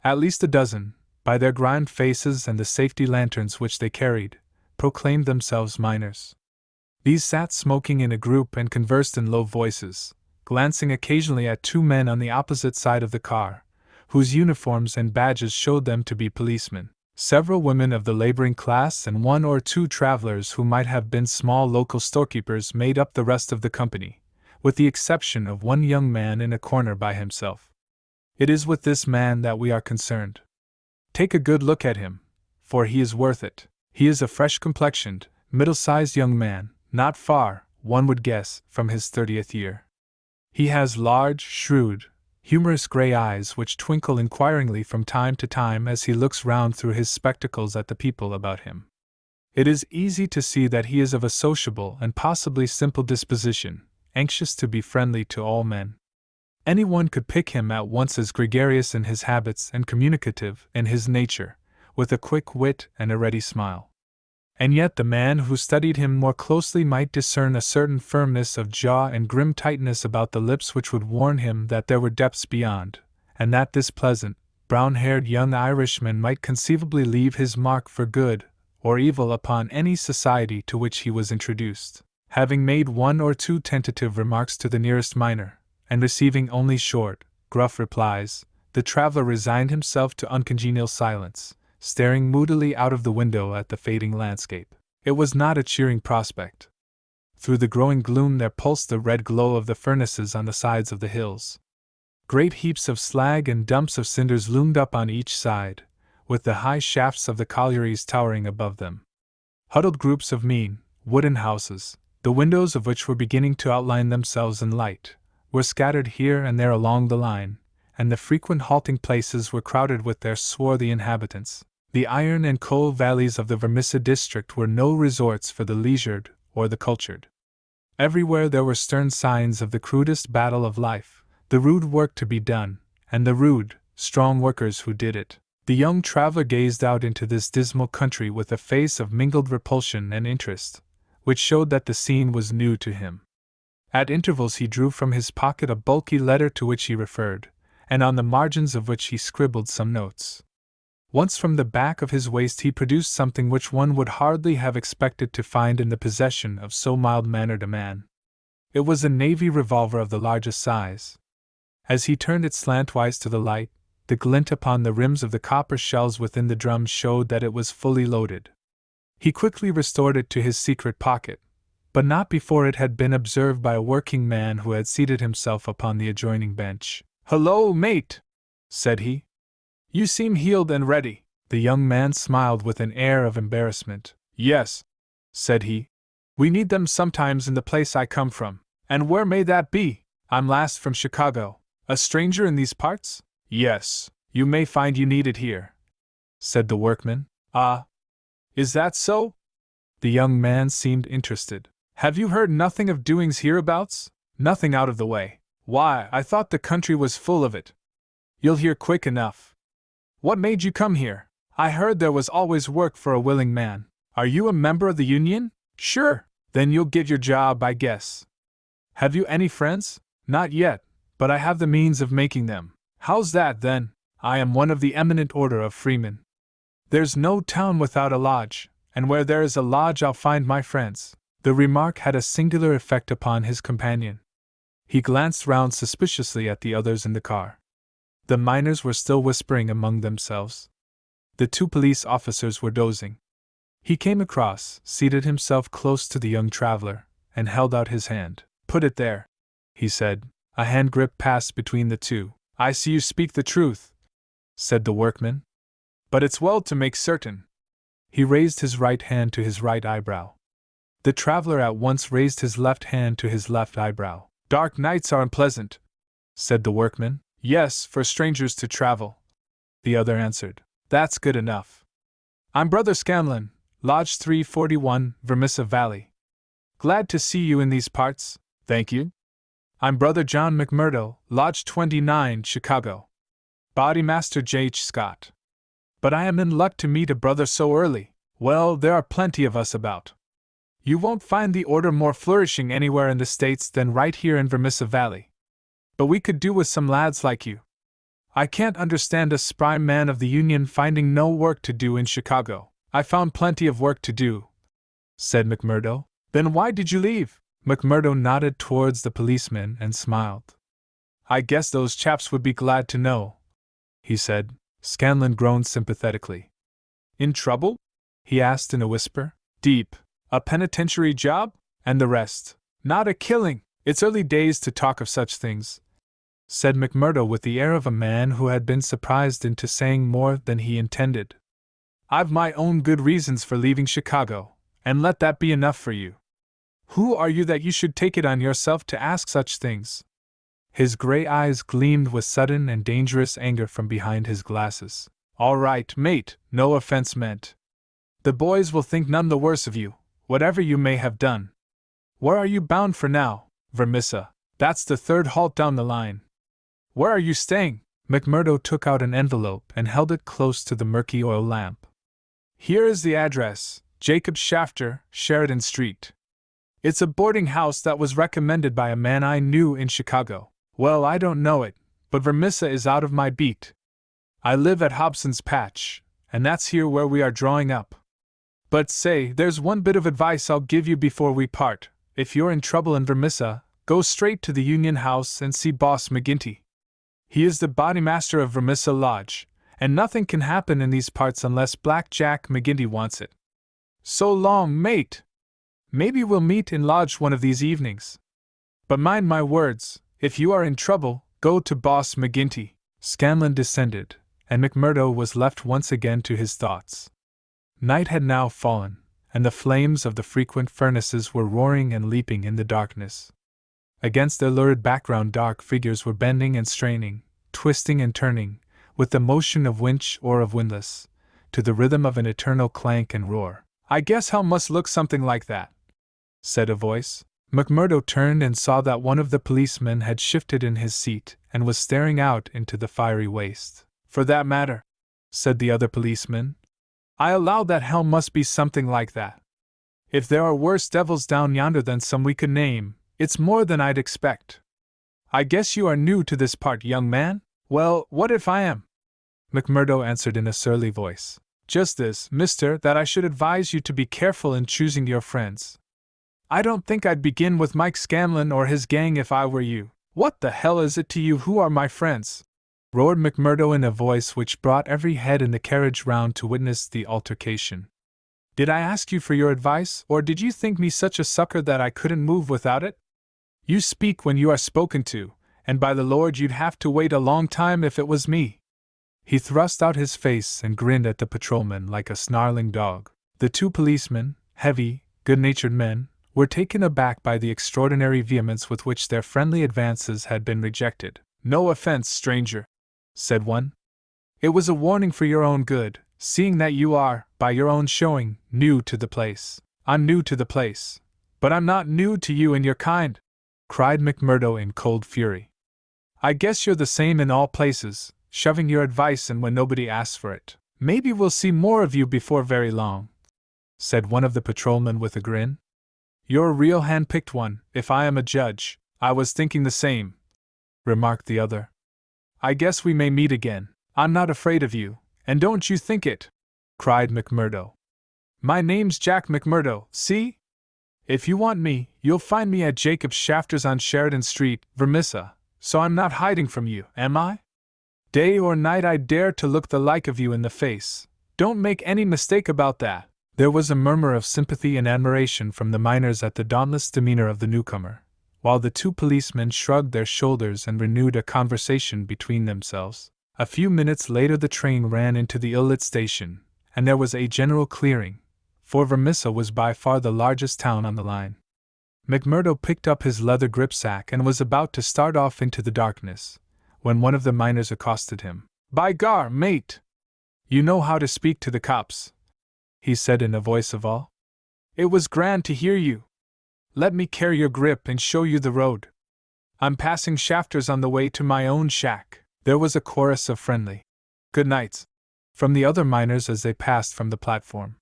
Speaker 1: At least a dozen, by their grimed faces and the safety lanterns which they carried, proclaimed themselves miners. These sat smoking in a group and conversed in low voices, glancing occasionally at two men on the opposite side of the car, whose uniforms and badges showed them to be policemen. Several women of the laboring class and one or two travelers who might have been small local storekeepers made up the rest of the company, with the exception of one young man in a corner by himself. It is with this man that we are concerned. Take a good look at him, for he is worth it. He is a fresh-complexioned, middle-sized young man, not far, one would guess, from his 30th year. He has large, shrewd, humorous gray eyes which twinkle inquiringly from time to time as he looks round through his spectacles at the people about him. It is easy to see that he is of a sociable and possibly simple disposition, anxious to be friendly to all men. Anyone could pick him at once as gregarious in his habits and communicative in his nature, with a quick wit and a ready smile. And yet the man who studied him more closely might discern a certain firmness of jaw and grim tightness about the lips which would warn him that there were depths beyond, and that this pleasant, brown-haired young Irishman might conceivably leave his mark for good or evil upon any society to which he was introduced. Having made one or two tentative remarks to the nearest miner, and receiving only short, gruff replies, the traveler resigned himself to uncongenial silence, staring moodily out of the window at the fading landscape. It was not a cheering prospect. Through the growing gloom there pulsed the red glow of the furnaces on the sides of the hills. Great heaps of slag and dumps of cinders loomed up on each side, with the high shafts of the collieries towering above them. Huddled groups of mean, wooden houses, the windows of which were beginning to outline themselves in light, were scattered here and there along the line, and the frequent halting places were crowded with their swarthy inhabitants. The iron and coal valleys of the Vermissa district were no resorts for the leisured or the cultured. Everywhere there were stern signs of the crudest battle of life, the rude work to be done, and the rude, strong workers who did it. The young traveler gazed out into this dismal country with a face of mingled repulsion and interest, which showed that the scene was new to him. At intervals he drew from his pocket a bulky letter to which he referred, and on the margins of which he scribbled some notes. Once from the back of his waist he produced something which one would hardly have expected to find in the possession of so mild-mannered a man. It was a navy revolver of the largest size. As he turned it slantwise to the light, the glint upon the rims of the copper shells within the drum showed that it was fully loaded. He quickly restored it to his secret pocket, but not before it had been observed by a working man who had seated himself upon the adjoining bench. "Hullo, mate!" said he. "You seem healed and ready." The young man smiled with an air of embarrassment. "Yes," said he. "We need them sometimes in the place I come from." "And where may that be?" "I'm last from Chicago." "A stranger in these parts?" "Yes, you may find you need it here," said the workman. "Ah, is that so?" The young man seemed interested. "Have you heard nothing of doings hereabouts? Nothing out of the way? Why, I thought the country was full of it." "You'll hear quick enough." "What made you come here?" "I heard there was always work for a willing man." "Are you a member of the union?" "Sure." "Then you'll get your job, I guess." "Have you any friends?" "Not yet, but I have the means of making them." "How's that, then?" "I am one of the eminent order of freemen. There's no town without a lodge, and where there is a lodge I'll find my friends." The remark had a singular effect upon his companion. He glanced round suspiciously at the others in the car. The miners were still whispering among themselves. The two police officers were dozing. He came across, seated himself close to the young traveler, and held out his hand. "Put it there," he said. A hand grip passed between the two. "I see you speak the truth," said the workman. "But it's well to make certain." He raised his right hand to his right eyebrow. The traveler at once raised his left hand to his left eyebrow. "Dark nights are unpleasant," said the workman. "Yes, for strangers to travel," the other answered. "That's good enough. I'm Brother Scanlon, Lodge 341, Vermissa Valley. Glad to see you in these parts." "Thank you." "I'm Brother John McMurdo, Lodge 29, Chicago. Bodymaster J.H. Scott. But I am in luck to meet a brother so early." "Well, there are plenty of us about. You won't find the order more flourishing anywhere in the States than right here in Vermissa Valley. But we could do with some lads like you. I can't understand a spry man of the Union finding no work to do in Chicago." "I found plenty of work to do," said McMurdo. "Then why did you leave?" McMurdo nodded towards the policeman and smiled. "I guess those chaps would be glad to know," he said. Scanlon groaned sympathetically. "In trouble?" he asked in a whisper. "Deep. A penitentiary job? And the rest. Not a killing. It's early days to talk of such things," said McMurdo with the air of a man who had been surprised into saying more than he intended. "I've my own good reasons for leaving Chicago, and let that be enough for you. Who are you that you should take it on yourself to ask such things?" His gray eyes gleamed with sudden and dangerous anger from behind his glasses. "All right, mate, no offense meant. The boys will think none the worse of you, whatever you may have done. Where are you bound for now?" "Vermissa. That's the third halt down the line." Where are you staying? McMurdo took out an envelope and held it close to the murky oil lamp. Here is the address, Jacob Shafter, Sheridan Street. It's a boarding house that was recommended by a man I knew in Chicago. Well, I don't know it, but Vermissa is out of my beat. I live at Hobson's Patch, and that's here where we are drawing up. But say, there's one bit of advice I'll give you before we part. If you're in trouble in Vermissa, go straight to the Union House and see Boss McGinty. He is the bodymaster of Vermissa Lodge, and nothing can happen in these parts unless Black Jack McGinty wants it. So long, mate! Maybe we'll meet in Lodge one of these evenings. But mind my words, if you are in trouble, go to Boss McGinty. Scanlon descended, and McMurdo was left once again to his thoughts. Night had now fallen, and the flames of the frequent furnaces were roaring and leaping in the darkness. Against their lurid background dark figures were bending and straining, twisting and turning, with the motion of winch or of windlass, to the rhythm of an eternal clank and roar. I guess hell must look something like that, said a voice. McMurdo turned and saw that one of the policemen had shifted in his seat and was staring out into the fiery waste. For that matter, said the other policeman, I allow that hell must be something like that. If there are worse devils down yonder than some we could name, it's more than I'd expect. I guess you are new to this part, young man? Well, what if I am? McMurdo answered in a surly voice. Just this, mister, that I should advise you to be careful in choosing your friends. I don't think I'd begin with Mike Scanlon or his gang if I were you. What the hell is it to you who are my friends? Roared McMurdo in a voice which brought every head in the carriage round to witness the altercation. Did I ask you for your advice, or did you think me such a sucker that I couldn't move without it? You speak when you are spoken to, and by the Lord you'd have to wait a long time if it was me. He thrust out his face and grinned at the patrolman like a snarling dog. The two policemen, heavy, good-natured men, were taken aback by the extraordinary vehemence with which their friendly advances had been rejected. No offense, stranger, said one. It was a warning for your own good, seeing that you are, by your own showing, new to the place. I'm new to the place. But I'm not new to you and your kind, cried McMurdo in cold fury. I guess you're the same in all places, shoving your advice in when nobody asks for it. Maybe we'll see more of you before very long, said one of the patrolmen with a grin. You're a real hand-picked one, if I am a judge. I was thinking the same, remarked the other. I guess we may meet again. I'm not afraid of you, and don't you think it, cried McMurdo. My name's Jack McMurdo, see? If you want me, you'll find me at Jacob Shafter's on Sheridan Street, Vermissa, so I'm not hiding from you, am I? Day or night I dare to look the like of you in the face. Don't make any mistake about that. There was a murmur of sympathy and admiration from the miners at the dauntless demeanor of the newcomer, while the two policemen shrugged their shoulders and renewed a conversation between themselves. A few minutes later the train ran into the ill-lit station, and there was a general clearing, for Vermissa was by far the largest town on the line. McMurdo picked up his leather gripsack and was about to start off into the darkness, when one of the miners accosted him. By gar, mate! You know how to speak to the cops, he said in a voice of awe. It was grand to hear you. Let me carry your grip and show you the road. I'm passing Shafter's on the way to my own shack. There was a chorus of friendly good nights from the other miners as they passed from the platform.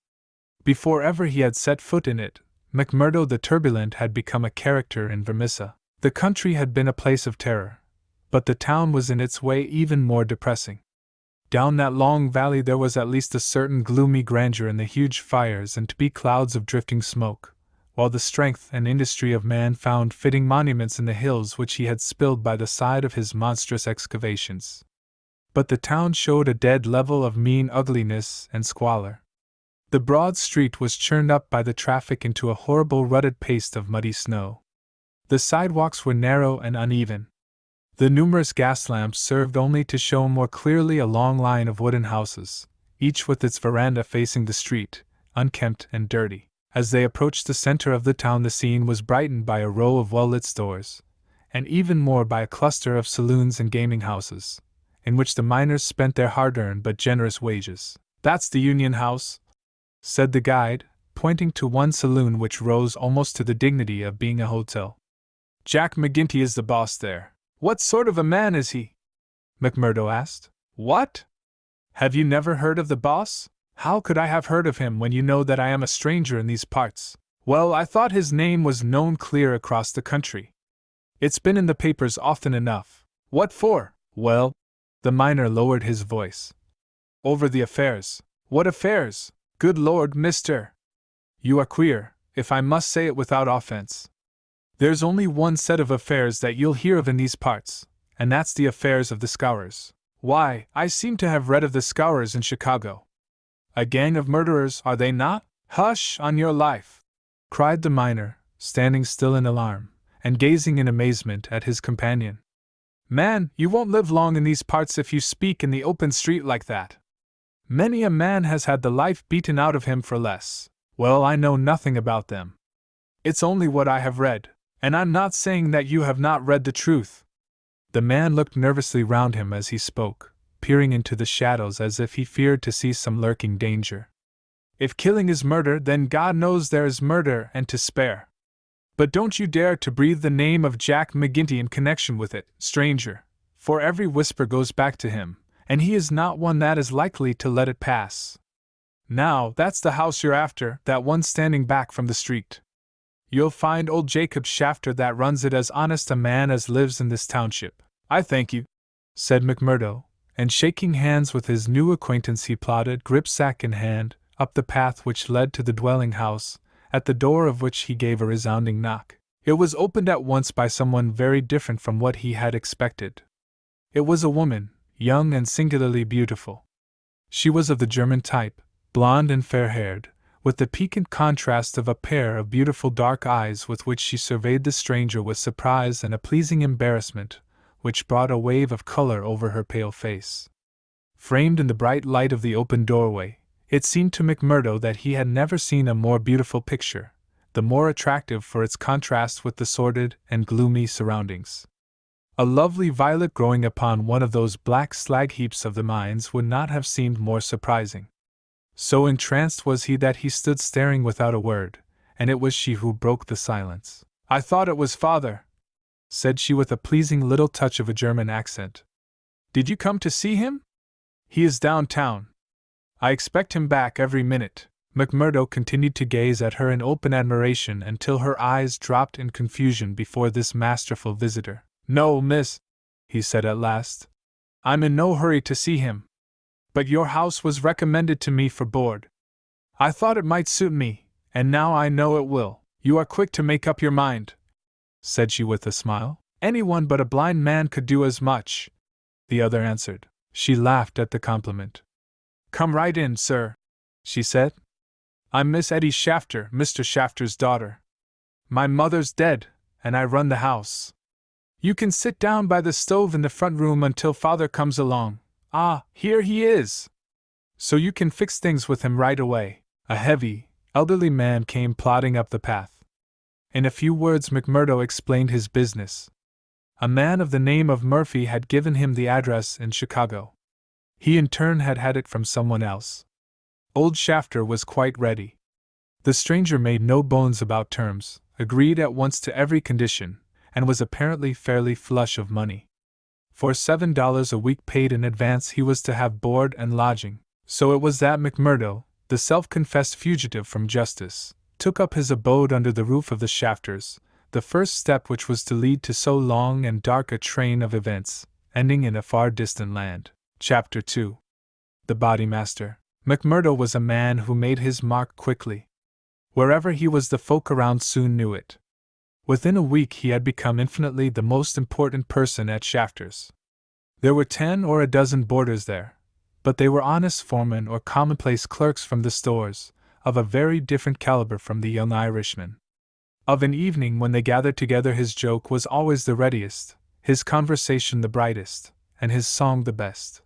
Speaker 1: Before ever he had set foot in it, McMurdo the turbulent had become a character in Vermissa. The country had been a place of terror, but the town was in its way even more depressing. Down that long valley there was at least a certain gloomy grandeur in the huge fires and to be clouds of drifting smoke, while the strength and industry of man found fitting monuments in the hills which he had spilled by the side of his monstrous excavations. But the town showed a dead level of mean ugliness and squalor. The broad street was churned up by the traffic into a horrible rutted paste of muddy snow. The sidewalks were narrow and uneven. The numerous gas lamps served only to show more clearly a long line of wooden houses, each with its veranda facing the street, unkempt and dirty. As they approached the center of the town the scene was brightened by a row of well-lit stores, and even more by a cluster of saloons and gaming houses, in which the miners spent their hard-earned but generous wages. That's the Union House, said the guide, pointing to one saloon which rose almost to the dignity of being a hotel. Jack McGinty is the boss there. What sort of a man is he? McMurdo asked. What? Have you never heard of the boss? How could I have heard of him when you know that I am a stranger in these parts? Well, I thought his name was known clear across the country. It's been in the papers often enough. What for? Well, the miner lowered his voice. Over the affairs. What affairs? Good Lord, mister! You are queer, if I must say it without offense. There's only one set of affairs that you'll hear of in these parts, and that's the affairs of the Scourers. Why, I seem to have read of the Scourers in Chicago. A gang of murderers, are they not? Hush, on your life! Cried the miner, standing still in alarm, and gazing in amazement at his companion. Man, you won't live long in these parts if you speak in the open street like that. Many a man has had the life beaten out of him for less. Well, I know nothing about them. It's only what I have read, and I'm not saying that you have not read the truth. The man looked nervously round him as he spoke, peering into the shadows as if he feared to see some lurking danger. If killing is murder, then God knows there is murder and to spare. But don't you dare to breathe the name of Jack McGinty in connection with it, stranger, for every whisper goes back to him, and he is not one that is likely to let it pass. Now, that's the house you're after, that one standing back from the street. You'll find old Jacob Shafter that runs it as honest a man as lives in this township. I thank you, said McMurdo, and shaking hands with his new acquaintance he plodded, gripsack in hand, up the path which led to the dwelling house, at the door of which he gave a resounding knock. It was opened at once by someone very different from what he had expected. It was a woman, young and singularly beautiful. She was of the German type, blonde and fair-haired, with the piquant contrast of a pair of beautiful dark eyes with which she surveyed the stranger with surprise and a pleasing embarrassment, which brought a wave of color over her pale face. Framed in the bright light of the open doorway, it seemed to McMurdo that he had never seen a more beautiful picture, the more attractive for its contrast with the sordid and gloomy surroundings. A lovely violet growing upon one of those black slag heaps of the mines would not have seemed more surprising. So entranced was he that he stood staring without a word, and it was she who broke the silence. I thought it was father, said she with a pleasing little touch of a German accent. Did you come to see him? He is downtown. I expect him back every minute. McMurdo continued to gaze at her in open admiration until her eyes dropped in confusion before this masterful visitor. No, miss, he said at last. I'm in no hurry to see him. But your house was recommended to me for board. I thought it might suit me, and now I know it will. You are quick to make up your mind, said she with a smile. Anyone but a blind man could do as much, the other answered. She laughed at the compliment. Come right in, sir, she said. I'm Miss Etty Shafter, Mr. Shafter's daughter. My mother's dead, and I run the house. You can sit down by the stove in the front room until father comes along. Ah, here he is! So you can fix things with him right away. A heavy, elderly man came plodding up the path. In a few words McMurdo explained his business. A man of the name of Murphy had given him the address in Chicago. He in turn had had it from someone else. Old Shafter was quite ready. The stranger made no bones about terms, agreed at once to every condition, and was apparently fairly flush of money. For $7 a week paid in advance he was to have board and lodging. So it was that McMurdo, the self-confessed fugitive from justice, took up his abode under the roof of the Shafters, the first step which was to lead to so long and dark a train of events, ending in a far distant land. Chapter 2. The Bodymaster. McMurdo was a man who made his mark quickly. Wherever he was the folk around soon knew it. Within a week he had become infinitely the most important person at Shafters. There were 10 or a dozen boarders there, but they were honest foremen or commonplace clerks from the stores, of a very different caliber from the young Irishman. Of an evening when they gathered together his joke was always the readiest, his conversation the brightest, and his song the best.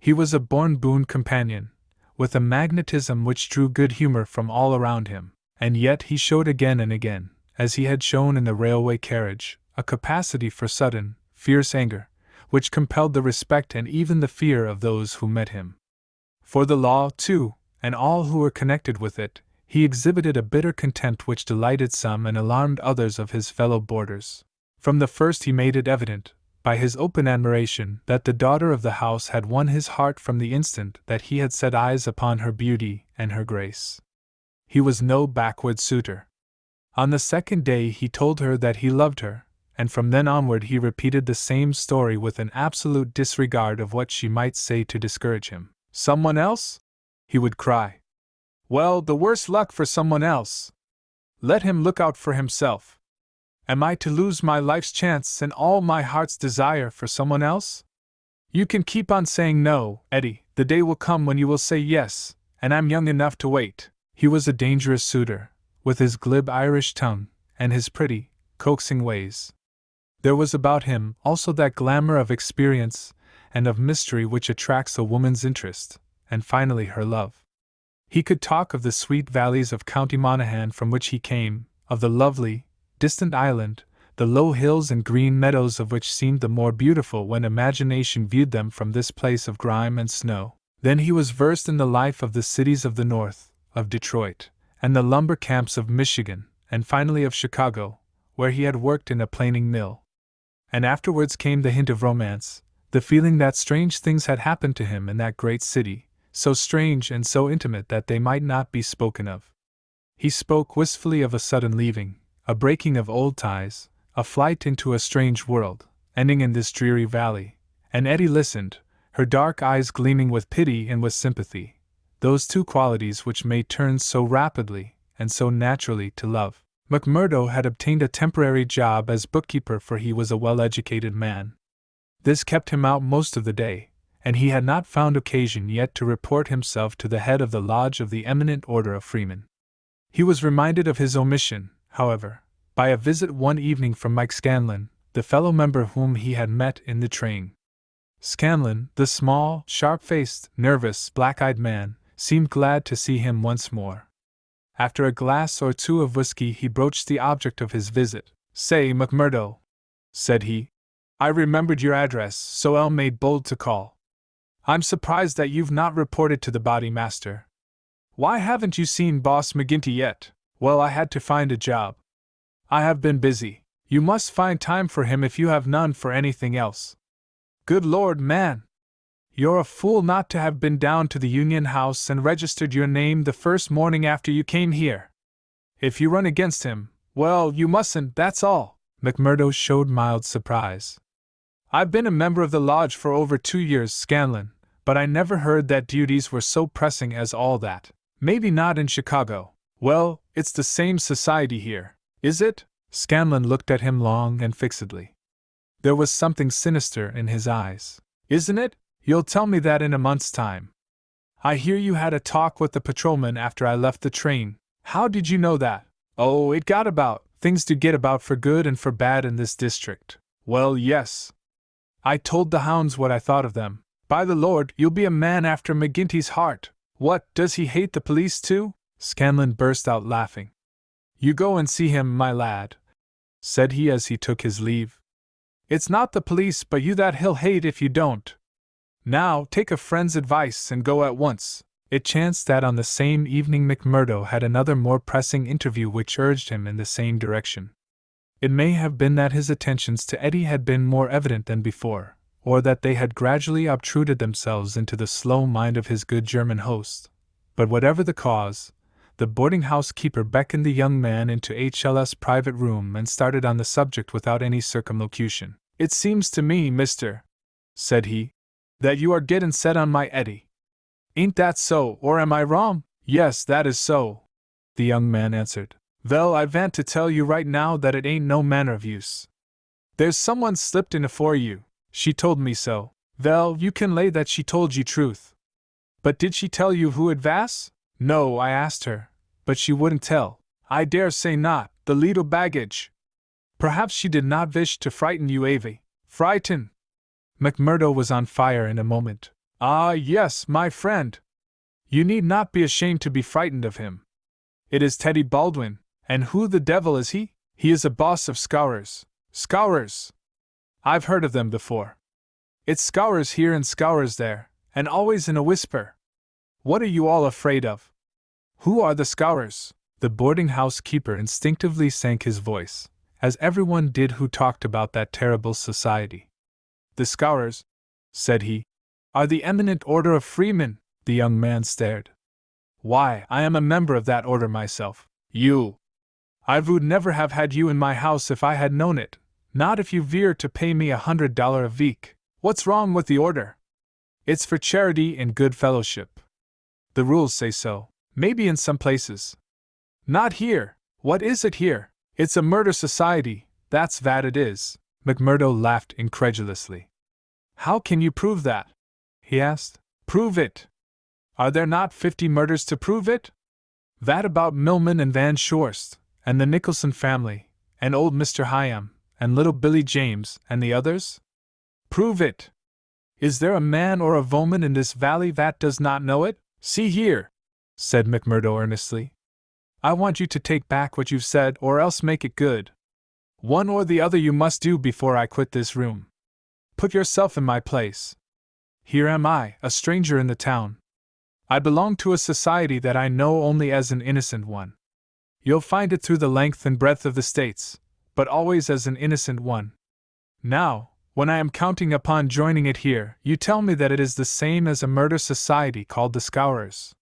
Speaker 1: He was a born boon companion, with a magnetism which drew good humor from all around him, and yet he showed again and again, as he had shown in the railway carriage, a capacity for sudden, fierce anger, which compelled the respect and even the fear of those who met him. For the law, too, and all who were connected with it, he exhibited a bitter contempt which delighted some and alarmed others of his fellow boarders. From the first he made it evident, by his open admiration, that the daughter of the house had won his heart from the instant that he had set eyes upon her beauty and her grace. He was no backward suitor. On the second day he told her that he loved her, and from then onward he repeated the same story with an absolute disregard of what she might say to discourage him. "Someone else?" he would cry. "Well, the worse luck for someone else. Let him look out for himself. Am I to lose my life's chance and all my heart's desire for someone else? You can keep on saying no, Eddie, the day will come when you will say yes, and I'm young enough to wait." He was a dangerous suitor, with his glib Irish tongue, and his pretty, coaxing ways. There was about him also that glamour of experience and of mystery which attracts a woman's interest, and finally her love. He could talk of the sweet valleys of County Monaghan from which he came, of the lovely, distant island, the low hills and green meadows of which seemed the more beautiful when imagination viewed them from this place of grime and snow. Then he was versed in the life of the cities of the North, of Detroit, and the lumber camps of Michigan, and finally of Chicago, where he had worked in a planing mill. And afterwards came the hint of romance, the feeling that strange things had happened to him in that great city, so strange and so intimate that they might not be spoken of. He spoke wistfully of a sudden leaving, a breaking of old ties, a flight into a strange world, ending in this dreary valley, and Eddie listened, her dark eyes gleaming with pity and with sympathy, those two qualities which may turn so rapidly and so naturally to love. McMurdo had obtained a temporary job as bookkeeper, for he was a well-educated man. This kept him out most of the day, and he had not found occasion yet to report himself to the head of the lodge of the Eminent Order of Freemen. He was reminded of his omission, however, by a visit one evening from Mike Scanlon, the fellow member whom he had met in the train. Scanlon, the small, sharp-faced, nervous, black-eyed man, seemed glad to see him once more. After a glass or two of whiskey he broached the object of his visit. "Say, McMurdo," said he, "I remembered your address, so I made bold to call. I'm surprised that you've not reported to the body master. Why haven't you seen Boss McGinty yet?" "Well, I had to find a job. I have been busy." "You must find time for him if you have none for anything else." "Good Lord, man! You're a fool not to have been down to the Union House and registered your name the first morning after you came here. If you run against him, well, you mustn't, that's all." McMurdo showed mild surprise. "I've been a member of the lodge for over 2 years, Scanlon, but I never heard that duties were so pressing as all that." "Maybe not in Chicago." "Well, it's the same society here." "Is it?" Scanlon looked at him long and fixedly. There was something sinister in his eyes. "Isn't it? You'll tell me that in a month's time. I hear you had a talk with the patrolman after I left the train." "How did you know that?" "Oh, it got about. Things do get about for good and for bad in this district." "Well, yes. I told the hounds what I thought of them." "By the Lord, you'll be a man after McGinty's heart." "What, does he hate the police too?" Scanlon burst out laughing. "You go and see him, my lad," said he as he took his leave. "It's not the police but you that he'll hate if you don't. Now, take a friend's advice and go at once." It chanced that on the same evening McMurdo had another more pressing interview which urged him in the same direction. It may have been that his attentions to Eddie had been more evident than before, or that they had gradually obtruded themselves into the slow mind of his good German host, but whatever the cause, the boarding-house keeper beckoned the young man into HL's private room and started on the subject without any circumlocution. "It seems to me, mister," said he, "that you are gettin' set on my Eddie. Ain't that so, or am I wrong?" "Yes, that is so," the young man answered. "Vell, I vant to tell you right now that it ain't no manner of use. There's someone slipped in afore you. She told me so." "Vell, you can lay that she told you truth. But did she tell you who it vas?" "No, I asked her, but she wouldn't tell." "I dare say not, the leetle baggage. Perhaps she did not wish to frighten you, Avie." "Frighten?" McMurdo was on fire in a moment. "Ah, yes, my friend. You need not be ashamed to be frightened of him. It is Teddy Baldwin, and who the devil is he? He is a boss of scourers." "Scourers? I've heard of them before. It's scourers here and scourers there, and always in a whisper. What are you all afraid of? Who are the scourers?" The boarding-house keeper instinctively sank his voice, as everyone did who talked about that terrible society. The Scourers, said he, are the eminent order of freemen. The young man stared. Why, I am a member of that order myself. You! I would never have had you in my house if I had known it, not if you veer to pay me $100 a week. What's wrong with the order? It's for charity and good fellowship. The rules say so. Maybe in some places. Not here. What is it here? It's a murder society, that's what it is. McMurdo laughed incredulously. How can you prove that? He asked. Prove it? Are there not 50 murders to prove it? That about Millman and Van Shorst, and the Nicholson family, and old Mr. Hyam, and little Billy James, and the others? Prove it! Is there a man or a woman in this valley that does not know it? See here, said McMurdo earnestly. I want you to take back what you've said or else make it good. One or the other you must do before I quit this room. Put yourself in my place. Here am I, a stranger in the town. I belong to a society that I know only as an innocent one. You'll find it through the length and breadth of the States, but always as an innocent one. Now, when I am counting upon joining it here, you tell me that it is the same as a murder society called the Scourers.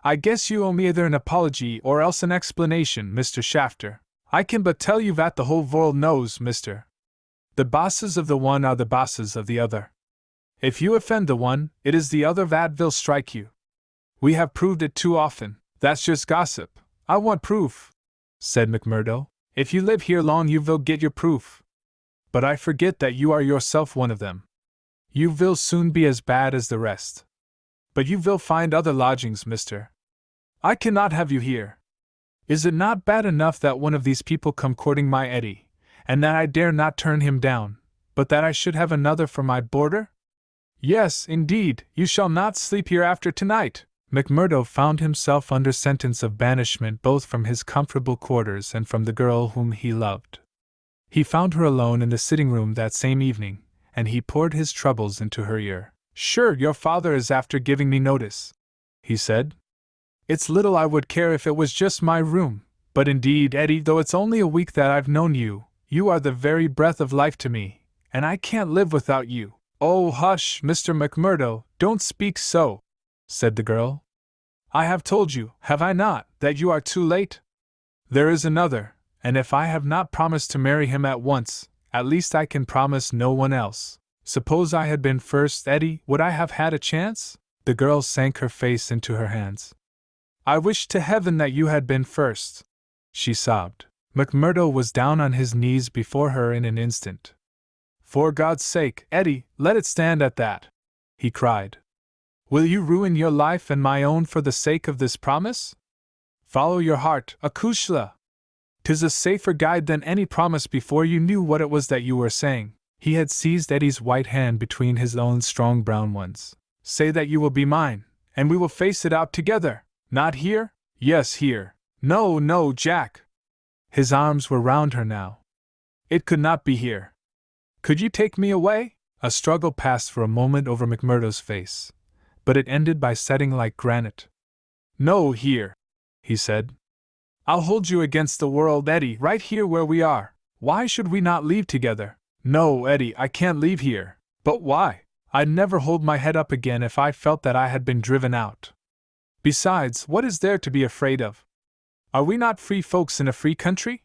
Speaker 1: I guess you owe me either an apology or else an explanation, Mr. Shafter. I can but tell you that the whole world knows, Mr. The bosses of the one are the bosses of the other. If you offend the one, it is the other that will strike you. We have proved it too often. That's just gossip. I want proof, said McMurdo. If you live here long you will get your proof. But I forget that you are yourself one of them. You will soon be as bad as the rest. But you will find other lodgings, mister. I cannot have you here. Is it not bad enough that one of these people come courting my Eddie, and that I dare not turn him down, but that I should have another for my boarder? Yes, indeed, you shall not sleep here after tonight. McMurdo found himself under sentence of banishment both from his comfortable quarters and from the girl whom he loved. He found her alone in the sitting-room that same evening, and he poured his troubles into her ear. Sure, your father is after giving me notice, he said. It's little I would care if it was just my room, but indeed, Eddie, though it's only a week that I've known you, you are the very breath of life to me, and I can't live without you. Oh, hush, Mr. McMurdo, don't speak so, said the girl. I have told you, have I not, that you are too late? There is another, and if I have not promised to marry him at once, at least I can promise no one else. Suppose I had been first, Eddie, would I have had a chance? The girl sank her face into her hands. I wish to heaven that you had been first, she sobbed. McMurdo was down on his knees before her in an instant. For God's sake, Eddie, let it stand at that, he cried. Will you ruin your life and my own for the sake of this promise? Follow your heart, Akushla. 'Tis a safer guide than any promise before you knew what it was that you were saying. He had seized Eddie's white hand between his own strong brown ones. Say that you will be mine, and we will face it out together. Not here? Yes, here. No, no, Jack. His arms were round her now. It could not be here. Could you take me away? A struggle passed for a moment over McMurdo's face, but it ended by setting like granite. No, here, he said. I'll hold you against the world, Eddie, right here where we are. Why should we not leave together? No, Eddie, I can't leave here. But why? I'd never hold my head up again if I felt that I had been driven out. Besides, what is there to be afraid of? Are we not free folks in a free country?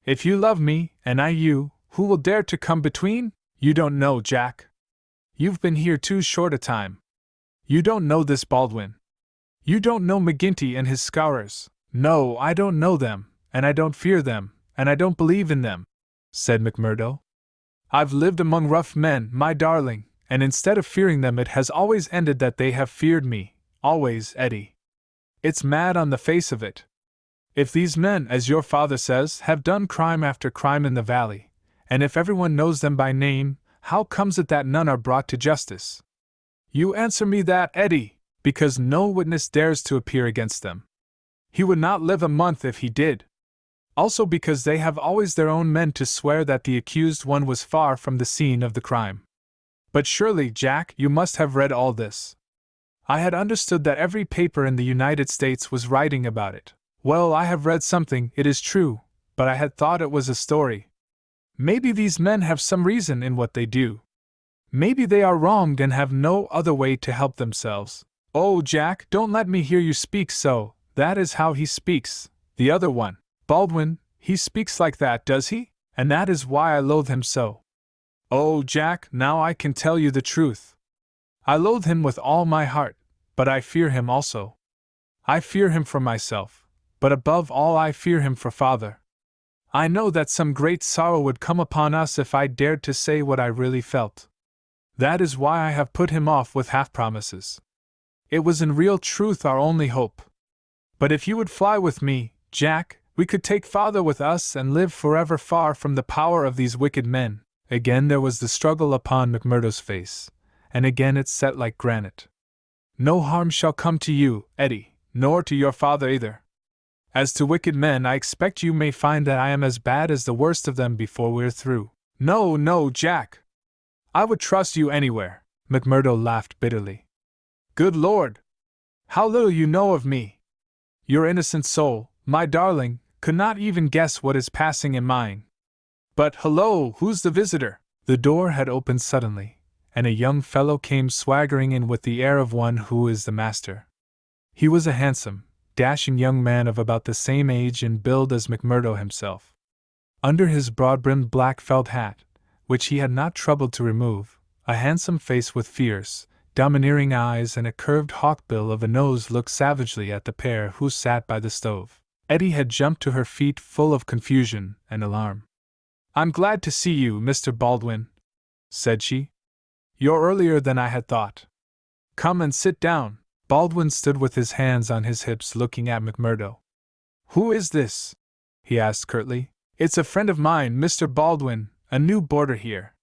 Speaker 1: If you love me, and I you, who will dare to come between? You don't know, Jack. You've been here too short a time. You don't know this Baldwin. You don't know McGinty and his Scourers. No, I don't know them, and I don't fear them, and I don't believe in them, said McMurdo. I've lived among rough men, my darling, and instead of fearing them it has always ended that they have feared me. Always, Eddie. It's mad on the face of it. If these men, as your father says, have done crime after crime in the valley, and if everyone knows them by name, how comes it that none are brought to justice? You answer me that, Eddie, because no witness dares to appear against them. He would not live a month if he did. Also because they have always their own men to swear that the accused one was far from the scene of the crime. But surely, Jack, you must have read all this. I had understood that every paper in the United States was writing about it. Well, I have read something, it is true, but I had thought it was a story. Maybe these men have some reason in what they do. Maybe they are wronged and have no other way to help themselves. Oh, Jack, don't let me hear you speak so. That is how he speaks. The other one, Baldwin, he speaks like that, does he? And that is why I loathe him so. Oh, Jack, now I can tell you the truth. I loathe him with all my heart, but I fear him also. I fear him for myself, but above all I fear him for Father. I know that some great sorrow would come upon us if I dared to say what I really felt. That is why I have put him off with half-promises. It was in real truth our only hope. But if you would fly with me, Jack, we could take Father with us and live forever far from the power of these wicked men. Again there was the struggle upon McMurdo's face, and again it set like granite. No harm shall come to you, Eddie, nor to your father either. As to wicked men, I expect you may find that I am as bad as the worst of them before we're through. No, no, Jack! I would trust you anywhere. McMurdo laughed bitterly. Good Lord! How little you know of me! Your innocent soul, my darling, could not even guess what is passing in mine. But hello, who's the visitor? The door had opened suddenly, and a young fellow came swaggering in with the air of one who is the master. He was a handsome, dashing young man of about the same age and build as McMurdo himself. Under his broad-brimmed black felt hat, which he had not troubled to remove, a handsome face with fierce, domineering eyes and a curved hawkbill of a nose looked savagely at the pair who sat by the stove. Eddie had jumped to her feet full of confusion and alarm. I'm glad to see you, Mr. Baldwin, said she. You're earlier than I had thought. Come and sit down. Baldwin stood with his hands on his hips looking at McMurdo. Who is this? He asked curtly. It's a friend of mine, Mr. Baldwin, a new boarder here.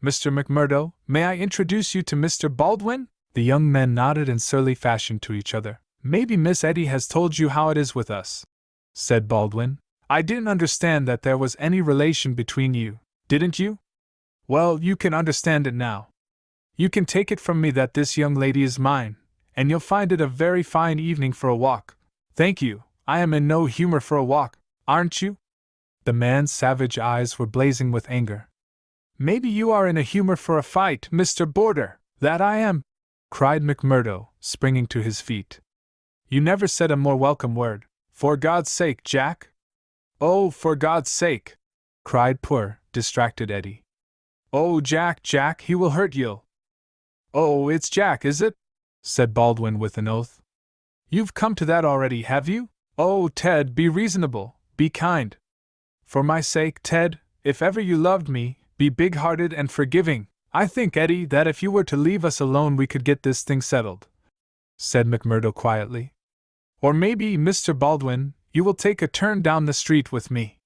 Speaker 1: Mr. McMurdo, may I introduce you to Mr. Baldwin? The young men nodded in surly fashion to each other. Maybe Miss Eddie has told you how it is with us, said Baldwin. I didn't understand that there was any relation between you, didn't you? Well, you can understand it now. You can take it from me that this young lady is mine, and you'll find it a very fine evening for a walk. Thank you, I am in no humor for a walk, aren't you? The man's savage eyes were blazing with anger. Maybe you are in a humor for a fight, Mr. Boarder. That I am, cried McMurdo, springing to his feet. You never said a more welcome word. For God's sake, Jack! Oh, for God's sake! Cried poor, distracted Eddie. Oh, Jack, Jack, he will hurt you. Oh, it's Jack, is it? Said Baldwin with an oath. You've come to that already, have you? Oh, Ted, be reasonable, be kind. For my sake, Ted, if ever you loved me, be big-hearted and forgiving. I think, Eddie, that if you were to leave us alone we could get this thing settled, said McMurdo quietly. Or maybe, Mr. Baldwin, you will take a turn down the street with me.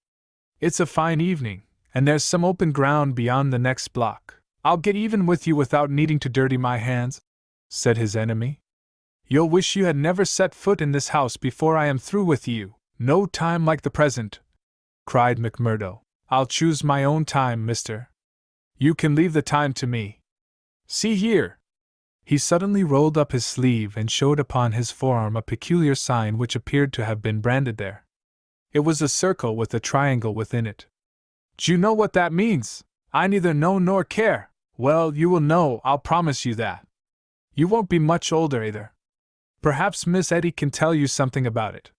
Speaker 1: It's a fine evening, and there's some open ground beyond the next block. I'll get even with you without needing to dirty my hands, said his enemy. You'll wish you had never set foot in this house before I am through with you. No time like the present, cried McMurdo. I'll choose my own time, mister. You can leave the time to me. See here. He suddenly rolled up his sleeve and showed upon his forearm a peculiar sign which appeared to have been branded there. It was a circle with a triangle within it. Do you know what that means? I neither know nor care. Well, you will know, I'll promise you that. You won't be much older either. Perhaps Miss Eddie can tell you something about it.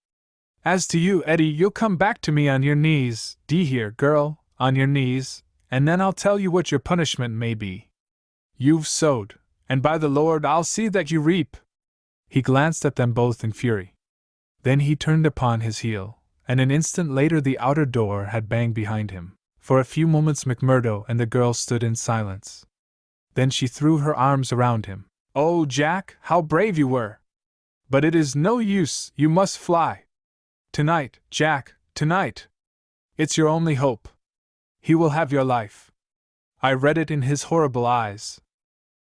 Speaker 1: As to you, Eddie, you'll come back to me on your knees, here, girl, on your knees, and then I'll tell you what your punishment may be. You've sowed, and by the Lord I'll see that you reap. He glanced at them both in fury. Then he turned upon his heel, and an instant later the outer door had banged behind him. For a few moments McMurdo and the girl stood in silence. Then she threw her arms around him. Oh, Jack, how brave you were! But it is no use, you must fly. Tonight, Jack, tonight. It's your only hope. He will have your life. I read it in his horrible eyes.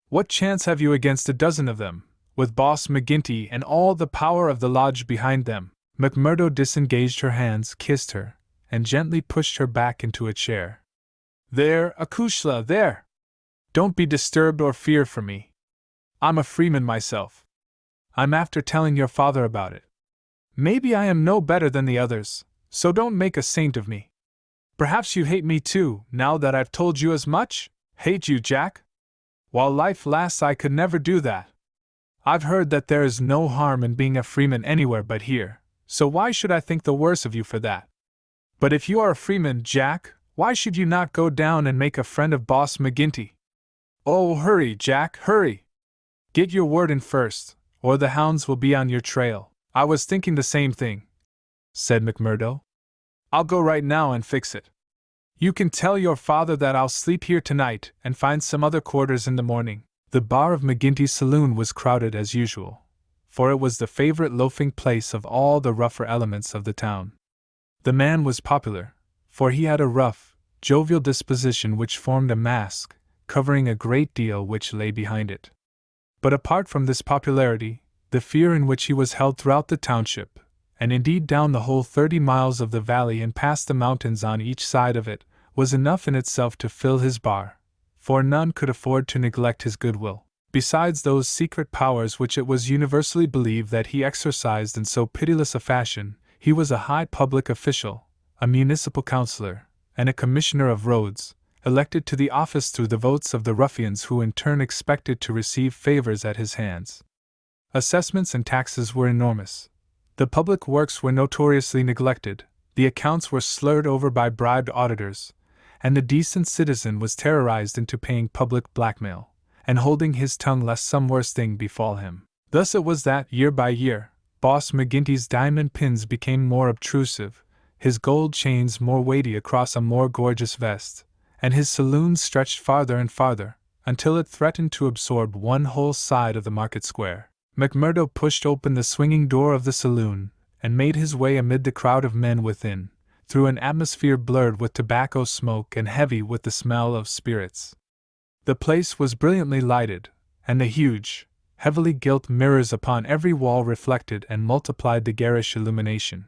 Speaker 1: What chance have you against a dozen of them, with Boss McGinty and all the power of the lodge behind them? McMurdo disengaged her hands, kissed her, and gently pushed her back into a chair. There, Acushla, there! Don't be disturbed or fear for me. I'm a freeman myself. I'm after telling your father about it. Maybe I am no better than the others, so don't make a saint of me. Perhaps you hate me too, now that I've told you as much? Hate you, Jack? While life lasts, I could never do that. I've heard that there is no harm in being a freeman anywhere but here, so why should I think the worse of you for that? But if you are a freeman, Jack, why should you not go down and make a friend of Boss McGinty? Oh, hurry, Jack, hurry! Get your word in first, or the hounds will be on your trail. I was thinking the same thing, said McMurdo. I'll go right now and fix it. You can tell your father that I'll sleep here tonight and find some other quarters in the morning. The bar of McGinty's saloon was crowded as usual, for it was the favorite loafing place of all the rougher elements of the town. The man was popular, for he had a rough, jovial disposition which formed a mask, covering a great deal which lay behind it. But apart from this popularity, the fear in which he was held throughout the township, and indeed down the whole 30 miles of the valley and past the mountains on each side of it, was enough in itself to fill his bar, for none could afford to neglect his goodwill. Besides those secret powers which it was universally believed that he exercised in so pitiless a fashion, he was a high public official, a municipal councillor, and a commissioner of roads, elected to the office through the votes of the ruffians who in turn expected to receive favors at his hands. Assessments and taxes were enormous. The public works were notoriously neglected, the accounts were slurred over by bribed auditors, and the decent citizen was terrorized into paying public blackmail, and holding his tongue lest some worse thing befall him. Thus it was that, year by year, Boss McGinty's diamond pins became more obtrusive, his gold chains more weighty across a more gorgeous vest, and his saloon stretched farther and farther, until it threatened to absorb one whole side of the market square. McMurdo pushed open the swinging door of the saloon, and made his way amid the crowd of men within, through an atmosphere blurred with tobacco smoke and heavy with the smell of spirits. The place was brilliantly lighted, and the huge, heavily gilt mirrors upon every wall reflected and multiplied the garish illumination.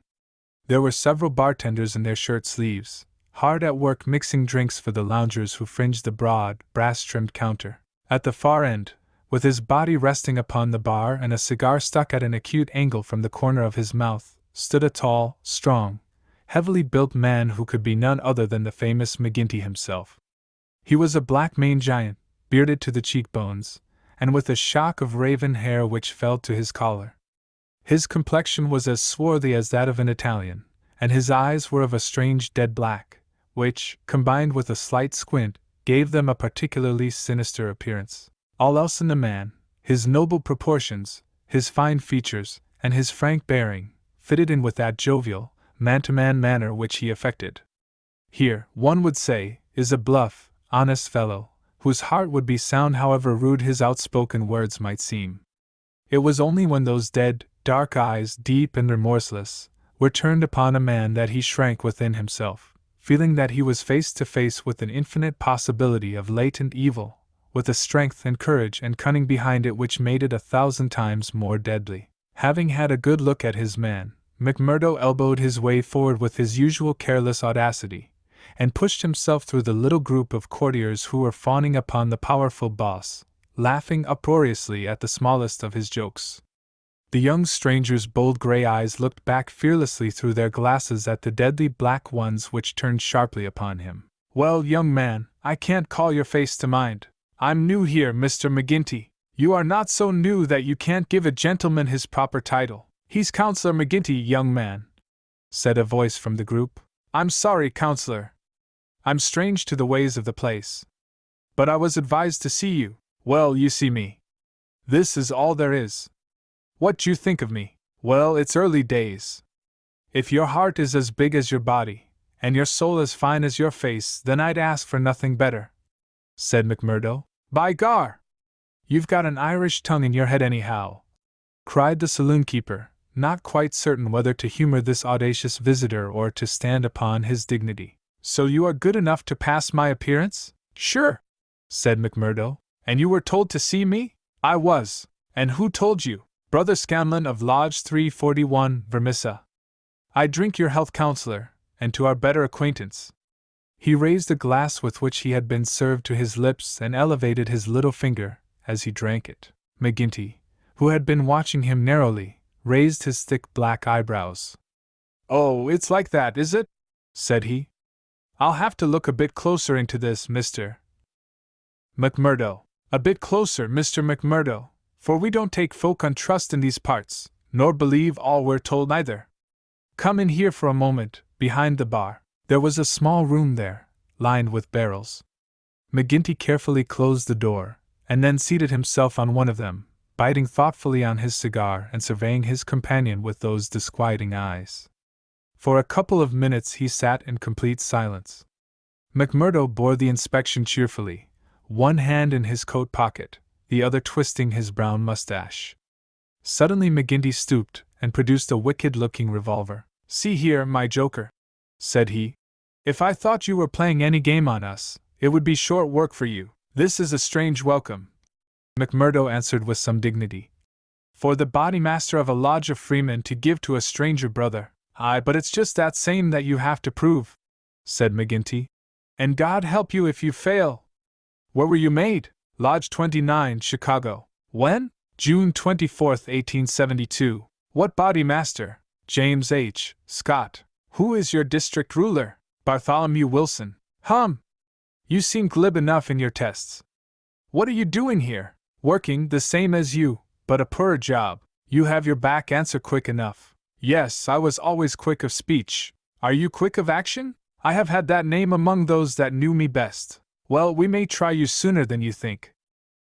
Speaker 1: There were several bartenders in their shirt sleeves, hard at work mixing drinks for the loungers who fringed the broad, brass-trimmed counter. At the far end, with his body resting upon the bar and a cigar stuck at an acute angle from the corner of his mouth, stood a tall, strong, heavily built man who could be none other than the famous McGinty himself. He was a black-maned giant, bearded to the cheekbones, and with a shock of raven hair which fell to his collar. His complexion was as swarthy as that of an Italian, and his eyes were of a strange dead black, which, combined with a slight squint, gave them a particularly sinister appearance. All else in the man, his noble proportions, his fine features, and his frank bearing, fitted in with that jovial, man-to-man manner which he affected. Here, one would say, is a bluff, honest fellow, whose heart would be sound however rude his outspoken words might seem. It was only when those dead, dark eyes, deep and remorseless, were turned upon a man that he shrank within himself, feeling that he was face to face with an infinite possibility of latent evil, with a strength and courage and cunning behind it which made it 1,000 times more deadly. Having had a good look at his man, McMurdo elbowed his way forward with his usual careless audacity, and pushed himself through the little group of courtiers who were fawning upon the powerful boss, laughing uproariously at the smallest of his jokes. The young stranger's bold gray eyes looked back fearlessly through their glasses at the deadly black ones which turned sharply upon him. "Well, young man, I can't call your face to mind. I'm new here, Mr. McGinty." "You are not so new that you can't give a gentleman his proper title. He's Counselor McGinty, young man," said a voice from the group. "I'm sorry, Counselor. I'm strange to the ways of the place. But I was advised to see you." "Well, you see me. This is all there is. What do you think of me?" "Well, it's early days. If your heart is as big as your body, and your soul as fine as your face, then I'd ask for nothing better," said McMurdo. "By gar! You've got an Irish tongue in your head anyhow," cried the saloon-keeper, not quite certain whether to humor this audacious visitor or to stand upon his dignity. "So you are good enough to pass my appearance?" "Sure," said McMurdo. "And you were told to see me?" "I was. And who told you?" "Brother Scanlon of Lodge 341, Vermissa. I drink your health, Counselor, and to our better acquaintance." He raised a glass with which he had been served to his lips and elevated his little finger as he drank it. McGinty, who had been watching him narrowly, raised his thick black eyebrows. "Oh, it's like that, is it?" said he. "I'll have to look a bit closer into this, Mr. McMurdo." A bit closer, Mr. McMurdo, for we don't take folk on trust in these parts, nor believe all we're told either. Come in here for a moment, behind the bar. There was a small room there, lined with barrels. McGinty carefully closed the door, and then seated himself on one of them, biting thoughtfully on his cigar and surveying his companion with those disquieting eyes. For a couple of minutes he sat in complete silence. McMurdo bore the inspection cheerfully, one hand in his coat pocket, the other twisting his brown mustache. Suddenly McGinty stooped and produced a wicked-looking revolver. "See here, my joker," said he. "If I thought you were playing any game on us, it would be short work for you. This is a strange welcome," McMurdo answered with some dignity. "For the bodymaster of a lodge of freemen to give to a stranger brother. Aye, but it's just that same that you have to prove," said McGinty. "And God help you if you fail. Where were you made?" "Lodge 29, Chicago." "When?" "June 24th, 1872. "What bodymaster?" "James H. Scott." "Who is your district ruler?" "Bartholomew Wilson." "Hum! You seem glib enough in your tests. What are you doing here?" "Working, the same as you, but a poorer job." "You have your back answer quick enough." "Yes, I was always quick of speech. Are you quick of action?" "I have had that name among those that knew me best." "Well, we may try you sooner than you think.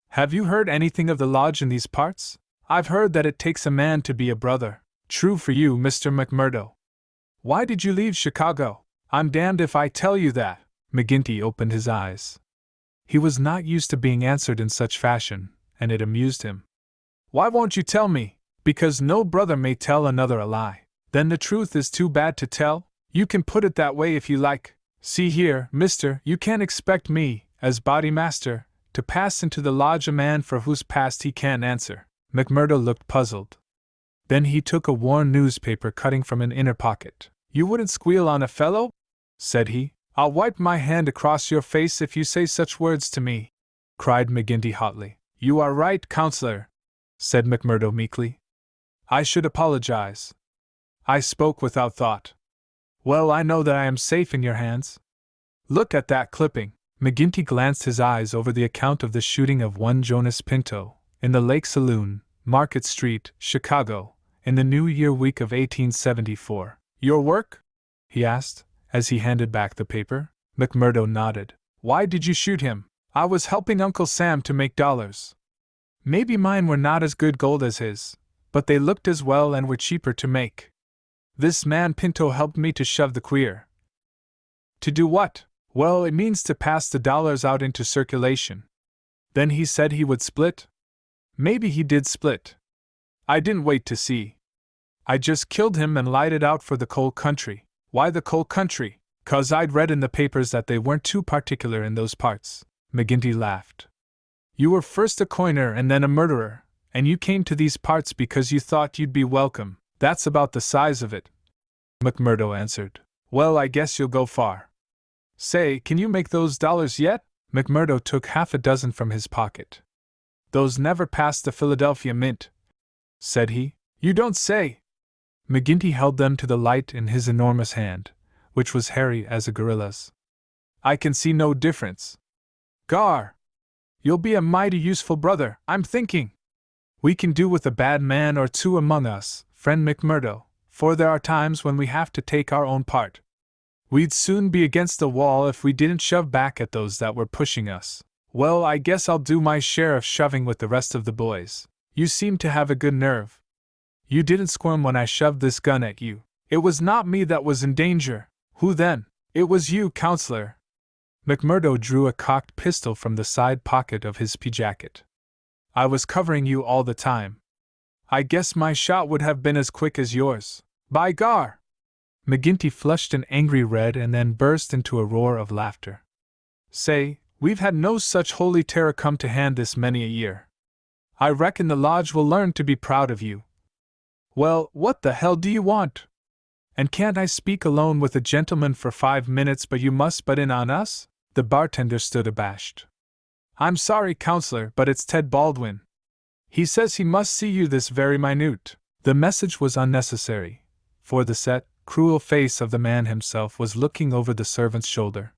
Speaker 1: Have you heard anything of the lodge in these parts?" "I've heard that it takes a man to be a brother." "True for you, Mr. McMurdo. Why did you leave Chicago?" "I'm damned if I tell you that." McGinty opened his eyes. He was not used to being answered in such fashion, and it amused him. "Why won't you tell me?" "Because no brother may tell another a lie." "Then the truth is too bad to tell?" "You can put it that way if you like. See here, mister, you can't expect me, as bodymaster, to pass into the lodge a man for whose past he can't answer." McMurdo looked puzzled. Then he took a worn newspaper cutting from an inner pocket. "You wouldn't squeal on a fellow?" said he. "I'll wipe my hand across your face if you say such words to me," cried McGinty hotly. "You are right, counselor," said McMurdo meekly. "I should apologize. I spoke without thought. Well, I know that I am safe in your hands. Look at that clipping." McGinty glanced his eyes over the account of the shooting of one Jonas Pinto, in the Lake Saloon, Market Street, Chicago, in the New Year week of 1874. "Your work?" he asked, as he handed back the paper. McMurdo nodded. "Why did you shoot him?" "I was helping Uncle Sam to make dollars. Maybe mine were not as good gold as his, but they looked as well and were cheaper to make. This man Pinto helped me to shove the queer." "To do what?" "Well, it means to pass the dollars out into circulation." "Then he said he would split?" "Maybe he did split. I didn't wait to see. I just killed him and lighted out for the coal country." "Why the coal country?" "'Cause I'd read in the papers that they weren't too particular in those parts." McGinty laughed. "You were first a coiner and then a murderer, and you came to these parts because you thought you'd be welcome. That's about the size of it," McMurdo answered. "Well, I guess you'll go far. Say, can you make those dollars yet?" McMurdo took half a dozen from his pocket. "Those never passed the Philadelphia Mint," said he. "You don't say!" McGinty held them to the light in his enormous hand, which was hairy as a gorilla's. "I can see no difference." "Gar! You'll be a mighty useful brother, I'm thinking." "We can do with a bad man or two among us, friend McMurdo, for there are times when we have to take our own part. We'd soon be against the wall if we didn't shove back at those that were pushing us." "Well, I guess I'll do my share of shoving with the rest of the boys. You seem to have a good nerve. You didn't squirm when I shoved this gun at you." "It was not me that was in danger." "Who then?" "It was you, counselor." McMurdo drew a cocked pistol from the side pocket of his pea jacket. "I was covering you all the time. I guess my shot would have been as quick as yours." "By gar!" McGinty flushed an angry red and then burst into a roar of laughter. "Say, we've had no such holy terror come to hand this many a year. I reckon the lodge will learn to be proud of you." "Well, what the hell do you want?" "And can't I speak alone with a gentleman for 5 minutes but you must butt in on us?" The bartender stood abashed. "I'm sorry, counselor, but it's Ted Baldwin. He says he must see you this very minute." The message was unnecessary, for the set, cruel face of the man himself was looking over the servant's shoulder.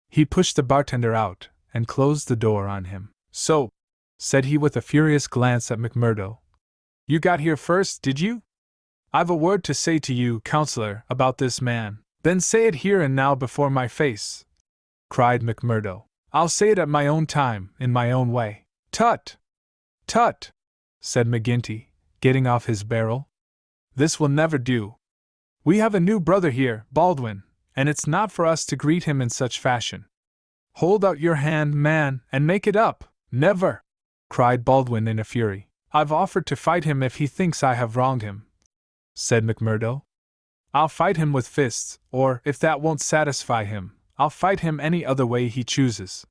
Speaker 1: He pushed the bartender out, and closed the door on him. "So," said he with a furious glance at McMurdo. "You got here first, did you? I've a word to say to you, counselor, about this man." "Then say it here and now before my face," cried McMurdo. "I'll say it at my own time, in my own way." "Tut! Tut!" said McGinty, getting off his barrel. "This will never do. We have a new brother here, Baldwin, and it's not for us to greet him in such fashion. Hold out your hand, man, and make it up." "Never!" cried Baldwin in a fury. "I've offered to fight him if he thinks I have wronged him," said McMurdo. "I'll fight him with fists, or, if that won't satisfy him, I'll fight him any other way he chooses.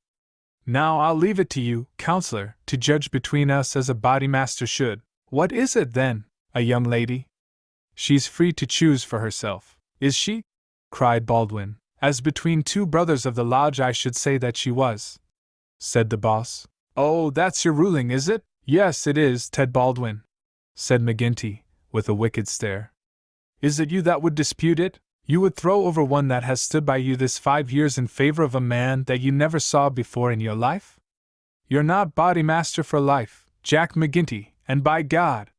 Speaker 1: Now I'll leave it to you, counselor, to judge between us as a bodymaster should." "What is it, then? A young lady?" "She's free to choose for herself." "Is she?" cried Baldwin. "As between two brothers of the lodge I should say that she was," said the boss. "Oh, that's your ruling, is it?" "Yes, it is, Ted Baldwin," said McGinty, with a wicked stare. "Is it you that would dispute it? You would throw over one that has stood by you this 5 years in favor of a man that you never saw before in your life? You're not bodymaster for life, Jack McGinty, and by God!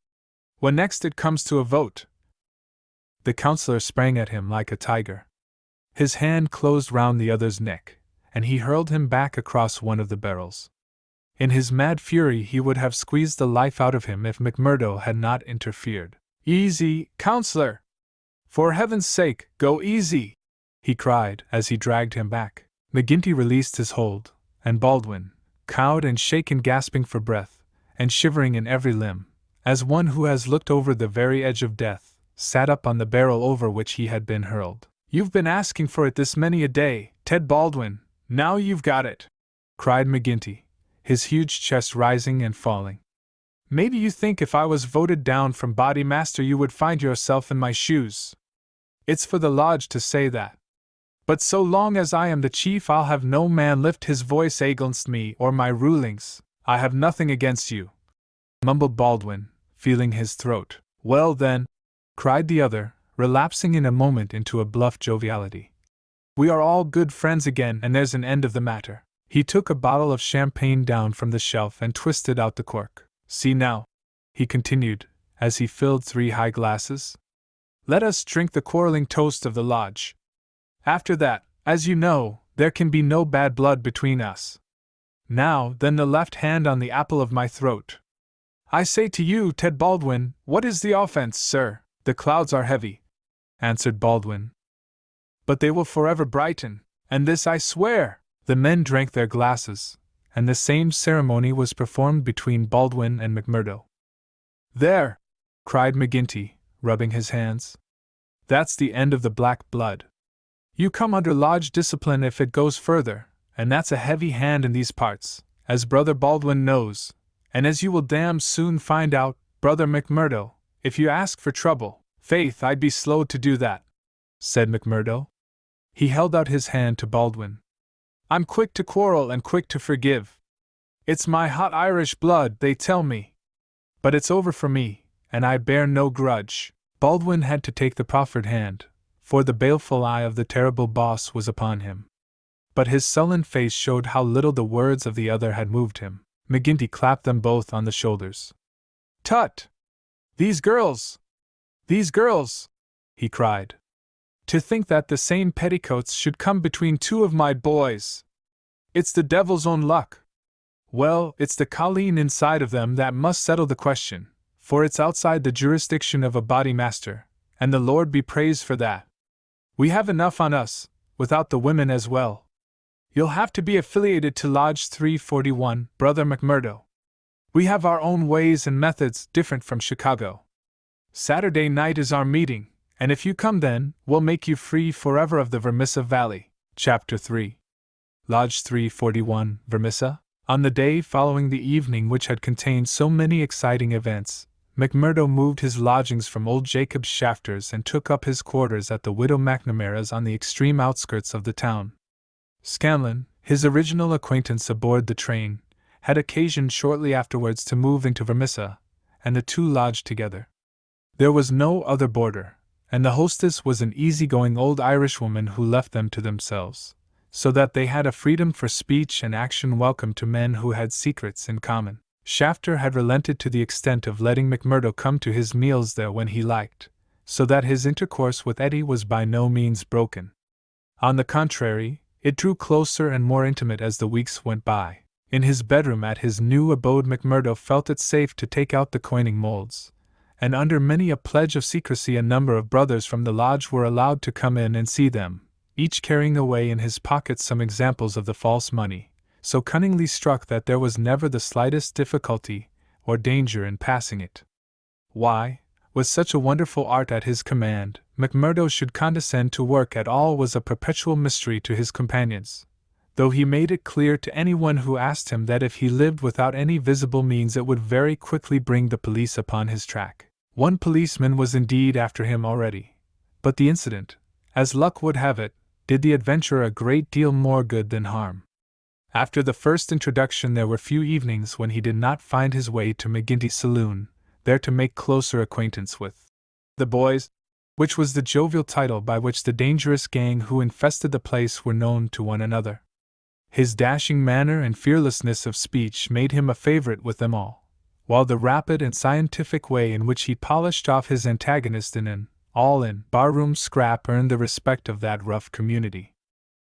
Speaker 1: When next it comes to a vote—" The counselor sprang at him like a tiger. His hand closed round the other's neck, and he hurled him back across one of the barrels. In his mad fury he would have squeezed the life out of him if McMurdo had not interfered. "Easy, counselor! For heaven's sake, go easy!" he cried as he dragged him back. McGinty released his hold, and Baldwin, cowed and shaken, gasping for breath, and shivering in every limb, as one who has looked over the very edge of death, sat up on the barrel over which he had been hurled. "You've been asking for it this many a day, Ted Baldwin, now you've got it!" cried McGinty, his huge chest rising and falling. "Maybe you think if I was voted down from bodymaster you would find yourself in my shoes. It's for the lodge to say that. But so long as I am the chief I'll have no man lift his voice against me or my rulings. I have nothing against you," mumbled Baldwin, feeling his throat. "Well then," cried the other, relapsing in a moment into a bluff joviality, "we are all good friends again and there's an end of the matter." He took a bottle of champagne down from the shelf and twisted out the cork. "See now," he continued, as he filled 3 high glasses, "let us drink the quarreling toast of the lodge. After that, as you know, there can be no bad blood between us. Now, then, the left hand on the apple of my throat. I say to you, Ted Baldwin, what is the offense, sir?" "The clouds are heavy," answered Baldwin, "but they will forever brighten, and this I swear." The men drank their glasses, and the same ceremony was performed between Baldwin and McMurdo. "There!" cried McGinty, rubbing his hands. "That's the end of the black blood. You come under lodge discipline if it goes further, and that's a heavy hand in these parts, as Brother Baldwin knows, and as you will damn soon find out, Brother McMurdo, if you ask for trouble." "Faith, I'd be slow to do that," said McMurdo. He held out his hand to Baldwin. "I'm quick to quarrel and quick to forgive. It's my hot Irish blood, they tell me. But it's over for me, and I bear no grudge." Baldwin had to take the proffered hand, for the baleful eye of the terrible boss was upon him. But his sullen face showed how little the words of the other had moved him. McGinty clapped them both on the shoulders. "Tut! These girls! These girls!" he cried. "To think that the same petticoats should come between 2 of my boys! It's the devil's own luck. Well, it's the colleen inside of them that must settle the question, for it's outside the jurisdiction of a bodymaster, and the Lord be praised for that. We have enough on us, without the women as well. You'll have to be affiliated to Lodge 341, Brother McMurdo. We have our own ways and methods different from Chicago. Saturday night is our meeting, and if you come then, we'll make you free forever of the Vermissa Valley." Chapter 3. Lodge 341, Vermissa. On the day following the evening which had contained so many exciting events, McMurdo moved his lodgings from old Jacob's Shafters and took up his quarters at the widow McNamara's on the extreme outskirts of the town. Scanlon, his original acquaintance aboard the train, had occasion shortly afterwards to move into Vermissa, and the two lodged together. There was no other boarder, and the hostess was an easy-going old Irishwoman who left them to themselves, so that they had a freedom for speech and action welcome to men who had secrets in common. Shafter had relented to the extent of letting McMurdo come to his meals there when he liked, so that his intercourse with Eddie was by no means broken. On the contrary, it drew closer and more intimate as the weeks went by. In his bedroom at his new abode, McMurdo felt it safe to take out the coining molds, and under many a pledge of secrecy a number of brothers from the lodge were allowed to come in and see them, each carrying away in his pocket some examples of the false money, so cunningly struck that there was never the slightest difficulty or danger in passing it. Why, with such a wonderful art at his command, McMurdo should condescend to work at all was a perpetual mystery to his companions, though he made it clear to anyone who asked him that if he lived without any visible means it would very quickly bring the police upon his track. One policeman was indeed after him already, but the incident, as luck would have it, did the adventurer a great deal more good than harm. After the first introduction there were few evenings when he did not find his way to McGinty's saloon, there to make closer acquaintance with the boys, which was the jovial title by which the dangerous gang who infested the place were known to one another. His dashing manner and fearlessness of speech made him a favorite with them all, while the rapid and scientific way in which he polished off his antagonist in an all-in barroom scrap earned the respect of that rough community.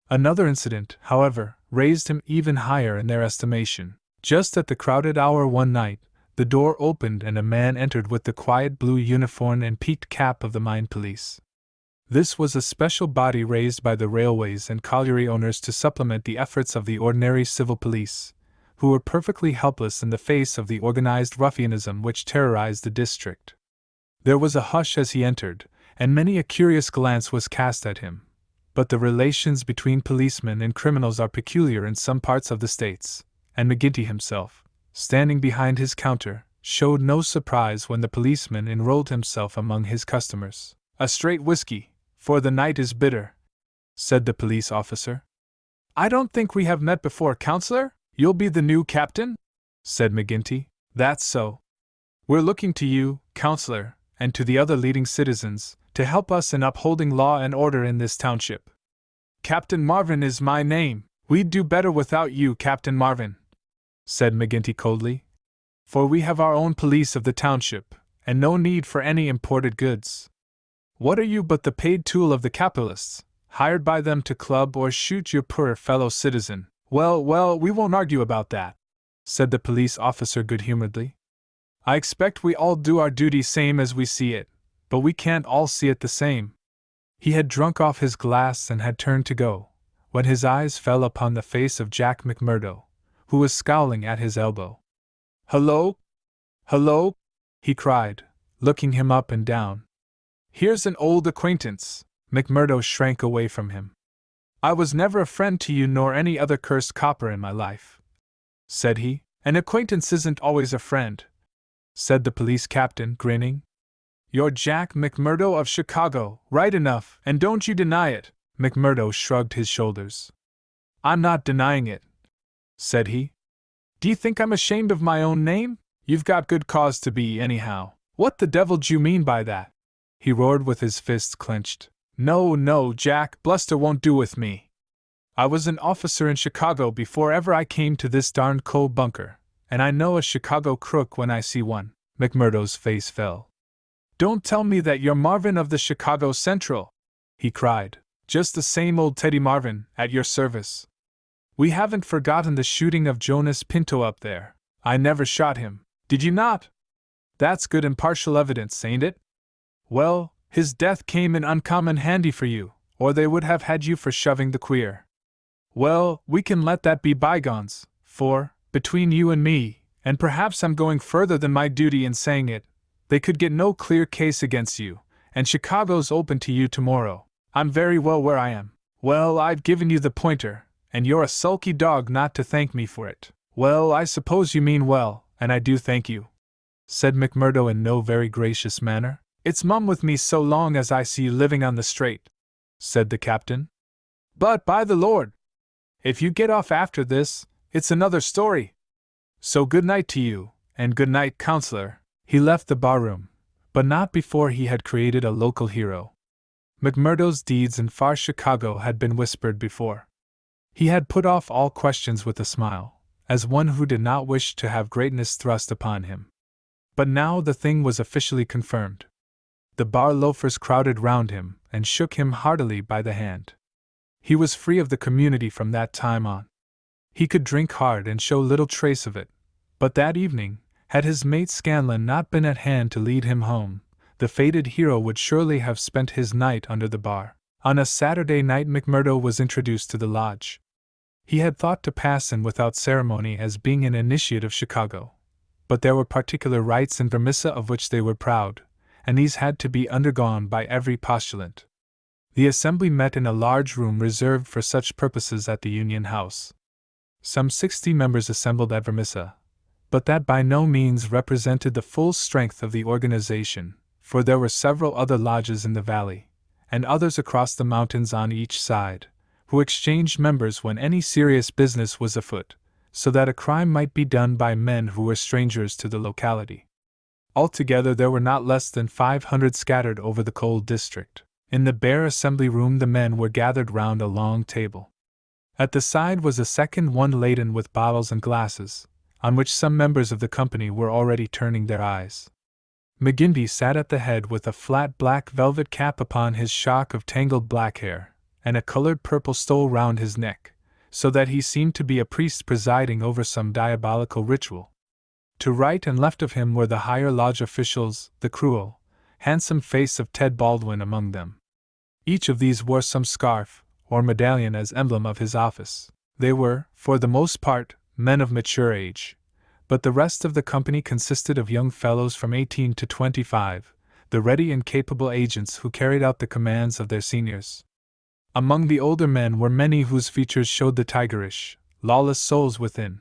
Speaker 1: Another incident, however, raised him even higher in their estimation. Just at the crowded hour one night, the door opened and a man entered with the quiet blue uniform and peaked cap of the mine police. This was a special body raised by the railways and colliery owners to supplement the efforts of the ordinary civil police, who were perfectly helpless in the face of the organized ruffianism which terrorized the district. There was a hush as he entered, and many a curious glance was cast at him. But the relations between policemen and criminals are peculiar in some parts of the States, and McGinty himself, standing behind his counter, showed no surprise when the policeman enrolled himself among his customers. "A straight whiskey, for the night is bitter," said the police officer. "I don't think we have met before, counselor? You'll be the new captain?" said McGinty. "That's so. We're looking to you, counselor, and to the other leading citizens, to help us in upholding law and order in this township." "Captain Marvin is my name. We'd do better without you, Captain Marvin," said McGinty coldly, "for we have our own police of the township, and no need for any imported goods. What are you but the paid tool of the capitalists, hired by them to club or shoot your poor fellow citizen?" Well, we won't argue about that," said the police officer good-humoredly. "I expect we all do our duty same as we see it, but we can't all see it the same." He had drunk off his glass and had turned to go, when his eyes fell upon the face of Jack McMurdo, who was scowling at his elbow. "Hello? Hello?" he cried, looking him up and down. "Here's an old acquaintance." McMurdo shrank away from him. "I was never a friend to you nor any other cursed copper in my life," said he. "An acquaintance isn't always a friend," said the police captain, grinning. "You're Jack McMurdo of Chicago, right enough, and don't you deny it." McMurdo shrugged his shoulders. "I'm not denying it," said he. "Do you think I'm ashamed of my own name? You've got good cause to be, anyhow. What the devil do you mean by that?" he roared with his fists clenched. No, Jack, bluster won't do with me. I was an officer in Chicago before ever I came to this darned coal bunker, and I know a Chicago crook when I see one." McMurdo's face fell. "Don't tell me that you're Marvin of the Chicago Central," he cried. "Just the same old Teddy Marvin, at your service. We haven't forgotten the shooting of Jonas Pinto up there. I never shot him. Did you not? That's good impartial evidence, ain't it? Well, his death came in uncommon handy for you, or they would have had you for shoving the queer. Well, we can let that be bygones, for, between you and me, and perhaps I'm going further than my duty in saying it, they could get no clear case against you, and Chicago's open to you tomorrow. I'm very well where I am. Well, I've given you the pointer, and you're a sulky dog not to thank me for it. Well, I suppose you mean well, and I do thank you," said McMurdo in no very gracious manner. "It's mum with me so long as I see you living on the straight," said the captain. "But, by the Lord, if you get off after this, it's another story. So good night to you, and good night, counselor." He left the barroom, but not before he had created a local hero. McMurdo's deeds in far Chicago had been whispered before. He had put off all questions with a smile, as one who did not wish to have greatness thrust upon him. But now the thing was officially confirmed. The bar loafers crowded round him and shook him heartily by the hand. He was free of the community from that time on. He could drink hard and show little trace of it, but that evening, had his mate Scanlon not been at hand to lead him home, the fated hero would surely have spent his night under the bar. On a Saturday night McMurdo was introduced to the lodge. He had thought to pass in without ceremony as being an initiate of Chicago, but there were particular rites in Vermissa of which they were proud, and these had to be undergone by every postulant. The assembly met in a large room reserved for such purposes at the Union House. Some 60 members assembled at Vermissa, but that by no means represented the full strength of the organization, for there were several other lodges in the valley, and others across the mountains on each side, who exchanged members when any serious business was afoot, so that a crime might be done by men who were strangers to the locality. Altogether there were not less than 500 scattered over the cold district. In the bare assembly room the men were gathered round a long table. At the side was a second one laden with bottles and glasses, on which some members of the company were already turning their eyes. McGinty sat at the head with a flat black velvet cap upon his shock of tangled black hair, and a colored purple stole round his neck, so that he seemed to be a priest presiding over some diabolical ritual. To right and left of him were the higher lodge officials, the cruel, handsome face of Ted Baldwin among them. Each of these wore some scarf or medallion as emblem of his office. They were, for the most part, men of mature age, but the rest of the company consisted of young fellows from 18 to 25, the ready and capable agents who carried out the commands of their seniors. Among the older men were many whose features showed the tigerish, lawless souls within,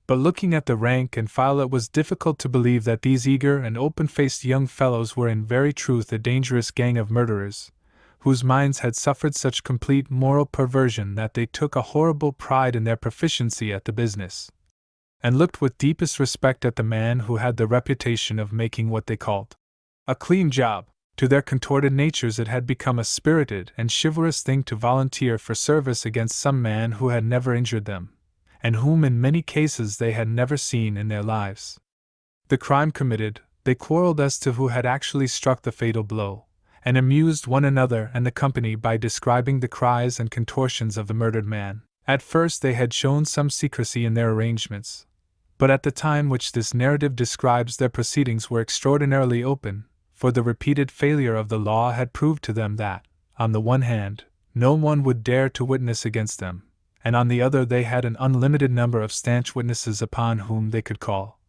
Speaker 1: but looking at the rank and file it was difficult to believe that these eager and open-faced young fellows were in very truth a dangerous gang of murderers, whose minds had suffered such complete moral perversion that they took a horrible pride in their proficiency at the business, and looked with deepest respect at the man who had the reputation of making what they called a clean job. To their contorted natures it had become a spirited and chivalrous thing to volunteer for service against some man who had never injured them, and whom in many cases they had never seen in their lives. The crime committed, they quarreled as to who had actually struck the fatal blow, and amused one another and the company by describing the cries and contortions of the murdered man. At first they had shown some secrecy in their arrangements, but at the time which this narrative describes their proceedings were extraordinarily open, for the repeated failure of the law had proved to them that, on the one hand, no one would dare to witness against them, and on the other they had an unlimited number of stanch witnesses upon whom they could call,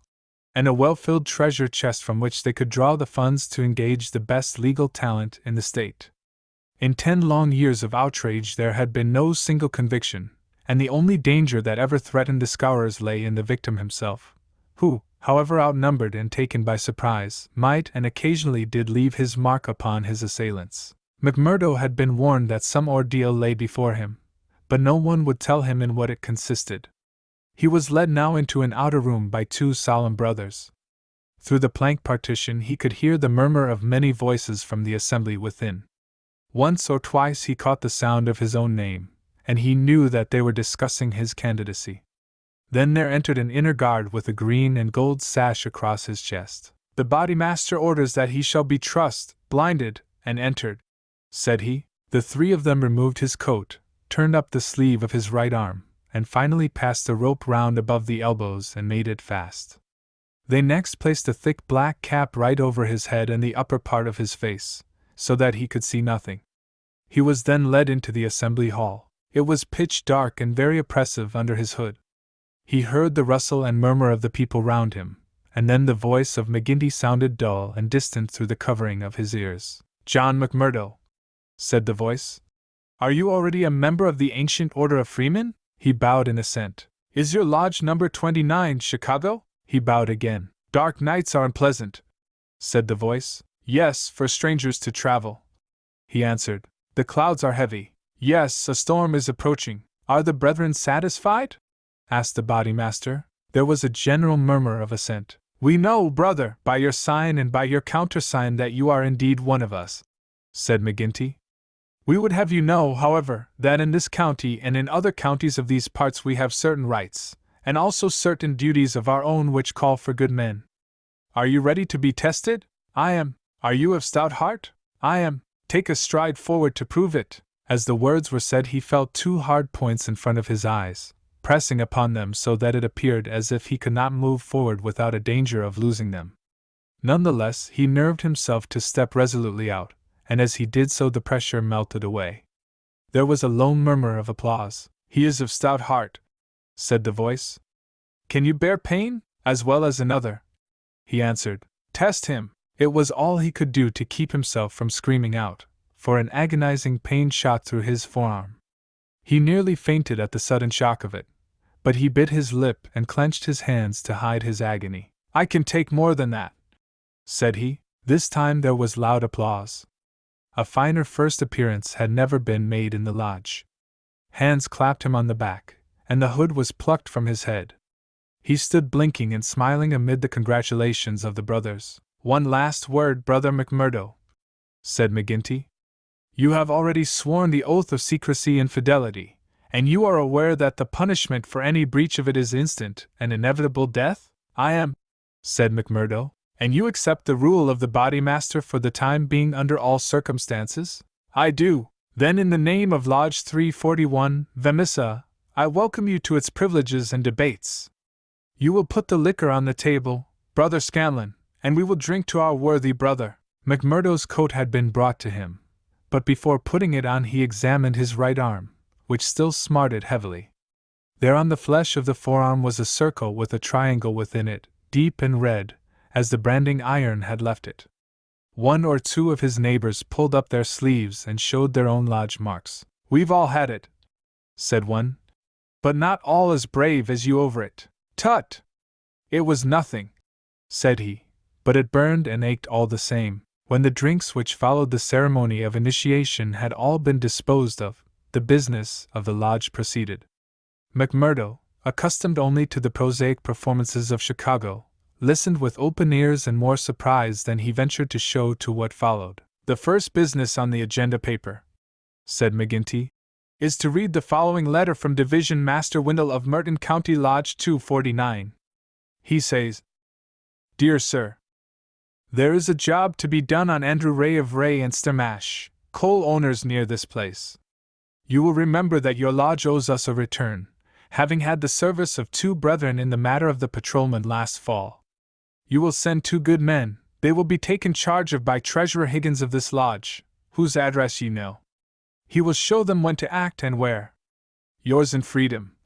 Speaker 1: and a well-filled treasure chest from which they could draw the funds to engage the best legal talent in the state. In 10 long years of outrage there had been no single conviction, and the only danger that ever threatened the scourers lay in the victim himself, who, however outnumbered and taken by surprise, might and occasionally did leave his mark upon his assailants. McMurdo had been warned that some ordeal lay before him, but no one would tell him in what it consisted. He was led now into an outer room by 2 solemn brothers. Through the plank partition he could hear the murmur of many voices from the assembly within. Once or twice he caught the sound of his own name, and he knew that they were discussing his candidacy. Then there entered an inner guard with a green and gold sash across his chest. "The bodymaster orders that he shall be trussed, blinded, and entered," said he. The 3 of them removed his coat, turned up the sleeve of his right arm, and finally passed the rope round above the elbows and made it fast. They next placed a thick black cap right over his head and the upper part of his face, so that he could see nothing. He was then led into the assembly hall. It was pitch dark and very oppressive under his hood. He heard the rustle and murmur of the people round him, and then the voice of McGinty sounded dull and distant through the covering of his ears. "John McMurdo," said the voice. "Are you already a member of the ancient order of freemen?" He bowed in assent. "Is your lodge number 29, Chicago?" He bowed again. "Dark nights are unpleasant," said the voice. "Yes, for strangers to travel," he answered. "The clouds are heavy." "Yes, a storm is approaching. Are the brethren satisfied?" asked the bodymaster. There was a general murmur of assent. "We know, brother, by your sign and by your countersign that you are indeed one of us," said McGinty. "We would have you know, however, that in this county and in other counties of these parts we have certain rights, and also certain duties of our own which call for good men. Are you ready to be tested? I am. Are you of stout heart? I am. Take a stride forward to prove it. As the words were said, he felt two hard points in front of his eyes, pressing upon them so that it appeared as if he could not move forward without a danger of losing them. Nonetheless, he nerved himself to step resolutely out, and as he did so the pressure melted away. There was a low murmur of applause. He is of stout heart, said the voice. Can you bear pain, as well as another? He answered. Test him. It was all he could do to keep himself from screaming out, for an agonizing pain shot through his forearm. He nearly fainted at the sudden shock of it, but he bit his lip and clenched his hands to hide his agony. I can take more than that, said he. This time there was loud applause. A finer first appearance had never been made in the lodge. Hands clapped him on the back, and the hood was plucked from his head. He stood blinking and smiling amid the congratulations of the brothers. One last word, Brother McMurdo, said McGinty. You have already sworn the oath of secrecy and fidelity, and you are aware that the punishment for any breach of it is instant and inevitable death? I am, said McMurdo. And you accept the rule of the bodymaster for the time being under all circumstances? I do. Then in the name of Lodge 341, Vemissa, I welcome you to its privileges and debates. You will put the liquor on the table, Brother Scanlon, and we will drink to our worthy brother. McMurdo's coat had been brought to him, but before putting it on he examined his right arm, which still smarted heavily. There on the flesh of the forearm was a circle with a triangle within it, deep and red, as the branding iron had left it. One or two of his neighbors pulled up their sleeves and showed their own lodge marks. We've all had it, said one, but not all as brave as you over it. Tut! It was nothing, said he, but it burned and ached all the same. When the drinks which followed the ceremony of initiation had all been disposed of, the business of the lodge proceeded. McMurdo, accustomed only to the prosaic performances of Chicago, listened with open ears and more surprise than he ventured to show to what followed. The first business on the agenda paper, said McGinty, is to read the following letter from Division Master Windle of Merton County Lodge 249. He says, Dear Sir, there is a job to be done on Andrew Ray of Ray and Sturmash, coal owners near this place. You will remember that your lodge owes us a return, having had the service of two brethren in the matter of the patrolman last fall. You will send two good men. They will be taken charge of by Treasurer Higgins of this lodge, whose address you know. He will show them when to act and where. Yours in freedom,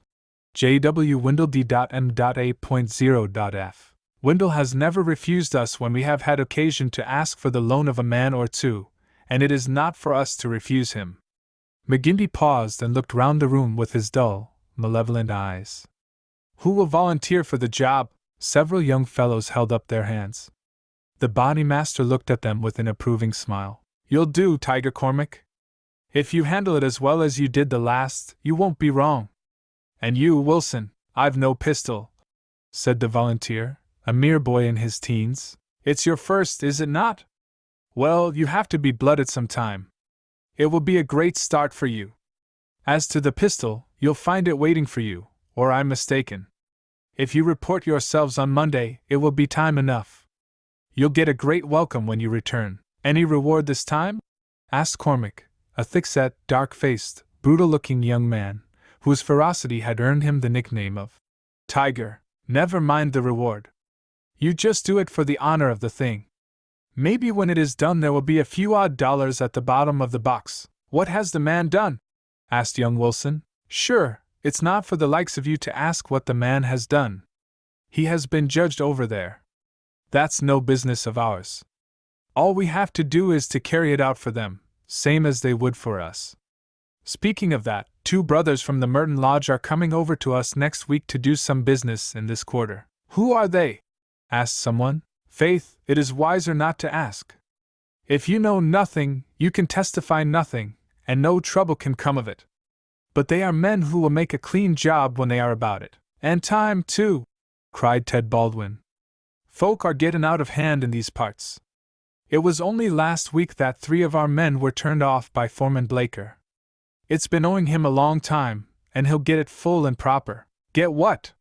Speaker 1: J.W. Windle D.M.A.0.F. Windle has never refused us when we have had occasion to ask for the loan of a man or two, and it is not for us to refuse him. McGinty paused and looked round the room with his dull, malevolent eyes. Who will volunteer for the job? Several young fellows held up their hands. The bodymaster looked at them with an approving smile. You'll do, Tiger Cormac. If you handle it as well as you did the last, you won't be wrong. And you, Wilson, I've no pistol, said the volunteer, a mere boy in his teens. It's your first, is it not? Well, you have to be blooded some time. It will be a great start for you. As to the pistol, you'll find it waiting for you, or I'm mistaken. If you report yourselves on Monday, it will be time enough. You'll get a great welcome when you return. Any reward this time? Asked Cormac, a thick-set, dark-faced, brutal-looking young man, whose ferocity had earned him the nickname of Tiger. Never mind the reward. You just do it for the honor of the thing. Maybe when it is done there will be a few odd dollars at the bottom of the box. What has the man done? Asked young Wilson. Sure. It's not for the likes of you to ask what the man has done. He has been judged over there. That's no business of ours. All we have to do is to carry it out for them, same as they would for us. Speaking of that, two brothers from the Merton Lodge are coming over to us next week to do some business in this quarter. Who are they? Asked someone. Faith, it is wiser not to ask. If you know nothing, you can testify nothing, and no trouble can come of it. But they are men who will make a clean job when they are about it. And time, too, cried Ted Baldwin. Folk are getting out of hand in these parts. It was only last week that 3 of our men were turned off by Foreman Blaker. It's been owing him a long time, and he'll get it full and proper. Get what?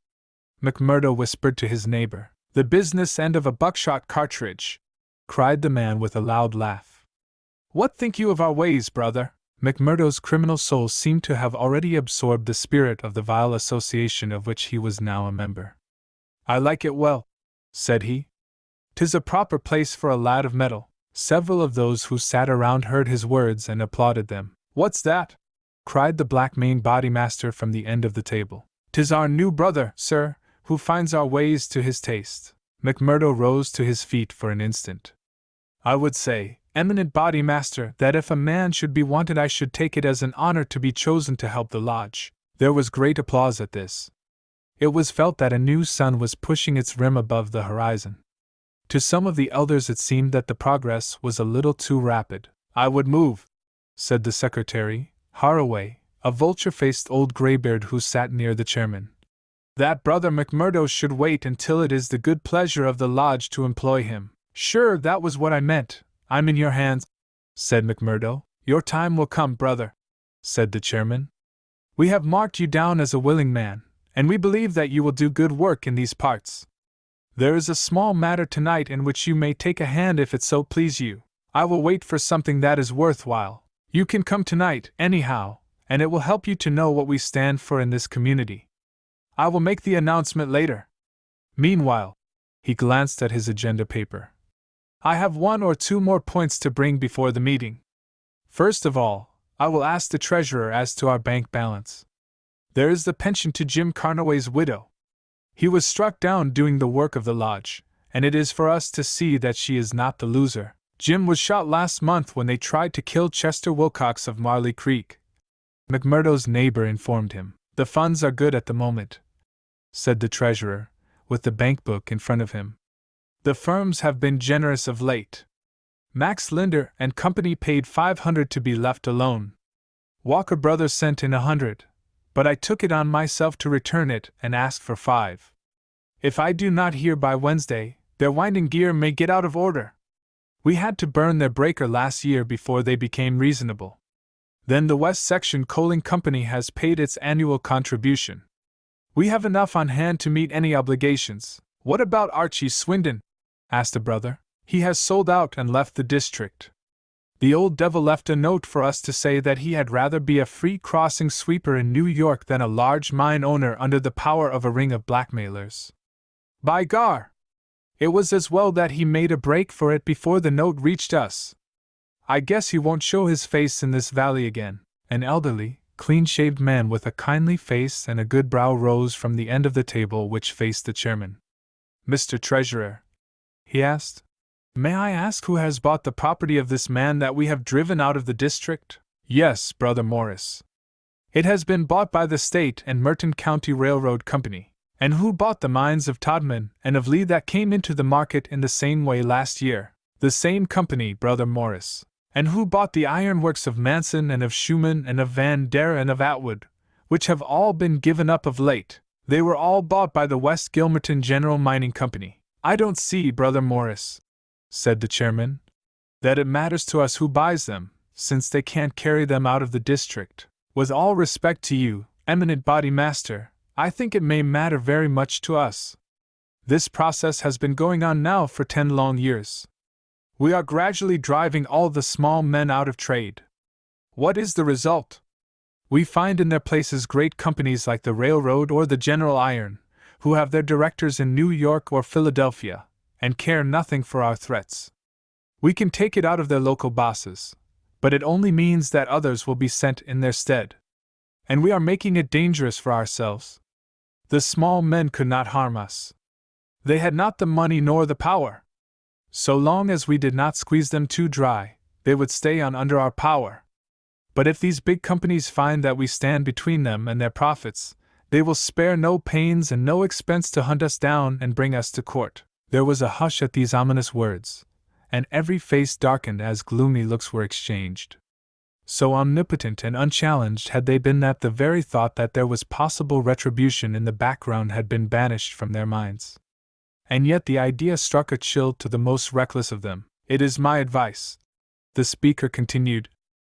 Speaker 1: McMurdo whispered to his neighbor. The business end of a buckshot cartridge, cried the man with a loud laugh. What think you of our ways, brother? McMurdo's criminal soul seemed to have already absorbed the spirit of the vile association of which he was now a member. I like it well, said he. 'Tis a proper place for a lad of mettle. Several of those who sat around heard his words and applauded them. What's that? Cried the black-maned bodymaster from the end of the table. 'Tis our new brother, sir, who finds our ways to his taste. McMurdo rose to his feet for an instant. I would say, eminent bodymaster, that if a man should be wanted I should take it as an honor to be chosen to help the lodge. There was great applause at this. It was felt that a new sun was pushing its rim above the horizon. To some of the elders it seemed that the progress was a little too rapid. I would move, said the secretary, Haraway, a vulture-faced old graybeard who sat near the chairman, that Brother McMurdo should wait until it is the good pleasure of the lodge to employ him. Sure, that was what I meant. I'm in your hands, said McMurdo. Your time will come, brother, said the chairman. We have marked you down as a willing man, and we believe that you will do good work in these parts. There is a small matter tonight in which you may take a hand if it so please you. I will wait for something that is worthwhile. You can come tonight, anyhow, and it will help you to know what we stand for in this community. I will make the announcement later. Meanwhile, he glanced at his agenda paper. I have 1 or 2 more points to bring before the meeting. First of all, I will ask the treasurer as to our bank balance. There is the pension to Jim Carnaway's widow. He was struck down doing the work of the lodge, and it is for us to see that she is not the loser. Jim was shot last month when they tried to kill Chester Wilcox of Marley Creek. McMurdo's neighbor informed him. The funds are good at the moment, said the treasurer, with the bank book in front of him. The firms have been generous of late. Max Linder and Company paid $500 to be left alone. Walker Brothers sent in $100, but I took it on myself to return it and ask for $5. If I do not hear by Wednesday, their winding gear may get out of order. We had to burn their breaker last year before they became reasonable. Then the West Section Coaling Company has paid its annual contribution. We have enough on hand to meet any obligations. What about Archie Swindon? Asked a brother. He has sold out and left the district. The old devil left a note for us to say that he had rather be a free crossing sweeper in New York than a large mine owner under the power of a ring of blackmailers. By gar! It was as well that he made a break for it before the note reached us. I guess he won't show his face in this valley again. An elderly, clean-shaved man with a kindly face and a good brow rose from the end of the table which faced the chairman. Mr. Treasurer, he asked, may I ask who has bought the property of this man that we have driven out of the district? Yes, Brother Morris. It has been bought by the State and Merton County Railroad Company. And who bought the mines of Todman and of Lee that came into the market in the same way last year? The same company, Brother Morris. And who bought the ironworks of Manson and of Schumann and of Van Dare and of Atwood, which have all been given up of late? They were all bought by the West Gilmerton General Mining Company. I don't see, Brother Morris, said the chairman, that it matters to us who buys them, since they can't carry them out of the district. With all respect to you, eminent bodymaster, I think it may matter very much to us. This process has been going on now for 10 long years. We are gradually driving all the small men out of trade. What is the result? We find in their places great companies like the Railroad or the General Iron, who have their directors in New York or Philadelphia, and care nothing for our threats. We can take it out of their local bosses, but it only means that others will be sent in their stead. And we are making it dangerous for ourselves. The small men could not harm us. They had not the money nor the power. So long as we did not squeeze them too dry, they would stay on under our power. But if these big companies find that we stand between them and their profits, they will spare no pains and no expense to hunt us down and bring us to court. There was a hush at these ominous words, and every face darkened as gloomy looks were exchanged. So omnipotent and unchallenged had they been that the very thought that there was possible retribution in the background had been banished from their minds. And yet the idea struck a chill to the most reckless of them. It is my advice, the speaker continued,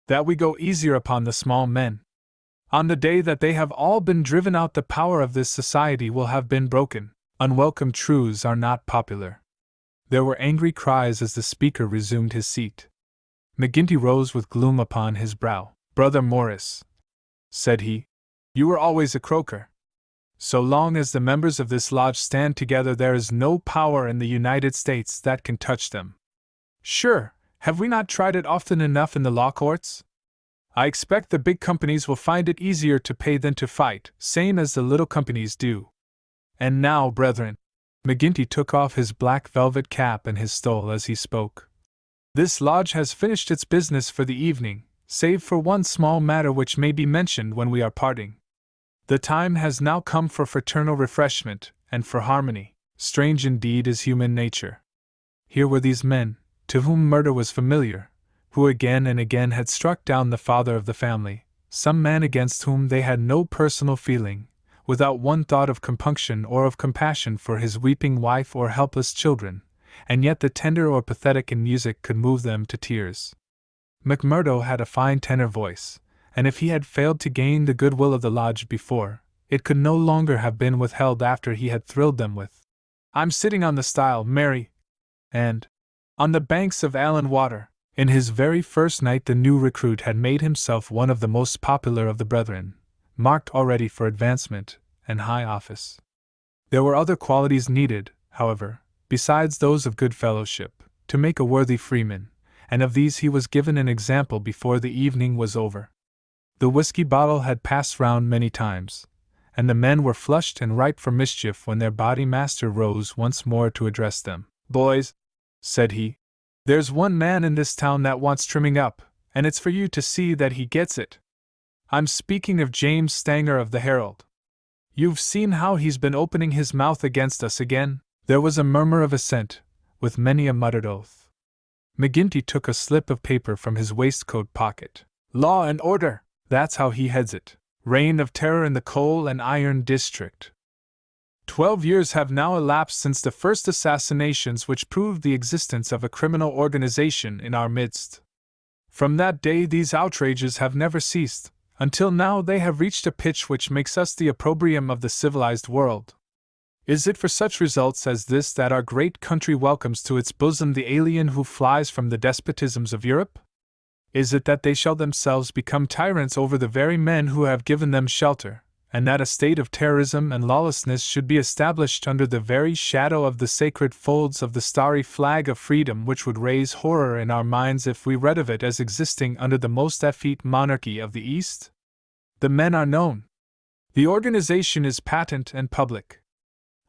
Speaker 1: that we go easier upon the small men. On the day that they have all been driven out, the power of this society will have been broken. Unwelcome truths are not popular. There were angry cries as the speaker resumed his seat. McGinty rose with gloom upon his brow. "Brother Morris," said he, "you were always a croaker. So long as the members of this lodge stand together, there is no power in the United States that can touch them. Sure, have we not tried it often enough in the law courts? I expect the big companies will find it easier to pay than to fight, same as the little companies do. And now, brethren," McGinty took off his black velvet cap and his stole as he spoke, "this lodge has finished its business for the evening, save for one small matter which may be mentioned when we are parting. The time has now come for fraternal refreshment, and for harmony. Strange indeed is human nature. Here were these men, to whom murder was familiar, who again and again had struck down the father of the family, some man against whom they had no personal feeling, without one thought of compunction or of compassion for his weeping wife or helpless children, and yet the tender or pathetic in music could move them to tears. McMurdo had a fine tenor voice, and if he had failed to gain the goodwill of the lodge before, it could no longer have been withheld after he had thrilled them with "I'm sitting on the stile, Mary," and "On the banks of Allan Water." In his very first night the new recruit had made himself one of the most popular of the brethren, marked already for advancement and high office. There were other qualities needed, however, besides those of good fellowship, to make a worthy freeman, and of these he was given an example before the evening was over. The whiskey bottle had passed round many times, and the men were flushed and ripe for mischief when their body master rose once more to address them. "Boys," said he, "there's one man in this town that wants trimming up, and it's for you to see that he gets it. I'm speaking of James Stanger of the Herald. You've seen how he's been opening his mouth against us again?" There was a murmur of assent, with many a muttered oath. McGinty took a slip of paper from his waistcoat pocket. "Law and order, that's how he heads it. Reign of terror in the coal and iron district. 12 years have now elapsed since the first assassinations which proved the existence of a criminal organization in our midst. From that day these outrages have never ceased, until now they have reached a pitch which makes us the opprobrium of the civilized world. Is it for such results as this that our great country welcomes to its bosom the alien who flies from the despotisms of Europe? Is it that they shall themselves become tyrants over the very men who have given them shelter, and that a state of terrorism and lawlessness should be established under the very shadow of the sacred folds of the starry flag of freedom, which would raise horror in our minds if we read of it as existing under the most effete monarchy of the East? The men are known. The organization is patent and public.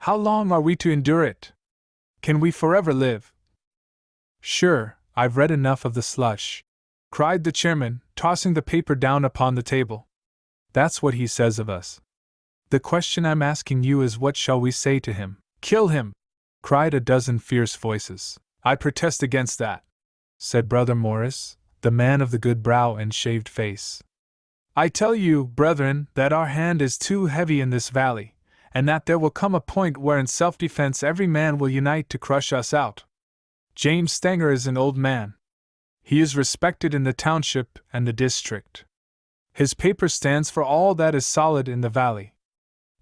Speaker 1: How long are we to endure it? Can we forever live?" "Sure, I've read enough of the slush," cried the chairman, tossing the paper down upon the table. "That's what he says of us. The question I'm asking you is, what shall we say to him?" "Kill him!" cried a dozen fierce voices. "I protest against that," said Brother Morris, the man of the good brow and shaved face. "I tell you, brethren, that our hand is too heavy in this valley, and that there will come a point where in self-defense every man will unite to crush us out. James Stanger is an old man. He is respected in the township and the district. His paper stands for all that is solid in the valley.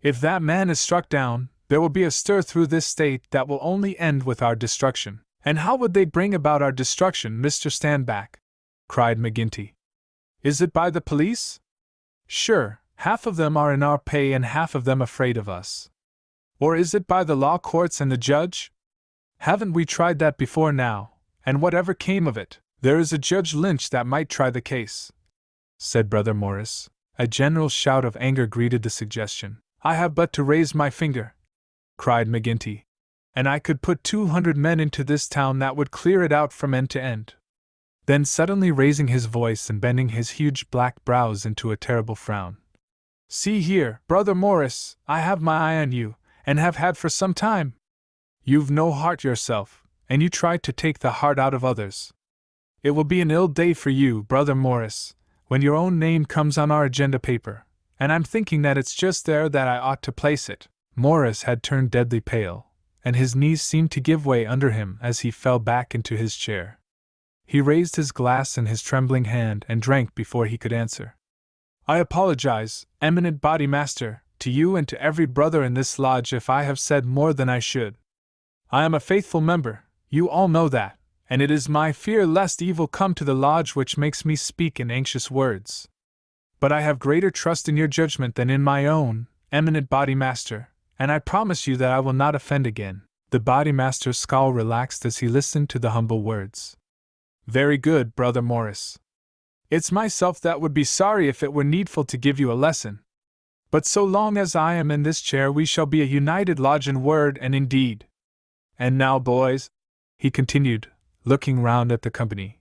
Speaker 1: If that man is struck down, there will be a stir through this state that will only end with our destruction." "And how would they bring about our destruction, Mr. Standback?" cried McGinty. "Is it by the police? Sure, half of them are in our pay and half of them afraid of us. Or is it by the law courts and the judge? Haven't we tried that before now, and whatever came of it? There is a Judge Lynch that might try the case," said Brother Morris. A general shout of anger greeted the suggestion. "I have but to raise my finger," cried McGinty, "and I could put 200 men into this town that would clear it out from end to end." Then suddenly raising his voice and bending his huge black brows into a terrible frown. "See here, Brother Morris, I have my eye on you, and have had for some time. You've no heart yourself, and you try to take the heart out of others. It will be an ill day for you, Brother Morris, when your own name comes on our agenda paper, and I'm thinking that it's just there that I ought to place it." Morris had turned deadly pale, and his knees seemed to give way under him as he fell back into his chair. He raised his glass in his trembling hand and drank before he could answer. I apologize, eminent body master, to you and to every brother in this lodge if I have said more than I should. I am a faithful member, you all know that, and it is my fear lest evil come to the lodge which makes me speak in anxious words. But I have greater trust in your judgment than in my own, eminent body master, and I promise you that I will not offend again. The body master's scowl relaxed as he listened to the humble words. Very good, Brother Morris. It's myself that would be sorry if it were needful to give you a lesson. But so long as I am in this chair we shall be a united lodge in word and in deed. And now, boys, he continued, looking round at the company,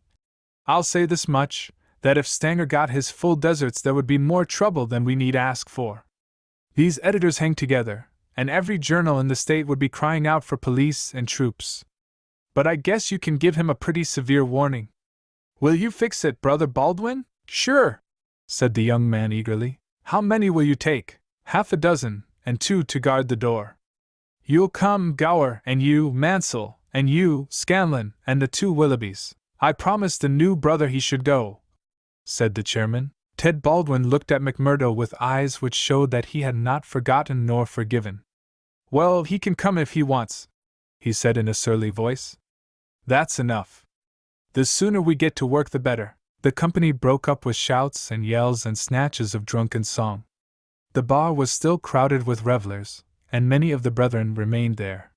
Speaker 1: I'll say this much, that if Stanger got his full deserts there would be more trouble than we need ask for. These editors hang together, and every journal in the state would be crying out for police and troops. But I guess you can give him a pretty severe warning. Will you fix it, Brother Baldwin? Sure, said the young man eagerly. How many will you take? Half a dozen, and 2 to guard the door. You'll come, Gower, and you, Mansell, and you, Scanlon, and the 2 Willoughbys. I promised the new brother he should go, said the chairman. Ted Baldwin looked at McMurdo with eyes which showed that he had not forgotten nor forgiven. Well, he can come if he wants, he said in a surly voice. That's enough. The sooner we get to work the better. The company broke up with shouts and yells and snatches of drunken song. The bar was still crowded with revelers, and many of the brethren remained there.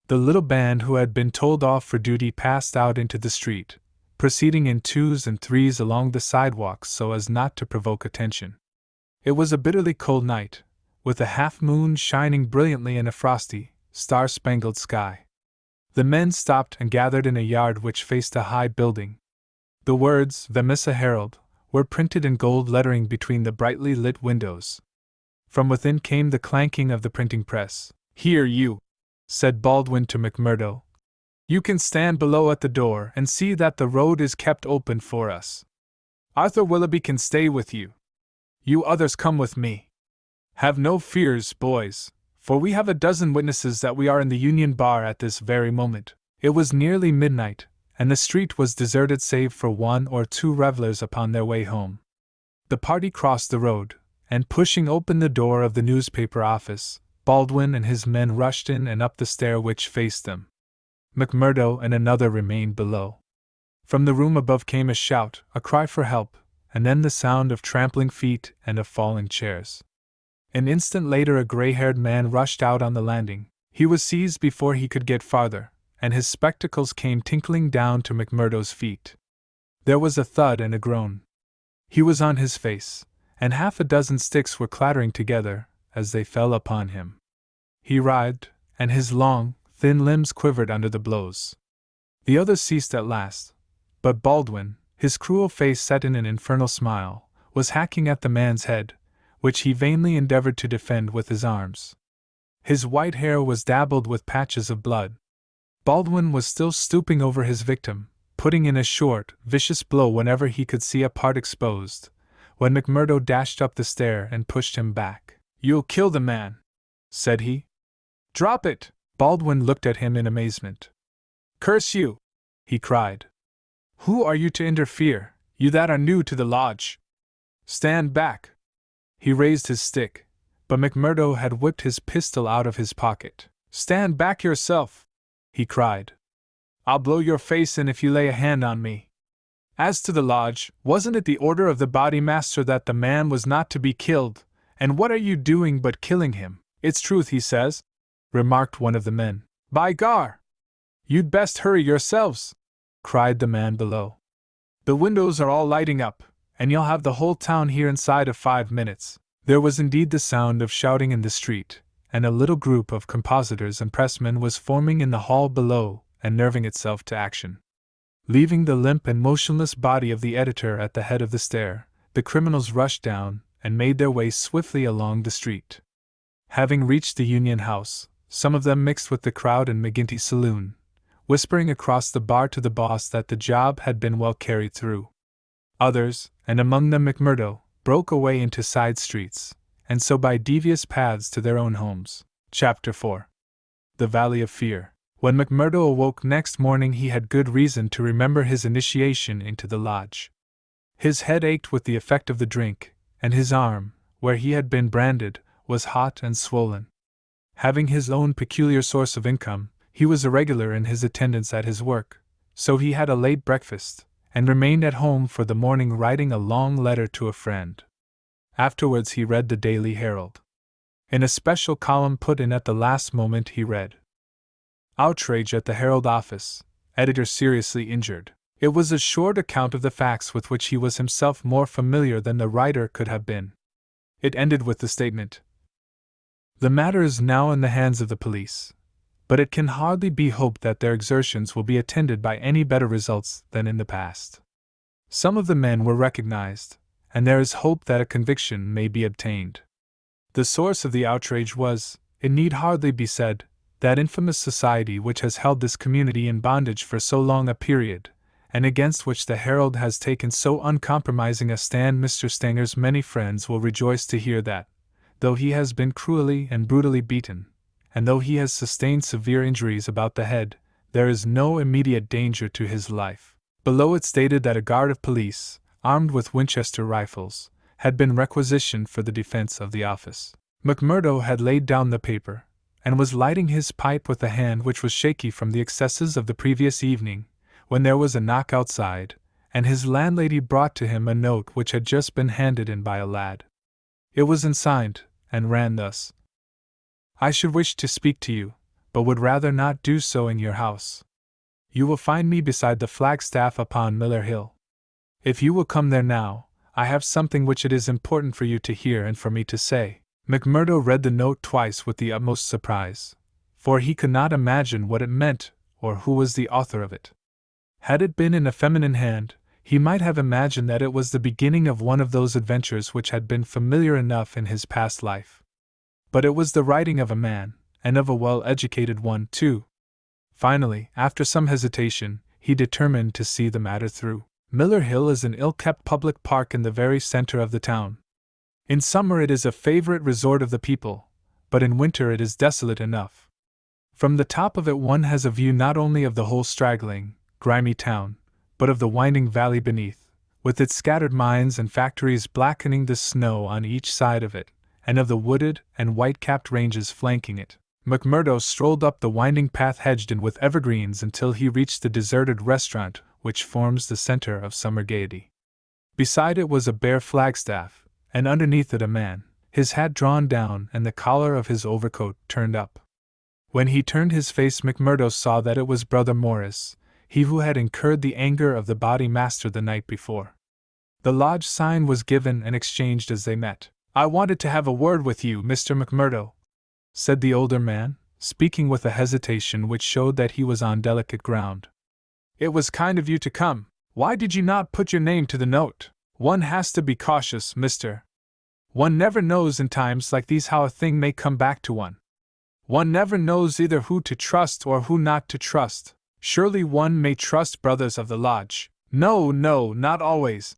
Speaker 1: The little band who had been told off for duty passed out into the street, proceeding in 2s and 3s along the sidewalks so as not to provoke attention. It was a bitterly cold night, with a half-moon shining brilliantly in a frosty, star-spangled sky. The men stopped and gathered in a yard which faced a high building. The words, "The Missa Herald," were printed in gold lettering between the brightly lit windows. From within came the clanking of the printing press. Here you, said Baldwin to McMurdo. You can stand below at the door and see that the road is kept open for us. Arthur Willoughby can stay with you. You others come with me. Have no fears, boys, for we have a dozen witnesses that we are in the Union Bar at this very moment. It was nearly midnight, and the street was deserted save for 1 or 2 revelers upon their way home. The party crossed the road, and pushing open the door of the newspaper office, Baldwin and his men rushed in and up the stair which faced them. McMurdo and another remained below. From the room above came a shout, a cry for help, and then the sound of trampling feet and of falling chairs. An instant later a gray-haired man rushed out on the landing. He was seized before he could get farther, and his spectacles came tinkling down to McMurdo's feet. There was a thud and a groan. He was on his face, and half a dozen sticks were clattering together as they fell upon him. He writhed, and his long, thin limbs quivered under the blows. The others ceased at last, but Baldwin, his cruel face set in an infernal smile, was hacking at the man's head, which he vainly endeavored to defend with his arms. His white hair was dabbled with patches of blood. Baldwin was still stooping over his victim, putting in a short, vicious blow whenever he could see a part exposed, when McMurdo dashed up the stair and pushed him back. You'll kill the man, said he. Drop it! Baldwin looked at him in amazement. Curse you! He cried. Who are you to interfere, you that are new to the lodge? Stand back! He raised his stick, but McMurdo had whipped his pistol out of his pocket. Stand back yourself! He cried. I'll blow your face in if you lay a hand on me. As to the lodge, wasn't it the order of the body master that the man was not to be killed, and what are you doing but killing him? It's truth, he says, remarked one of the men. By gar! You'd best hurry yourselves, cried the man below. The windows are all lighting up, and you'll have the whole town here inside of 5 minutes. There was indeed the sound of shouting in the street, and a little group of compositors and pressmen was forming in the hall below and nerving itself to action. Leaving the limp and motionless body of the editor at the head of the stair, the criminals rushed down and made their way swiftly along the street. Having reached the Union House, some of them mixed with the crowd in McGinty's saloon, whispering across the bar to the boss that the job had been well carried through. Others, and among them McMurdo, broke away into side streets, and so by devious paths to their own homes. Chapter 4. The Valley of Fear. When McMurdo awoke next morning he had good reason to remember his initiation into the lodge. His head ached with the effect of the drink, and his arm, where he had been branded, was hot and swollen. Having his own peculiar source of income, he was irregular in his attendance at his work, so he had a late breakfast, and remained at home for the morning writing a long letter to a friend. Afterwards he read the Daily Herald. In a special column put in at the last moment he read: "Outrage at the Herald office. Editor seriously injured." It was a short account of the facts with which he was himself more familiar than the writer could have been. It ended with the statement: "The matter is now in the hands of the police, but it can hardly be hoped that their exertions will be attended by any better results than in the past. Some of the men were recognized, and there is hope that a conviction may be obtained." The source of the outrage was, it need hardly be said, that infamous society which has held this community in bondage for so long a period, and against which the Herald has taken so uncompromising a stand. Mr. Stanger's many friends will rejoice to hear that, though he has been cruelly and brutally beaten, and though he has sustained severe injuries about the head, there is no immediate danger to his life. Below it stated that a guard of police, armed with Winchester rifles, had been requisitioned for the defense of the office. McMurdo had laid down the paper, and was lighting his pipe with a hand which was shaky from the excesses of the previous evening, when there was a knock outside, and his landlady brought to him a note which had just been handed in by a lad. It was unsigned, and ran thus: "I should wish to speak to you, but would rather not do so in your house. You will find me beside the flagstaff upon Miller Hill. If you will come there now, I have something which it is important for you to hear and for me to say." McMurdo read the note twice with the utmost surprise, for he could not imagine what it meant or who was the author of it. Had it been in a feminine hand, he might have imagined that it was the beginning of one of those adventures which had been familiar enough in his past life. But it was the writing of a man, and of a well-educated one, too. Finally, after some hesitation, he determined to see the matter through. Miller Hill is an ill-kept public park in the very center of the town. In summer it is a favorite resort of the people, but in winter it is desolate enough. From the top of it one has a view not only of the whole straggling, grimy town, but of the winding valley beneath, with its scattered mines and factories blackening the snow on each side of it, and of the wooded and white-capped ranges flanking it. McMurdo strolled up the winding path hedged in with evergreens until he reached the deserted restaurant which forms the center of summer gaiety. Beside it was a bare flagstaff, and underneath it a man, his hat drawn down and the collar of his overcoat turned up. When he turned his face, McMurdo saw that it was Brother Morris, he who had incurred the anger of the body master the night before. The lodge sign was given and exchanged as they met. "I wanted to have a word with you, Mr. McMurdo," said the older man, speaking with a hesitation which showed that he was on delicate ground. "It was kind of you to come. Why did you not put your name to the note? One has to be cautious, mister. One never knows in times like these how a thing may come back to one. One never knows either who to trust or who not to trust. Surely one may trust brothers of the lodge." "No, no, not always,"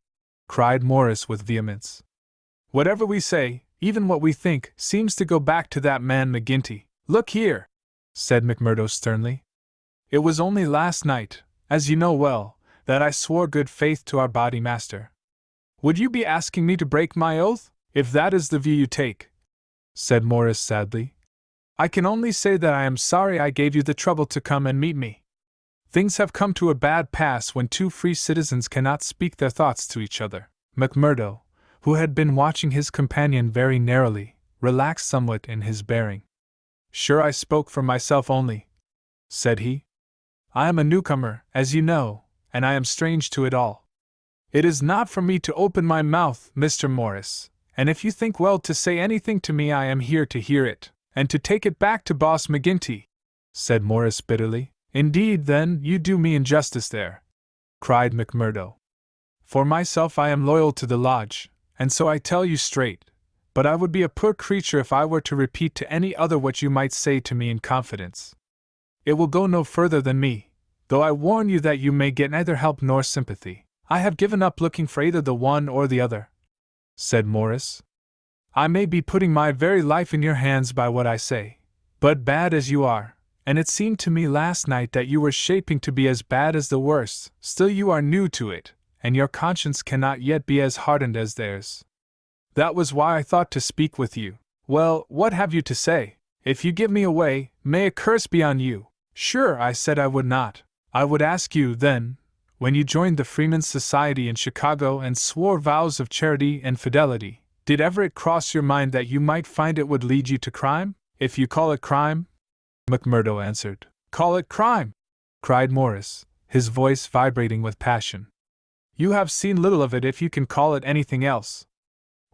Speaker 1: cried Morris with vehemence. "Whatever we say, even what we think, seems to go back to that man McGinty." "Look here," said McMurdo sternly. "It was only last night, as you know well, that I swore good faith to our body master. Would you be asking me to break my oath, if that is the view you take?" said Morris sadly. "I can only say that I am sorry I gave you the trouble to come and meet me. Things have come to a bad pass when two free citizens cannot speak their thoughts to each other." McMurdo, who had been watching his companion very narrowly, relaxed somewhat in his bearing. "Sure, I spoke for myself only," said he. "I am a newcomer, as you know, and I am strange to it all. It is not for me to open my mouth, Mr. Morris, and if you think well to say anything to me I am here to hear it, and to take it back to Boss McGinty," said Morris bitterly. "Indeed, then, you do me injustice there," cried McMurdo. "For myself I am loyal to the lodge, and so I tell you straight, but I would be a poor creature if I were to repeat to any other what you might say to me in confidence. It will go no further than me, though I warn you that you may get neither help nor sympathy. I have given up looking for either the one or the other," said Morris. "I may be putting my very life in your hands by what I say, but bad as you are, and it seemed to me last night that you were shaping to be as bad as the worst, still you are new to it, and your conscience cannot yet be as hardened as theirs. That was why I thought to speak with you. Well, what have you to say? If you give me away, may a curse be on you. Sure, I said I would not. I would ask you, then, when you joined the Freemen's Society in Chicago and swore vows of charity and fidelity, did ever it cross your mind that you might find it would lead you to crime? If you call it crime, McMurdo answered. Call it crime! Cried Morris, his voice vibrating with passion. You have seen little of it if you can call it anything else.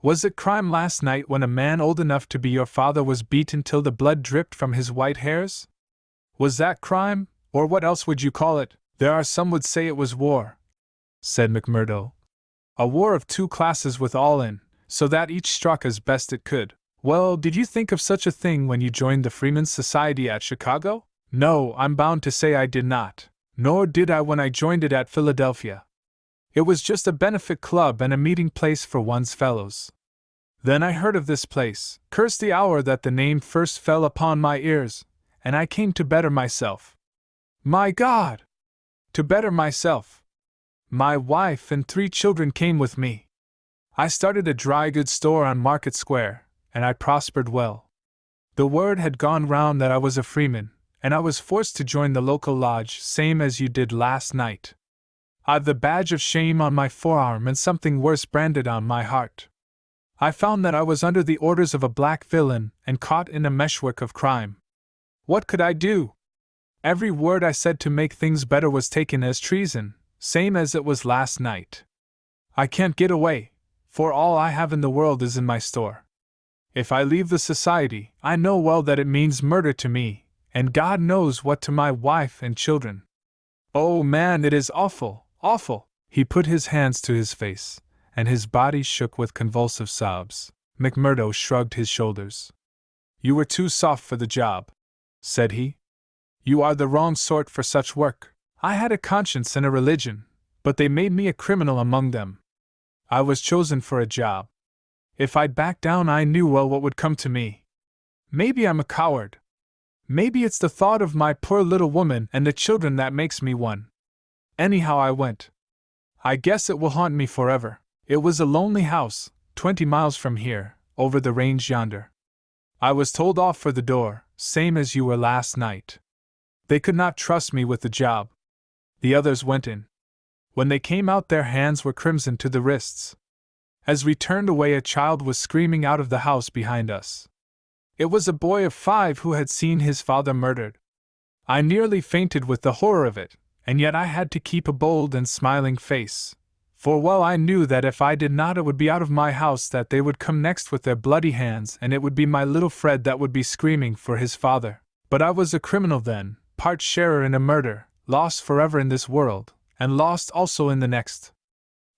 Speaker 1: Was it crime last night when a man old enough to be your father was beaten till the blood dripped from his white hairs? Was that crime, or what else would you call it? There are some would say it was war, said McMurdo. A war of two classes with all in, so that each struck as best it could. Well, did you think of such a thing when you joined the Freemen's Society at Chicago? No, I'm bound to say I did not. Nor did I when I joined it at Philadelphia. It was just a benefit club and a meeting place for one's fellows. Then I heard of this place, cursed the hour that the name first fell upon my ears, and I came to better myself. My God! To better myself. My wife and 3 children came with me. I started a dry goods store on Market Square, and I prospered well. The word had gone round that I was a freeman, and I was forced to join the local lodge, same as you did last night. I've the badge of shame on my forearm and something worse branded on my heart. I found that I was under the orders of a black villain and caught in a meshwork of crime. What could I do? Every word I said to make things better was taken as treason, same as it was last night. I can't get away, for all I have in the world is in my store. If I leave the society, I know well that it means murder to me, and God knows what to my wife and children. Oh man, it is awful, awful! He put his hands to his face, and his body shook with convulsive sobs. McMurdo shrugged his shoulders. You were too soft for the job, said he. You are the wrong sort for such work. I had a conscience and a religion, but they made me a criminal among them. I was chosen for a job. If I'd backed down, I knew well what would come to me. Maybe I'm a coward. Maybe it's the thought of my poor little woman and the children that makes me one. Anyhow, I went. I guess it will haunt me forever. It was a lonely house, 20 miles from here, over the range yonder. I was told off for the door, same as you were last night. They could not trust me with the job. The others went in. When they came out, their hands were crimson to the wrists. As we turned away, a child was screaming out of the house behind us. It was a boy of 5 who had seen his father murdered. I nearly fainted with the horror of it, and yet I had to keep a bold and smiling face, for well I knew that if I did not, it would be out of my house that they would come next with their bloody hands, and it would be my little Fred that would be screaming for his father. But I was a criminal then, part sharer in a murder, lost forever in this world, and lost also in the next.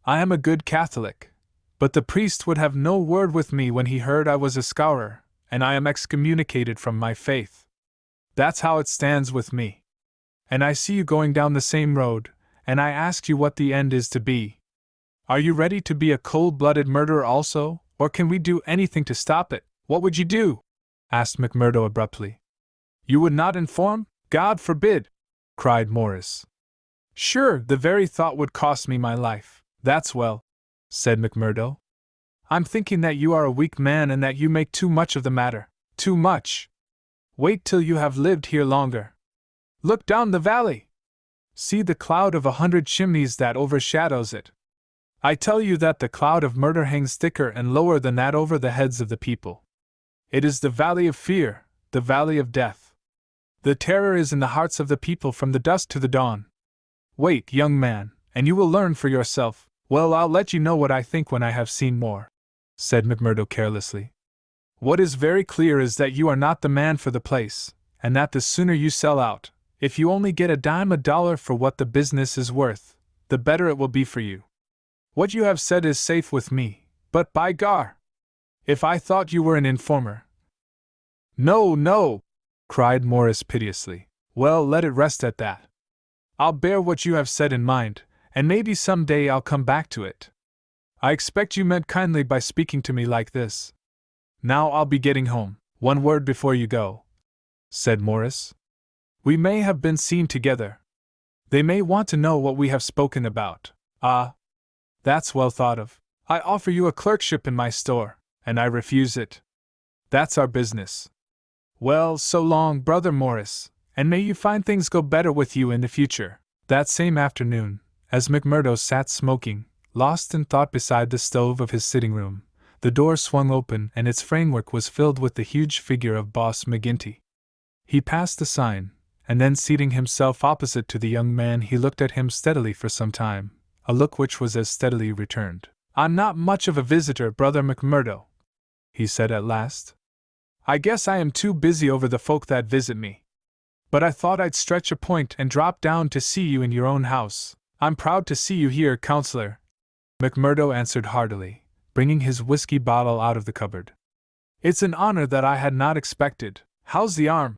Speaker 1: I am a good Catholic, but the priest would have no word with me when he heard I was a scourer, and I am excommunicated from my faith. That's how it stands with me. And I see you going down the same road, and I ask you what the end is to be. Are you ready to be a cold-blooded murderer also, or can we do anything to stop it? What would you do? Asked McMurdo abruptly. You would not inform? God forbid! Cried Morris. Sure, the very thought would cost me my life. That's well, said McMurdo. I'm thinking that you are a weak man and that you make too much of the matter. Too much. Wait till you have lived here longer. Look down the valley. See the cloud of 100 chimneys that overshadows it. I tell you that the cloud of murder hangs thicker and lower than that over the heads of the people. It is the valley of fear, the valley of death. The terror is in the hearts of the people from the dusk to the dawn. Wait, young man, and you will learn for yourself. Well, I'll let you know what I think when I have seen more, said McMurdo carelessly. What is very clear is that you are not the man for the place, and that the sooner you sell out, if you only get a dime a dollar for what the business is worth, the better it will be for you. What you have said is safe with me, but by gar! If I thought you were an informer. No, no! Cried Morris piteously. Well, let it rest at that. I'll bear what you have said in mind, and maybe some day I'll come back to it. I expect you meant kindly by speaking to me like this. Now I'll be getting home. One word before you go, said Morris. We may have been seen together. They may want to know what we have spoken about. Ah, that's well thought of. I offer you a clerkship in my store, and I refuse it. That's our business. Well, so long, Brother Morris, and may you find things go better with you in the future. That same afternoon, as McMurdo sat smoking, lost in thought beside the stove of his sitting room, the door swung open and its framework was filled with the huge figure of Boss McGinty. He passed the sign, and then seating himself opposite to the young man he looked at him steadily for some time, a look which was as steadily returned. I'm not much of a visitor, Brother McMurdo, he said at last. I guess I am too busy over the folk that visit me. But I thought I'd stretch a point and drop down to see you in your own house. I'm proud to see you here, Counselor, McMurdo answered heartily, bringing his whiskey bottle out of the cupboard. It's an honor that I had not expected. How's the arm?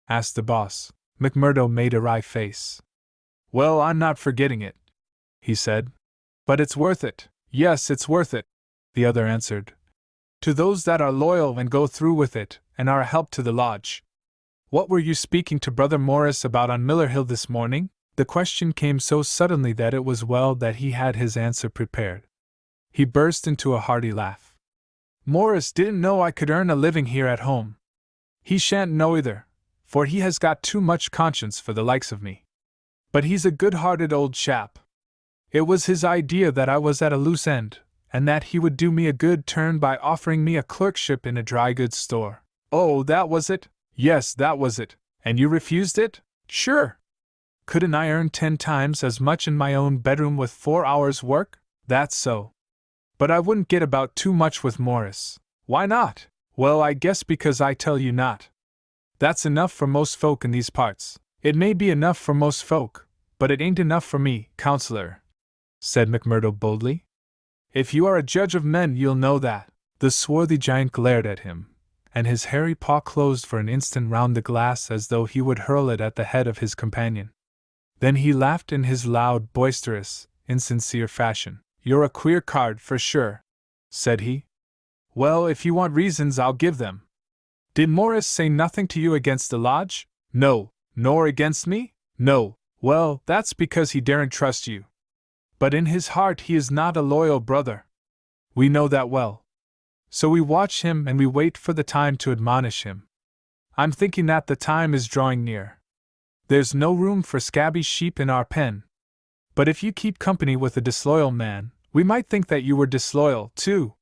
Speaker 1: Asked the boss. McMurdo made a wry face. Well, I'm not forgetting it, he said. But it's worth it. Yes, it's worth it, the other answered. To those that are loyal and go through with it, and are a help to the lodge. What were you speaking to Brother Morris about on Miller Hill this morning? The question came so suddenly that it was well that he had his answer prepared. He burst into a hearty laugh. Morris didn't know I could earn a living here at home. He shan't know either, for he has got too much conscience for the likes of me. But he's a good-hearted old chap. It was his idea that I was at a loose end, and that he would do me a good turn by offering me a clerkship in a dry goods store. Oh, that was it? Yes, that was it. And you refused it? Sure. Couldn't I earn 10 times as much in my own bedroom with 4 hours' work? That's so. But I wouldn't get about too much with Morris. Why not? Well, I guess because I tell you not. That's enough for most folk in these parts. It may be enough for most folk, but it ain't enough for me, Counselor, said McMurdo boldly. If you are a judge of men, you'll know that. The swarthy giant glared at him, and his hairy paw closed for an instant round the glass as though he would hurl it at the head of his companion. Then he laughed in his loud, boisterous, insincere fashion. You're a queer card, for sure, said he. Well, if you want reasons, I'll give them. Did Morris say nothing to you against the lodge? No. Nor against me? No. Well, that's because he daren't trust you. But in his heart he is not a loyal brother. We know that well. So we watch him and we wait for the time to admonish him. I'm thinking that the time is drawing near. There's no room for scabby sheep in our pen. But if you keep company with a disloyal man, we might think that you were disloyal, too.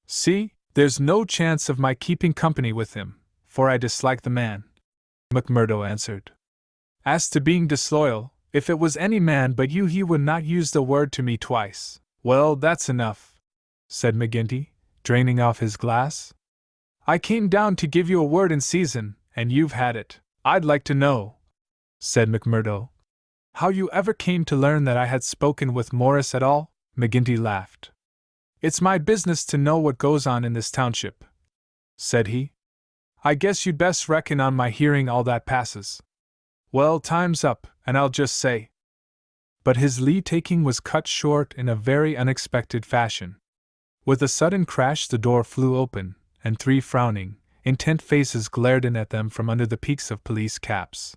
Speaker 1: See, there's no chance of my keeping company with him, for I dislike the man, McMurdo answered. As to being disloyal, if it was any man but you, he would not use the word to me twice. Well, that's enough, said McGinty, draining off his glass. I came down to give you a word in season, and you've had it. I'd like to know, said McMurdo, how you ever came to learn that I had spoken with Morris at all. McGinty laughed. It's my business to know what goes on in this township, said he. I guess you'd best reckon on my hearing all that passes. Well, time's up, and I'll just say. But his leave-taking was cut short in a very unexpected fashion. With a sudden crash the door flew open, and 3 frowning, intent faces glared in at them from under the peaks of police caps.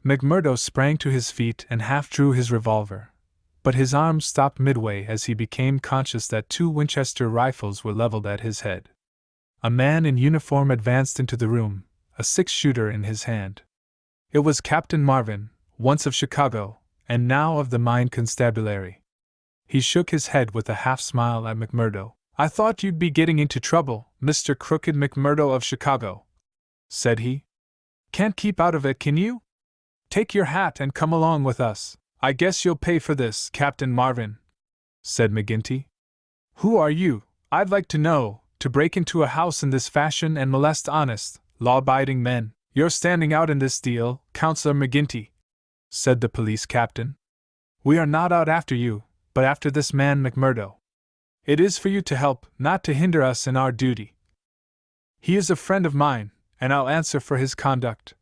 Speaker 1: McMurdo sprang to his feet and half drew his revolver, but his arm stopped midway as he became conscious that 2 Winchester rifles were leveled at his head. A man in uniform advanced into the room, a 6-shooter in his hand. It was Captain Marvin, once of Chicago, and now of the Mine Constabulary. He shook his head with a half-smile at McMurdo. I thought you'd be getting into trouble, Mr. Crooked McMurdo of Chicago, said he. Can't keep out of it, can you? Take your hat and come along with us. I guess you'll pay for this, Captain Marvin, said McGinty. Who are you, I'd like to know, to break into a house in this fashion and molest honest, law-abiding men? You're standing out in this deal, Counselor McGinty, said the police captain. We are not out after you, but after this man McMurdo. It is for you to help, not to hinder us in our duty. He is a friend of mine, and I'll answer for his conduct,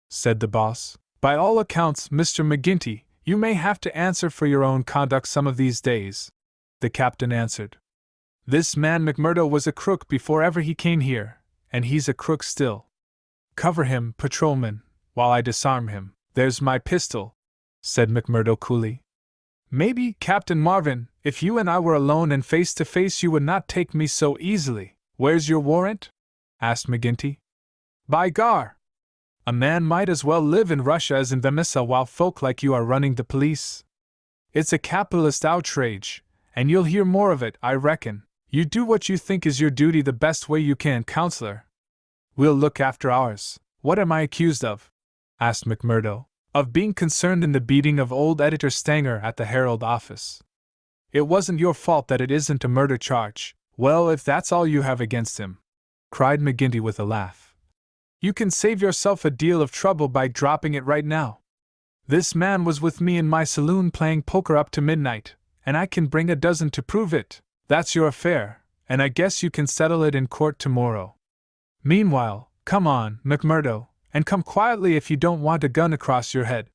Speaker 1: said the boss. By all accounts, Mr. McGinty, you may have to answer for your own conduct some of these days, the captain answered. This man McMurdo was a crook before ever he came here, and he's a crook still. Cover him, patrolman, while I disarm him. There's my pistol, said McMurdo coolly. Maybe, Captain Marvin, if you and I were alone and face to face, you would not take me so easily. Where's your warrant? Asked McGinty. By gar! A man might as well live in Russia as in Venice while folk like you are running the police. It's a capitalist outrage, and you'll hear more of it, I reckon. You do what you think is your duty the best way you can, counselor. We'll look after ours. What am I accused of? Asked McMurdo. Of being concerned in the beating of old editor Stanger at the Herald office. It wasn't your fault that it isn't a murder charge. Well, if that's all you have against him, cried McGinty with a laugh, you can save yourself a deal of trouble by dropping it right now. This man was with me in my saloon playing poker up to midnight, and I can bring a dozen to prove it. That's your affair, and I guess you can settle it in court tomorrow. Meanwhile, come on, McMurdo, and come quietly if you don't want a gun across your head.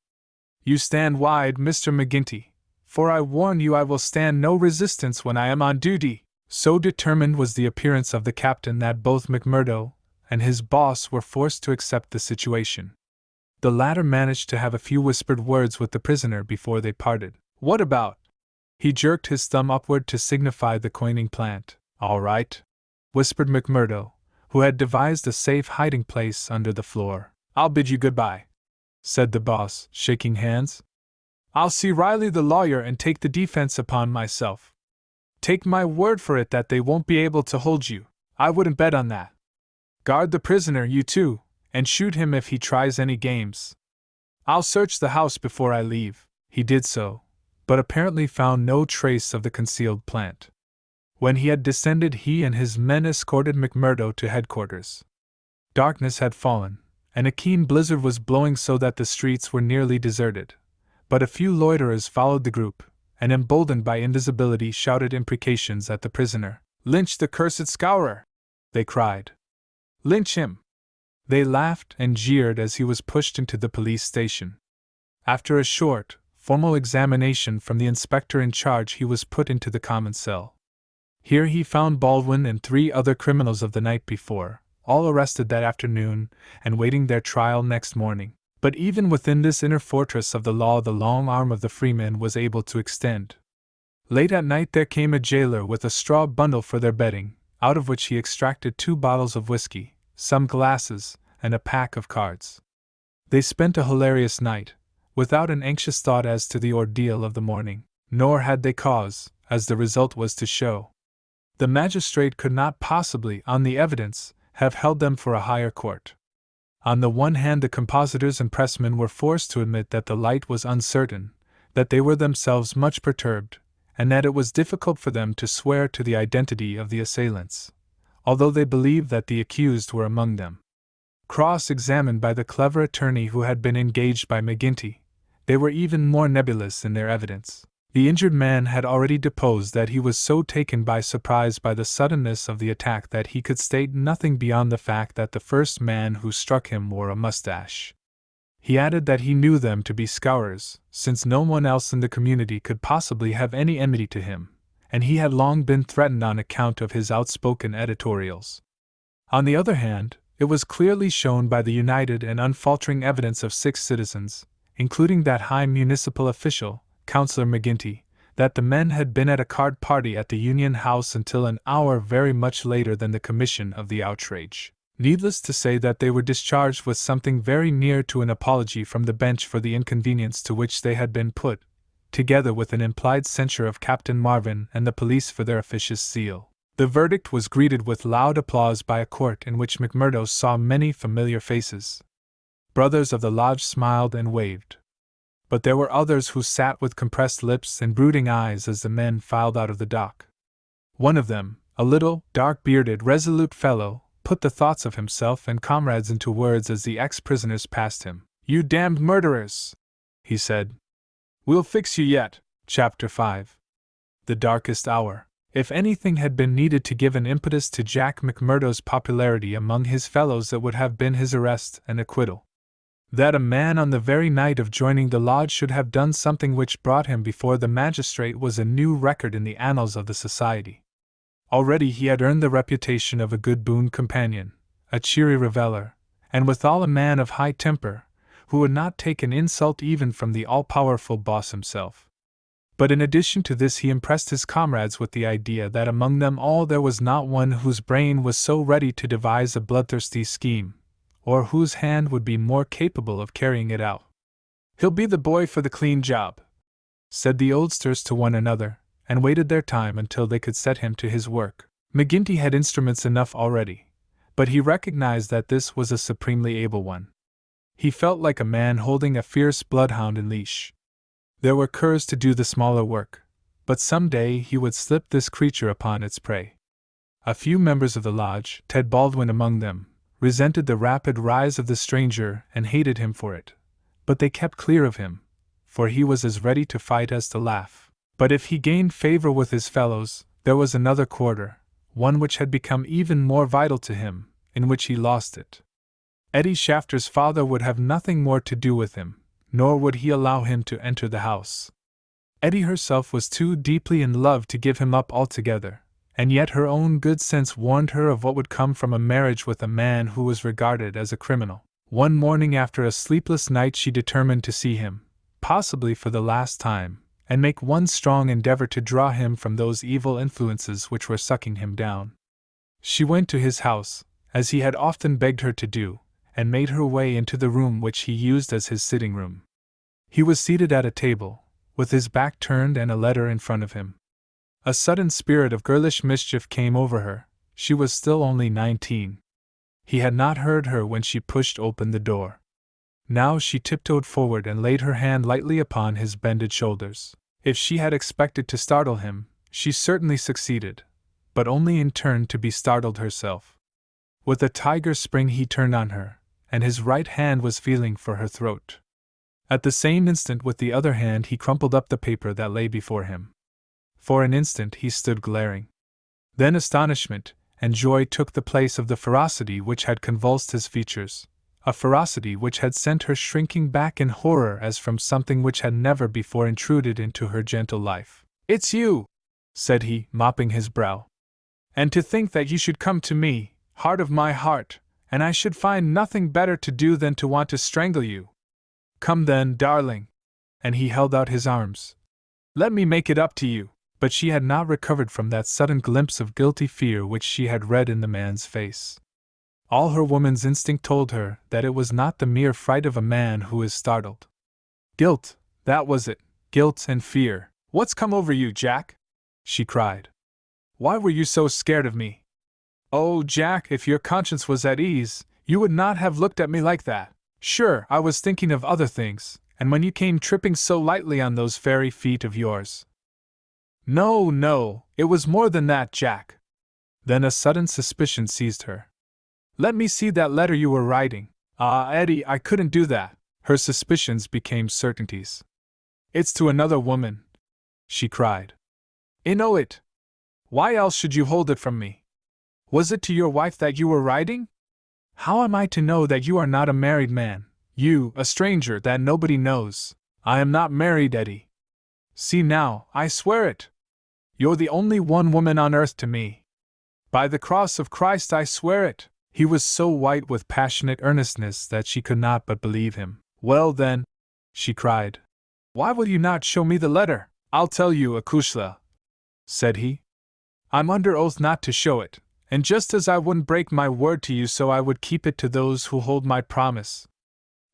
Speaker 1: You stand wide, Mr. McGinty, for I warn you I will stand no resistance when I am on duty. So determined was the appearance of the captain that both McMurdo and his boss were forced to accept the situation. The latter managed to have a few whispered words with the prisoner before they parted. What about? He jerked his thumb upward to signify the coining plant. All right, whispered McMurdo, who had devised a safe hiding place under the floor. I'll bid you goodbye, said the boss, shaking hands. I'll see Riley the lawyer and take the defense upon myself. Take my word for it that they won't be able to hold you. I wouldn't bet on that. Guard the prisoner, you too, and shoot him if he tries any games. I'll search the house before I leave. He did so, but apparently found no trace of the concealed plant. When he had descended, he and his men escorted McMurdo to headquarters. Darkness had fallen, and a keen blizzard was blowing so that the streets were nearly deserted. But a few loiterers followed the group, and emboldened by invisibility shouted imprecations at the prisoner. Lynch the cursed scourer! They cried. Lynch him! They laughed and jeered as he was pushed into the police station. After a short, formal examination from the inspector in charge, he was put into the common cell. Here he found Baldwin and 3 other criminals of the night before, all arrested that afternoon and waiting their trial next morning. But even within this inner fortress of the law, the long arm of the freeman was able to extend. Late at night there came a jailer with a straw bundle for their bedding, out of which he extracted 2 bottles of whiskey, some glasses, and a pack of cards. They spent a hilarious night, without an anxious thought as to the ordeal of the morning, nor had they cause, as the result was to show. The magistrate could not possibly, on the evidence, have held them for a higher court. On the one hand, the compositors and pressmen were forced to admit that the light was uncertain, that they were themselves much perturbed, and that it was difficult for them to swear to the identity of the assailants, although they believed that the accused were among them. Cross-examined by the clever attorney who had been engaged by McGinty, they were even more nebulous in their evidence. The injured man had already deposed that he was so taken by surprise by the suddenness of the attack that he could state nothing beyond the fact that the first man who struck him wore a mustache. He added that he knew them to be scourers, since no one else in the community could possibly have any enmity to him, and he had long been threatened on account of his outspoken editorials. On the other hand, it was clearly shown by the united and unfaltering evidence of 6 citizens, including that high municipal official, Councillor McGinty, that the men had been at a card party at the Union House until an hour very much later than the commission of the outrage. Needless to say that they were discharged with something very near to an apology from the bench for the inconvenience to which they had been put, together with an implied censure of Captain Marvin and the police for their officious zeal. The verdict was greeted with loud applause by a court in which McMurdo saw many familiar faces. Brothers of the lodge smiled and waved. But there were others who sat with compressed lips and brooding eyes as the men filed out of the dock. One of them, a little, dark-bearded, resolute fellow, put the thoughts of himself and comrades into words as the ex-prisoners passed him. "You damned murderers!" he said. "We'll fix you yet." Chapter 5. The darkest hour. If anything had been needed to give an impetus to Jack McMurdo's popularity among his fellows, it would have been his arrest and acquittal. That a man on the very night of joining the lodge should have done something which brought him before the magistrate was a new record in the annals of the society. Already he had earned the reputation of a good boon companion, a cheery reveller, and withal a man of high temper, who would not take an insult even from the all-powerful boss himself. But in addition to this, he impressed his comrades with the idea that among them all there was not one whose brain was so ready to devise a bloodthirsty scheme, or whose hand would be more capable of carrying it out. "He'll be the boy for the clean job," said the oldsters to one another, and waited their time until they could set him to his work. McGinty had instruments enough already, but he recognized that this was a supremely able one. He felt like a man holding a fierce bloodhound in leash. There were curs to do the smaller work, but some day he would slip this creature upon its prey. A few members of the lodge, Ted Baldwin among them, resented the rapid rise of the stranger and hated him for it, but they kept clear of him, for he was as ready to fight as to laugh. But if he gained favor with his fellows, there was another quarter, one which had become even more vital to him, in which he lost it. Eddie Shafter's father would have nothing more to do with him, nor would he allow him to enter the house. Eddie herself was too deeply in love to give him up altogether, and yet her own good sense warned her of what would come from a marriage with a man who was regarded as a criminal. One morning after a sleepless night she determined to see him, possibly for the last time, and make one strong endeavor to draw him from those evil influences which were sucking him down. She went to his house, as he had often begged her to do, and made her way into the room which he used as his sitting room. He was seated at a table, with his back turned and a letter in front of him. A sudden spirit of girlish mischief came over her. She was still only 19. He had not heard her when she pushed open the door. Now she tiptoed forward and laid her hand lightly upon his bended shoulders. If she had expected to startle him, she certainly succeeded, but only in turn to be startled herself. With a tiger spring he turned on her, and his right hand was feeling for her throat. At the same instant with the other hand he crumpled up the paper that lay before him. For an instant he stood glaring. Then astonishment and joy took the place of the ferocity which had convulsed his features, a ferocity which had sent her shrinking back in horror as from something which had never before intruded into her gentle life. "It's you!" said he, mopping his brow. "And to think that you should come to me, heart of my heart, and I should find nothing better to do than to want to strangle you. Come then, darling." And he held out his arms. "Let me make it up to you." But she had not recovered from that sudden glimpse of guilty fear which she had read in the man's face. All her woman's instinct told her that it was not the mere fright of a man who is startled. Guilt, that was it, guilt and fear. "What's come over you, Jack?" she cried. "Why were you so scared of me? Oh, Jack, if your conscience was at ease, you would not have looked at me like that. Sure, I was thinking of other things, and when you came tripping so lightly on those fairy feet of yours." "No, no, it was more than that, Jack." Then a sudden suspicion seized her. "Let me see that letter you were writing." "Ah, Eddie, I couldn't do that." Her suspicions became certainties. "It's to another woman," she cried. "I know it. Why else should you hold it from me? Was it to your wife that you were writing? How am I to know that you are not a married man? You, a stranger that nobody knows." "I am not married, Eddie. See now, I swear it. You're the only one woman on earth to me. By the cross of Christ I swear it." He was so white with passionate earnestness that she could not but believe him. "Well then," she cried, "why will you not show me the letter?" "I'll tell you, Akushla," said he. "I'm under oath not to show it, and just as I wouldn't break my word to you, so I would keep it to those who hold my promise.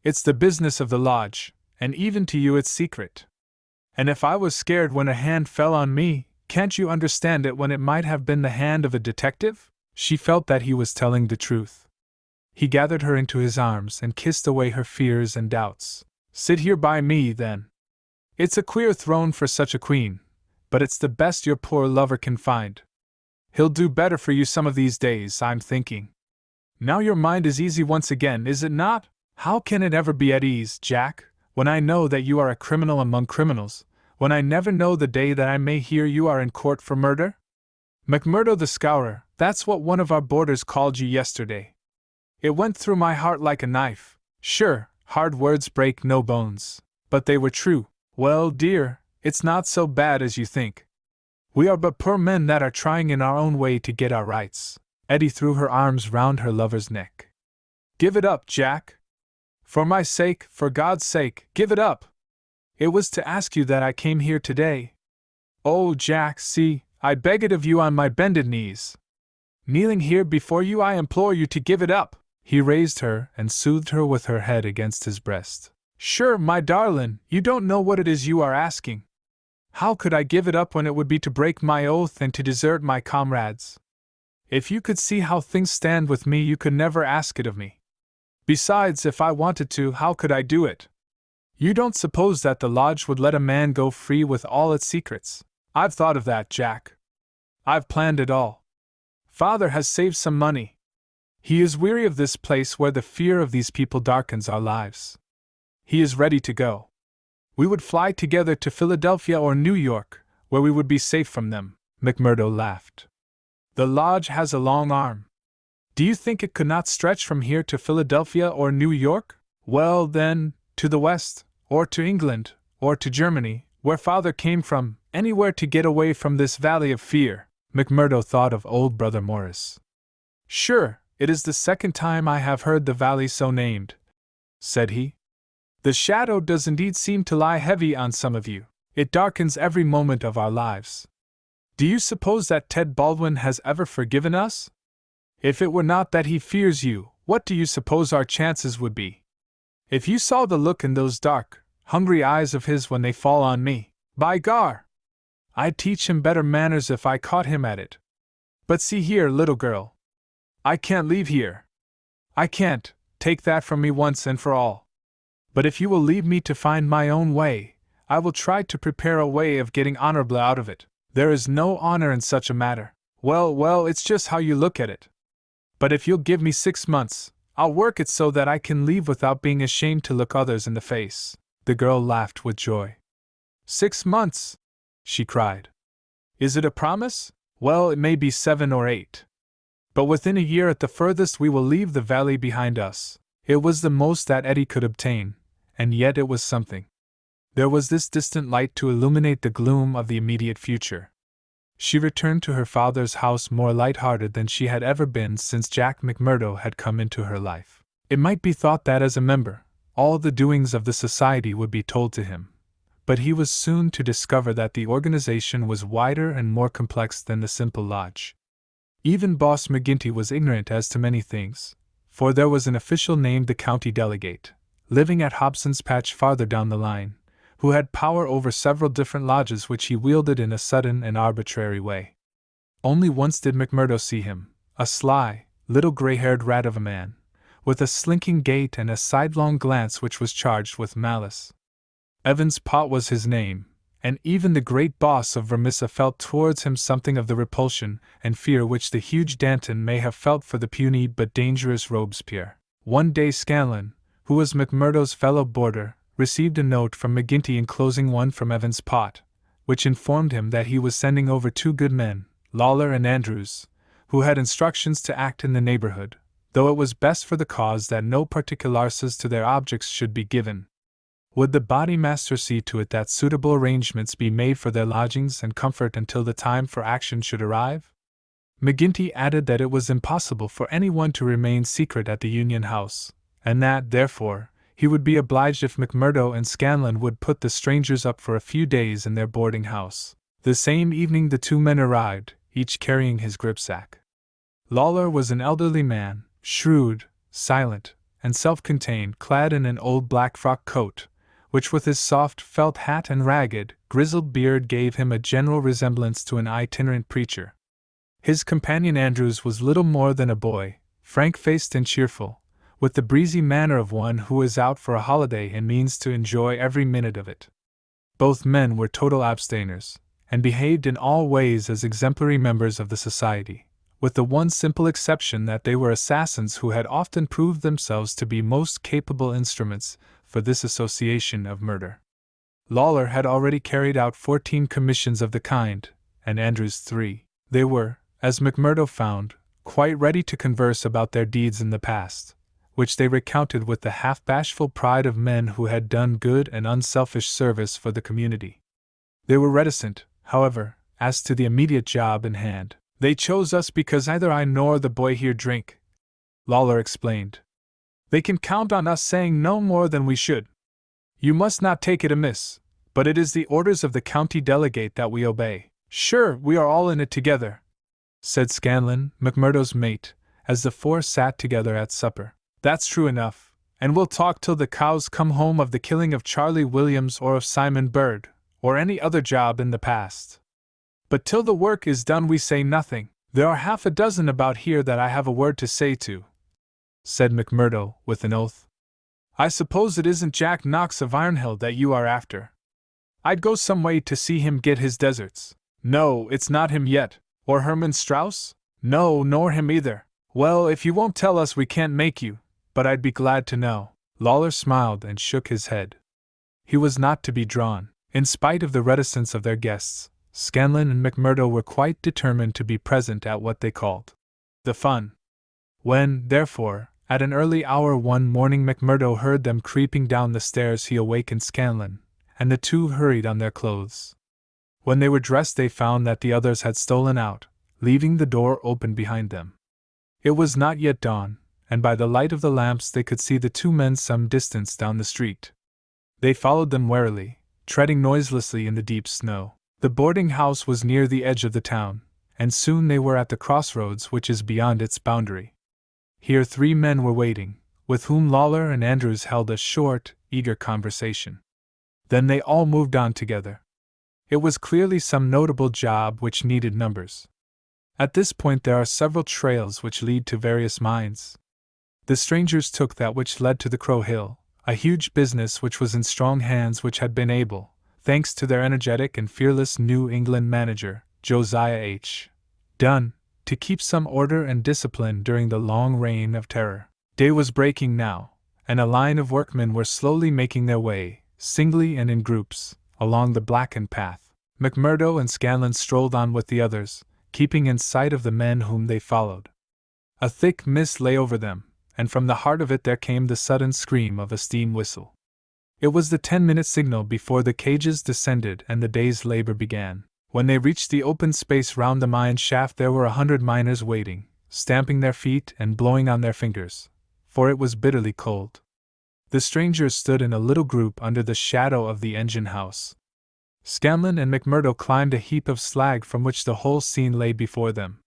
Speaker 1: It's the business of the lodge, and even to you it's secret. And if I was scared when a hand fell on me, can't you understand it when it might have been the hand of a detective?" She felt that he was telling the truth. He gathered her into his arms and kissed away her fears and doubts. "Sit here by me, then. It's a queer throne for such a queen, but it's the best your poor lover can find. He'll do better for you some of these days, I'm thinking. Now your mind is easy once again, is it not?" "How can it ever be at ease, Jack, when I know that you are a criminal among criminals, when I never know the day that I may hear you are in court for murder? McMurdo the Scourer, that's what one of our boarders called you yesterday. It went through my heart like a knife. Sure, hard words break no bones, but they were true. Well, dear, it's not so bad as you think. We are but poor men that are trying in our own way to get our rights." Eddie threw her arms round her lover's neck. "Give it up, Jack. For my sake, for God's sake, give it up. It was to ask you that I came here today. Oh, Jack, see, I beg it of you on my bended knees. Kneeling here before you, I implore you to give it up. He raised her and soothed her with her head against his breast. Sure, my darling, you don't know what it is you are asking. How could I give it up when it would be to break my oath and to desert my comrades? If you could see how things stand with me, you could never ask it of me. Besides, if I wanted to, how could I do it? You don't suppose that the lodge would let a man go free with all its secrets? I've thought of that, Jack. I've planned it all. Father has saved some money. He is weary of this place where the fear of these people darkens our lives. He is ready to go. We would fly together to Philadelphia or New York, where we would be safe from them. McMurdo laughed. The lodge has a long arm. Do you think it could not stretch from here to Philadelphia or New York? Well, then, to the west, or to England, or to Germany, where Father came from, anywhere to get away from this valley of fear. McMurdo thought of old Brother Morris. Sure, it is the second time I have heard the valley so named, said he. The shadow does indeed seem to lie heavy on some of you. It darkens every moment of our lives. Do you suppose that Ted Baldwin has ever forgiven us? If it were not that he fears you, what do you suppose our chances would be? If you saw the look in those dark, hungry eyes of his when they fall on me, by gar! I'd teach him better manners if I caught him at it. But see here, little girl. I can't leave here. I can't, take that from me once and for all. But if you will leave me to find my own way, I will try to prepare a way of getting honorably out of it. There is no honor in such a matter. Well, it's just how you look at it. But if you'll give me 6 months, I'll work it so that I can leave without being ashamed to look others in the face. The girl laughed with joy. 6 months? She cried. Is it a promise? Well, it may be 7 or 8. But within a year at the furthest we will leave the valley behind us. It was the most that Eddie could obtain, and yet it was something. There was this distant light to illuminate the gloom of the immediate future. She returned to her father's house more light-hearted than she had ever been since Jack McMurdo had come into her life. It might be thought that as a member, all the doings of the society would be told to him, but he was soon to discover that the organization was wider and more complex than the simple lodge. Even Boss McGinty was ignorant as to many things, for there was an official named the county delegate, living at Hobson's Patch farther down the line, who had power over several different lodges which he wielded in a sudden and arbitrary way. Only once did McMurdo see him, a sly, little gray-haired rat of a man, with a slinking gait and a sidelong glance which was charged with malice. Evans Pott was his name, and even the great boss of Vermissa felt towards him something of the repulsion and fear which the huge Danton may have felt for the puny but dangerous Robespierre. One day Scanlon, who was McMurdo's fellow boarder, received a note from McGinty enclosing one from Evans Pott, which informed him that he was sending over 2 good men, Lawler and Andrews, who had instructions to act in the neighborhood, though it was best for the cause that no particulars as to their objects should be given. Would the bodymaster see to it that suitable arrangements be made for their lodgings and comfort until the time for action should arrive? McGinty added that it was impossible for anyone to remain secret at the Union House, and that, therefore, he would be obliged if McMurdo and Scanlon would put the strangers up for a few days in their boarding house. The same evening the 2 men arrived, each carrying his gripsack. Lawler was an elderly man, shrewd, silent, and self-contained, clad in an old black frock coat, which with his soft felt hat and ragged, grizzled beard gave him a general resemblance to an itinerant preacher. His companion Andrews was little more than a boy, frank-faced and cheerful, with the breezy manner of one who is out for a holiday and means to enjoy every minute of it. Both men were total abstainers, and behaved in all ways as exemplary members of the society, with the one simple exception that they were assassins who had often proved themselves to be most capable instruments for this association of murder. Lawler had already carried out 14 commissions of the kind, and Andrews 3. They were, as McMurdo found, quite ready to converse about their deeds in the past, which they recounted with the half-bashful pride of men who had done good and unselfish service for the community. They were reticent, however, as to the immediate job in hand. They chose us because neither I nor the boy here drink, Lawler explained. They can count on us saying no more than we should. You must not take it amiss, But it is the orders of the county delegate that we obey. Sure, we are all in it together, said Scanlon, McMurdo's mate, as the four sat together at supper. That's true enough, and we'll talk till the cows come home of the killing of Charlie Williams or of Simon Bird, or any other job in the past. But till the work is done we say nothing. There are half a dozen about here that I have a word to say to, said McMurdo, with an oath. I suppose it isn't Jack Knox of Ironhill that you are after. I'd go some way to see him get his deserts. No, it's not him yet. Or Herman Strauss? No, nor him either. Well, if you won't tell us we can't make you, but I'd be glad to know. Lawler smiled and shook his head. He was not to be drawn. In spite of the reticence of their guests, Scanlon and McMurdo were quite determined to be present at what they called the fun. When, therefore, at an early hour one morning McMurdo heard them creeping down the stairs, he awakened Scanlon, and the two hurried on their clothes. When they were dressed they found that the others had stolen out, leaving the door open behind them. It was not yet dawn, and by the light of the lamps they could see the two men some distance down the street. They followed them warily, treading noiselessly in the deep snow. The boarding house was near the edge of the town, and soon they were at the crossroads which is beyond its boundary. Here 3 men were waiting, with whom Lawler and Andrews held a short, eager conversation. Then they all moved on together. It was clearly some notable job which needed numbers. At this point there are several trails which lead to various mines. The strangers took that which led to the Crow Hill, a huge business which was in strong hands, which had been able, thanks to their energetic and fearless New England manager, Josiah H. Dunn, to keep some order and discipline during the long reign of terror. Day was breaking now, and a line of workmen were slowly making their way, singly and in groups, along the blackened path. McMurdo and Scanlon strolled on with the others, keeping in sight of the men whom they followed. A thick mist lay over them, and from the heart of it there came the sudden scream of a steam whistle. It was the 10-minute signal before the cages descended and the day's labor began. When they reached the open space round the mine shaft there were 100 miners waiting, stamping their feet and blowing on their fingers, for it was bitterly cold. The strangers stood in a little group under the shadow of the engine house. Scanlon and McMurdo climbed a heap of slag from which the whole scene lay before them.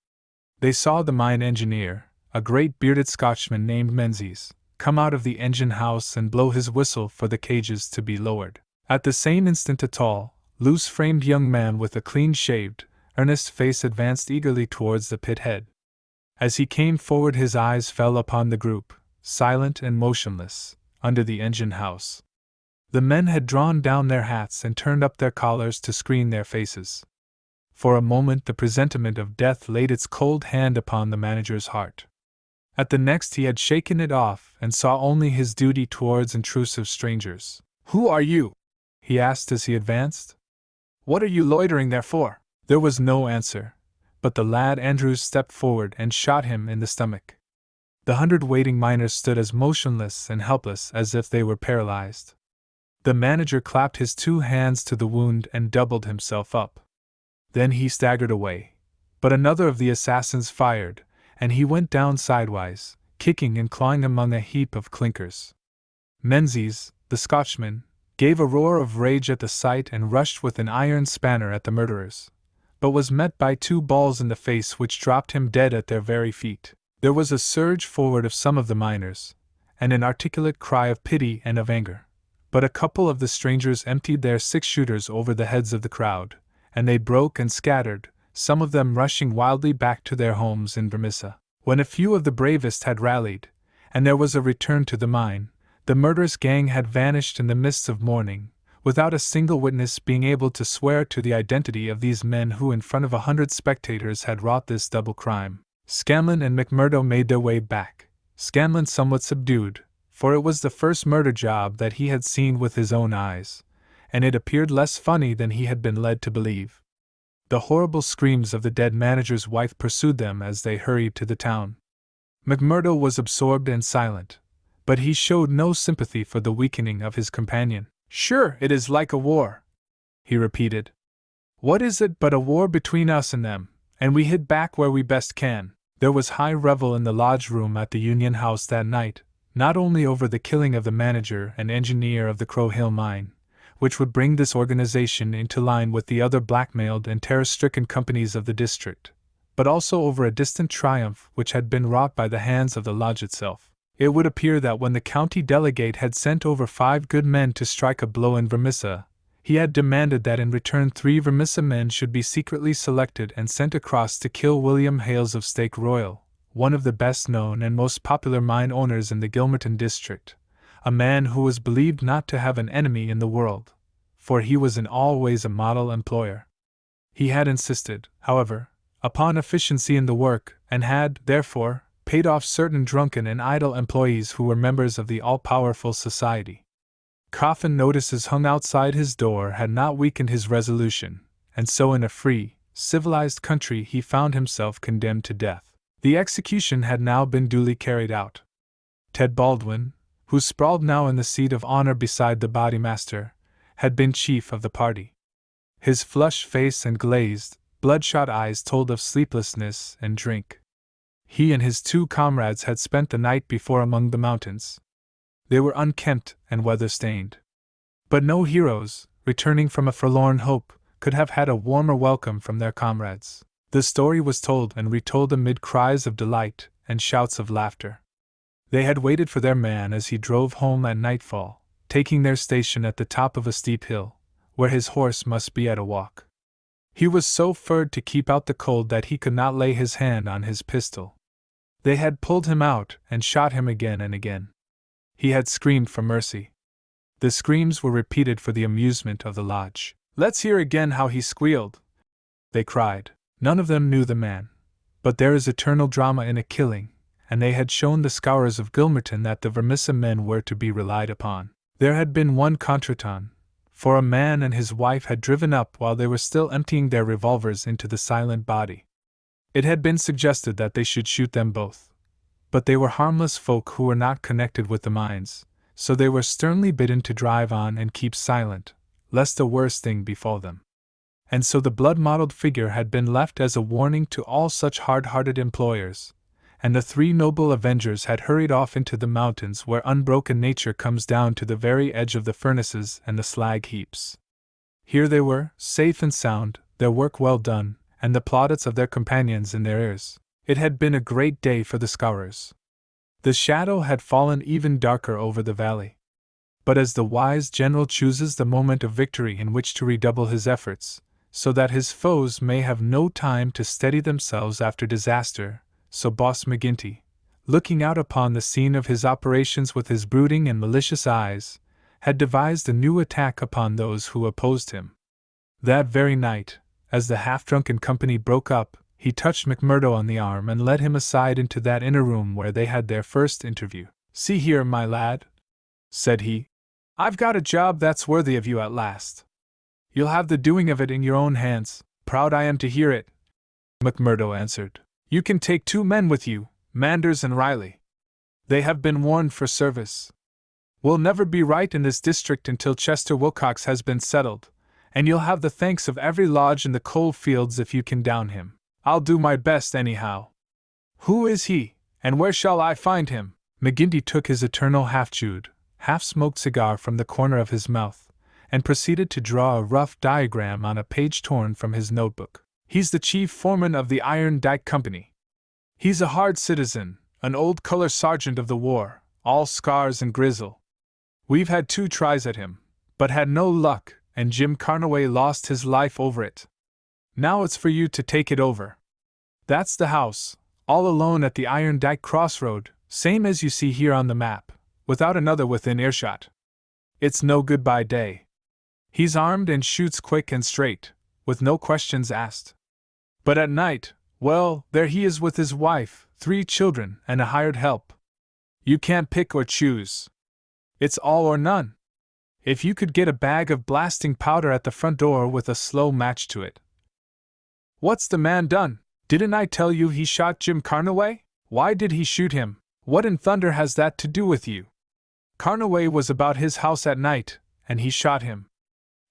Speaker 1: They saw the mine engineer, a great bearded Scotchman named Menzies, come out of the engine house and blow his whistle for the cages to be lowered. At the same instant a tall, loose-framed young man with a clean-shaved, earnest face advanced eagerly towards the pit head. As he came forward his eyes fell upon the group, silent and motionless, under the engine house. The men had drawn down their hats and turned up their collars to screen their faces. For a moment the presentiment of death laid its cold hand upon the manager's heart. At the next he had shaken it off and saw only his duty towards intrusive strangers. "Who are you?" he asked as he advanced. "What are you loitering there for?" There was no answer, but the lad Andrews stepped forward and shot him in the stomach. The 100 waiting miners stood as motionless and helpless as if they were paralyzed. The manager clapped his 2 hands to the wound and doubled himself up. Then he staggered away, but another of the assassins fired, and he went down sidewise, kicking and clawing among a heap of clinkers. Menzies, the Scotchman, gave a roar of rage at the sight and rushed with an iron spanner at the murderers, but was met by 2 balls in the face which dropped him dead at their very feet. There was a surge forward of some of the miners, and an articulate cry of pity and of anger, but a couple of the strangers emptied their 6-shooters over the heads of the crowd, and they broke and scattered, some of them rushing wildly back to their homes in Vermissa. When a few of the bravest had rallied, and there was a return to the mine, the murderous gang had vanished in the mists of morning, without a single witness being able to swear to the identity of these men who in front of 100 spectators had wrought this double crime. Scanlon and McMurdo made their way back, Scanlon somewhat subdued, for it was the first murder job that he had seen with his own eyes, and it appeared less funny than he had been led to believe. The horrible screams of the dead manager's wife pursued them as they hurried to the town. McMurdo was absorbed and silent, but he showed no sympathy for the weakening of his companion. "Sure, it is like a war," he repeated. "What is it but a war between us and them, and we hit back where we best can." There was high revel in the lodge room at the Union House that night, not only over the killing of the manager and engineer of the Crow Hill mine, which would bring this organization into line with the other blackmailed and terror-stricken companies of the district, but also over a distant triumph which had been wrought by the hands of the lodge itself. It would appear that when the county delegate had sent over 5 good men to strike a blow in Vermissa, he had demanded that in return 3 Vermissa men should be secretly selected and sent across to kill William Hales of Stake Royal, one of the best known and most popular mine owners in the Gilmerton district, a man who was believed not to have an enemy in the world, for he was in all ways a model employer. He had insisted, however, upon efficiency in the work, and had, therefore, paid off certain drunken and idle employees who were members of the all-powerful society. Coffin notices hung outside his door had not weakened his resolution, and so in a free, civilized country he found himself condemned to death. The execution had now been duly carried out. Ted Baldwin, who sprawled now in the seat of honor beside the bodymaster, had been chief of the party. His flushed face and glazed, bloodshot eyes told of sleeplessness and drink. He and his 2 comrades had spent the night before among the mountains. They were unkempt and weather-stained. But no heroes, returning from a forlorn hope, could have had a warmer welcome from their comrades. The story was told and retold amid cries of delight and shouts of laughter. They had waited for their man as he drove home at nightfall, taking their station at the top of a steep hill, where his horse must be at a walk. He was so furred to keep out the cold that he could not lay his hand on his pistol. They had pulled him out and shot him again and again. He had screamed for mercy. The screams were repeated for the amusement of the lodge. "Let's hear again how he squealed," they cried. None of them knew the man, but there is eternal drama in a killing, and they had shown the scourers of Gilmerton that the Vermissa men were to be relied upon. There had been one contretemps, for a man and his wife had driven up while they were still emptying their revolvers into the silent body. It had been suggested that they should shoot them both, but they were harmless folk who were not connected with the mines, so they were sternly bidden to drive on and keep silent, lest a worse thing befall them. And so the blood-mottled figure had been left as a warning to all such hard-hearted employers, and the 3 noble avengers had hurried off into the mountains where unbroken nature comes down to the very edge of the furnaces and the slag heaps. Here they were, safe and sound, their work well done, and the plaudits of their companions in their ears. It had been a great day for the scourers. The shadow had fallen even darker over the valley. But as the wise general chooses the moment of victory in which to redouble his efforts, so that his foes may have no time to steady themselves after disaster, so Boss McGinty, looking out upon the scene of his operations with his brooding and malicious eyes, had devised a new attack upon those who opposed him. That very night, as the half-drunken company broke up, he touched McMurdo on the arm and led him aside into that inner room where they had their first interview. "See here, my lad," said he, "I've got a job that's worthy of you at last. You'll have the doing of it in your own hands. Proud I am to hear it," McMurdo answered. "You can take 2 men with you, Manders and Riley. They have been warned for service. We'll never be right in this district until Chester Wilcox has been settled, and you'll have the thanks of every lodge in the coal fields if you can down him. I'll do my best anyhow. Who is he, and where shall I find him?" McGinty took his eternal half-chewed, half-smoked cigar from the corner of his mouth, and proceeded to draw a rough diagram on a page torn from his notebook. "He's the chief foreman of the Iron Dike Company. He's a hard citizen, an old color sergeant of the war, all scars and grizzle. We've had 2 tries at him, but had no luck, and Jim Carnaway lost his life over it. Now it's for you to take it over. That's the house, all alone at the Iron Dike crossroad, same as you see here on the map, without another within earshot. It's no goodbye day. He's armed and shoots quick and straight, with no questions asked. But at night, well, there he is with his wife, 3 children, and a hired help. You can't pick or choose. It's all or none. If you could get a bag of blasting powder at the front door with a slow match to it." "What's the man done? Didn't I tell you he shot Jim Carnaway? Why did he shoot him? What in thunder has that to do with you?" "Carnaway was about his house at night, and he shot him.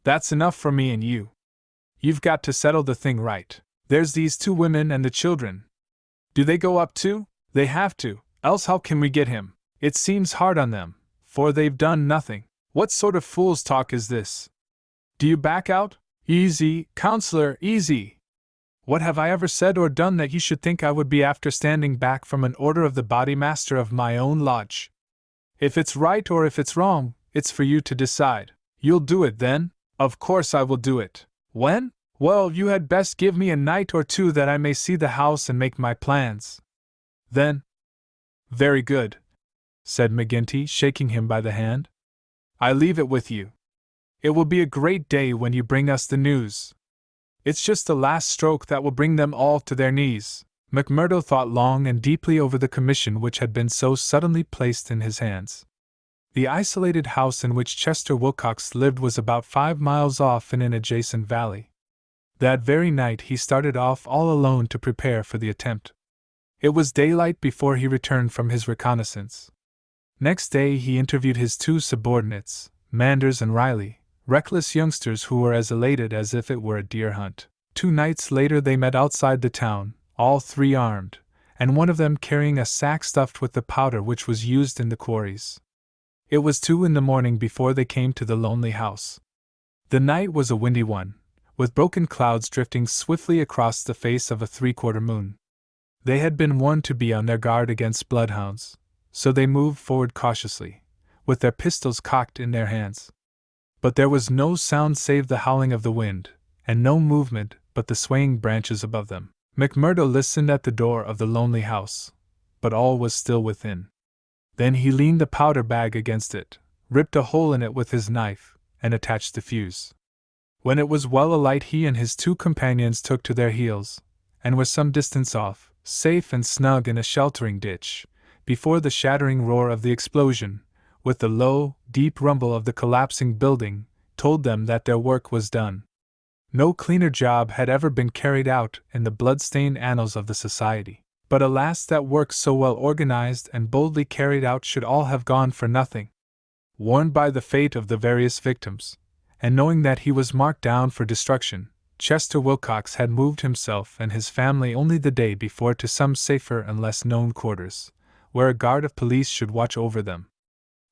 Speaker 1: That's enough for me and you. You've got to settle the thing right. There's these 2 women and the children. Do they go up too? They have to, else how can we get him? It seems hard on them, for they've done nothing. What sort of fool's talk is this? Do you back out? Easy, counselor, easy! What have I ever said or done that you should think I would be after standing back from an order of the body master of my own lodge? If it's right or if it's wrong, it's for you to decide. You'll do it then? Of course I will do it. When? Well, you had best give me a night or two that I may see the house and make my plans. Then. Very good, said McGinty, shaking him by the hand. I leave it with you. It will be a great day when you bring us the news. It's just the last stroke that will bring them all to their knees. McMurdo thought long and deeply over the commission which had been so suddenly placed in his hands. The isolated house in which Chester Wilcox lived was about 5 miles off in an adjacent valley. That very night he started off all alone to prepare for the attempt. It was daylight before he returned from his reconnaissance. Next day he interviewed his 2 subordinates, Manders and Riley, reckless youngsters who were as elated as if it were a deer hunt. 2 nights later they met outside the town, all 3 armed, and one of them carrying a sack stuffed with the powder which was used in the quarries. It was 2 in the morning before they came to the lonely house. The night was a windy one, with broken clouds drifting swiftly across the face of a 3/4 moon. They had been warned to be on their guard against bloodhounds, so they moved forward cautiously, with their pistols cocked in their hands. But there was no sound save the howling of the wind, and no movement but the swaying branches above them. McMurdo listened at the door of the lonely house, but all was still within. Then he leaned the powder bag against it, ripped a hole in it with his knife, and attached the fuse. When it was well alight he and his 2 companions took to their heels, and were some distance off, safe and snug in a sheltering ditch, before the shattering roar of the explosion, with the low, deep rumble of the collapsing building, told them that their work was done. No cleaner job had ever been carried out in the blood-stained annals of the society. But alas, that work so well organized and boldly carried out should all have gone for nothing. Warned by the fate of the various victims, and knowing that he was marked down for destruction, Chester Wilcox had moved himself and his family only the day before to some safer and less known quarters, where a guard of police should watch over them.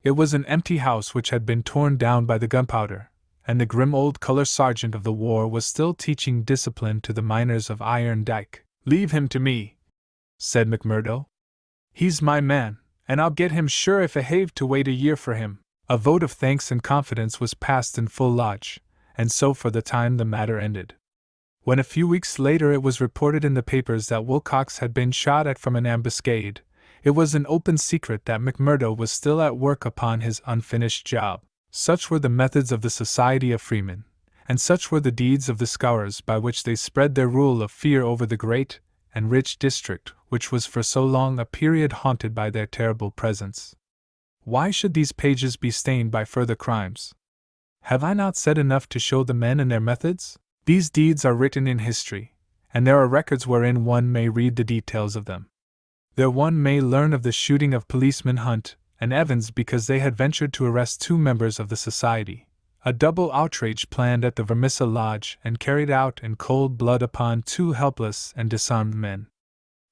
Speaker 1: It was an empty house which had been torn down by the gunpowder, and the grim old color sergeant of the war was still teaching discipline to the miners of Iron Dike. "Leave him to me," said McMurdo. "He's my man, and I'll get him sure if I have to wait a year for him." A vote of thanks and confidence was passed in full lodge, and so for the time the matter ended. When a few weeks later it was reported in the papers that Wilcox had been shot at from an ambuscade, it was an open secret that McMurdo was still at work upon his unfinished job. Such were the methods of the Society of Freemen, and such were the deeds of the Scourers by which they spread their rule of fear over the great and rich district which was for so long a period haunted by their terrible presence. Why should these pages be stained by further crimes? Have I not said enough to show the men and their methods? These deeds are written in history, and there are records wherein one may read the details of them. There one may learn of the shooting of policemen Hunt and Evans because they had ventured to arrest 2 members of the society, a double outrage planned at the Vermissa Lodge and carried out in cold blood upon 2 helpless and disarmed men.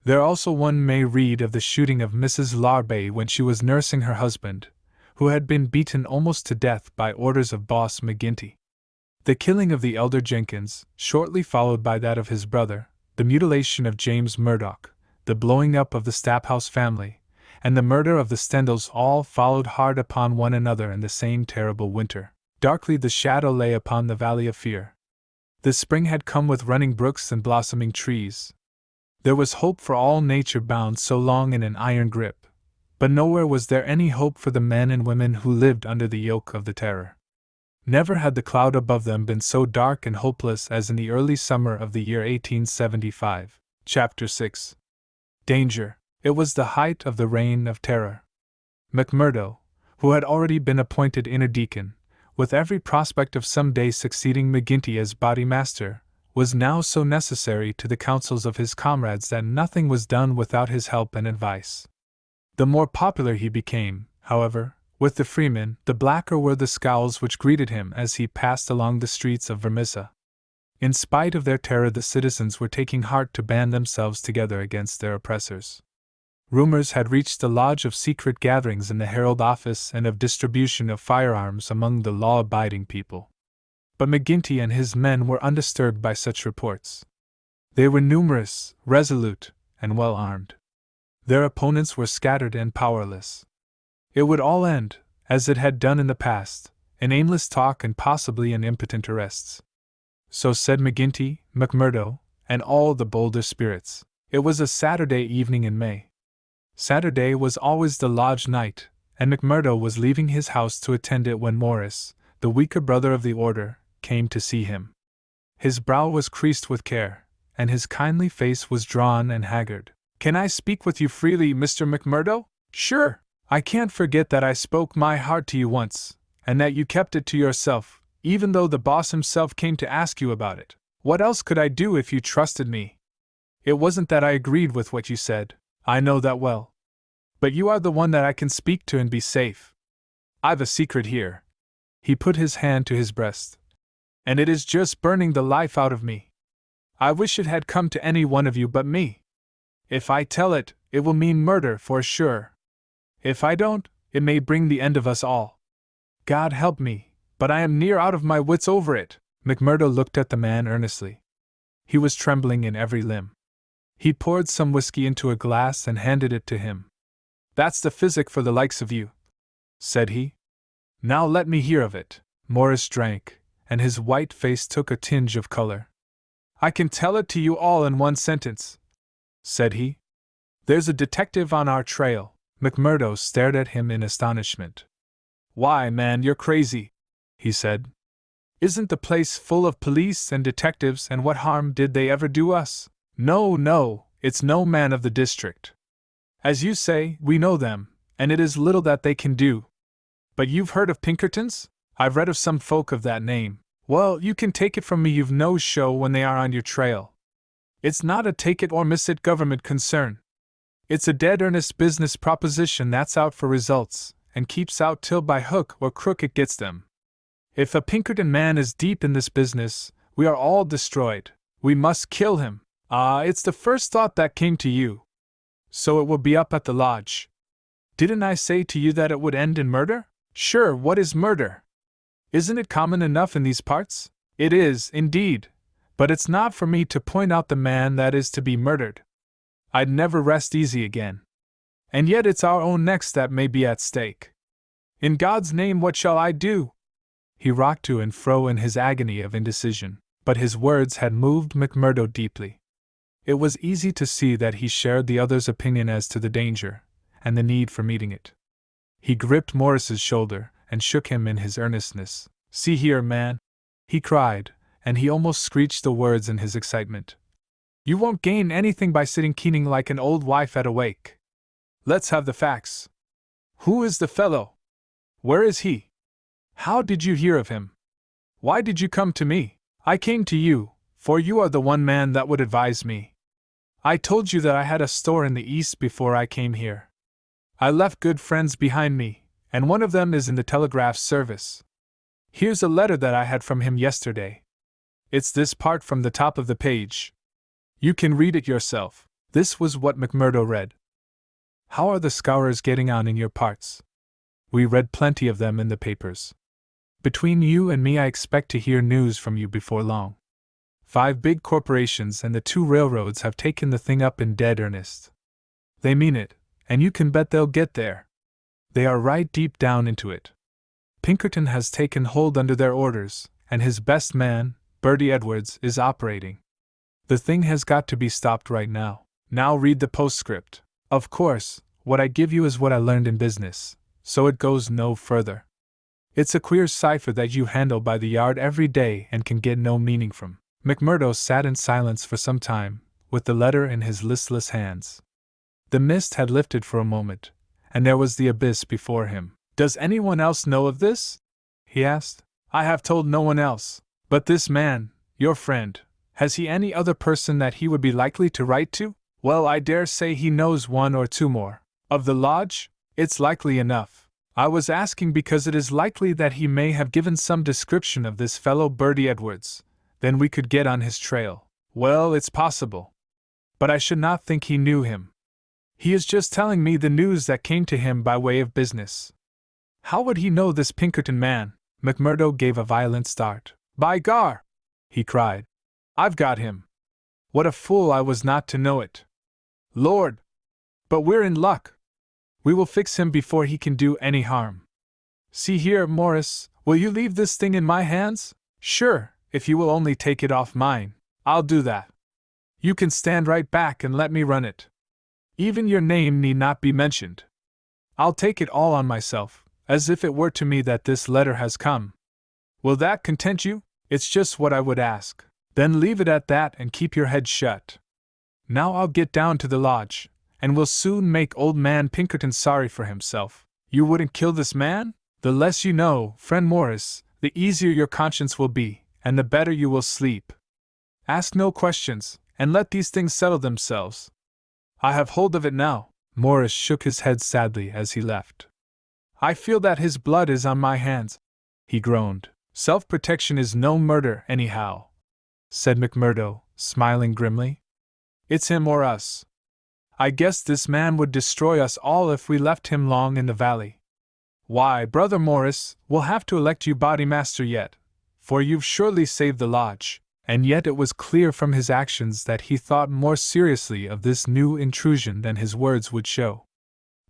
Speaker 1: There also one may read of the shooting of Mrs. Larbe when she was nursing her husband, who had been beaten almost to death by orders of Boss McGinty. The killing of the elder Jenkins, shortly followed by that of his brother, the mutilation of James Murdoch, the blowing up of the Staphouse family, and the murder of the Stendals all followed hard upon one another in the same terrible winter. Darkly the shadow lay upon the Valley of Fear. The spring had come with running brooks and blossoming trees. There was hope for all nature bound so long in an iron grip, but nowhere was there any hope for the men and women who lived under the yoke of the terror. Never had the cloud above them been so dark and hopeless as in the early summer of the year 1875. Chapter 6. Danger. It was the height of the reign of terror. McMurdo, who had already been appointed inner deacon, with every prospect of some day succeeding McGinty as body master, was now so necessary to the counsels of his comrades that nothing was done without his help and advice. The more popular he became, however, with the freemen, the blacker were the scowls which greeted him as he passed along the streets of Vermissa. In spite of their terror, the citizens were taking heart to band themselves together against their oppressors. Rumors had reached the lodge of secret gatherings in the Herald office and of distribution of firearms among the law-abiding people. But McGinty and his men were undisturbed by such reports. They were numerous, resolute, and well armed. Their opponents were scattered and powerless. It would all end, as it had done in the past, in aimless talk and possibly in impotent arrests. So said McGinty, McMurdo, and all the bolder spirits. It was a Saturday evening in May. Saturday was always the lodge night, and McMurdo was leaving his house to attend it when Morris, the weaker brother of the order, came to see him. His brow was creased with care, and his kindly face was drawn and haggard. "Can I speak with you freely, Mr. McMurdo?" "Sure. I can't forget that I spoke my heart to you once, and that you kept it to yourself, even though the boss himself came to ask you about it. What else could I do if you trusted me? It wasn't that I agreed with what you said, I know that well. But you are the one that I can speak to and be safe. I've a secret here." He put his hand to his breast. "And it is just burning the life out of me. I wish it had come to any one of you but me. If I tell it, it will mean murder for sure. If I don't, it may bring the end of us all. God help me, but I am near out of my wits over it." McMurdo looked at the man earnestly. He was trembling in every limb. He poured some whiskey into a glass and handed it to him. "That's the physic for the likes of you," said he. "Now let me hear of it." Morris drank, and his white face took a tinge of color. "I can tell it to you all in one sentence," said he. "There's a detective on our trail." McMurdo stared at him in astonishment. "Why, man, you're crazy," he said. "Isn't the place full of police and detectives, and what harm did they ever do us? No, it's no man of the district. As you say, we know them, and it is little that they can do. But you've heard of Pinkertons? I've read of some folk of that name. Well, you can take it from me you've no show when they are on your trail. It's not a take-it-or-miss-it government concern. It's a dead-earnest business proposition that's out for results, and keeps out till by hook or crook it gets them. If a Pinkerton man is deep in this business, we are all destroyed. We must kill him. It's the first thought that came to you. So it will be up at the lodge. Didn't I say to you that it would end in murder? Sure, what is murder? Isn't it common enough in these parts? It is, indeed, but it's not for me to point out the man that is to be murdered. I'd never rest easy again. And yet it's our own necks that may be at stake. In God's name, what shall I do?" He rocked to and fro in his agony of indecision, but his words had moved McMurdo deeply. It was easy to see that he shared the other's opinion as to the danger, and the need for meeting it. He gripped Morris's shoulder, and shook him in his earnestness. "See here, man," he cried, and he almost screeched the words in his excitement. "You won't gain anything by sitting keening like an old wife at a wake. Let's have the facts. Who is the fellow? Where is he? How did you hear of him? Why did you come to me?" "I came to you, for you are the one man that would advise me. I told you that I had a store in the East before I came here. I left good friends behind me, and one of them is in the telegraph service. Here's a letter that I had from him yesterday. It's this part from the top of the page. You can read it yourself." This was what McMurdo read. "How are the Scourers getting on in your parts? We read plenty of them in the papers. Between you and me, I expect to hear news from you before long. 5 big corporations and the 2 railroads have taken the thing up in dead earnest. They mean it, and you can bet they'll get there. They are right deep down into it. Pinkerton has taken hold under their orders, and his best man, Bertie Edwards, is operating. The thing has got to be stopped right now. Now read the postscript. Of course, what I give you is what I learned in business, so it goes no further. It's a queer cipher that you handle by the yard every day and can get no meaning from." McMurdo sat in silence for some time, with the letter in his listless hands. The mist had lifted for a moment, and there was the abyss before him. "Does anyone else know of this?" he asked. "I have told no one else. But this man, your friend, has he any other person that he would be likely to write to?" "Well, I dare say he knows 1 or 2 more. Of the lodge? It's likely enough. I was asking because it is likely that he may have given some description of this fellow Bertie Edwards. Then we could get on his trail." "Well, it's possible. But I should not think he knew him. He is just telling me the news that came to him by way of business. How would he know this Pinkerton man?" McMurdo gave a violent start. By gar! He cried. I've got him. What a fool I was not to know it. Lord! But we're in luck. We will fix him before he can do any harm. See here, Morris, will you leave this thing in my hands? Sure, if you will only take it off mine, I'll do that. You can stand right back and let me run it. Even your name need not be mentioned. I'll take it all on myself, as if it were to me that this letter has come. Will that content you? It's just what I would ask. Then leave it at that and keep your head shut. Now I'll get down to the lodge, and we'll soon make old man Pinkerton sorry for himself. You wouldn't kill this man? The less you know, friend Morris, the easier your conscience will be, and the better you will sleep. Ask no questions, and let these things settle themselves. I have hold of it now. Morris shook his head sadly as he left. I feel that his blood is on my hands, he groaned. Self-protection is no murder, anyhow, said McMurdo, smiling grimly. It's him or us. I guess this man would destroy us all if we left him long in the valley. Why, Brother Morris, we'll have to elect you bodymaster yet, for you've surely saved the lodge. And yet it was clear from his actions that he thought more seriously of this new intrusion than his words would show.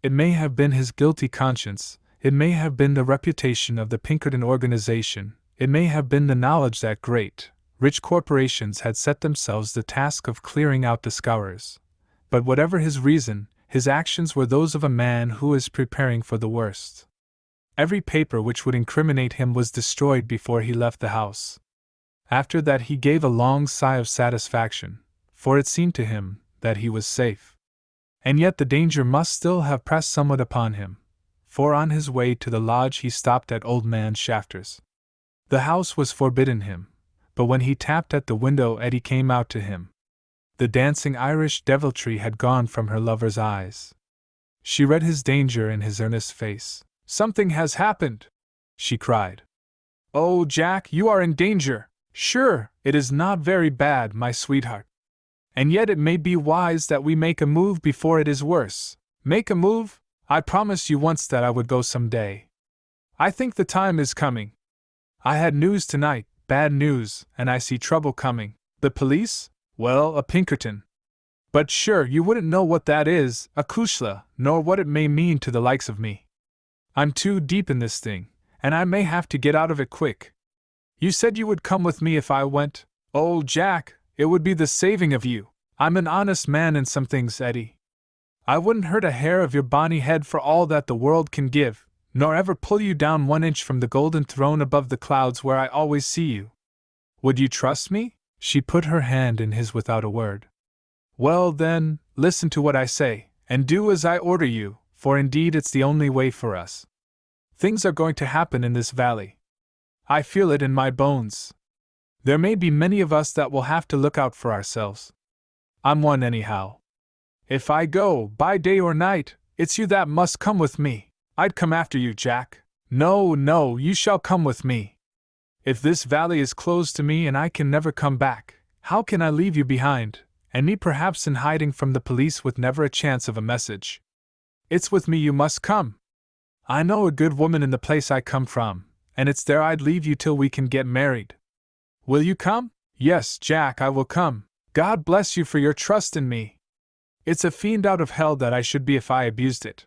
Speaker 1: It may have been his guilty conscience, it may have been the reputation of the Pinkerton organization, it may have been the knowledge that great, rich corporations had set themselves the task of clearing out the scourers. But whatever his reason, his actions were those of a man who is preparing for the worst. Every paper which would incriminate him was destroyed before he left the house. After that he gave a long sigh of satisfaction, for it seemed to him that he was safe. And yet the danger must still have pressed somewhat upon him, for on his way to the lodge he stopped at old man Shafter's. The house was forbidden him, but when he tapped at the window Eddie came out to him. The dancing Irish deviltry had gone from her lover's eyes. She read his danger in his earnest face. Something has happened, she cried. Oh, Jack, you are in danger. Sure, it is not very bad, my sweetheart. And yet it may be wise that we make a move before it is worse. Make a move? I promised you once that I would go some day. I think the time is coming. I had news tonight, bad news, and I see trouble coming. The police? Well, a Pinkerton. But sure, you wouldn't know what that is, a kushla, nor what it may mean to the likes of me. I'm too deep in this thing, and I may have to get out of it quick. You said you would come with me if I went. Oh, Jack, it would be the saving of you. I'm an honest man in some things, Eddie. I wouldn't hurt a hair of your bonny head for all that the world can give, nor ever pull you down 1 inch from the golden throne above the clouds where I always see you. Would you trust me? She put her hand in his without a word. Well then, listen to what I say, and do as I order you, for indeed it's the only way for us. Things are going to happen in this valley. I feel it in my bones. There may be many of us that will have to look out for ourselves. I'm one anyhow. If I go, by day or night, it's you that must come with me. I'd come after you, Jack. No, no, you shall come with me. If this valley is closed to me and I can never come back, how can I leave you behind, and me perhaps in hiding from the police with never a chance of a message? It's with me you must come. I know a good woman in the place I come from, and it's there I'd leave you till we can get married. Will you come? Yes, Jack, I will come. God bless you for your trust in me. It's a fiend out of hell that I should be if I abused it.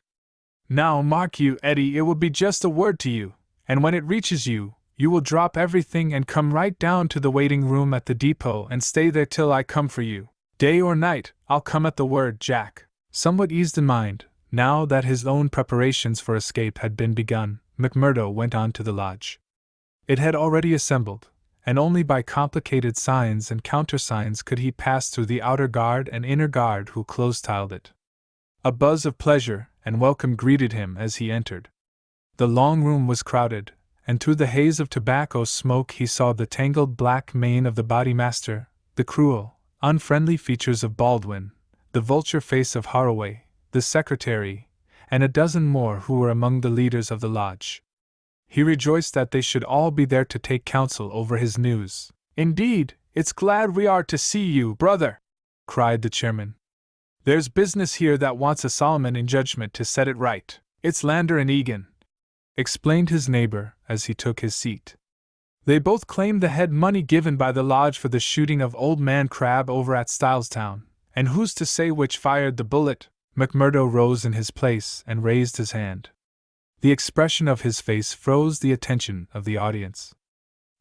Speaker 1: Now, mark you, Eddie, it will be just a word to you, and when it reaches you, you will drop everything and come right down to the waiting room at the depot and stay there till I come for you. Day or night, I'll come at the word, Jack. Somewhat eased in mind, now that his own preparations for escape had been begun, McMurdo went on to the lodge. It had already assembled, and only by complicated signs and countersigns could he pass through the outer guard and inner guard who close-tiled it. A buzz of pleasure and welcome greeted him as he entered. The long room was crowded, and through the haze of tobacco smoke he saw the tangled black mane of the bodymaster, the cruel, unfriendly features of Baldwin, the vulture face of Haraway, the secretary, and a dozen more who were among the leaders of the lodge. He rejoiced that they should all be there to take counsel over his news. Indeed, it's glad we are to see you, brother, cried the chairman. There's business here that wants a Solomon in judgment to set it right. It's Lander and Egan, explained his neighbor as he took his seat. They both claimed the head money given by the lodge for the shooting of Old Man Crab over at Stylestown, and who's to say which fired the bullet? McMurdo rose in his place and raised his hand. The expression of his face froze the attention of the audience.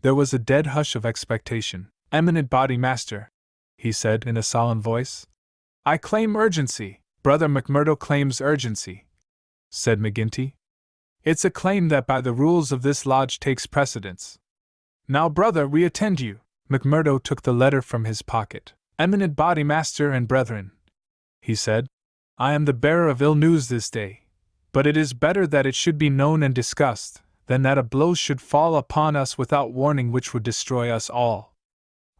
Speaker 1: There was a dead hush of expectation. "Eminent Body Master," he said in a solemn voice, "I claim urgency." "Brother McMurdo claims urgency," said McGinty. "It's a claim that by the rules of this lodge takes precedence. Now, brother, we attend you." McMurdo took the letter from his pocket. "Eminent Body Master and brethren," he said, "I am the bearer of ill news this day, but it is better that it should be known and discussed than that a blow should fall upon us without warning which would destroy us all.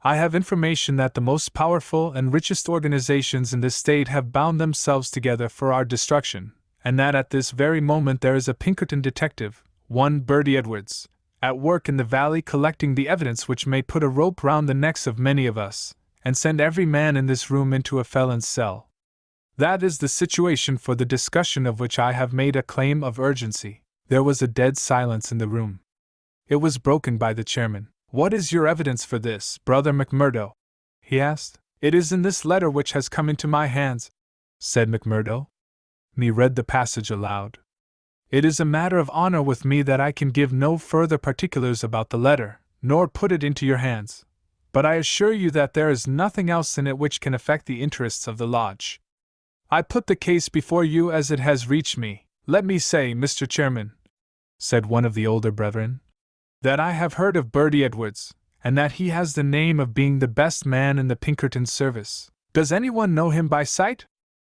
Speaker 1: I have information that the most powerful and richest organizations in this state have bound themselves together for our destruction, and that at this very moment there is a Pinkerton detective, one Bertie Edwards, at work in the valley collecting the evidence which may put a rope round the necks of many of us, and send every man in this room into a felon's cell. That is the situation for the discussion of which I have made a claim of urgency." There was a dead silence in the room. It was broken by the chairman. "What is your evidence for this, Brother McMurdo?" he asked. "It is in this letter which has come into my hands," said McMurdo. And he read the passage aloud. "It is a matter of honor with me that I can give no further particulars about the letter, nor put it into your hands, but I assure you that there is nothing else in it which can affect the interests of the lodge. I put the case before you as it has reached me. Let me say, Mr. Chairman," said one of the older brethren, "that I have heard of Bertie Edwards, and that he has the name of being the best man in the Pinkerton service." "Does anyone know him by sight?"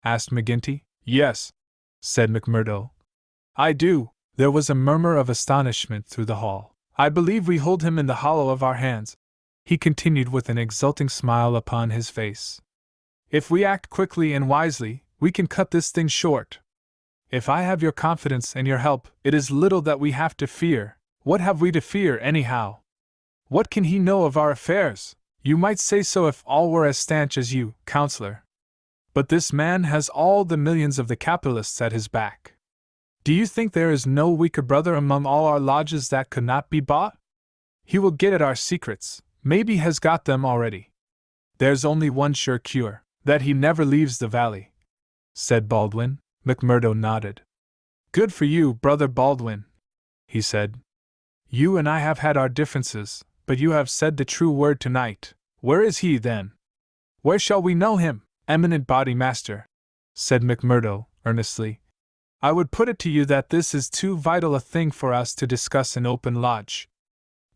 Speaker 1: asked McGinty. "Yes," said McMurdo. "I do." There was a murmur of astonishment through the hall. "I believe we hold him in the hollow of our hands," he continued with an exulting smile upon his face. "If we act quickly and wisely, we can cut this thing short. If I have your confidence and your help, it is little that we have to fear. What have we to fear, anyhow? What can he know of our affairs? You might say so if all were as stanch as you, counselor. But this man has all the millions of the capitalists at his back. Do you think there is no weaker brother among all our lodges that could not be bought? He will get at our secrets, maybe has got them already. There's only one sure cure, that he never leaves the valley," said Baldwin. McMurdo nodded. "Good for you, Brother Baldwin," he said. "You and I have had our differences, but you have said the true word tonight. Where is he, then? Where shall we know him?" "Eminent Body Master," said McMurdo, earnestly, "I would put it to you that this is too vital a thing for us to discuss in open lodge.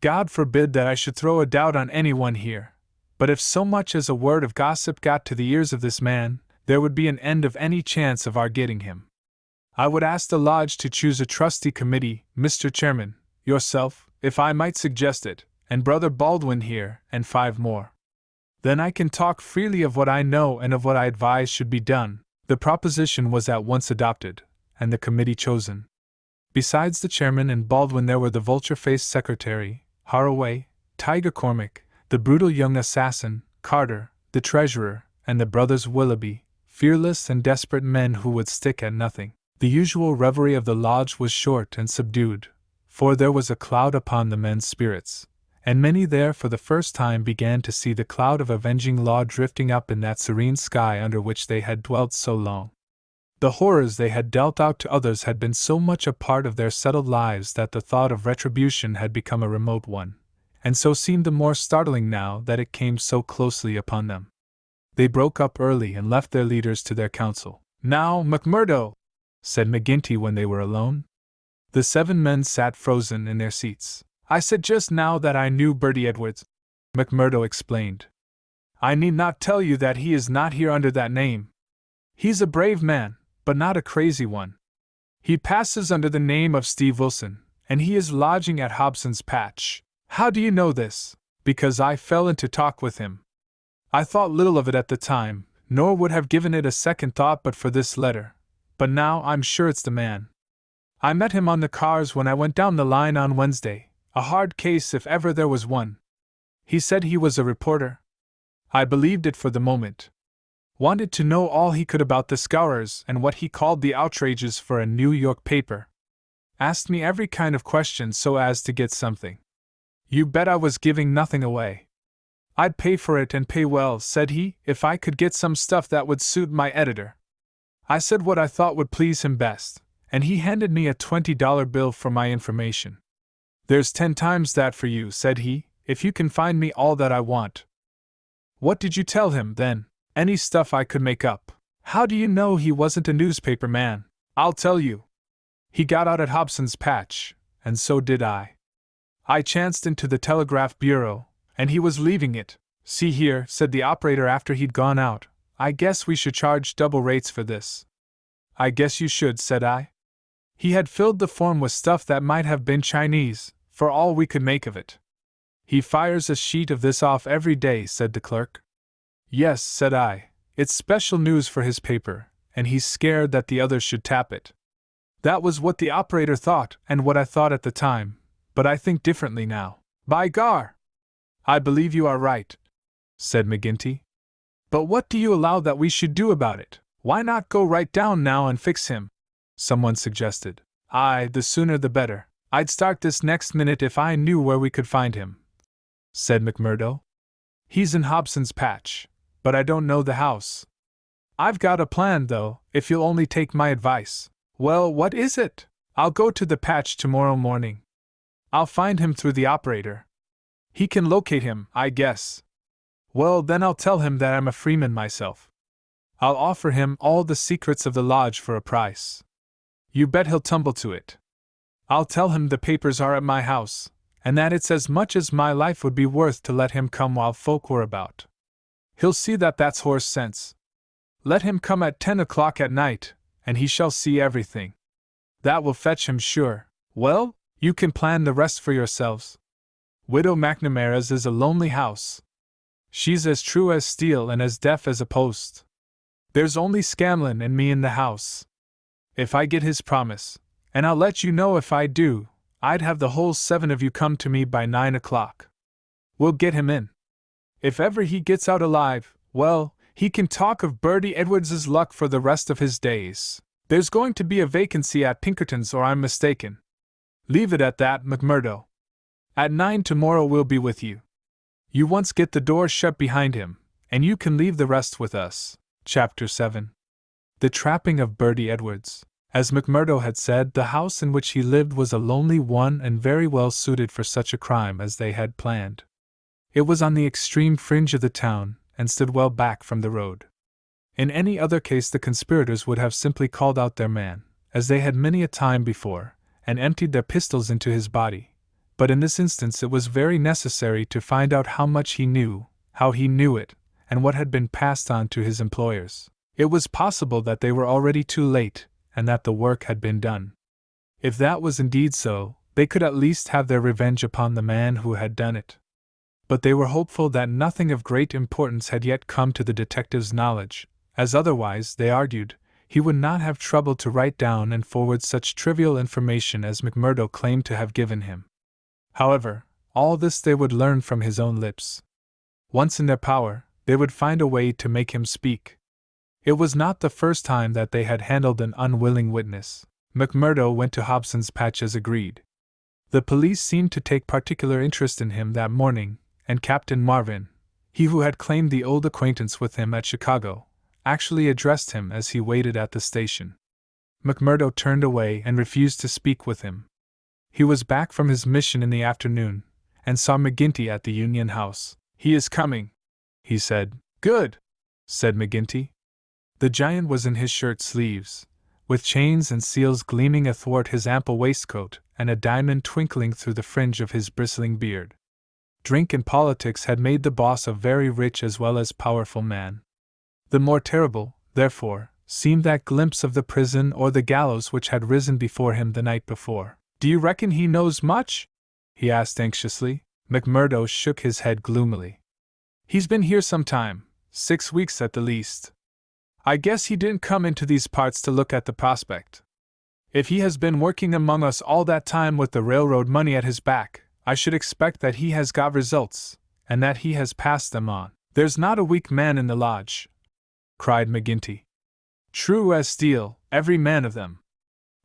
Speaker 1: God forbid that I should throw a doubt on anyone here, but if so much as a word of gossip got to the ears of this man, there would be an end of any chance of our getting him. I would ask the lodge to choose a trustee committee, Mr. Chairman, yourself, if I might suggest it, and Brother Baldwin here, and 5 more. Then I can talk freely of what I know and of what I advise should be done." The proposition was at once adopted, and the committee chosen. Besides the chairman and Baldwin there were the vulture-faced secretary, Haraway, Tiger Cormac, the brutal young assassin, Carter, the treasurer, and the brothers Willoughby, fearless and desperate men who would stick at nothing. The usual revelry of the lodge was short and subdued, for there was a cloud upon the men's spirits, and many there for the first time began to see the cloud of avenging law drifting up in that serene sky under which they had dwelt so long. The horrors they had dealt out to others had been so much a part of their settled lives that the thought of retribution had become a remote one, and so seemed the more startling now that it came so closely upon them. They broke up early and left their leaders to their counsel. "Now, McMurdo," said McGinty when they were alone. The 7 men sat frozen in their seats. "I said just now that I knew Bertie Edwards," McMurdo explained. "I need not tell you that he is not here under that name. He's a brave man, but not a crazy one. He passes under the name of Steve Wilson, and he is lodging at Hobson's Patch. How do you know this? Because I fell into talk with him. I thought little of it at the time, nor would have given it a second thought but for this letter, but now I'm sure it's the man. I met him on the cars when I went down the line on Wednesday, a hard case if ever there was one. He said he was a reporter. I believed it for the moment. Wanted to know all he could about the Scourers and what he called the outrages for a New York paper. Asked me every kind of question so as to get something. You bet I was giving nothing away. I'd pay for it and pay well, said he, if I could get some stuff that would suit my editor. I said what I thought would please him best, and he handed me a $20 bill for my information. There's 10 times that for you, said he, if you can find me all that I want. What did you tell him, then? Any stuff I could make up. How do you know he wasn't a newspaper man? I'll tell you. He got out at Hobson's Patch, and so did I. I chanced into the telegraph bureau, and he was leaving it. See here, said the operator after he'd gone out, I guess we should charge double rates for this. I guess you should, said I. He had filled the form with stuff that might have been Chinese, for all we could make of it. He fires a sheet of this off every day, said the clerk. Yes, said I, it's special news for his paper, and he's scared that the others should tap it. That was what the operator thought, and what I thought at the time, but I think differently now. By gar! I believe you are right, said McGinty. But what do you allow that we should do about it? Why not go right down now and fix him? Someone suggested. Aye, the sooner the better. I'd start this next minute if I knew where we could find him, said McMurdo. He's in Hobson's Patch, but I don't know the house. I've got a plan, though, if you'll only take my advice. Well, what is it? I'll go to the patch tomorrow morning. I'll find him through the operator. He can locate him, I guess. Well, then I'll tell him that I'm a freeman myself. I'll offer him all the secrets of the lodge for a price. You bet he'll tumble to it. I'll tell him the papers are at my house, and that it's as much as my life would be worth to let him come while folk were about. He'll see that that's horse sense. Let him come at 10 o'clock at night, and he shall see everything. That will fetch him sure. Well, you can plan the rest for yourselves. Widow McNamara's is a lonely house. She's as true as steel and as deaf as a post. There's only Scamlin and me in the house. If I get his promise, and I'll let you know if I do, I'd have the whole 7 of you come to me by 9 o'clock. We'll get him in. If ever he gets out alive, well, he can talk of Bertie Edwards's luck for the rest of his days. There's going to be a vacancy at Pinkerton's or I'm mistaken. Leave it at that, McMurdo. At 9 tomorrow we'll be with you. You once get the door shut behind him, and you can leave the rest with us. Chapter 7. The Trapping of Bertie Edwards. As McMurdo had said, the house in which he lived was a lonely one and very well suited for such a crime as they had planned. It was on the extreme fringe of the town, and stood well back from the road. In any other case the conspirators would have simply called out their man, as they had many a time before, and emptied their pistols into his body. But in this instance it was very necessary to find out how much he knew, how he knew it, and what had been passed on to his employers. It was possible that they were already too late, and that the work had been done. If that was indeed so, they could at least have their revenge upon the man who had done it. But they were hopeful that nothing of great importance had yet come to the detective's knowledge, as otherwise, they argued, he would not have troubled to write down and forward such trivial information as McMurdo claimed to have given him. However, all this they would learn from his own lips. Once in their power, they would find a way to make him speak. It was not the first time that they had handled an unwilling witness. McMurdo went to Hobson's Patch as agreed. The police seemed to take particular interest in him that morning, and Captain Marvin, he who had claimed the old acquaintance with him at Chicago, actually addressed him as he waited at the station. McMurdo turned away and refused to speak with him. He was back from his mission in the afternoon, and saw McGinty at the Union House. He is coming, he said. Good, said McGinty. The giant was in his shirt sleeves, with chains and seals gleaming athwart his ample waistcoat and a diamond twinkling through the fringe of his bristling beard. Drink and politics had made the boss a very rich as well as powerful man. The more terrible, therefore, seemed that glimpse of the prison or the gallows which had risen before him the night before. Do you reckon he knows much? He asked anxiously. McMurdo shook his head gloomily. He's been here some time, 6 weeks at the least. I guess he didn't come into these parts to look at the prospect. If he has been working among us all that time with the railroad money at his back, I should expect that he has got results, and that he has passed them on. There's not a weak man in the lodge, cried McGinty. True as steel, every man of them.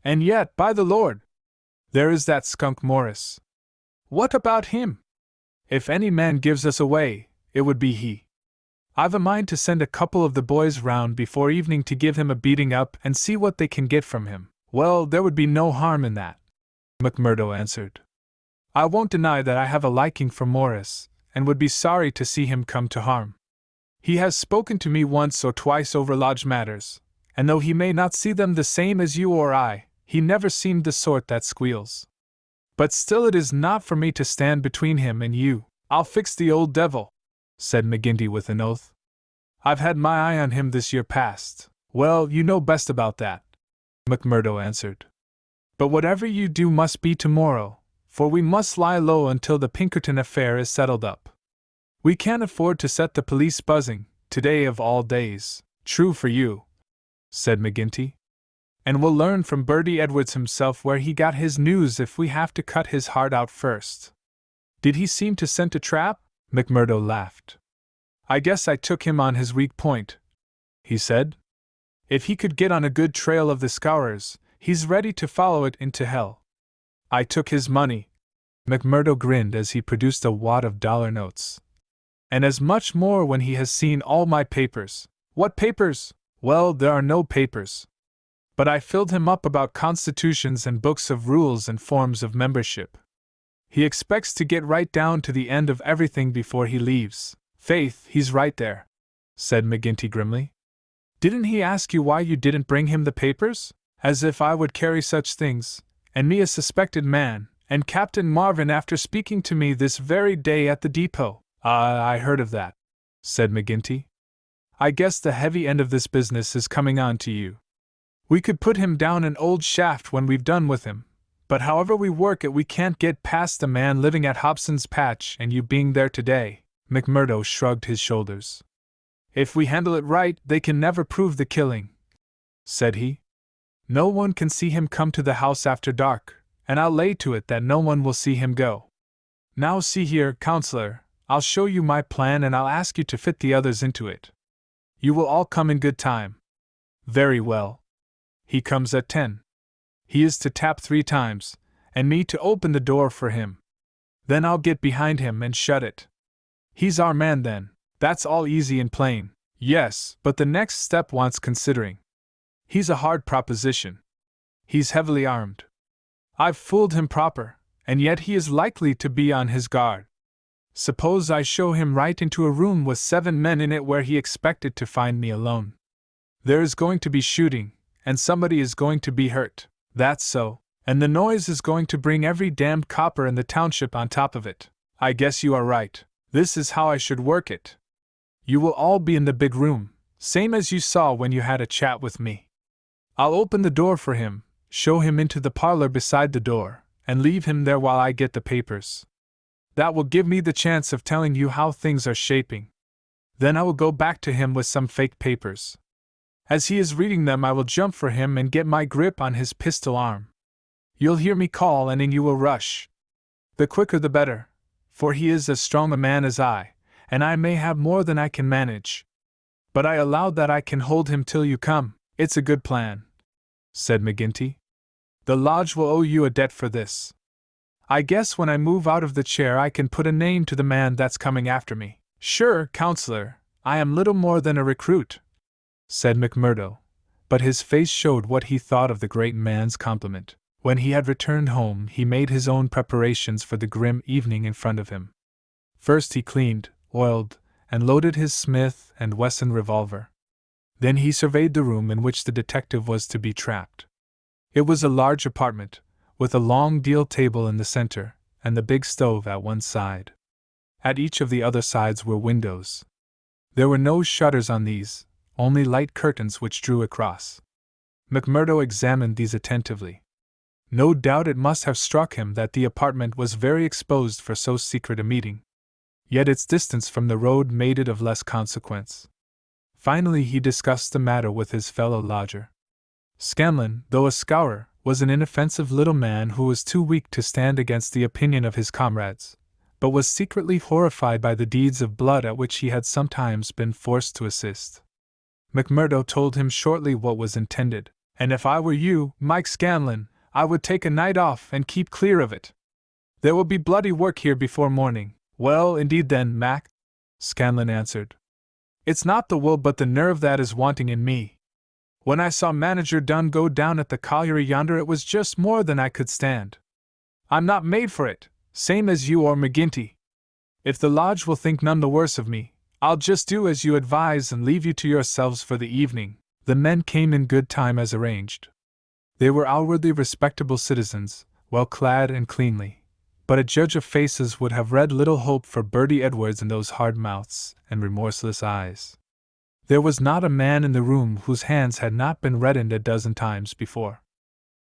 Speaker 1: And yet, by the Lord, there is that skunk Morris. What about him? If any man gives us away, it would be he. I've a mind to send a couple of the boys round before evening to give him a beating up and see what they can get from him. Well, there would be no harm in that, McMurdo answered. I won't deny that I have a liking for Morris, and would be sorry to see him come to harm. He has spoken to me once or twice over lodge matters, and though he may not see them the same as you or I, he never seemed the sort that squeals. But still it is not for me to stand between him and you. I'll fix the old devil, said McGinty with an oath. I've had my eye on him this year past. Well, you know best about that, McMurdo answered. But whatever you do must be tomorrow, for we must lie low until the Pinkerton affair is settled up. We can't afford to set the police buzzing, today of all days. True for you, said McGinty. And we'll learn from Bertie Edwards himself where he got his news if we have to cut his heart out first. Did he seem to scent a trap? McMurdo laughed. I guess I took him on his weak point, he said. If he could get on a good trail of the scourers, he's ready to follow it into hell. I took his money. McMurdo grinned as he produced a wad of dollar notes. And as much more when he has seen all my papers. What papers? Well, there are no papers. But I filled him up about constitutions and books of rules and forms of membership. He expects to get right down to the end of everything before he leaves. Faith, he's right there, said McGinty grimly. Didn't he ask you why you didn't bring him the papers? As if I would carry such things, and me a suspected man, and Captain Marvin after speaking to me this very day at the depot. I heard of that, said McGinty. I guess the heavy end of this business is coming on to you. We could put him down an old shaft when we've done with him, but however we work it we can't get past the man living at Hobson's Patch and you being there today. McMurdo shrugged his shoulders. If we handle it right, they can never prove the killing, said he. No one can see him come to the house after dark, and I'll lay to it that no one will see him go. Now see here, counselor, I'll show you my plan and I'll ask you to fit the others into it. You will all come in good time. Very well. He comes at 10. He is to tap 3 times, and me to open the door for him. Then I'll get behind him and shut it. He's our man then. That's all easy and plain. Yes, but the next step wants considering. He's a hard proposition. He's heavily armed. I've fooled him proper, and yet he is likely to be on his guard. Suppose I show him right into a room with 7 men in it where he expected to find me alone. There is going to be shooting, and somebody is going to be hurt. That's so, and the noise is going to bring every damned copper in the township on top of it. I guess you are right. This is how I should work it. You will all be in the big room, same as you saw when you had a chat with me. I'll open the door for him, show him into the parlor beside the door, and leave him there while I get the papers. That will give me the chance of telling you how things are shaping. Then I will go back to him with some fake papers. As he is reading them I will jump for him and get my grip on his pistol arm. You'll hear me call and in you will rush. The quicker the better, for he is as strong a man as I, and I may have more than I can manage. But I allow that I can hold him till you come. It's a good plan, said McGinty. The lodge will owe you a debt for this. I guess when I move out of the chair I can put a name to the man that's coming after me. Sure, counselor, I am little more than a recruit, said McMurdo, but his face showed what he thought of the great man's compliment. When he had returned home he made his own preparations for the grim evening in front of him. First he cleaned, oiled, and loaded his Smith & Wesson revolver. Then he surveyed the room in which the detective was to be trapped. It was a large apartment, with a long deal table in the center, and the big stove at one side. At each of the other sides were windows. There were no shutters on these, only light curtains which drew across. McMurdo examined these attentively. No doubt it must have struck him that the apartment was very exposed for so secret a meeting. Yet its distance from the road made it of less consequence. Finally he discussed the matter with his fellow lodger. Scanlon, though a scourer, was an inoffensive little man who was too weak to stand against the opinion of his comrades, but was secretly horrified by the deeds of blood at which he had sometimes been forced to assist. McMurdo told him shortly what was intended, and if I were you, Mike Scanlon, I would take a night off and keep clear of it. There will be bloody work here before morning, Well, indeed then, Mac, Scanlon answered. It's not the will but the nerve that is wanting in me. When I saw Manager Dunn go down at the colliery yonder, it was just more than I could stand. I'm not made for it, same as you or McGinty. If the lodge will think none the worse of me, I'll just do as you advise and leave you to yourselves for the evening. The men came in good time as arranged. They were outwardly respectable citizens, well clad and cleanly, but a judge of faces would have read little hope for Bertie Edwards in those hard mouths and remorseless eyes. There was not a man in the room whose hands had not been reddened a dozen times before.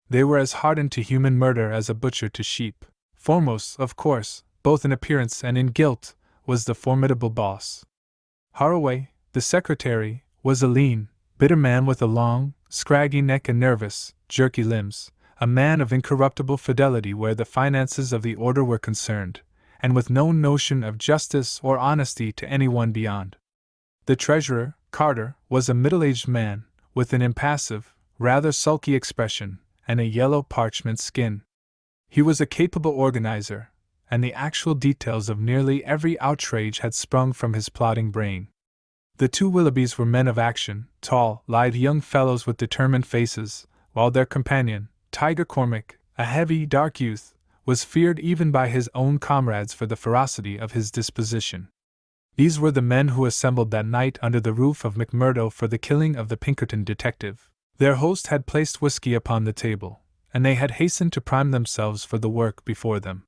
Speaker 1: They were as hardened to human murder as a butcher to sheep. Foremost, of course, both in appearance and in guilt, was the formidable boss. Haraway, the secretary, was a lean, bitter man with a long, scraggy neck and nervous, jerky limbs, a man of incorruptible fidelity where the finances of the order were concerned, and with no notion of justice or honesty to anyone beyond. The treasurer, Carter, was a middle-aged man, with an impassive, rather sulky expression, and a yellow parchment skin. He was a capable organizer, and the actual details of nearly every outrage had sprung from his plodding brain. The two Willoughbys were men of action, tall, lithe young fellows with determined faces, while their companion, Tiger Cormac, a heavy, dark youth, was feared even by his own comrades for the ferocity of his disposition. These were the men who assembled that night under the roof of McMurdo for the killing of the Pinkerton detective. Their host had placed whiskey upon the table, and they had hastened to prime themselves for the work before them.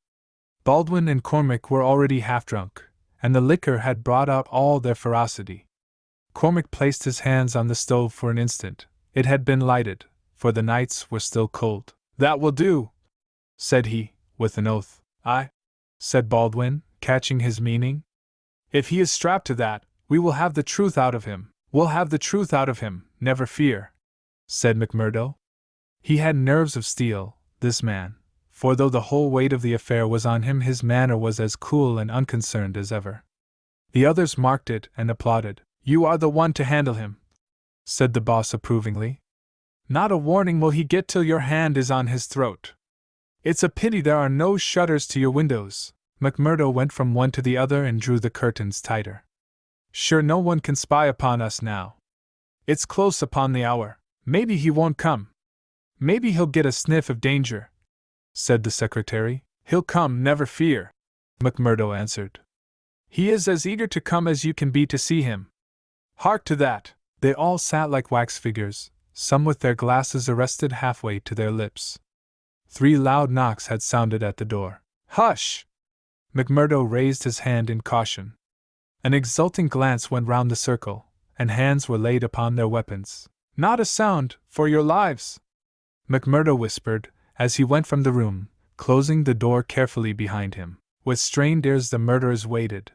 Speaker 1: Baldwin and Cormac were already half-drunk, and the liquor had brought out all their ferocity. Cormac placed his hands on the stove for an instant. It had been lighted, for the nights were still cold. "That will do," said he, with an oath. "Aye," said Baldwin, catching his meaning. "If he is strapped to that, we will have the truth out of him." "We'll have the truth out of him, never fear," said McMurdo. He had nerves of steel, this man, for though the whole weight of the affair was on him, his manner was as cool and unconcerned as ever. The others marked it and applauded. "You are the one to handle him," said the boss approvingly. "Not a warning will he get till your hand is on his throat. It's a pity there are no shutters to your windows." McMurdo went from one to the other and drew the curtains tighter. "Sure no one can spy upon us now. It's close upon the hour. Maybe he won't come. Maybe he'll get a sniff of danger," said the secretary. "He'll come, never fear," McMurdo answered. "He is as eager to come as you can be to see him. Hark to that!" They all sat like wax figures, some with their glasses arrested halfway to their lips. 3 loud knocks had sounded at the door. "Hush!" McMurdo raised his hand in caution. An exulting glance went round the circle, and hands were laid upon their weapons. "Not a sound, for your lives!" McMurdo whispered, as he went from the room, closing the door carefully behind him. With strained ears the murderers waited.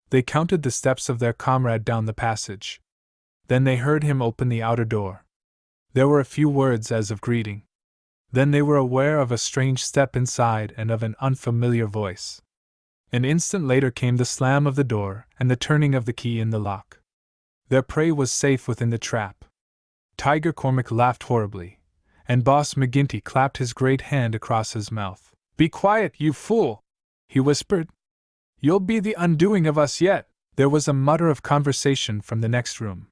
Speaker 1: They counted the steps of their comrade down the passage. Then they heard him open the outer door. There were a few words as of greeting. Then they were aware of a strange step inside and of an unfamiliar voice. An instant later came the slam of the door and the turning of the key in the lock. Their prey was safe within the trap. Tiger Cormac laughed horribly, and Boss McGinty clapped his great hand across his mouth. "Be quiet, you fool!" he whispered. "You'll be the undoing of us yet." There was a mutter of conversation from the next room.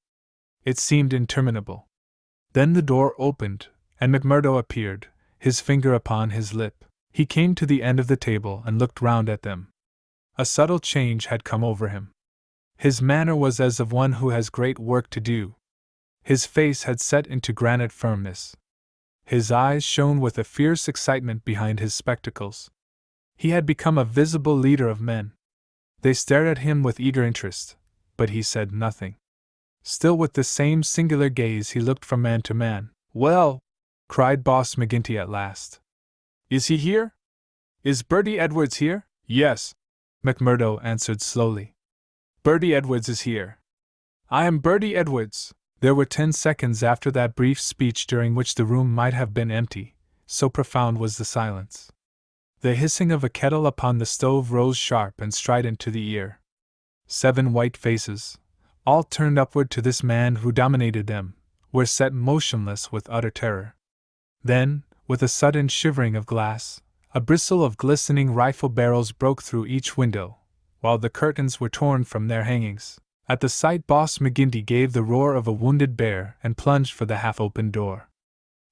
Speaker 1: It seemed interminable. Then the door opened, and McMurdo appeared, his finger upon his lip. He came to the end of the table and looked round at them. A subtle change had come over him. His manner was as of one who has great work to do. His face had set into granite firmness. His eyes shone with a fierce excitement behind his spectacles. He had become a visible leader of men. They stared at him with eager interest, but he said nothing. Still with the same singular gaze he looked from man to man. "Well," cried Boss McGinty at last. "Is he here? Is Bertie Edwards here?" "Yes," McMurdo answered slowly. "Bertie Edwards is here. I am Bertie Edwards." There were 10 seconds after that brief speech during which the room might have been empty, so profound was the silence. The hissing of a kettle upon the stove rose sharp and strident to the ear. 7 white faces, all turned upward to this man who dominated them, were set motionless with utter terror. Then, with a sudden shivering of glass, a bristle of glistening rifle barrels broke through each window, while the curtains were torn from their hangings. At the sight, Boss McGinty gave the roar of a wounded bear and plunged for the half-open door.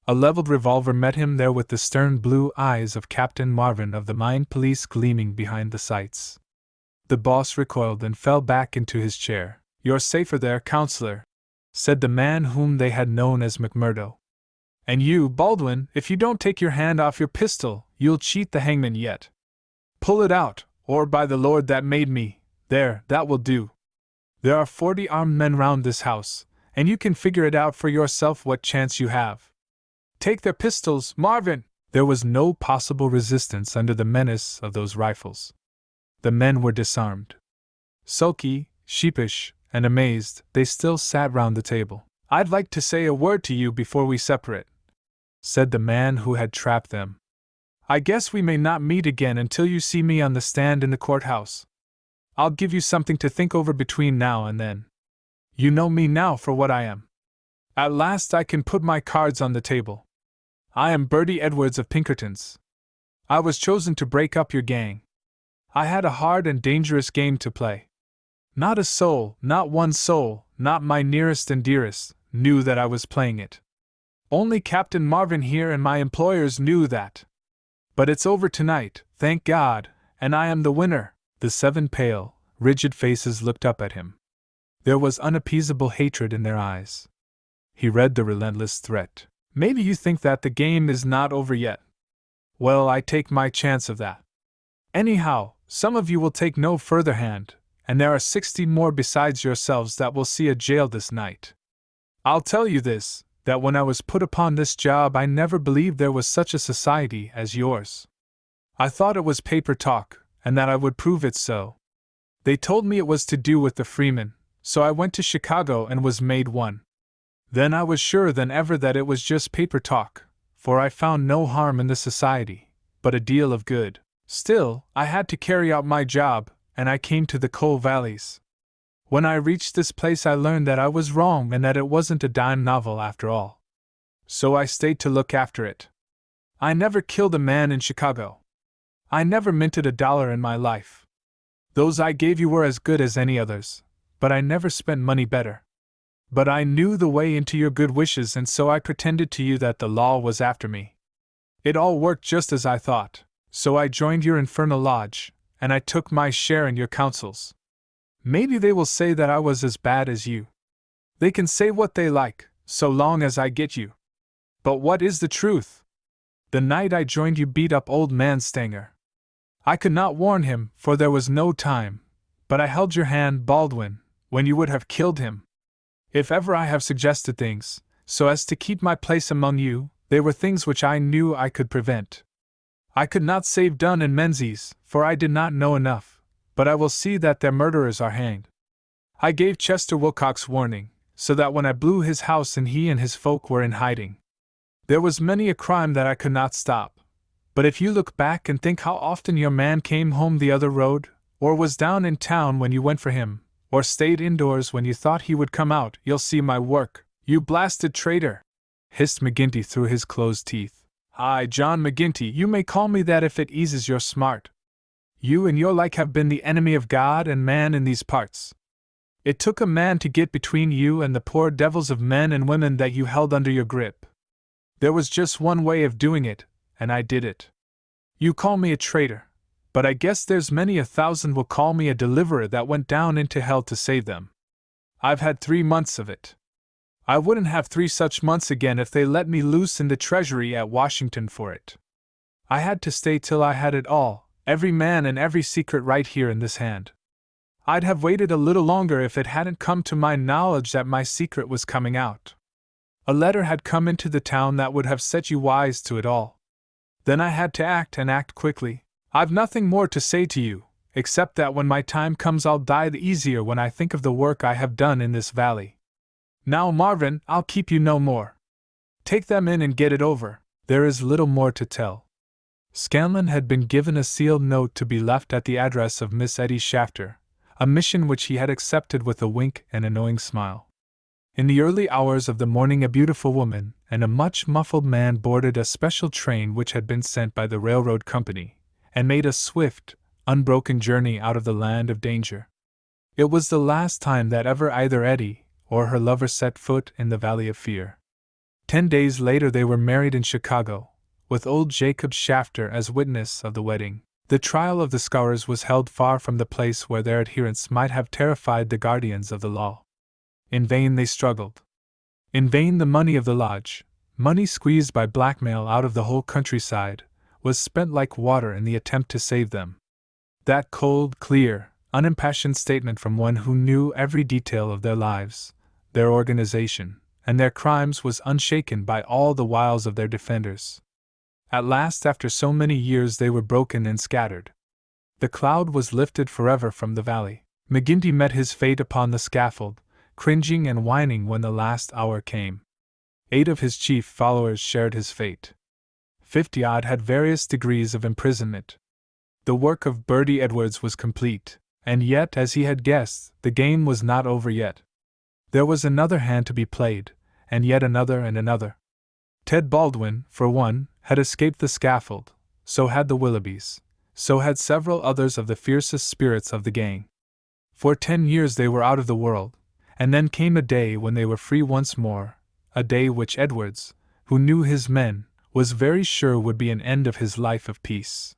Speaker 1: A leveled revolver met him there, with the stern blue eyes of Captain Marvin of the Mine Police gleaming behind the sights. The boss recoiled and fell back into his chair. "You're safer there, counselor," said the man whom they had known as McMurdo. "And you, Baldwin, if you don't take your hand off your pistol, you'll cheat the hangman yet. Pull it out, or by the Lord that made me, there, that will do. There are 40 armed men round this house, and you can figure it out for yourself what chance you have. Take their pistols, Marvin!" There was no possible resistance under the menace of those rifles. The men were disarmed. Sulky, sheepish, and amazed, they still sat round the table. "I'd like to say a word to you before we separate," said the man who had trapped them. "I guess we may not meet again until you see me on the stand in the courthouse. I'll give you something to think over between now and then. You know me now for what I am. At last I can put my cards on the table. I am Bertie Edwards of Pinkerton's. I was chosen to break up your gang. I had a hard and dangerous game to play. Not a soul, not one soul, not my nearest and dearest, knew that I was playing it. Only Captain Marvin here and my employers knew that. But it's over tonight, thank God, and I am the winner." The 7 pale, rigid faces looked up at him. There was unappeasable hatred in their eyes. He read the relentless threat. "Maybe you think that the game is not over yet. Well, I take my chance of that. Anyhow, some of you will take no further hand, and there are 60 more besides yourselves that will see a jail this night. I'll tell you this, that when I was put upon this job I never believed there was such a society as yours. I thought it was paper talk, and that I would prove it so. They told me it was to do with the freemen, so I went to Chicago and was made one. Then I was surer than ever that it was just paper talk, for I found no harm in the society, but a deal of good. Still, I had to carry out my job, and I came to the coal valleys. When I reached this place I learned that I was wrong and that it wasn't a dime novel after all. So I stayed to look after it. I never killed a man in Chicago. I never minted a dollar in my life. Those I gave you were as good as any others, but I never spent money better. But I knew the way into your good wishes, and so I pretended to you that the law was after me. It all worked just as I thought, so I joined your infernal lodge, and I took my share in your councils. Maybe they will say that I was as bad as you. They can say what they like, so long as I get you. But what is the truth? The night I joined you beat up old man Stanger. I could not warn him, for there was no time, but I held your hand, Baldwin, when you would have killed him. If ever I have suggested things, so as to keep my place among you, they were things which I knew I could prevent. I could not save Dunn and Menzies, for I did not know enough, but I will see that their murderers are hanged. I gave Chester Wilcox warning, so that when I blew his house and he and his folk were in hiding. There was many a crime that I could not stop. But if you look back and think how often your man came home the other road, or was down in town when you went for him, or stayed indoors when you thought he would come out, you'll see my work, you blasted traitor!" hissed McGinty through his closed teeth. "Aye, John McGinty, you may call me that if it eases your smart. You and your like have been the enemy of God and man in these parts. It took a man to get between you and the poor devils of men and women that you held under your grip. There was just one way of doing it, and I did it. You call me a traitor, but I guess there's many a thousand will call me a deliverer that went down into hell to save them. I've had 3 months of it. I wouldn't have 3 such months again if they let me loose in the treasury at Washington for it. I had to stay till I had it all, every man and every secret right here in this hand. I'd have waited a little longer if it hadn't come to my knowledge that my secret was coming out. A letter had come into the town that would have set you wise to it all. Then I had to act, and act quickly. I've nothing more to say to you, except that when my time comes I'll die the easier when I think of the work I have done in this valley. Now, Marvin, I'll keep you no more. Take them in and get it over. There is little more to tell." Scanlon had been given a sealed note to be left at the address of Miss Etty Shafter, a mission which he had accepted with a wink and a knowing smile. In the early hours of the morning a beautiful woman and a much muffled man boarded a special train which had been sent by the railroad company, and made a swift, unbroken journey out of the land of danger. It was the last time that ever either Eddie or her lover set foot in the Valley of Fear. 10 days later they were married in Chicago, with old Jacob Shafter as witness of the wedding. The trial of the Scourers was held far from the place where their adherents might have terrified the guardians of the law. In vain they struggled. In vain the money of the lodge, money squeezed by blackmail out of the whole countryside, was spent like water in the attempt to save them. That cold, clear, unimpassioned statement from one who knew every detail of their lives, their organization, and their crimes was unshaken by all the wiles of their defenders. At last, after so many years, they were broken and scattered. The cloud was lifted forever from the valley. McGinty met his fate upon the scaffold, cringing and whining when the last hour came. 8 of his chief followers shared his fate. 50-odd had various degrees of imprisonment. The work of Bertie Edwards was complete, and yet, as he had guessed, the game was not over yet. There was another hand to be played, and yet another and another. Ted Baldwin, for one, had escaped the scaffold, so had the Willoughbys, so had several others of the fiercest spirits of the gang. For 10 years they were out of the world, and then came a day when they were free once more, a day which Edwards, who knew his men, was very sure would be an end of his life of peace.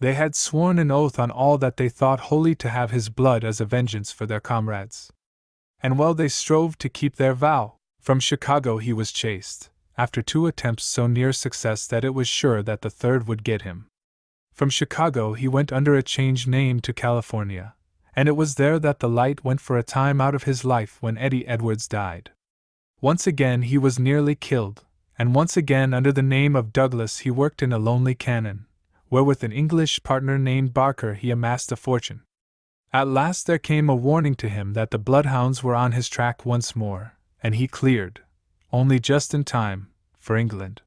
Speaker 1: They had sworn an oath on all that they thought holy to have his blood as a vengeance for their comrades. And while they strove to keep their vow, from Chicago he was chased, after 2 attempts so near success that it was sure that the third would get him. From Chicago he went under a changed name to California, and it was there that the light went for a time out of his life when Eddie Edwards died. Once again he was nearly killed, and once again under the name of Douglas he worked in a lonely cannon, where with an English partner named Barker he amassed a fortune. At last there came a warning to him that the bloodhounds were on his track once more, and he cleared, only just in time, for England.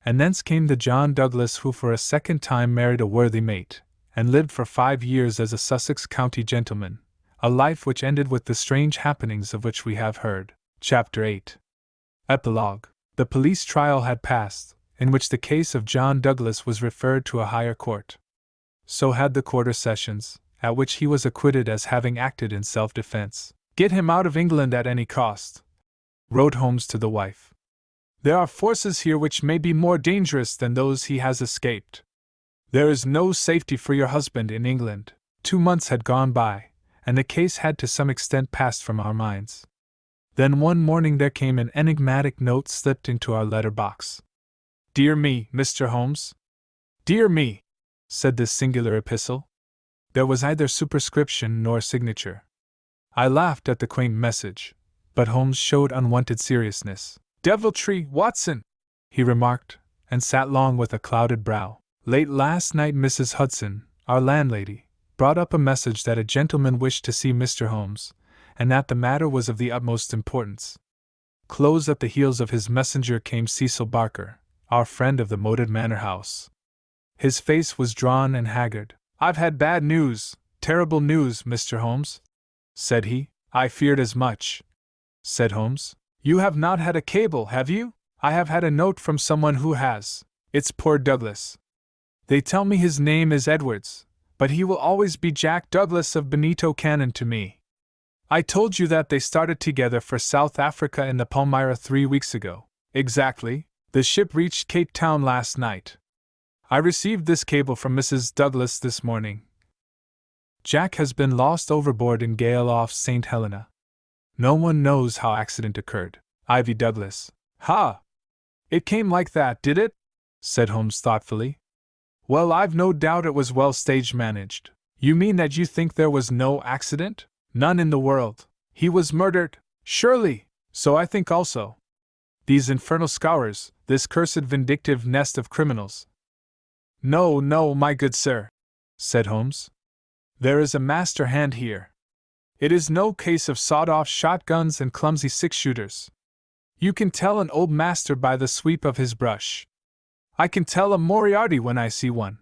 Speaker 1: And thence came the John Douglas who for a second time married a worthy mate, and lived for 5 years as a Sussex county gentleman, a life which ended with the strange happenings of which we have heard. Chapter 8. Epilogue. The police trial had passed, in which the case of John Douglas was referred to a higher court. So had the Quarter Sessions, at which he was acquitted as having acted in self-defense. "Get him out of England at any cost," wrote Holmes to the wife. "There are forces here which may be more dangerous than those he has escaped. There is no safety for your husband in England." 2 months had gone by, and the case had to some extent passed from our minds. Then one morning there came an enigmatic note slipped into our letter box. "Dear me, Mr. Holmes." "Dear me," said this singular epistle. There was neither superscription nor signature. I laughed at the quaint message, but Holmes showed unwonted seriousness. "Deviltry, Watson," he remarked, and sat long with a clouded brow. "Late last night Mrs. Hudson, our landlady, brought up a message that a gentleman wished to see Mr. Holmes, and that the matter was of the utmost importance." Close at the heels of his messenger came Cecil Barker, our friend of the moated manor house. His face was drawn and haggard. "I've had bad news, terrible news, Mr. Holmes," said he. "I feared as much," said Holmes. "You have not had a cable, have you?" "I have had a note from someone who has. It's poor Douglas. They tell me his name is Edwards, but he will always be Jack Douglas of Benito Cannon to me. I told you that they started together for South Africa in the Palmyra 3 weeks ago." "Exactly. The ship reached Cape Town last night. I received this cable from Mrs. Douglas this morning. Jack has been lost overboard in gale off St. Helena. No one knows how accident occurred. Ivy Douglas." "Ha! It came like that, did it?" said Holmes thoughtfully. "Well, I've no doubt it was well stage managed." "You mean that you think there was no accident?" "None in the world. He was murdered." "Surely, so I think also. These infernal Scourers, this cursed vindictive nest of criminals." "No, no, my good sir," said Holmes. "There is a master hand here. It is no case of sawed-off shotguns and clumsy six-shooters. You can tell an old master by the sweep of his brush. I can tell a Moriarty when I see one.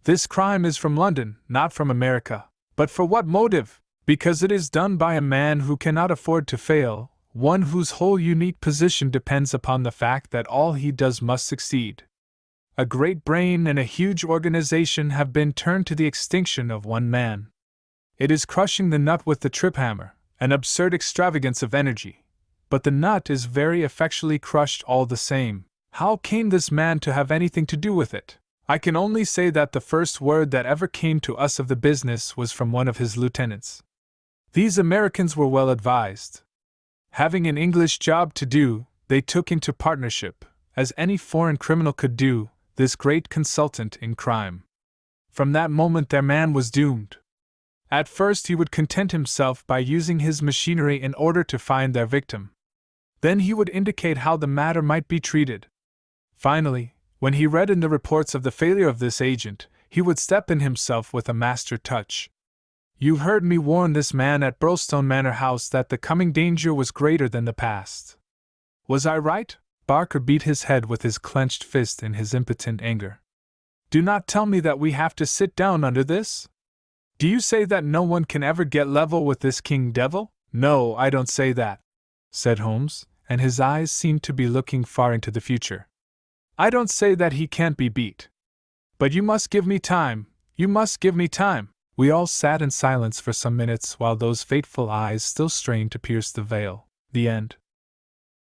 Speaker 1: This crime is from London, not from America. But for what motive? Because it is done by a man who cannot afford to fail, one whose whole unique position depends upon the fact that all he does must succeed. A great brain and a huge organization have been turned to the extinction of one man. It is crushing the nut with the trip hammer, an absurd extravagance of energy. But the nut is very effectually crushed all the same. How came this man to have anything to do with it? I can only say that the first word that ever came to us of the business was from one of his lieutenants. These Americans were well advised. Having an English job to do, they took into partnership, as any foreign criminal could do, this great consultant in crime. From that moment their man was doomed. At first he would content himself by using his machinery in order to find their victim. Then he would indicate how the matter might be treated. Finally, when he read in the reports of the failure of this agent, he would step in himself with a master touch. You heard me warn this man at Burlstone Manor House that the coming danger was greater than the past. Was I right? Barker beat his head with his clenched fist in his impotent anger. Do not tell me that we have to sit down under this? Do you say that no one can ever get level with this king devil? No, I don't say that, said Holmes, and his eyes seemed to be looking far into the future. I don't say that he can't be beat. But you must give me time, you must give me time. We all sat in silence for some minutes while those fateful eyes still strained to pierce the veil. The end.